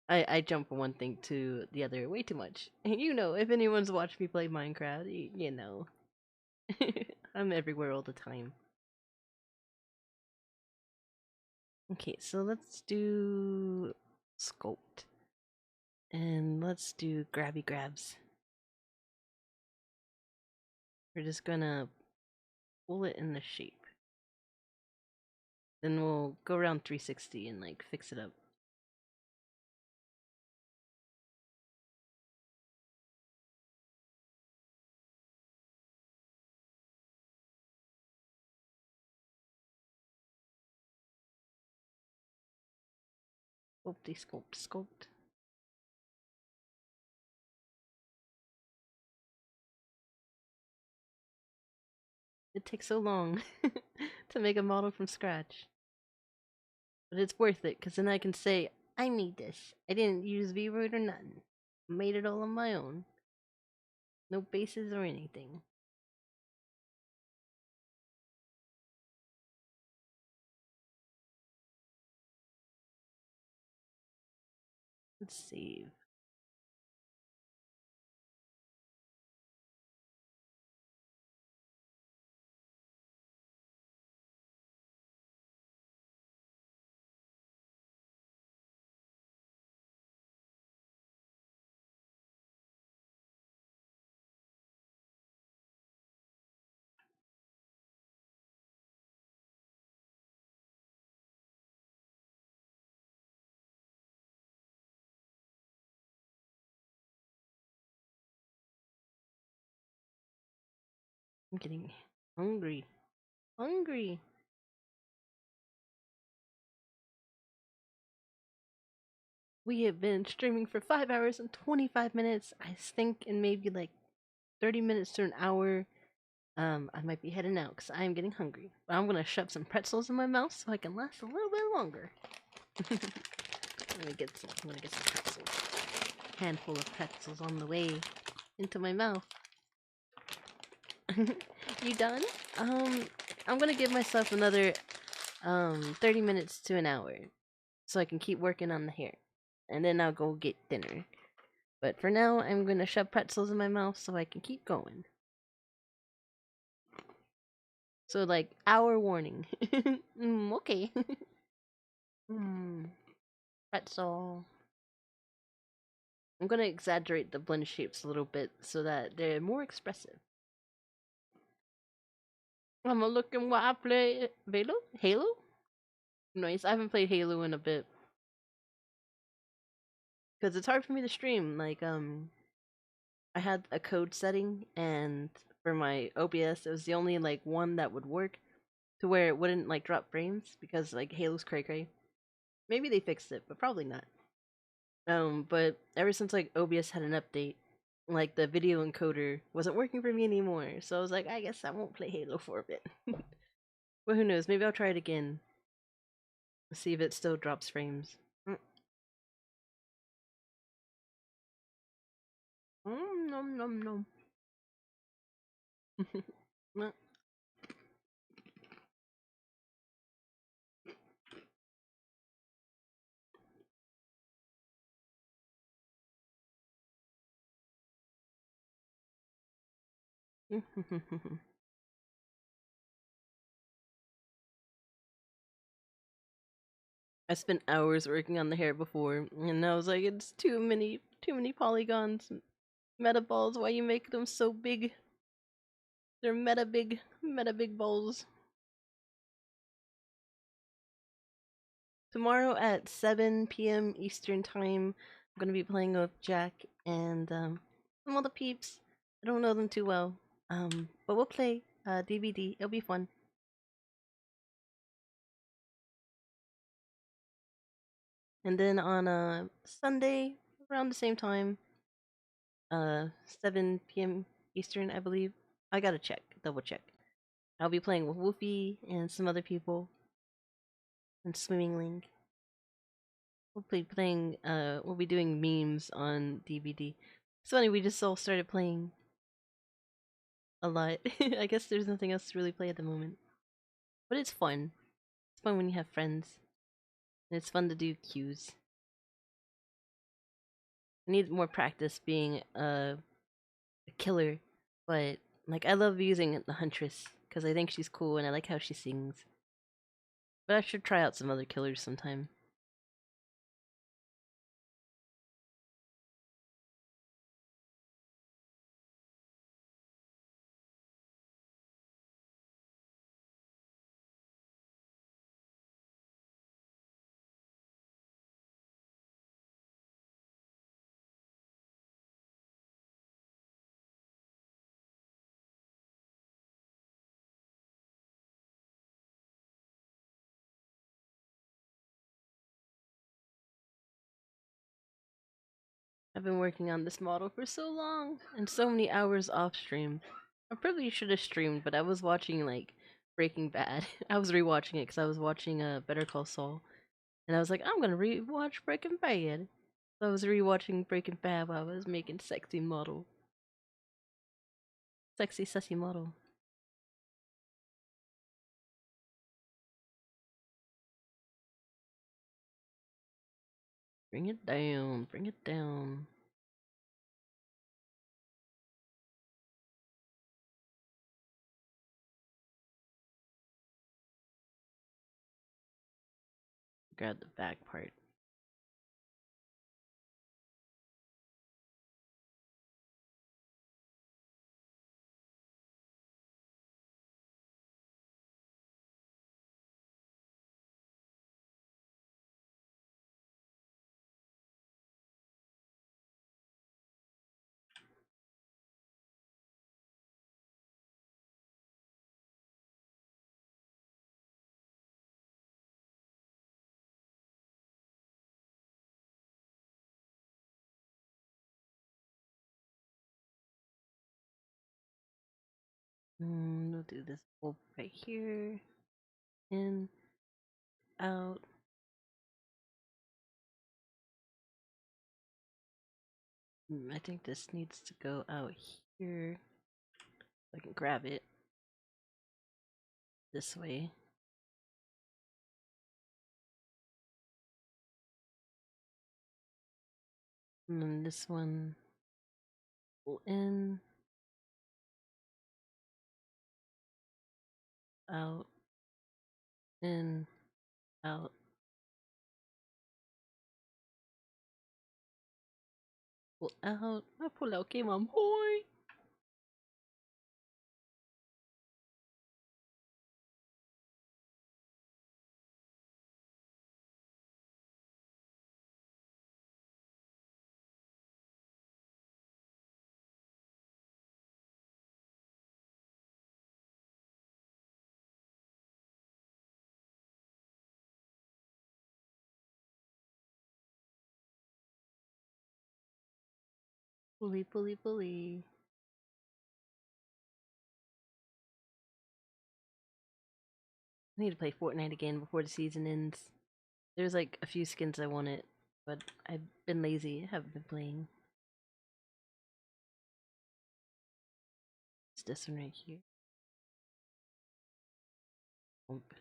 I jump from one thing to the other way too much. You know, if anyone's watched me play Minecraft, you know. I'm everywhere all the time. Okay, so let's do sculpt. And let's do grabby grabs. We're just gonna pull it in the shape. Then we'll go around 360 and like fix it up. Sculpty sculpt sculpt. It takes so long to make a model from scratch. But it's worth it, because then I can say, I made this. I didn't use VRoid or nothing. I made it all on my own. No bases or anything. Let's save. I'm getting hungry. Hungry! We have been streaming for 5 hours and 25 minutes. I think in maybe like 30 minutes to an hour, I might be heading out because I am getting hungry. But I'm gonna shove some pretzels in my mouth so I can last a little bit longer. I'm gonna get some pretzels. Handful of pretzels on the way into my mouth. You done? I'm gonna give myself another 30 minutes to an hour so I can keep working on the hair. And then I'll go get dinner. But for now, I'm gonna shove pretzels in my mouth so I can keep going. So, like, hour warning. Okay. Pretzel. I'm gonna exaggerate the blend shapes a little bit so that they're more expressive. I'm looking what I play. Halo? Halo? Nice. I haven't played Halo in a bit. Because it's hard for me to stream. Like, I had a code setting, and for my OBS, it was the only, like, one that would work to where it wouldn't, like, drop frames because, like, Halo's cray cray. Maybe they fixed it, but probably not. But ever since, like, OBS had an update, like, the video encoder wasn't working for me anymore. So I was like, I guess I won't play Halo for a bit. But who knows? Maybe I'll try it again. See if it still drops frames. Nom nom nom. I spent hours working on the hair before, and I was like, it's too many polygons. Meta balls, why you make them so big? They're meta big balls. Tomorrow at 7 p.m. Eastern Time, I'm gonna be playing with Jack and some other peeps. I don't know them too well, but we'll play DVD. It'll be fun. And then on Sunday around the same time, 7 p.m. Eastern, I believe. I gotta check, double check. I'll be playing with Woofy and some other people, and Swimming Link. We'll be doing memes on DVD. It's funny, we just all started playing a lot. I guess there's nothing else to really play at the moment. But it's fun. It's fun when you have friends. And it's fun to do cues. I need more practice being a killer, but like I love using the Huntress because I think she's cool and I like how she sings. But I should try out some other killers sometime. I've been working on this model for so long and so many hours off stream. I probably should have streamed, but I was watching like Breaking Bad. I was rewatching it because I was watching Better Call Saul, and I was like, I'm gonna rewatch Breaking Bad. So I was rewatching Breaking Bad while I was making sexy model, sexy sussy model. Bring it down, bring it down. Grab the back part. We'll do this bolt right here. In, out. I think this needs to go out here. I can grab it this way. And then this one will in, out, in, out. Pull out. I pull out game on boy. Pulley, pulley, pulley. I need to play Fortnite again before the season ends. There's like a few skins I wanted, but I've been lazy. I haven't been playing. It's this one right here. Oop.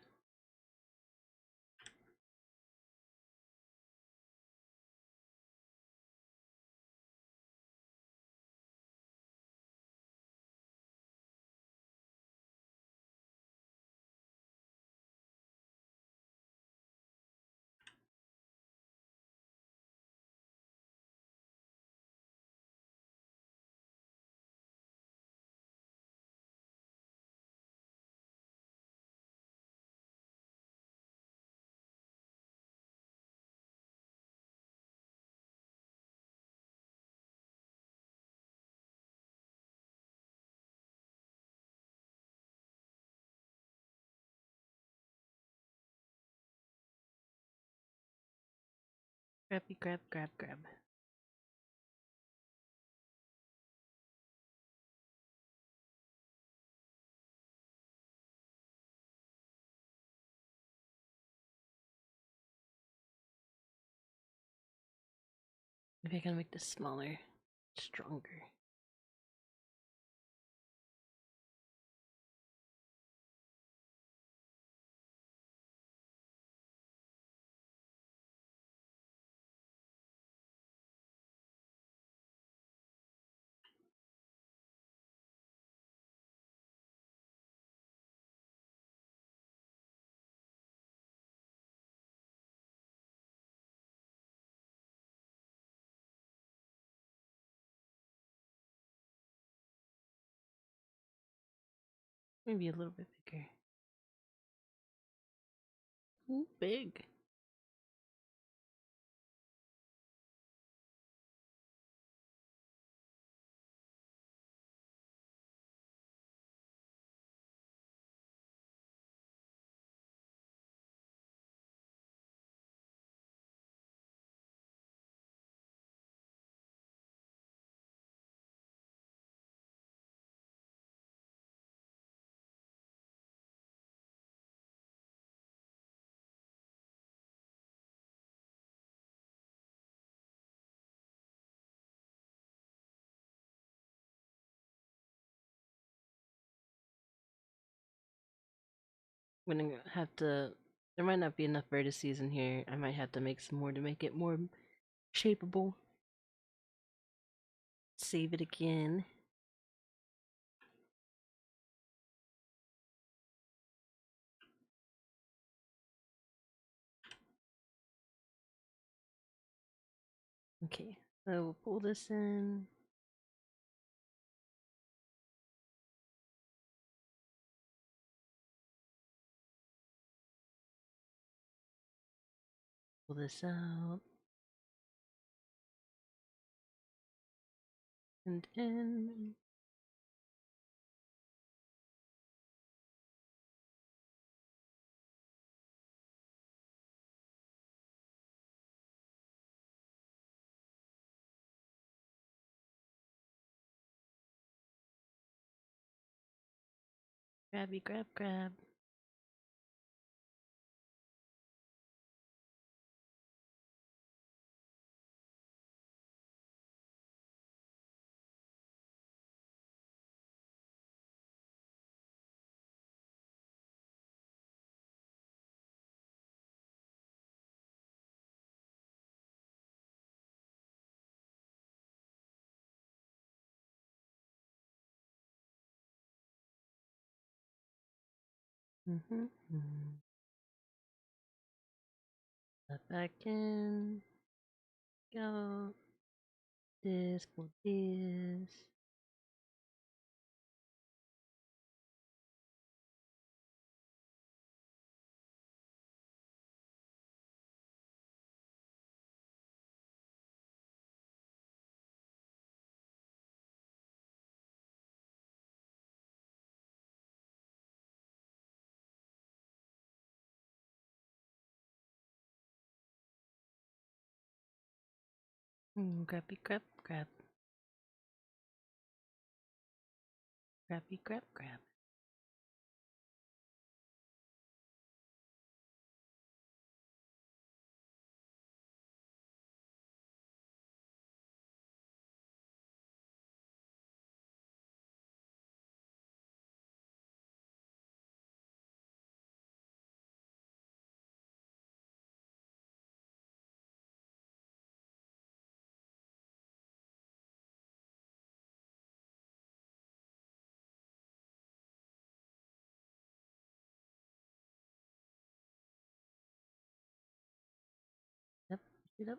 Grabby, grab, grab, grab. Maybe I can make this smaller, stronger. Maybe a little bit bigger. Ooh, big. I'm gonna have to. There might not be enough vertices in here. I might have to make some more to make it more shapeable. Save it again. Okay, so we'll pull this in. Pull this out. And in. Grabby, grab, grab. That back in. Go. This, pull this. Grabby, grab, grab. Grabby, grab, grab. Yep, yep.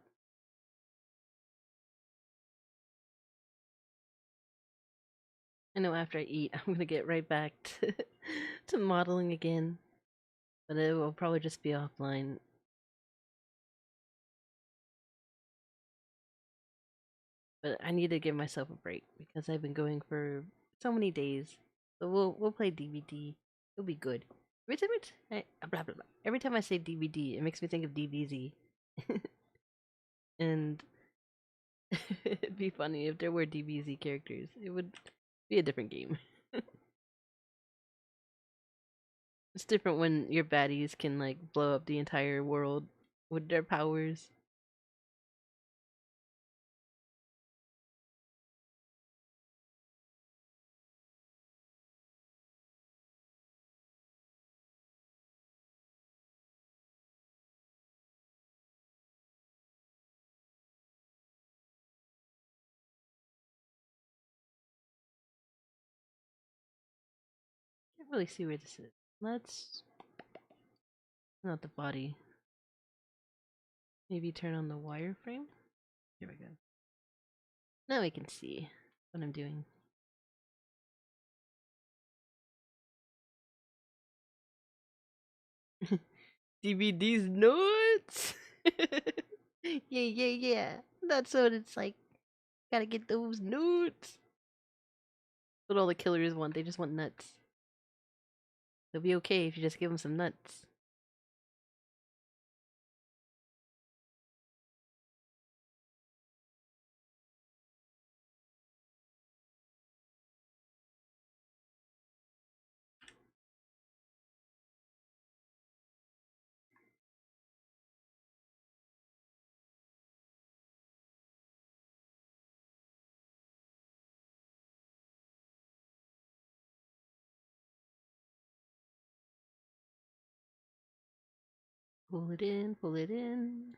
I know after I eat, I'm gonna get right back to, to modeling again. But it will probably just be offline. But I need to give myself a break because I've been going for so many days. So we'll play DVD. It'll be good. Blah blah blah. Every time I say DVD, it makes me think of DBZ. And it'd be funny if there were DBZ characters. It would be a different game. It's different when your baddies can like blow up the entire world with their powers. Can't really see where this is. Let's not the body. Maybe turn on the wireframe. Here we go. Now we can see what I'm doing. DVD's nuts. Yeah. That's what it's like. Gotta get those nuts. What all the killers want. They just want nuts. They'll be okay if you just give them some nuts. Pull it in, pull it in.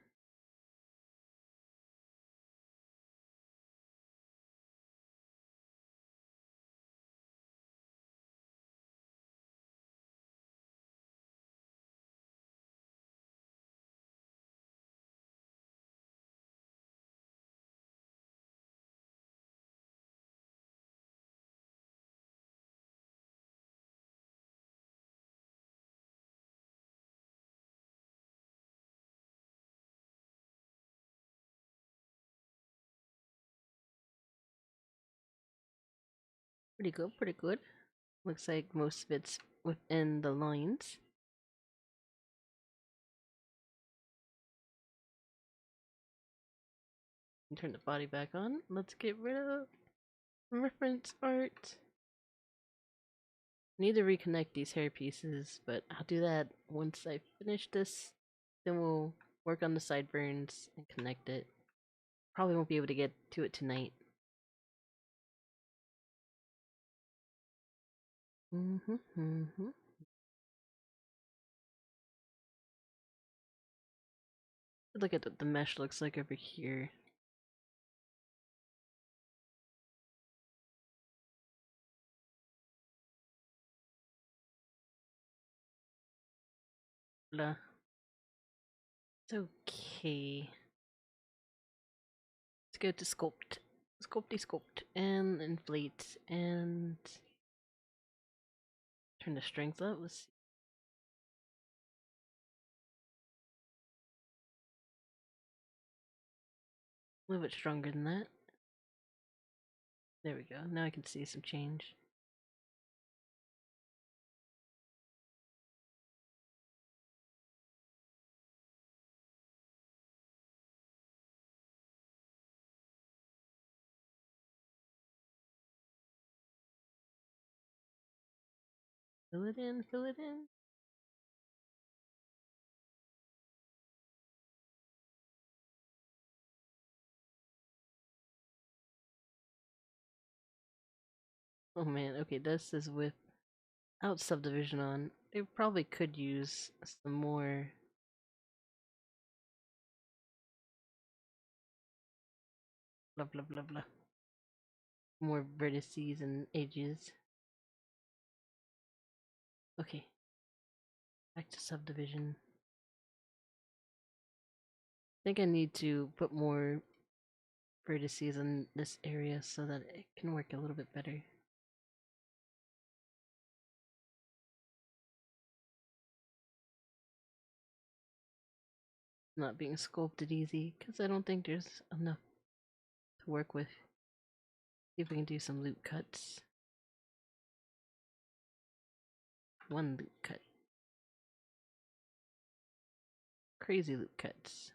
Pretty good, pretty good. Looks like most of it's within the lines. Turn the body back on. Let's get rid of reference art. I need to reconnect these hair pieces, but I'll do that once I finish this. Then we'll work on the sideburns and connect it. Probably won't be able to get to it tonight. Look at what the mesh looks like over here. Blah. It's okay. Let's go to sculpt. Sculpt and inflate and turn the strength up. Let's see. A little bit stronger than that. There we go. Now I can see some change. Fill it in, fill it in. Oh man, okay, this is without subdivision on. They probably could use some more. Blah blah blah blah. More vertices and edges. Okay. Back to subdivision. I think I need to put more vertices in this area so that it can work a little bit better. Not being sculpted easy because I don't think there's enough to work with. See if we can do some loop cuts. One loop cut. Crazy loop cuts.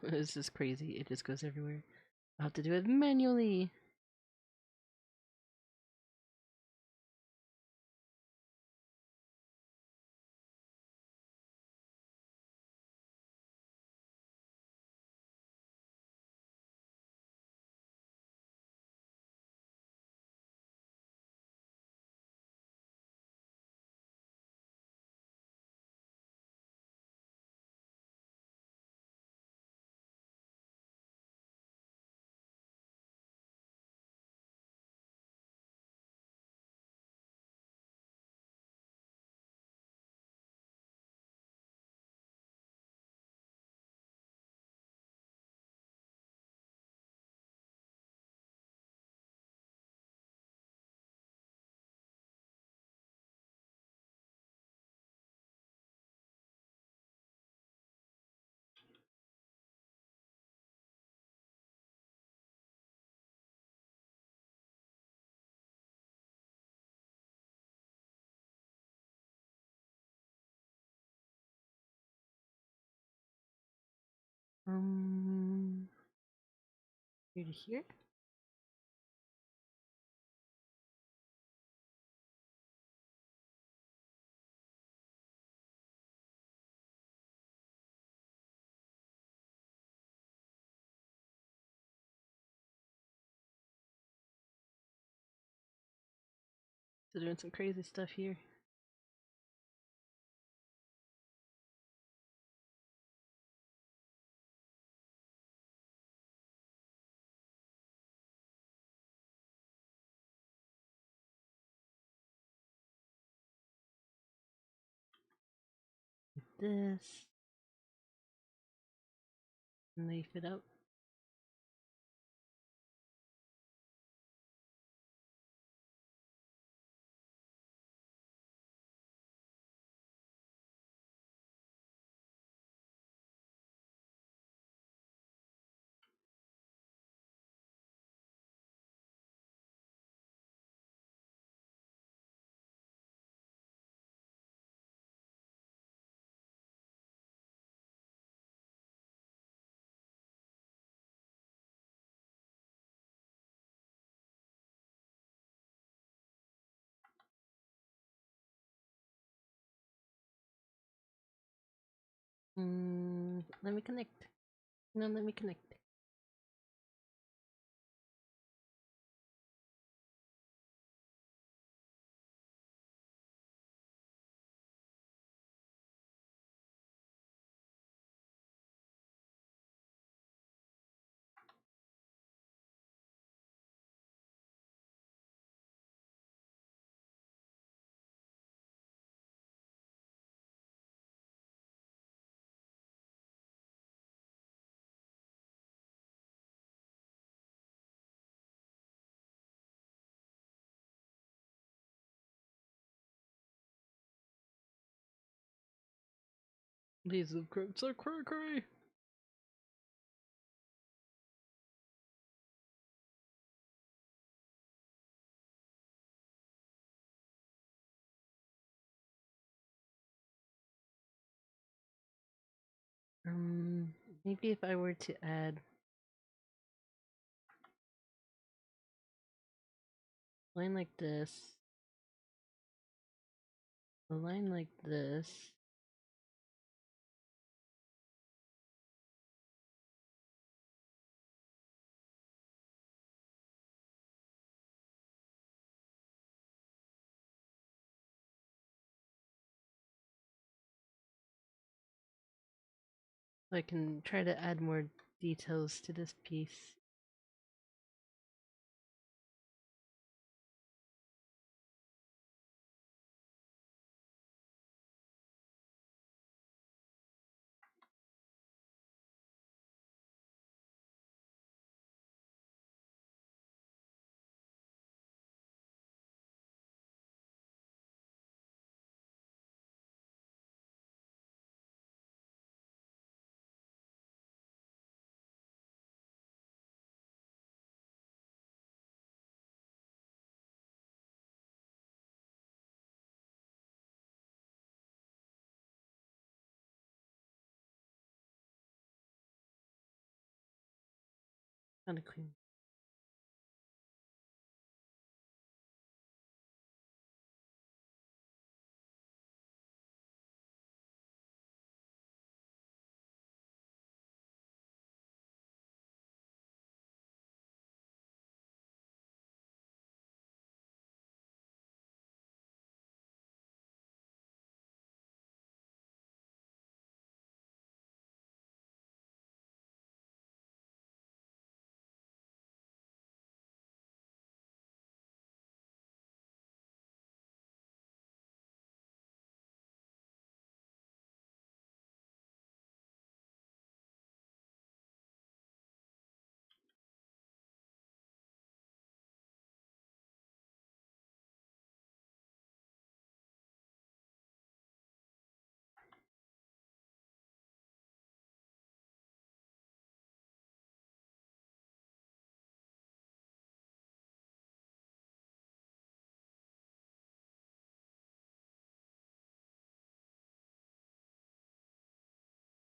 This is crazy. It just goes everywhere. I'll have to do it manually. Here to here. So doing some crazy stuff here. This. Leaf it up. Let me connect. No, let me connect. These groups are cray. Maybe if I were to add line like this, a line like this. I can try to add more details to this piece. Kind of clean.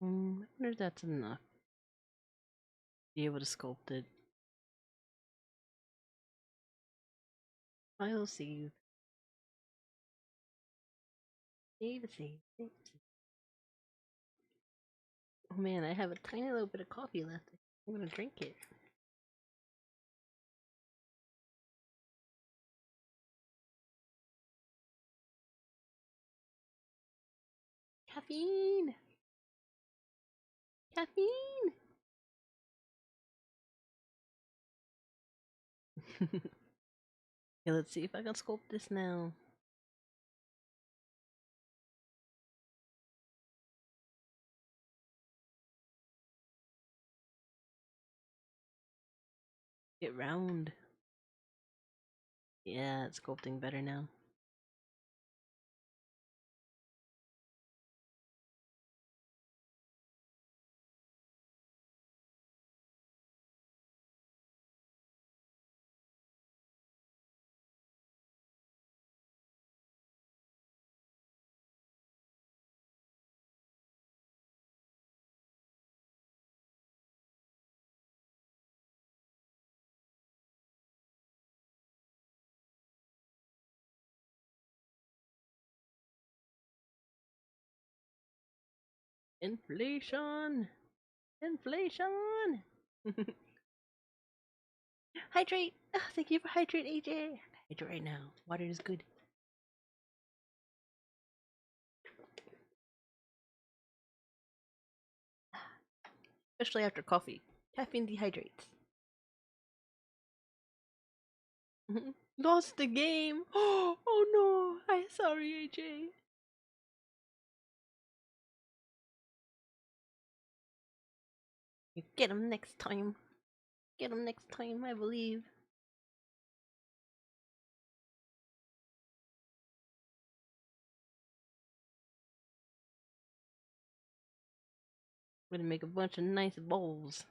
I wonder if that's enough. be able to sculpt it. I'll save. Save, save, save, save. Oh man, I have a tiny little bit of coffee left. I'm gonna drink it. Caffeine! Caffeine! Okay, let's see if I can sculpt this now. Get round. Yeah, it's sculpting better now. Inflation! Inflation! Hydrate! Oh, thank you for hydrate, AJ! Hydrate right now. Water is good. Especially after coffee. Caffeine dehydrates. Lost the game! Oh no! I'm sorry, AJ. You get him next time. Get him next time, I believe. I'm gonna make a bunch of nice bowls.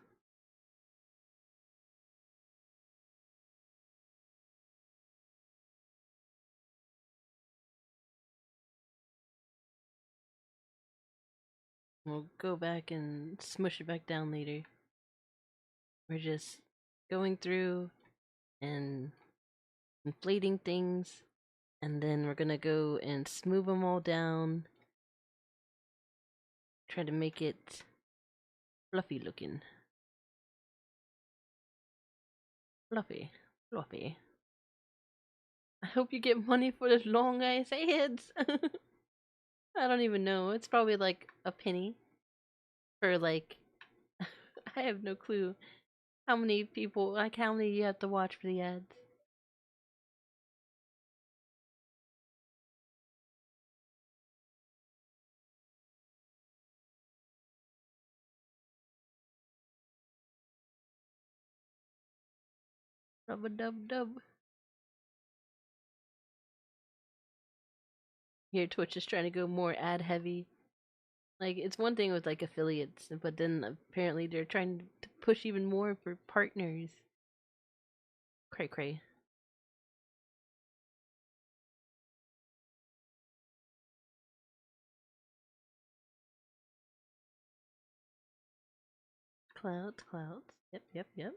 We'll go back and smush it back down later. We're just going through and inflating things, and then we're gonna go and smooth them all down. Try to make it fluffy looking. Fluffy. Fluffy. I hope you get money for this long ass ads. I don't even know. It's probably like a penny for like I have no clue how many people, like how many you have to watch for the ads. Rub a dub dub. Here Twitch is trying to go more ad heavy. Like it's one thing with like affiliates, but then apparently they're trying to push even more for partners. Cray cray. Clouds, clouds. Yep, yep, yep.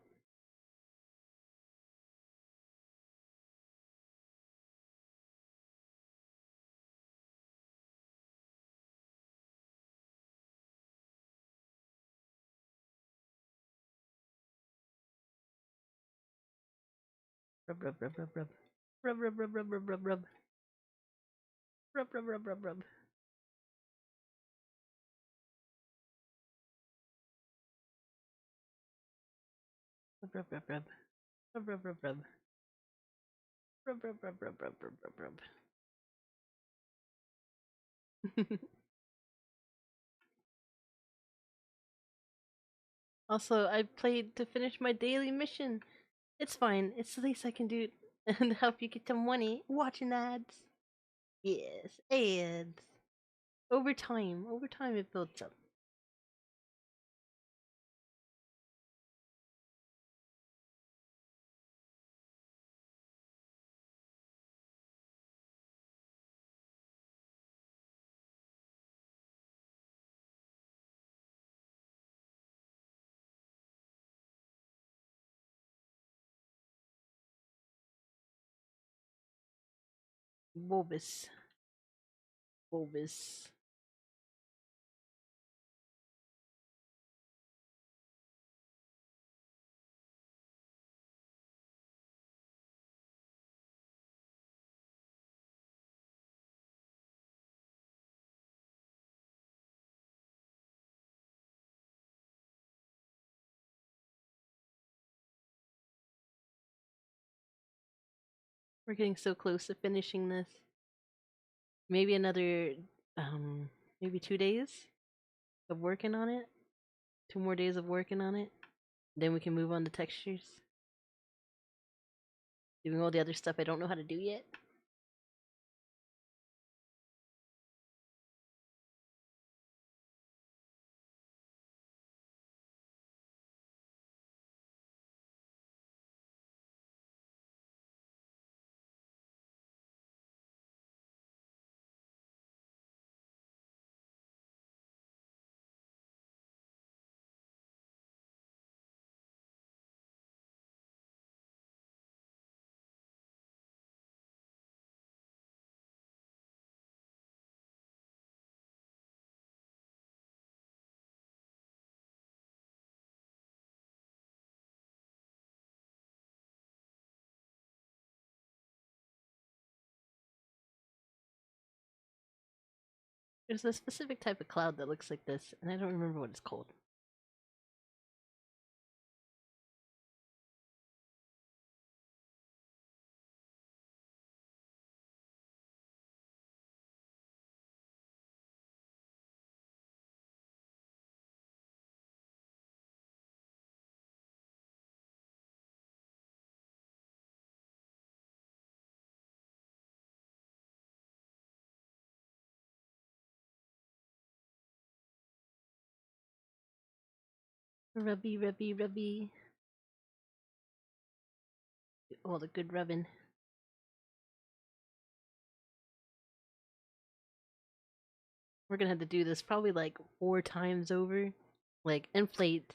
Rub rub rub rub rub. Rub rub rub rub rub rub rub. Rub rub rub rub rub. Rub rub rub rub. Rub rub rub rub. Rub rub rub rub rub rub rub rub. Also, I played to finish my daily mission. It's fine. It's the least I can do and help you get some money watching ads. Yes, ads. Over time it builds up. Bulbous. Bulbous. We're getting so close to finishing this. Maybe another, um, maybe 2 days of working on it. 2 more days of working on it. Then we can move on to textures. Doing all the other stuff I don't know how to do yet. There's a specific type of cloud that looks like this, and I don't remember what it's called. Rubby, rubby, rubby. All the good rubbing. We're gonna have to do this probably like 4 times over. Like inflate,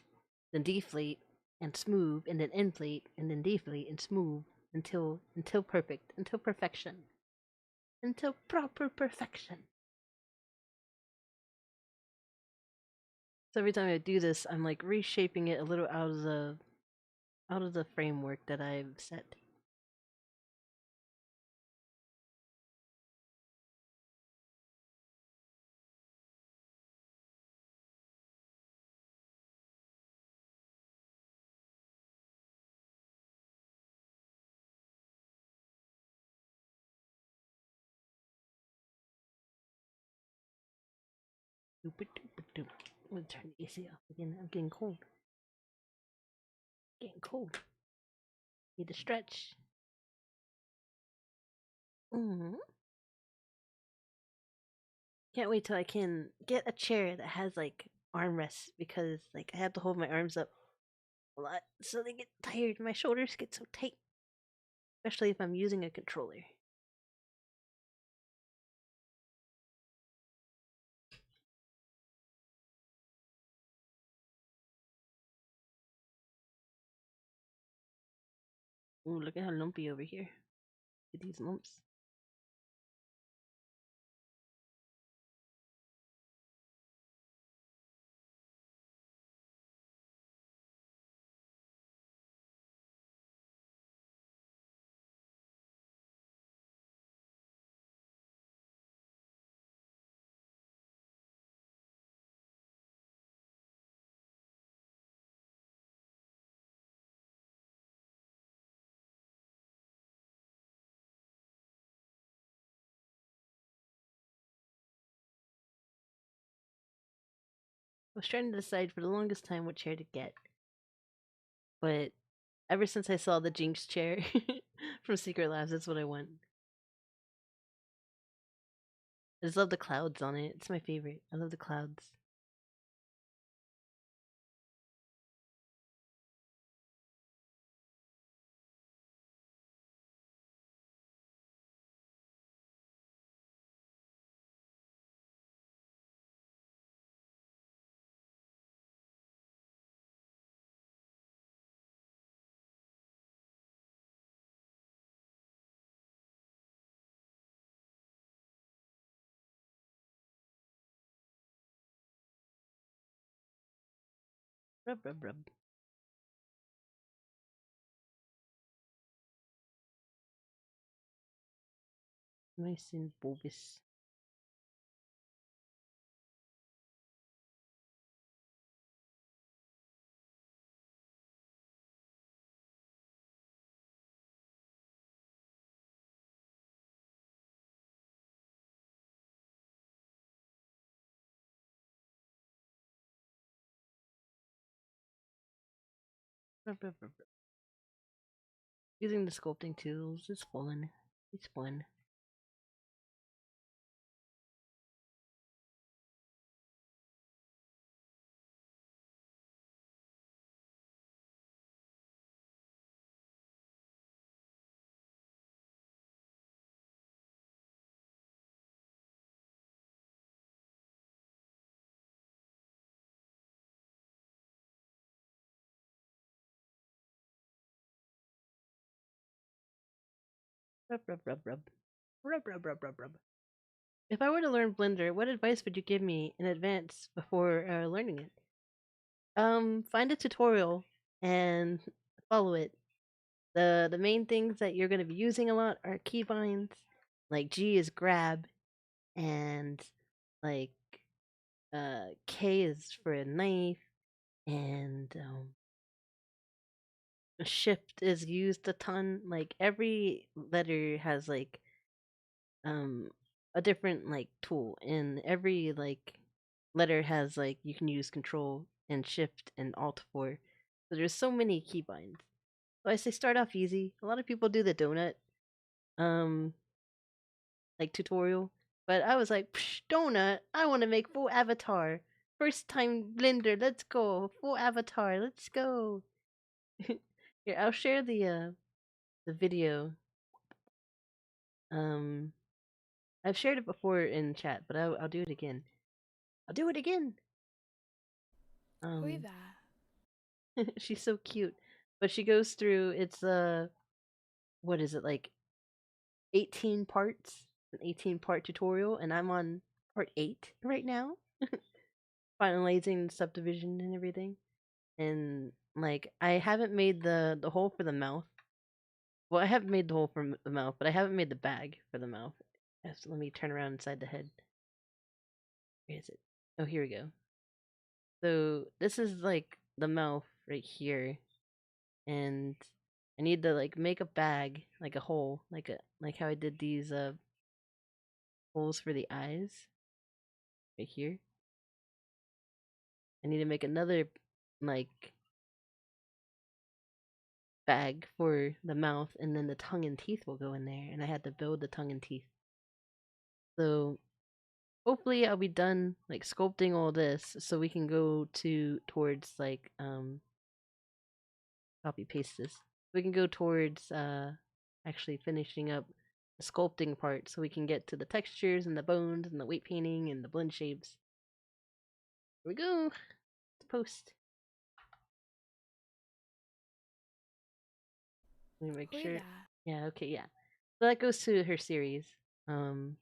then deflate, and smooth, and then inflate, and then deflate, and smooth until perfect, until perfection, until proper perfection. So every time I do this, I'm like reshaping it a little out of the framework that I've set. I'm gonna turn the AC off again. I'm getting cold. Getting cold. Need to stretch. Mm-hmm. Can't wait till I can get a chair that has like armrests because like I have to hold my arms up a lot so they get tired. My shoulders get so tight, especially if I'm using a controller. Ooh, look at how lumpy over here. Look at these lumps. I was trying to decide for the longest time what chair to get, but ever since I saw the Jinx chair from Secret Labs, that's what I want. I just love the clouds on it. It's my favorite. I love the clouds. Rub, rub, rub. Nice and bulbous. Rub, rub, rub, rub. Using the sculpting tools is fun. It's fun. Rub, rub, rub, rub. Rub, rub, rub, rub, rub. If I were to learn Blender, what advice would you give me in advance before learning it? Find a tutorial and follow it. The main things that you're going to be using a lot are keybinds. Like G is grab, and like K is for a knife, and shift is used a ton. Like every letter has like um a different like tool, and every like letter has like you can use control and shift and alt for. So there's so many keybinds. So I say start off easy. A lot of people do the donut um like tutorial, but I was like, Psh, donut, I want to make full avatar. First time Blender, let's go. Full avatar, let's go. Here, I'll share the video. Um I've shared it before in chat, but I'll do it again. I'll do it again. Oi Um there. she's so cute. But she goes through it's what is it like 18 parts? An 18-part tutorial, and I'm on part 8 right now. Finalizing subdivision and everything. And like I haven't made the hole for the mouth. Well, I haven't made the hole for the mouth, but I haven't made the bag for the mouth. So let me turn around inside the head. Where is it? Oh, here we go. So this is like the mouth right here, and I need to like make a bag, like a hole, like how I did these holes for the eyes right here. I need to make another like bag for the mouth, and then the tongue and teeth will go in there, and I had to build the tongue and teeth. So hopefully I'll be done like sculpting all this so we can go towards like copy paste this. We can go towards actually finishing up the sculpting part so we can get to the textures and the bones and the weight painting and the blend shapes. Here we go. Post. Let me make Oi sure. there. Yeah, okay, yeah. So that goes to her series. Um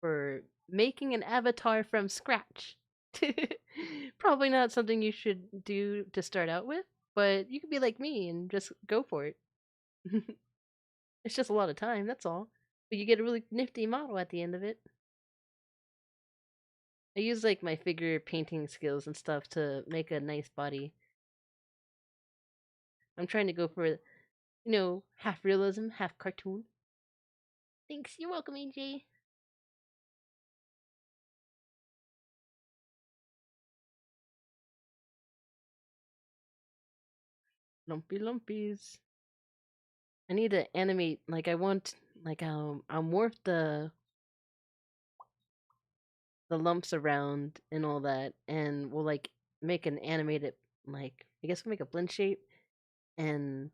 for making an avatar from scratch. Probably not something you should do to start out with, but you could be like me and just go for it. It's just a lot of time, that's all. But you get a really nifty model at the end of it. I use like my figure painting skills and stuff to make a nice body. I'm trying to go for, half realism, half cartoon. Thanks, you're welcome, AJ. Lumpy lumpies. I need to animate, like I want, like I'll morph the lumps around and all that, and we'll like make an animated, like I guess we'll make a blend shape and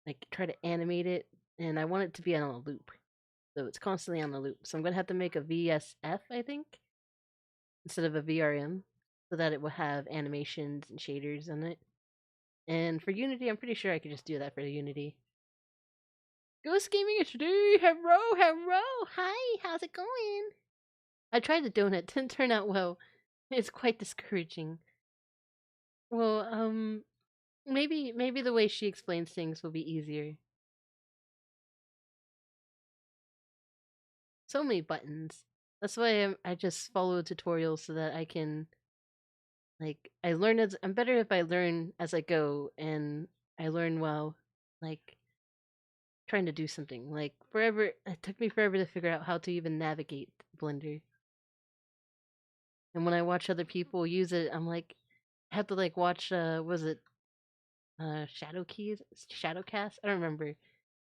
like try to animate it, and I want it to be on a loop, so it's constantly on the loop. So I'm gonna have to make a VSF, I think, instead of a VRM, so that it will have animations and shaders in it. And for Unity, I'm pretty sure I could just do that for Unity. Ghost Gaming HD, hello, hello, hi, how's it going? I tried the donut, didn't turn out well. It's quite discouraging. Well, maybe the way she explains things will be easier. So many buttons. That's why I just follow tutorials so that I can I learn as I'm better if I learn as I go and I learn while like trying to do something. Like forever it took me forever to figure out how to even navigate Blender. And when I watch other people use it, I'm like I have to watch was it shadow keys? Shadow cast? I don't remember.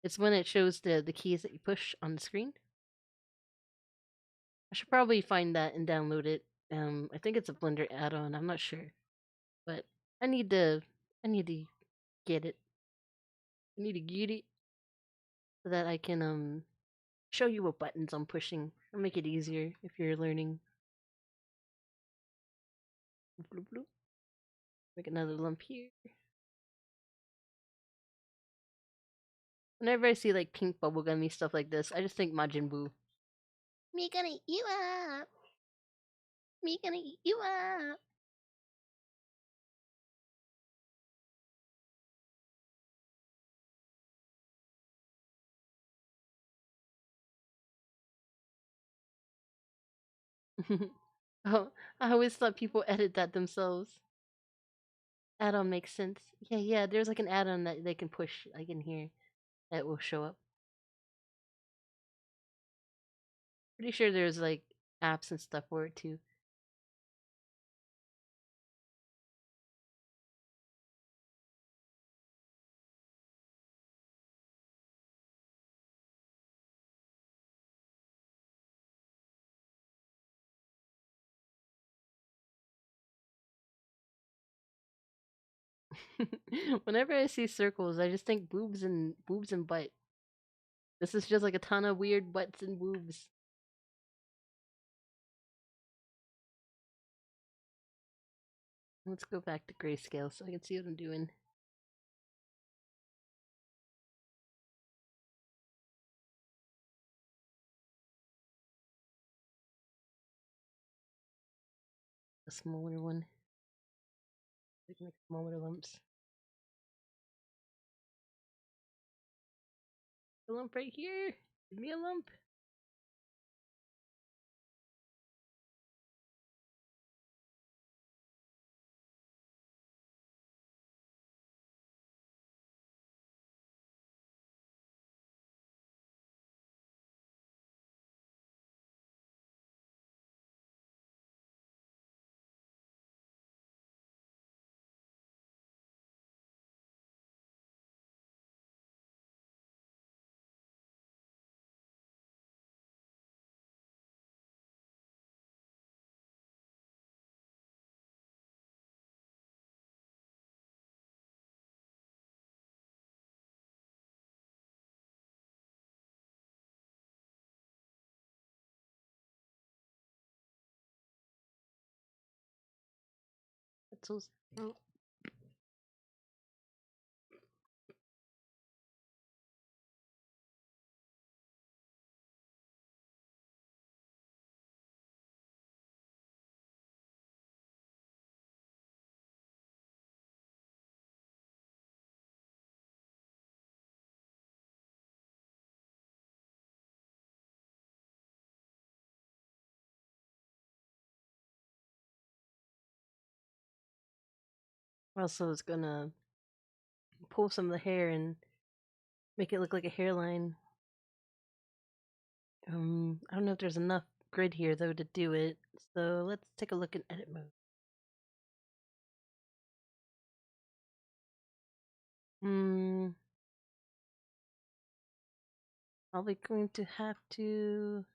It's when it shows the keys that you push on the screen. I should probably find that and download it. I think it's a Blender add-on. I'm not sure, but I need to. I need to get it. I need to get it so that I can show you what buttons I'm pushing. It'll make it easier if you're learning. Bloop, bloop. Make another lump here. Whenever I see pink bubblegummy stuff like this, I just think Majin Buu. Me gonna eat you up. Me gonna eat you up. Oh, I always thought people edit that themselves. Add-on makes sense. Yeah, yeah. There's an add-on that they can push in here that will show up. Pretty sure there's apps and stuff for it too. Whenever I see circles, I just think boobs and butt. This is just a ton of weird butts and boobs. Let's go back to grayscale so I can see what I'm doing. A smaller one. We can make smaller lumps. A lump right here. Give me a lump. Pretzels. Oh. Also, it's gonna pull some of the hair and make it look like a hairline. I don't know if there's enough grid here though to do it. So let's take a look in edit mode. Hmm. Probably going to have to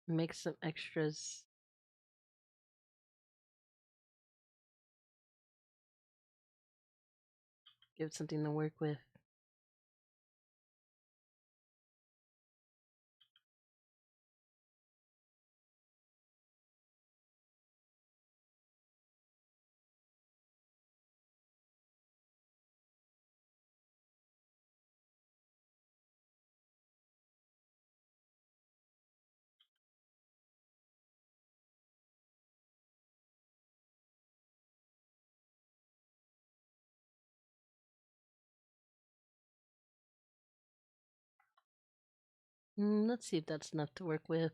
make some extras. Give something to work with. Let's see if that's enough to work with.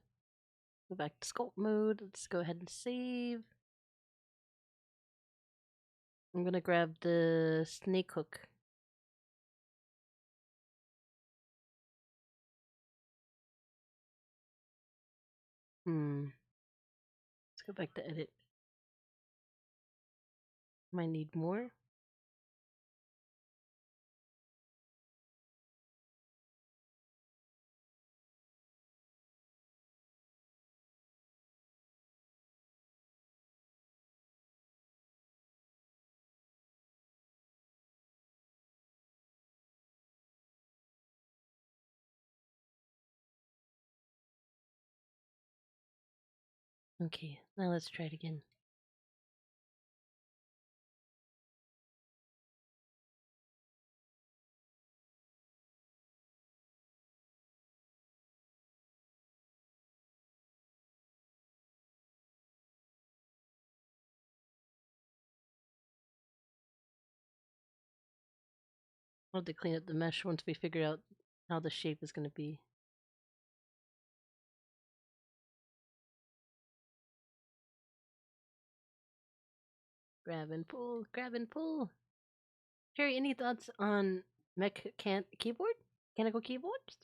Go back to sculpt mode. Let's go ahead and save. I'm gonna grab the snake hook. Let's go back to edit. Might need more. Okay, now let's try it again. We'll have to clean up the mesh once we figure out how the shape is going to be. Grab and pull, grab and pull. Cherry, any thoughts on keyboard? Mechanical keyboards?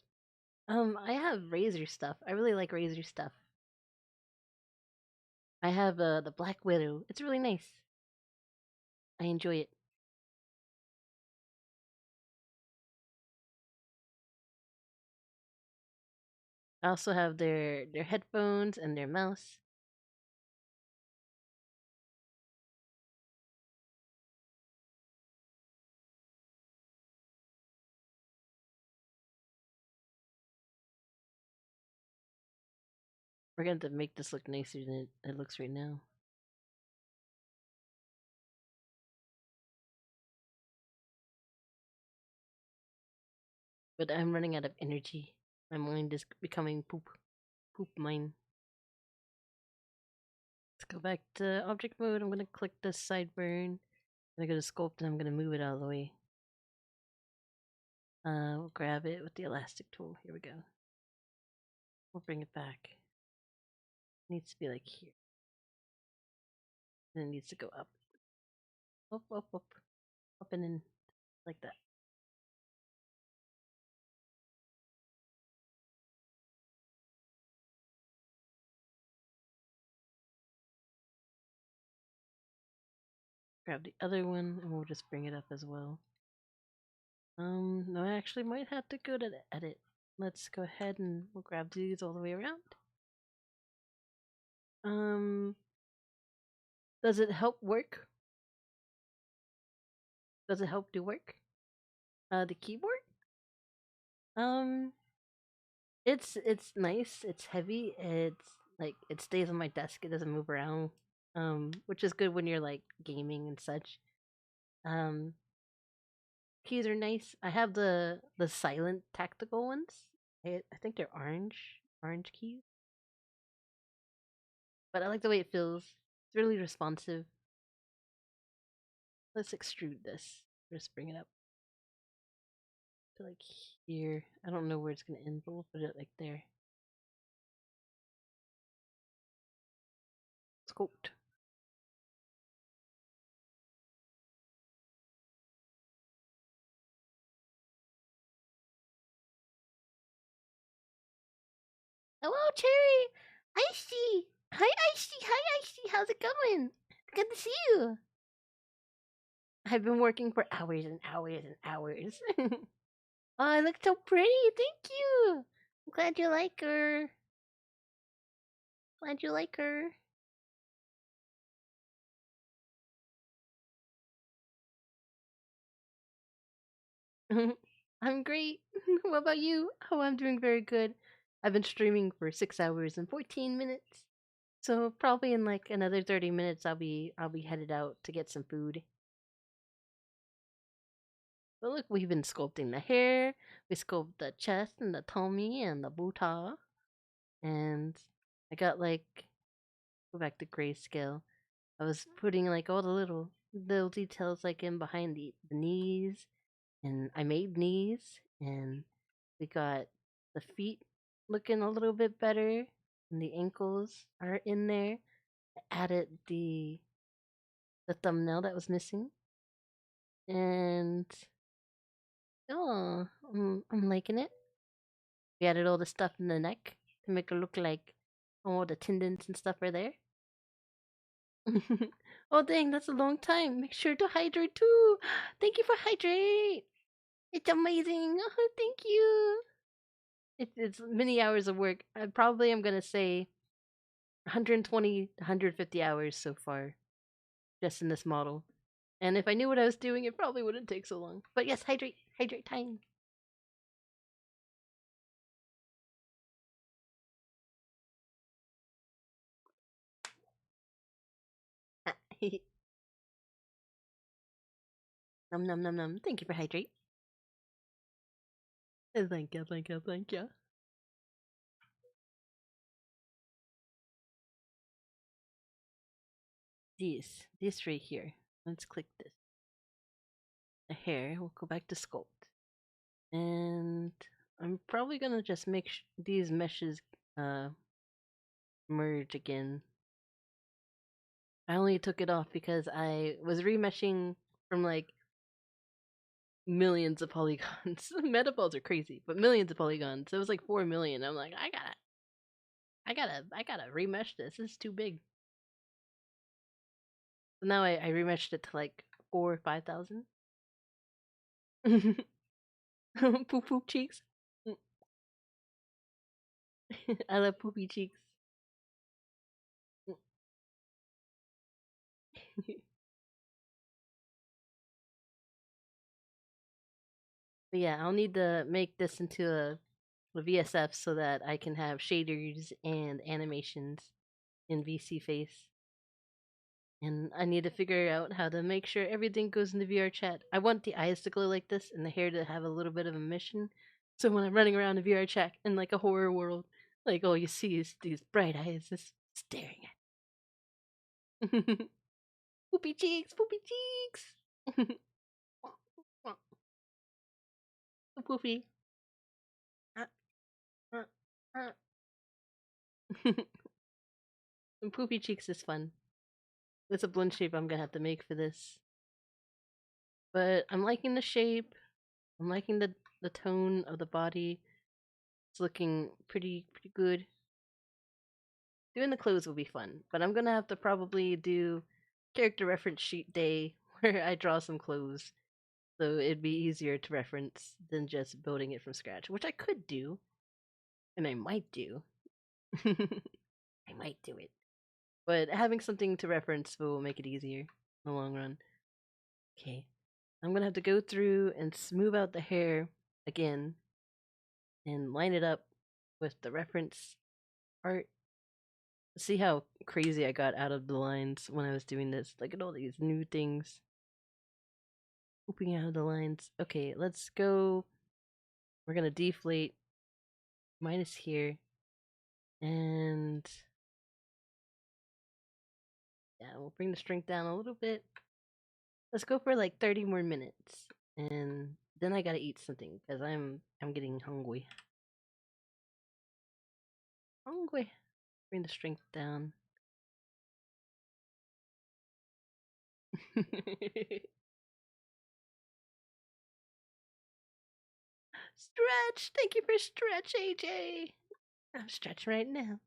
I have Razer stuff. I really like Razer stuff. I have the Black Widow. It's really nice. I enjoy it. I also have their headphones and their mouse. We're going to make this look nicer than it looks right now. But I'm running out of energy. My mind is becoming poop mind. Let's go back to object mode. I'm gonna click the sideburn. I'm gonna go to sculpt and I'm gonna move it out of the way. We'll grab it with the elastic tool. Here we go. We'll bring it back. It needs to be like here. And it needs to go up. Up, up, up. Up and in. Like that. Grab the other one and we'll just bring it up as well. No, I actually might have to go to the edit. Let's go ahead and we'll grab these all the way around. Does it help work? Does it help do work? The keyboard? Um, it's nice. It's heavy. It's like it stays on my desk. It doesn't move around. Which is good when you're like gaming and such. Um, keys are nice. I have the silent tactical ones. I think they're orange keys. But I like the way it feels. It's really responsive. Let's extrude this. Just bring it up to like here. I don't know where it's gonna end, but we'll put it like there. Sculpt. Hello, Cherry. Icy. Hi, Icy. Hi, Icy. How's it going? Good to see you. I've been working for hours and hours and hours. Oh, I look so pretty. Thank you. I'm glad you like her. Glad you like her. I'm great. What about you? Oh, I'm doing very good. I've been streaming for 6 hours and 14 minutes. So probably in like another 30 minutes I'll be headed out to get some food. But look, we've been sculpting the hair, we sculpted the chest and the tummy and the booty. And I got like go back to grayscale. I was putting like all the little details like in behind the knees, and I made knees, and we got the feet looking a little bit better. And the ankles are in there. I added the thumbnail that was missing. And oh, I'm liking it. We added all the stuff in the neck to make it look like all the tendons and stuff are there. Oh dang, that's a long time. Make sure to hydrate too. Thank you for hydrate. It's amazing. Oh, thank you. It's many hours of work. I probably am gonna say 120 150 hours so far, just in this model. And if I knew what I was doing, it probably wouldn't take so long. But yes, hydrate time. Num num num num. Thank you for hydrate. Thank you, thank you, thank you. This right here. Let's click this. The hair. We'll go back to sculpt. And I'm probably gonna just make these meshes merge again. I only took it off because I was remeshing from like millions of polygons. Metaballs are crazy, but millions of polygons. It was like 4 million. I'm like, I gotta remesh this. This is too big. So now I remeshed it to like 4 or 5,000. Poop poop cheeks. I love poopy cheeks. But yeah, I'll need to make this into a VSF so that I can have shaders and animations in VC Face. And I need to figure out how to make sure everything goes in the VR chat. I want the eyes to glow like this and the hair to have a little bit of a mission. So when I'm running around the VR chat in like a horror world, like all you see is these bright eyes just staring at me. Poopy cheeks, poopy cheeks. Poopy. And poopy cheeks is fun. It's a blend shape I'm gonna have to make for this. But I'm liking the shape. I'm liking the tone of the body. It's looking pretty good. Doing the clothes will be fun, but I'm gonna have to probably do character reference sheet day where I draw some clothes, so it'd be easier to reference than just building it from scratch, which I could do, and I might do. I might do it, but having something to reference will make it easier in the long run. Okay, I'm gonna have to go through and smooth out the hair again and line it up with the reference art. See how crazy I got out of the lines when I was doing this. Look at all these new things. Pooping out of the lines. Okay, let's go. We're gonna deflate minus here. And yeah, we'll bring the strength down a little bit. Let's go for like 30 more minutes. And then I gotta eat something because I'm getting hungry. Hungry. Bring the strength down. Stretch! Thank you for stretch, AJ. I'm stretching right now.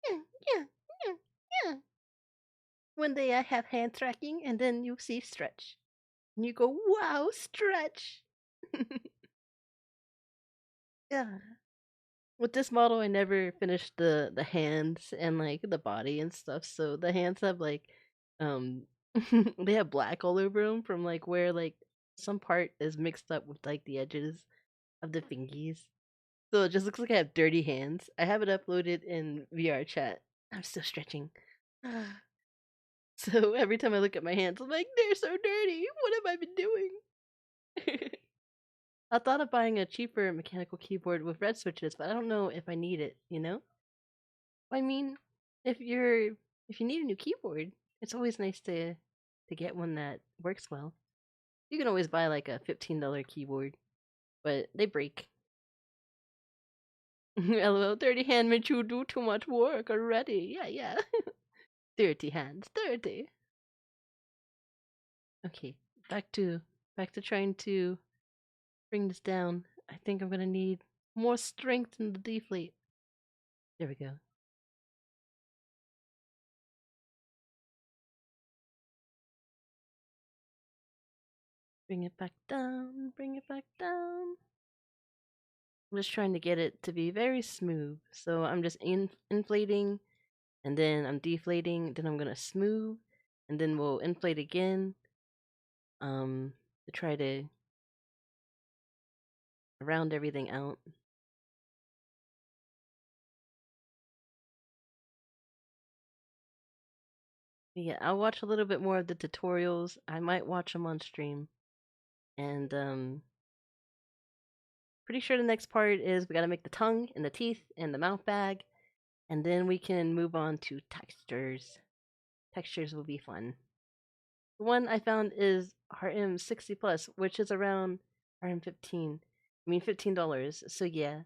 Yeah, yeah, yeah, yeah. One day I have hand tracking, and then you see stretch. And you go, wow, stretch! Yeah. With this model, I never finished the hands and like the body and stuff. So the hands have like, um, they have black all over them from like where like some part is mixed up with like the edges of the fingies. So it just looks like I have dirty hands. I have it uploaded in VR chat. I'm still stretching. So every time I look at my hands, I'm like, they're so dirty. What have I been doing? I thought of buying a cheaper mechanical keyboard with red switches, but I don't know if I need it, you know? I mean, if you need a new keyboard, it's always nice to get one that works well. You can always buy like a $15 keyboard, but they break. LOL, dirty hand made you do too much work already. Yeah, yeah. Dirty hands, dirty. Okay, back to back to trying to bring this down. I think I'm gonna need more strength in the deflate. There we go. Bring it back down, bring it back down. I'm just trying to get it to be very smooth. So I'm just inflating, and then I'm deflating, then I'm gonna smooth, and then we'll inflate again. To try to round everything out. But yeah, I'll watch a little bit more of the tutorials. I might watch them on stream. And pretty sure the next part is we gotta make the tongue and the teeth and the mouth bag, and then we can move on to textures. Textures will be fun. The one I found is RM 60 plus, which is around RM 15. I mean $15. So yeah.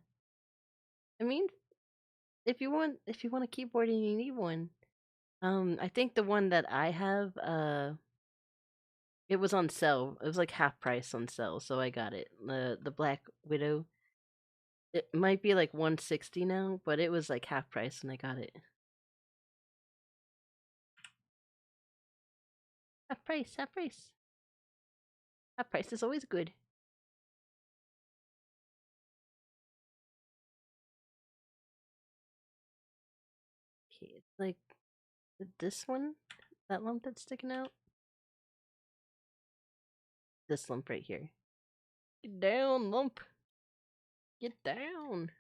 I mean, if you want a keyboard and you need one, I think the one that I have, it was on sale. It was like half price on sale, so I got it. The Black Widow. It might be like 160 now, but it was like half price when I got it. Half price, half price. Half price is always good. Okay, it's like this one, that lump that's sticking out. This lump right here. Get down, lump. Get down.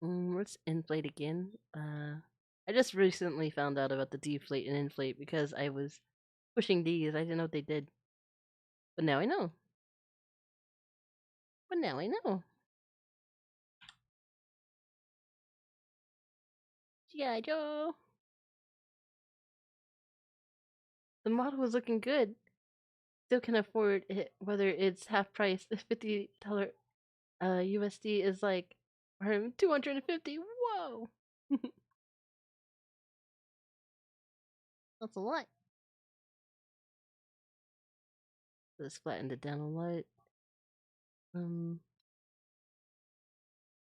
Let's inflate again. I just recently found out about the deflate and inflate because I was pushing these. I didn't know what they did. But now I know. But now I know. G.I. Joe. The model is looking good. Still can afford it, whether it's half price. The $50 USD is like 250. Whoa. That's a lot. Let's flatten it down a lot.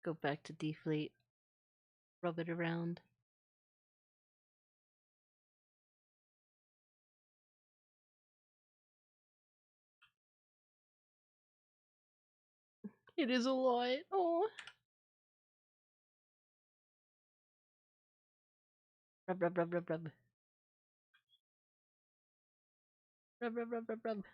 Go back to deflate. Rub it around. It is a lot. Oh. Rub, rub, rub, rub, rub. Rub, rub, rub, rub, rub.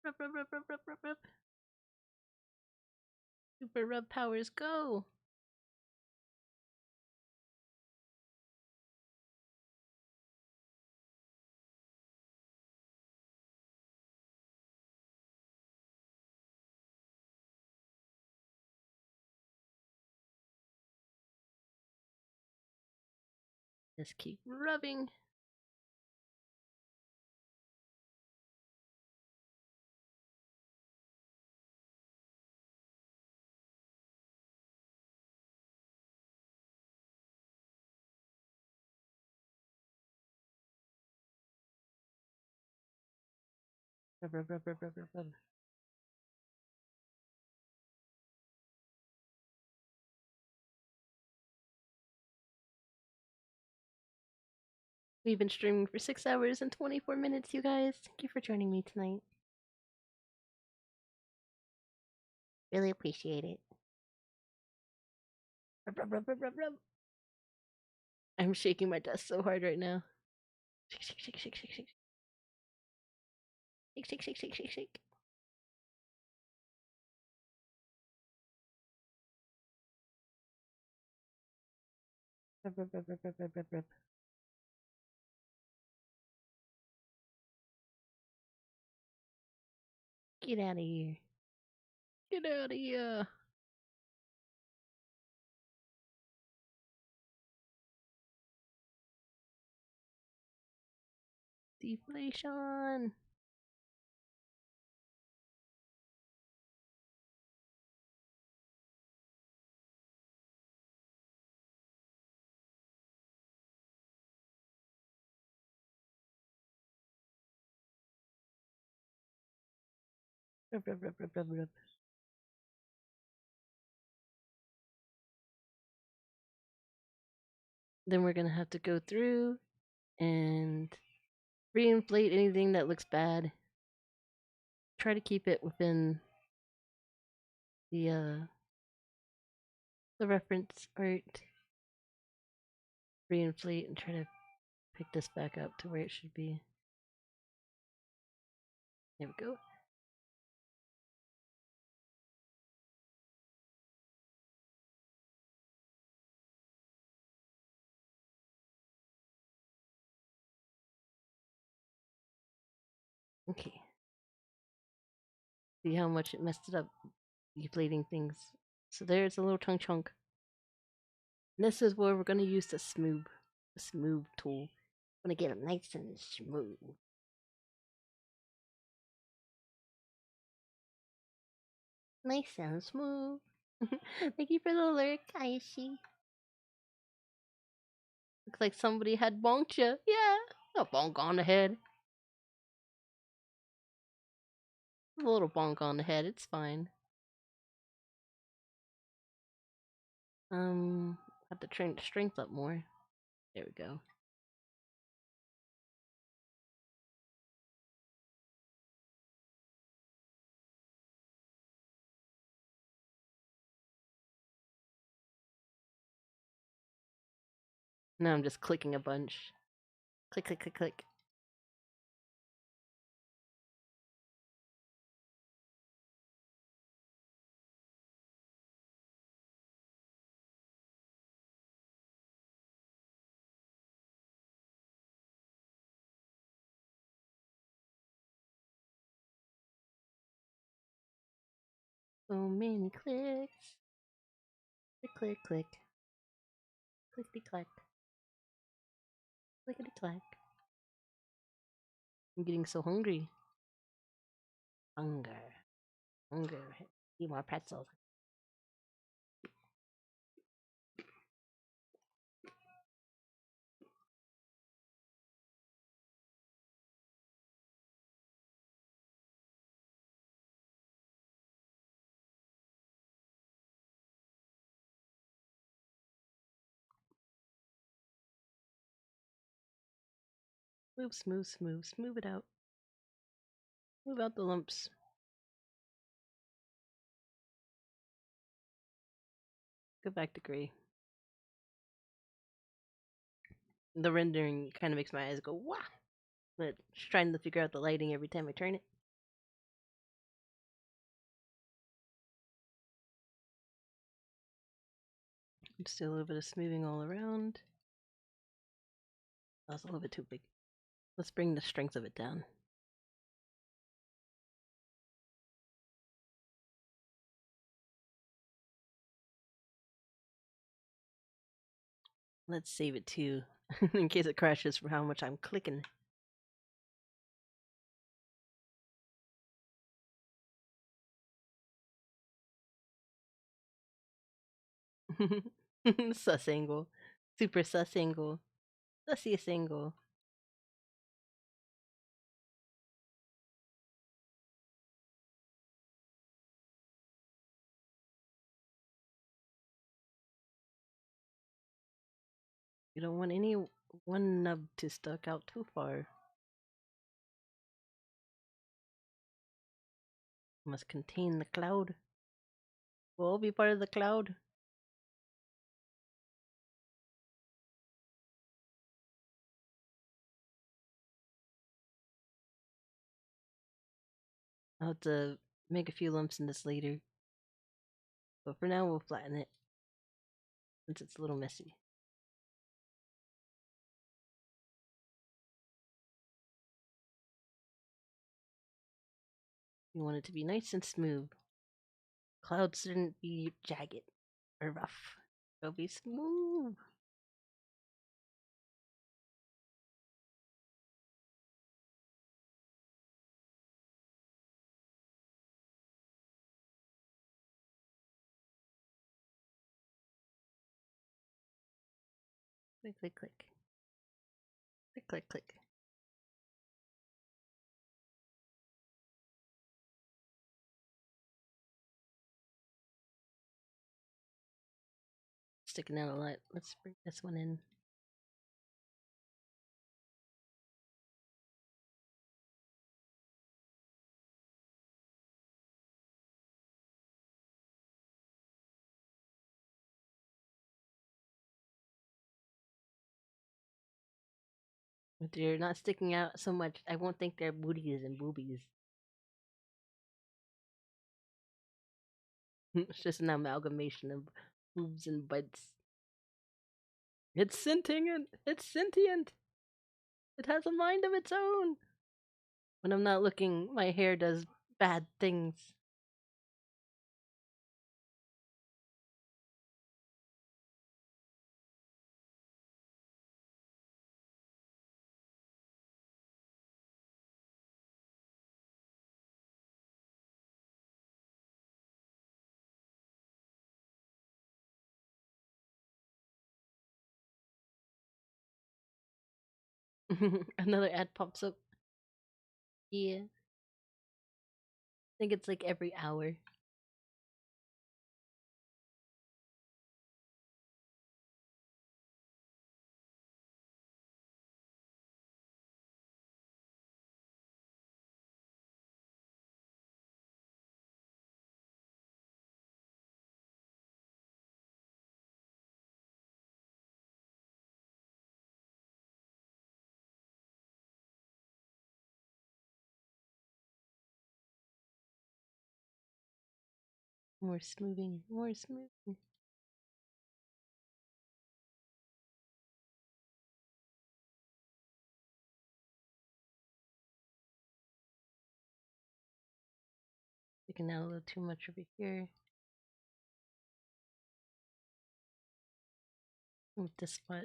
Rub, rub, rub, rub, rub, rub, rub. Super rub powers go. Just keep rubbing. Rub, rub, rub, rub, rub, rub, rub. We've been streaming for 6 hours and 24 minutes, you guys. Thank you for joining me tonight. Really appreciate it. Rub, rub, rub, rub, rub, rub. I'm shaking my desk so hard right now. Shake, shake, shake, shake, shake, shake. Shake, shake, shake, shake, shake, shake. Rub, rub, rub, rub, rub, rub, rub, rub. Get out of here. Get out of here. Deflation. Rub, rub, rub, rub, rub, rub. Then we're gonna have to go through and reinflate anything that looks bad. Try to keep it within the reference art. Reinflate and try to pick this back up to where it should be. There we go. Okay. See how much it messed it up deflating things. So there's a little chunk. And this is where we're gonna use the smooth tool. I'm gonna get it nice and smooth. Nice and smooth. Thank you for the alert, Kaishi. Looks like somebody had bonked you. Yeah, a bonk on the head. A little bonk on the head. It's fine. Have to train the strength up more. There we go. Now I'm just clicking a bunch. Click, click, click, click. So many clicks. Click, click, click. Clickety clack. Clickety clack. I'm getting so hungry. Hunger. Eat more pretzels. Smooth, smooth, smooth. Smooth it out. Move out the lumps. Go back to gray. The rendering kind of makes my eyes go, wow. But just trying to figure out the lighting every time I turn it. Just do a little bit of smoothing all around. That's a little bit too big. Let's bring the strength of it down. Let's save it too, in case it crashes from how much I'm clicking. Sus angle. Super sus angle. Sussiest angle. You don't want any one nub to stick out too far. Must contain the cloud. We'll all be part of the cloud. I'll have to make a few lumps in this later. But for now, we'll flatten it. Since it's a little messy. You want it to be nice and smooth. Clouds shouldn't be jagged or rough. They'll be smooth. Click, click, click. Click, click, click. Sticking out a lot. Let's bring this one in. If they're not sticking out so much, I won't think they're booties and boobies. It's just an amalgamation of boobs and butts. It's sentient. It's sentient. It has a mind of its own. When I'm not looking, my hair does bad things. Another ad pops up. Yeah. I think it's like every hour. More smoothing. More smoothing. Sticking out a little too much over here. With this spot.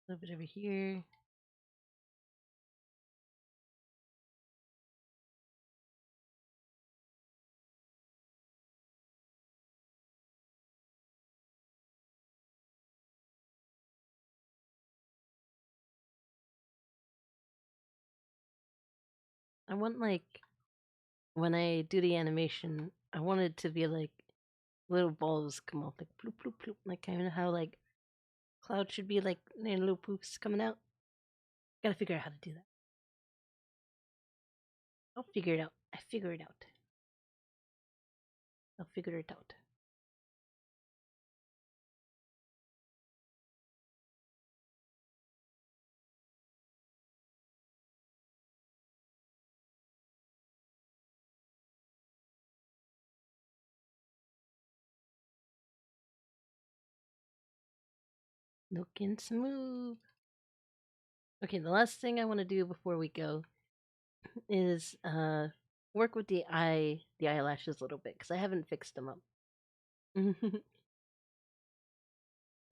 A little bit over here. I want like when I do the animation, I want it to be like little balls come off, like bloop bloop bloop, like kind of how like cloud should be, like little poofs coming out. Gotta figure out how to do that. I'll figure it out. I figure it out. I'll figure it out. Looking smooth. Okay, the last thing I want to do before we go is work with the eyelashes a little bit because I haven't fixed them up.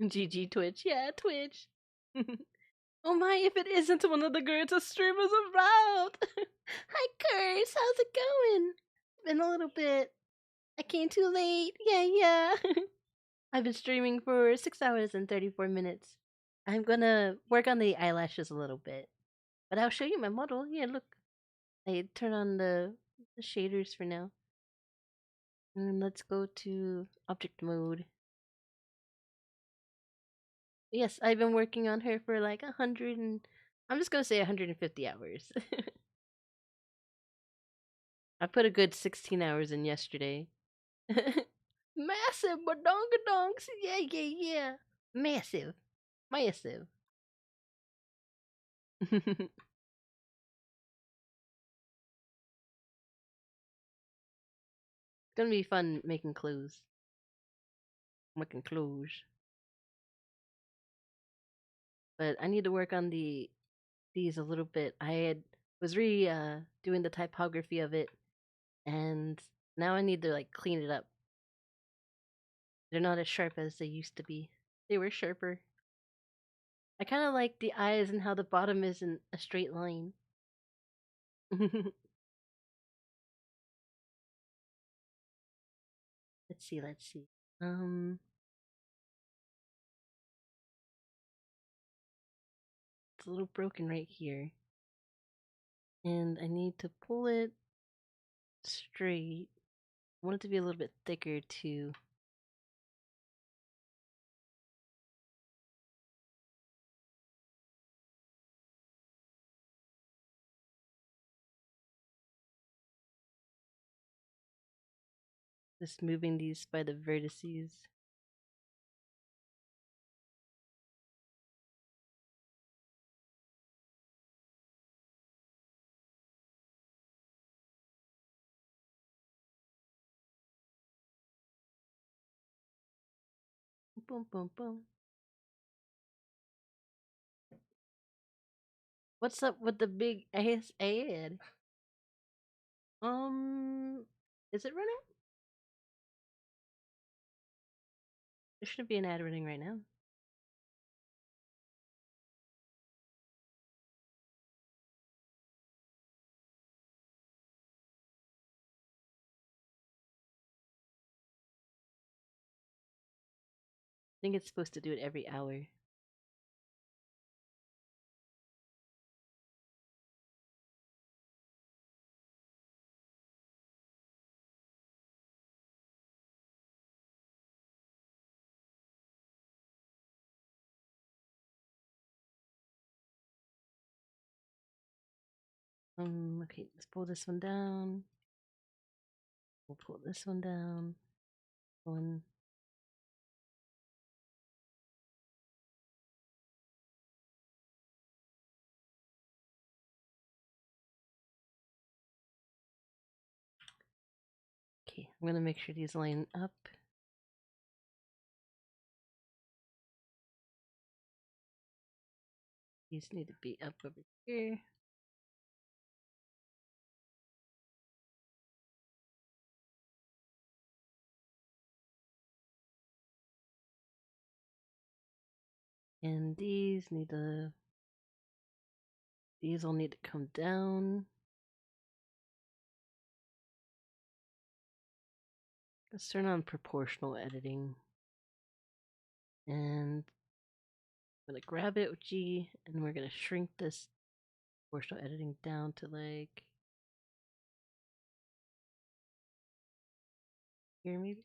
GG Twitch, yeah, Twitch. Oh my, if it isn't one of the greatest streamers around! Hi, Curse, how's it going? Been a little bit. I came too late. Yeah. I've been streaming for 6 hours and 34 minutes. I'm gonna work on the eyelashes a little bit. But I'll show you my model. Yeah, look. I turn on the shaders for now. And let's go to object mode. Yes, I've been working on her for like 100 and... I'm just gonna say 150 hours. I put a good 16 hours in yesterday. Massive badongadongs! Yeah. Massive. Massive. It's gonna be fun making clothes. Making clothes. But I need to work on these a little bit. I was doing the typography of it, and now I need to like clean it up. They're not as sharp as they used to be. They were sharper. I kind of like the eyes and how the bottom is in a straight line. Let's see, let's see. It's a little broken right here. And I need to pull it straight. I want it to be a little bit thicker too. Just moving these by the vertices. Boom, boom, boom. What's up with the big ass ad? Is it running? There shouldn't be an ad running right now. I think it's supposed to do it every hour. Okay, let's pull this one down. We'll pull this one down. One. Okay, I'm gonna make sure these line up. These need to be up over here. And these all need to come down. Let's turn on proportional editing. And I'm gonna grab it with G and we're gonna shrink this proportional editing down to like here maybe.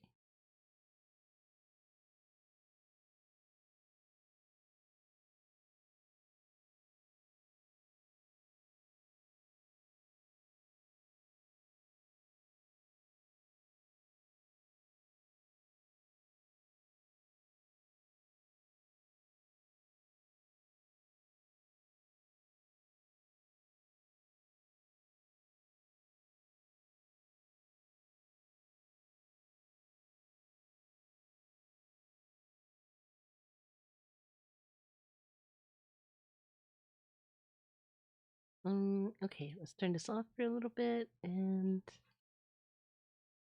Okay, let's turn this off for a little bit and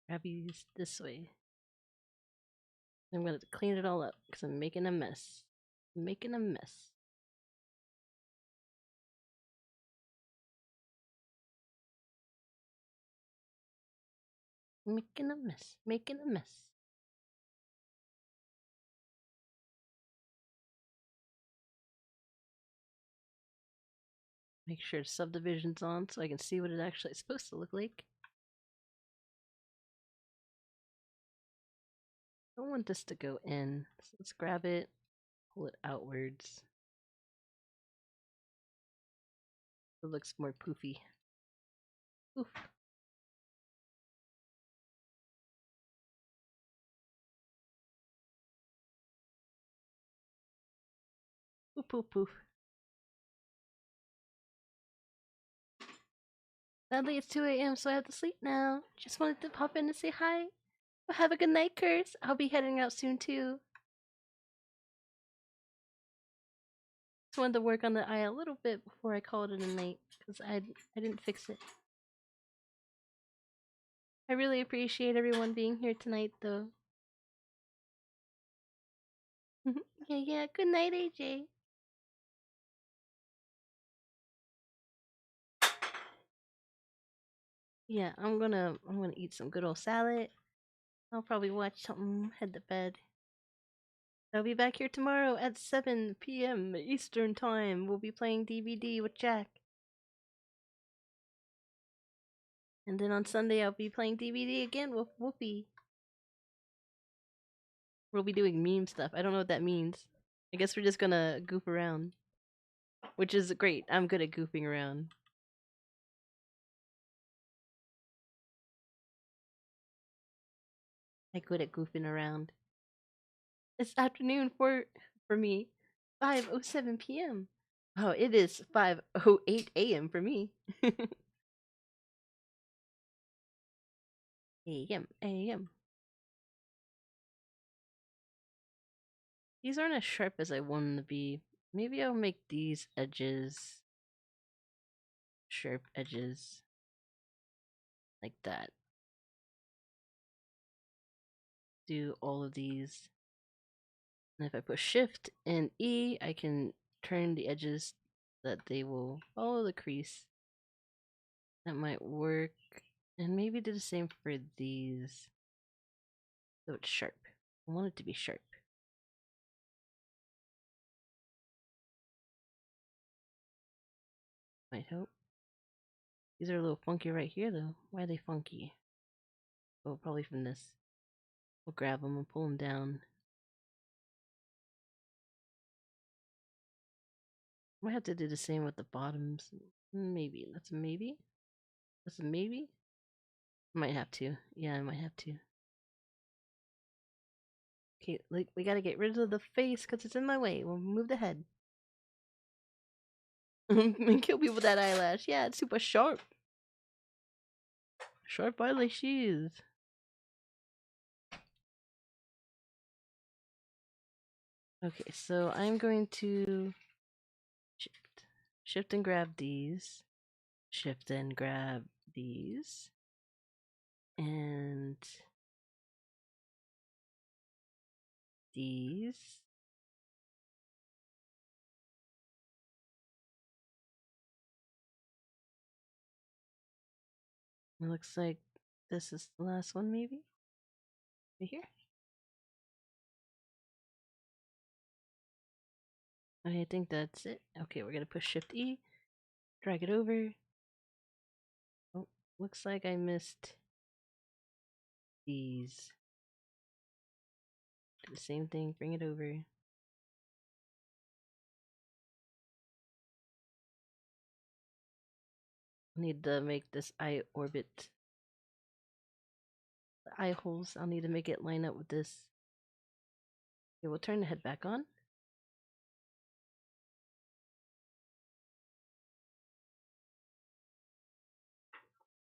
grab these this way. I'm gonna clean it all up because I'm making a mess. Making a mess. Making a mess. Making a mess. Make sure subdivision's on so I can see what it actually is supposed to look like. I don't want this to go in, so let's grab it, pull it outwards. It looks more poofy. Poof. Poof, poof, poof. Sadly, it's 2 a.m., so I have to sleep now. Just wanted to pop in and say hi. Well, have a good night, Curse. I'll be heading out soon, too. Just wanted to work on the eye a little bit before I called it a night, because I didn't fix it. really appreciate everyone being here tonight, though. Yeah, yeah. Good night, AJ. Yeah, I'm gonna eat some good old salad. I'll probably watch something, head to bed. I'll be back here tomorrow at 7 p.m. Eastern Time. We'll be playing DVD with Jack. And then on Sunday, I'll be playing DVD again with Whoopi. We'll be doing meme stuff. I don't know what that means. I guess we're just gonna goof around. Which is great. I'm good at goofing around. I'm good at goofing around. It's afternoon for me. 5:07 p.m. Oh, it is 5:08 a.m. for me. a.m. a.m. These aren't as sharp as I want them to be. Maybe I'll make these edges sharp edges like that. Do all of these. And if I push Shift and E, I can turn the edges that they will follow the crease. That might work. And maybe do the same for these. So it's sharp. I want it to be sharp. Might help. These are a little funky right here though. Why are they funky? Oh, probably from this. We'll grab them and pull them down. Might have to do the same with the bottoms. Maybe. That's a maybe. That's a maybe. Might have to. Yeah, I might have to. Okay, like we gotta get rid of the face because it's in my way. We'll move the head. And kill people with that eyelash. Yeah, it's super sharp. Sharp eyelashes. Okay, so I'm going to shift and grab these. Shift and grab these. And these. It looks like this is the last one, maybe? Right here? I think that's it. Okay, we're gonna push Shift E, drag it over. Oh, looks like I missed these. Do the same thing, bring it over. Need to make this eye orbit. The eye holes, I'll need to make it line up with this. Okay, we'll turn the head back on.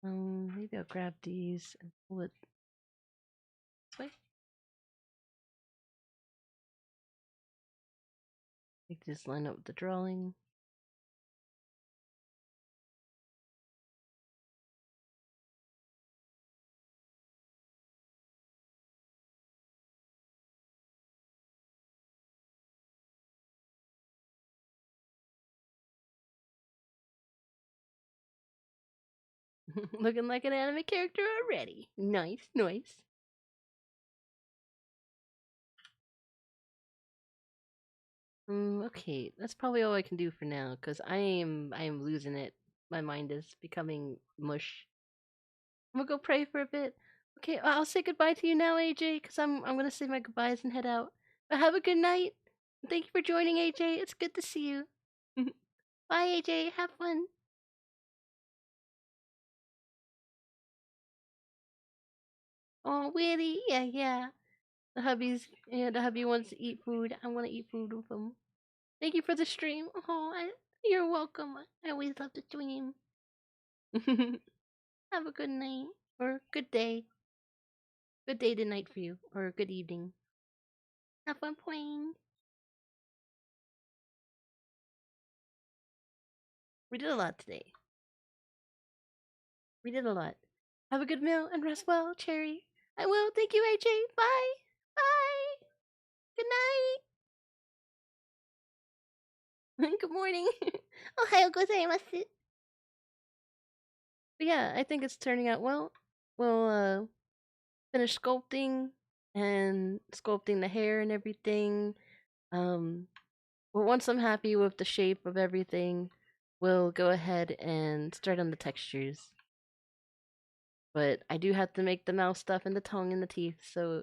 Maybe I'll grab these and pull it this way. Make this line up with the drawing. Looking like an anime character already. Nice, nice. Okay, that's probably all I can do for now, because I am losing it. My mind is becoming mush. I'm gonna go pray for a bit. Okay, I'll say goodbye to you now, AJ, because I'm gonna say my goodbyes and head out. But have a good night. Thank you for joining, AJ. It's good to see you. Bye, AJ. Have fun. Oh, Willie. Yeah, yeah. The hubby wants to eat food. I want to eat food with him. Thank you for the stream. You're welcome. I always love to stream. Have a good night or good day. Good day tonight for you, or good evening. Have fun playing. We did a lot today. We did a lot. Have a good meal and rest well, Cherry. I will. Thank you, AJ. Bye. Bye. Good night. Good morning. Ohayou gozaimasu. But yeah, I think it's turning out well. We'll finish sculpting the hair and everything. But once I'm happy with the shape of everything, we'll go ahead and start on the textures. But I do have to make the mouth stuff and the tongue and the teeth, so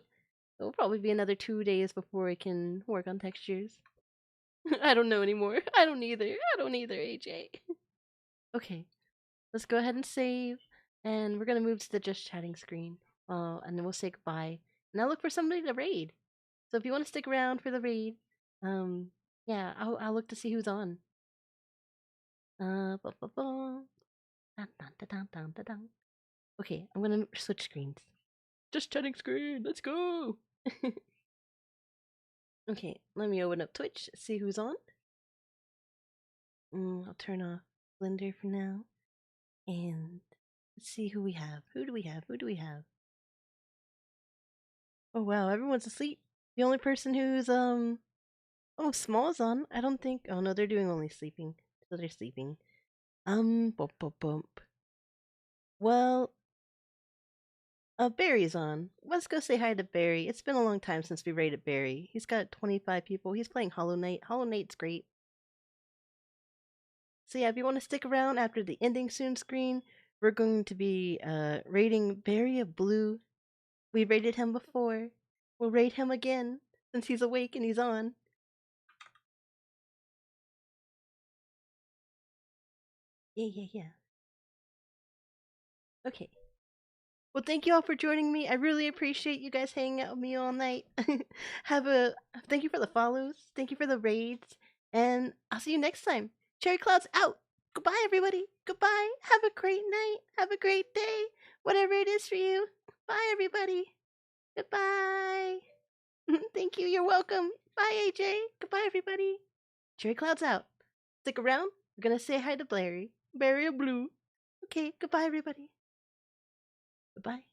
it'll probably be another 2 days before I can work on textures. I don't know anymore. I don't either, AJ. Okay, let's go ahead and save, and we're gonna move to the just chatting screen. And then we'll say goodbye. And I'll look for somebody to raid. So if you want to stick around for the raid, yeah, I'll look to see who's on. Ba, ba, ba. Dun, dun, dun, dun, dun, dun, dun. Okay, I'm gonna switch screens. Just chatting screen, let's go! Okay, let me open up Twitch, see who's on. I'll turn off Blender for now. And let's see who we have. Who do we have? Oh wow, everyone's asleep. The only person who's oh, Small's on. I don't think. Oh no, they're doing only sleeping. So they're sleeping. Bump bump bump. Well, Barry's on. Let's go say hi to Barry. It's been a long time since we raided Barry. He's got 25 people. He's playing Hollow Knight. Hollow Knight's great. So yeah, if you want to stick around after the ending soon screen, we're going to be raiding Barry of Blue. We raided him before. We'll raid him again since he's awake and he's on. Yeah. Okay. Well, thank you all for joining me. I really appreciate you guys hanging out with me all night. Thank you for the follows. Thank you for the raids. And I'll see you next time. CherryClouds out. Goodbye, everybody. Goodbye. Have a great night. Have a great day. Whatever it is for you. Bye, everybody. Goodbye. Thank you. You're welcome. Bye, AJ. Goodbye, everybody. CherryClouds out. Stick around. We're gonna say hi to Barry. Barry of Blue. Okay. Goodbye, everybody. Goodbye.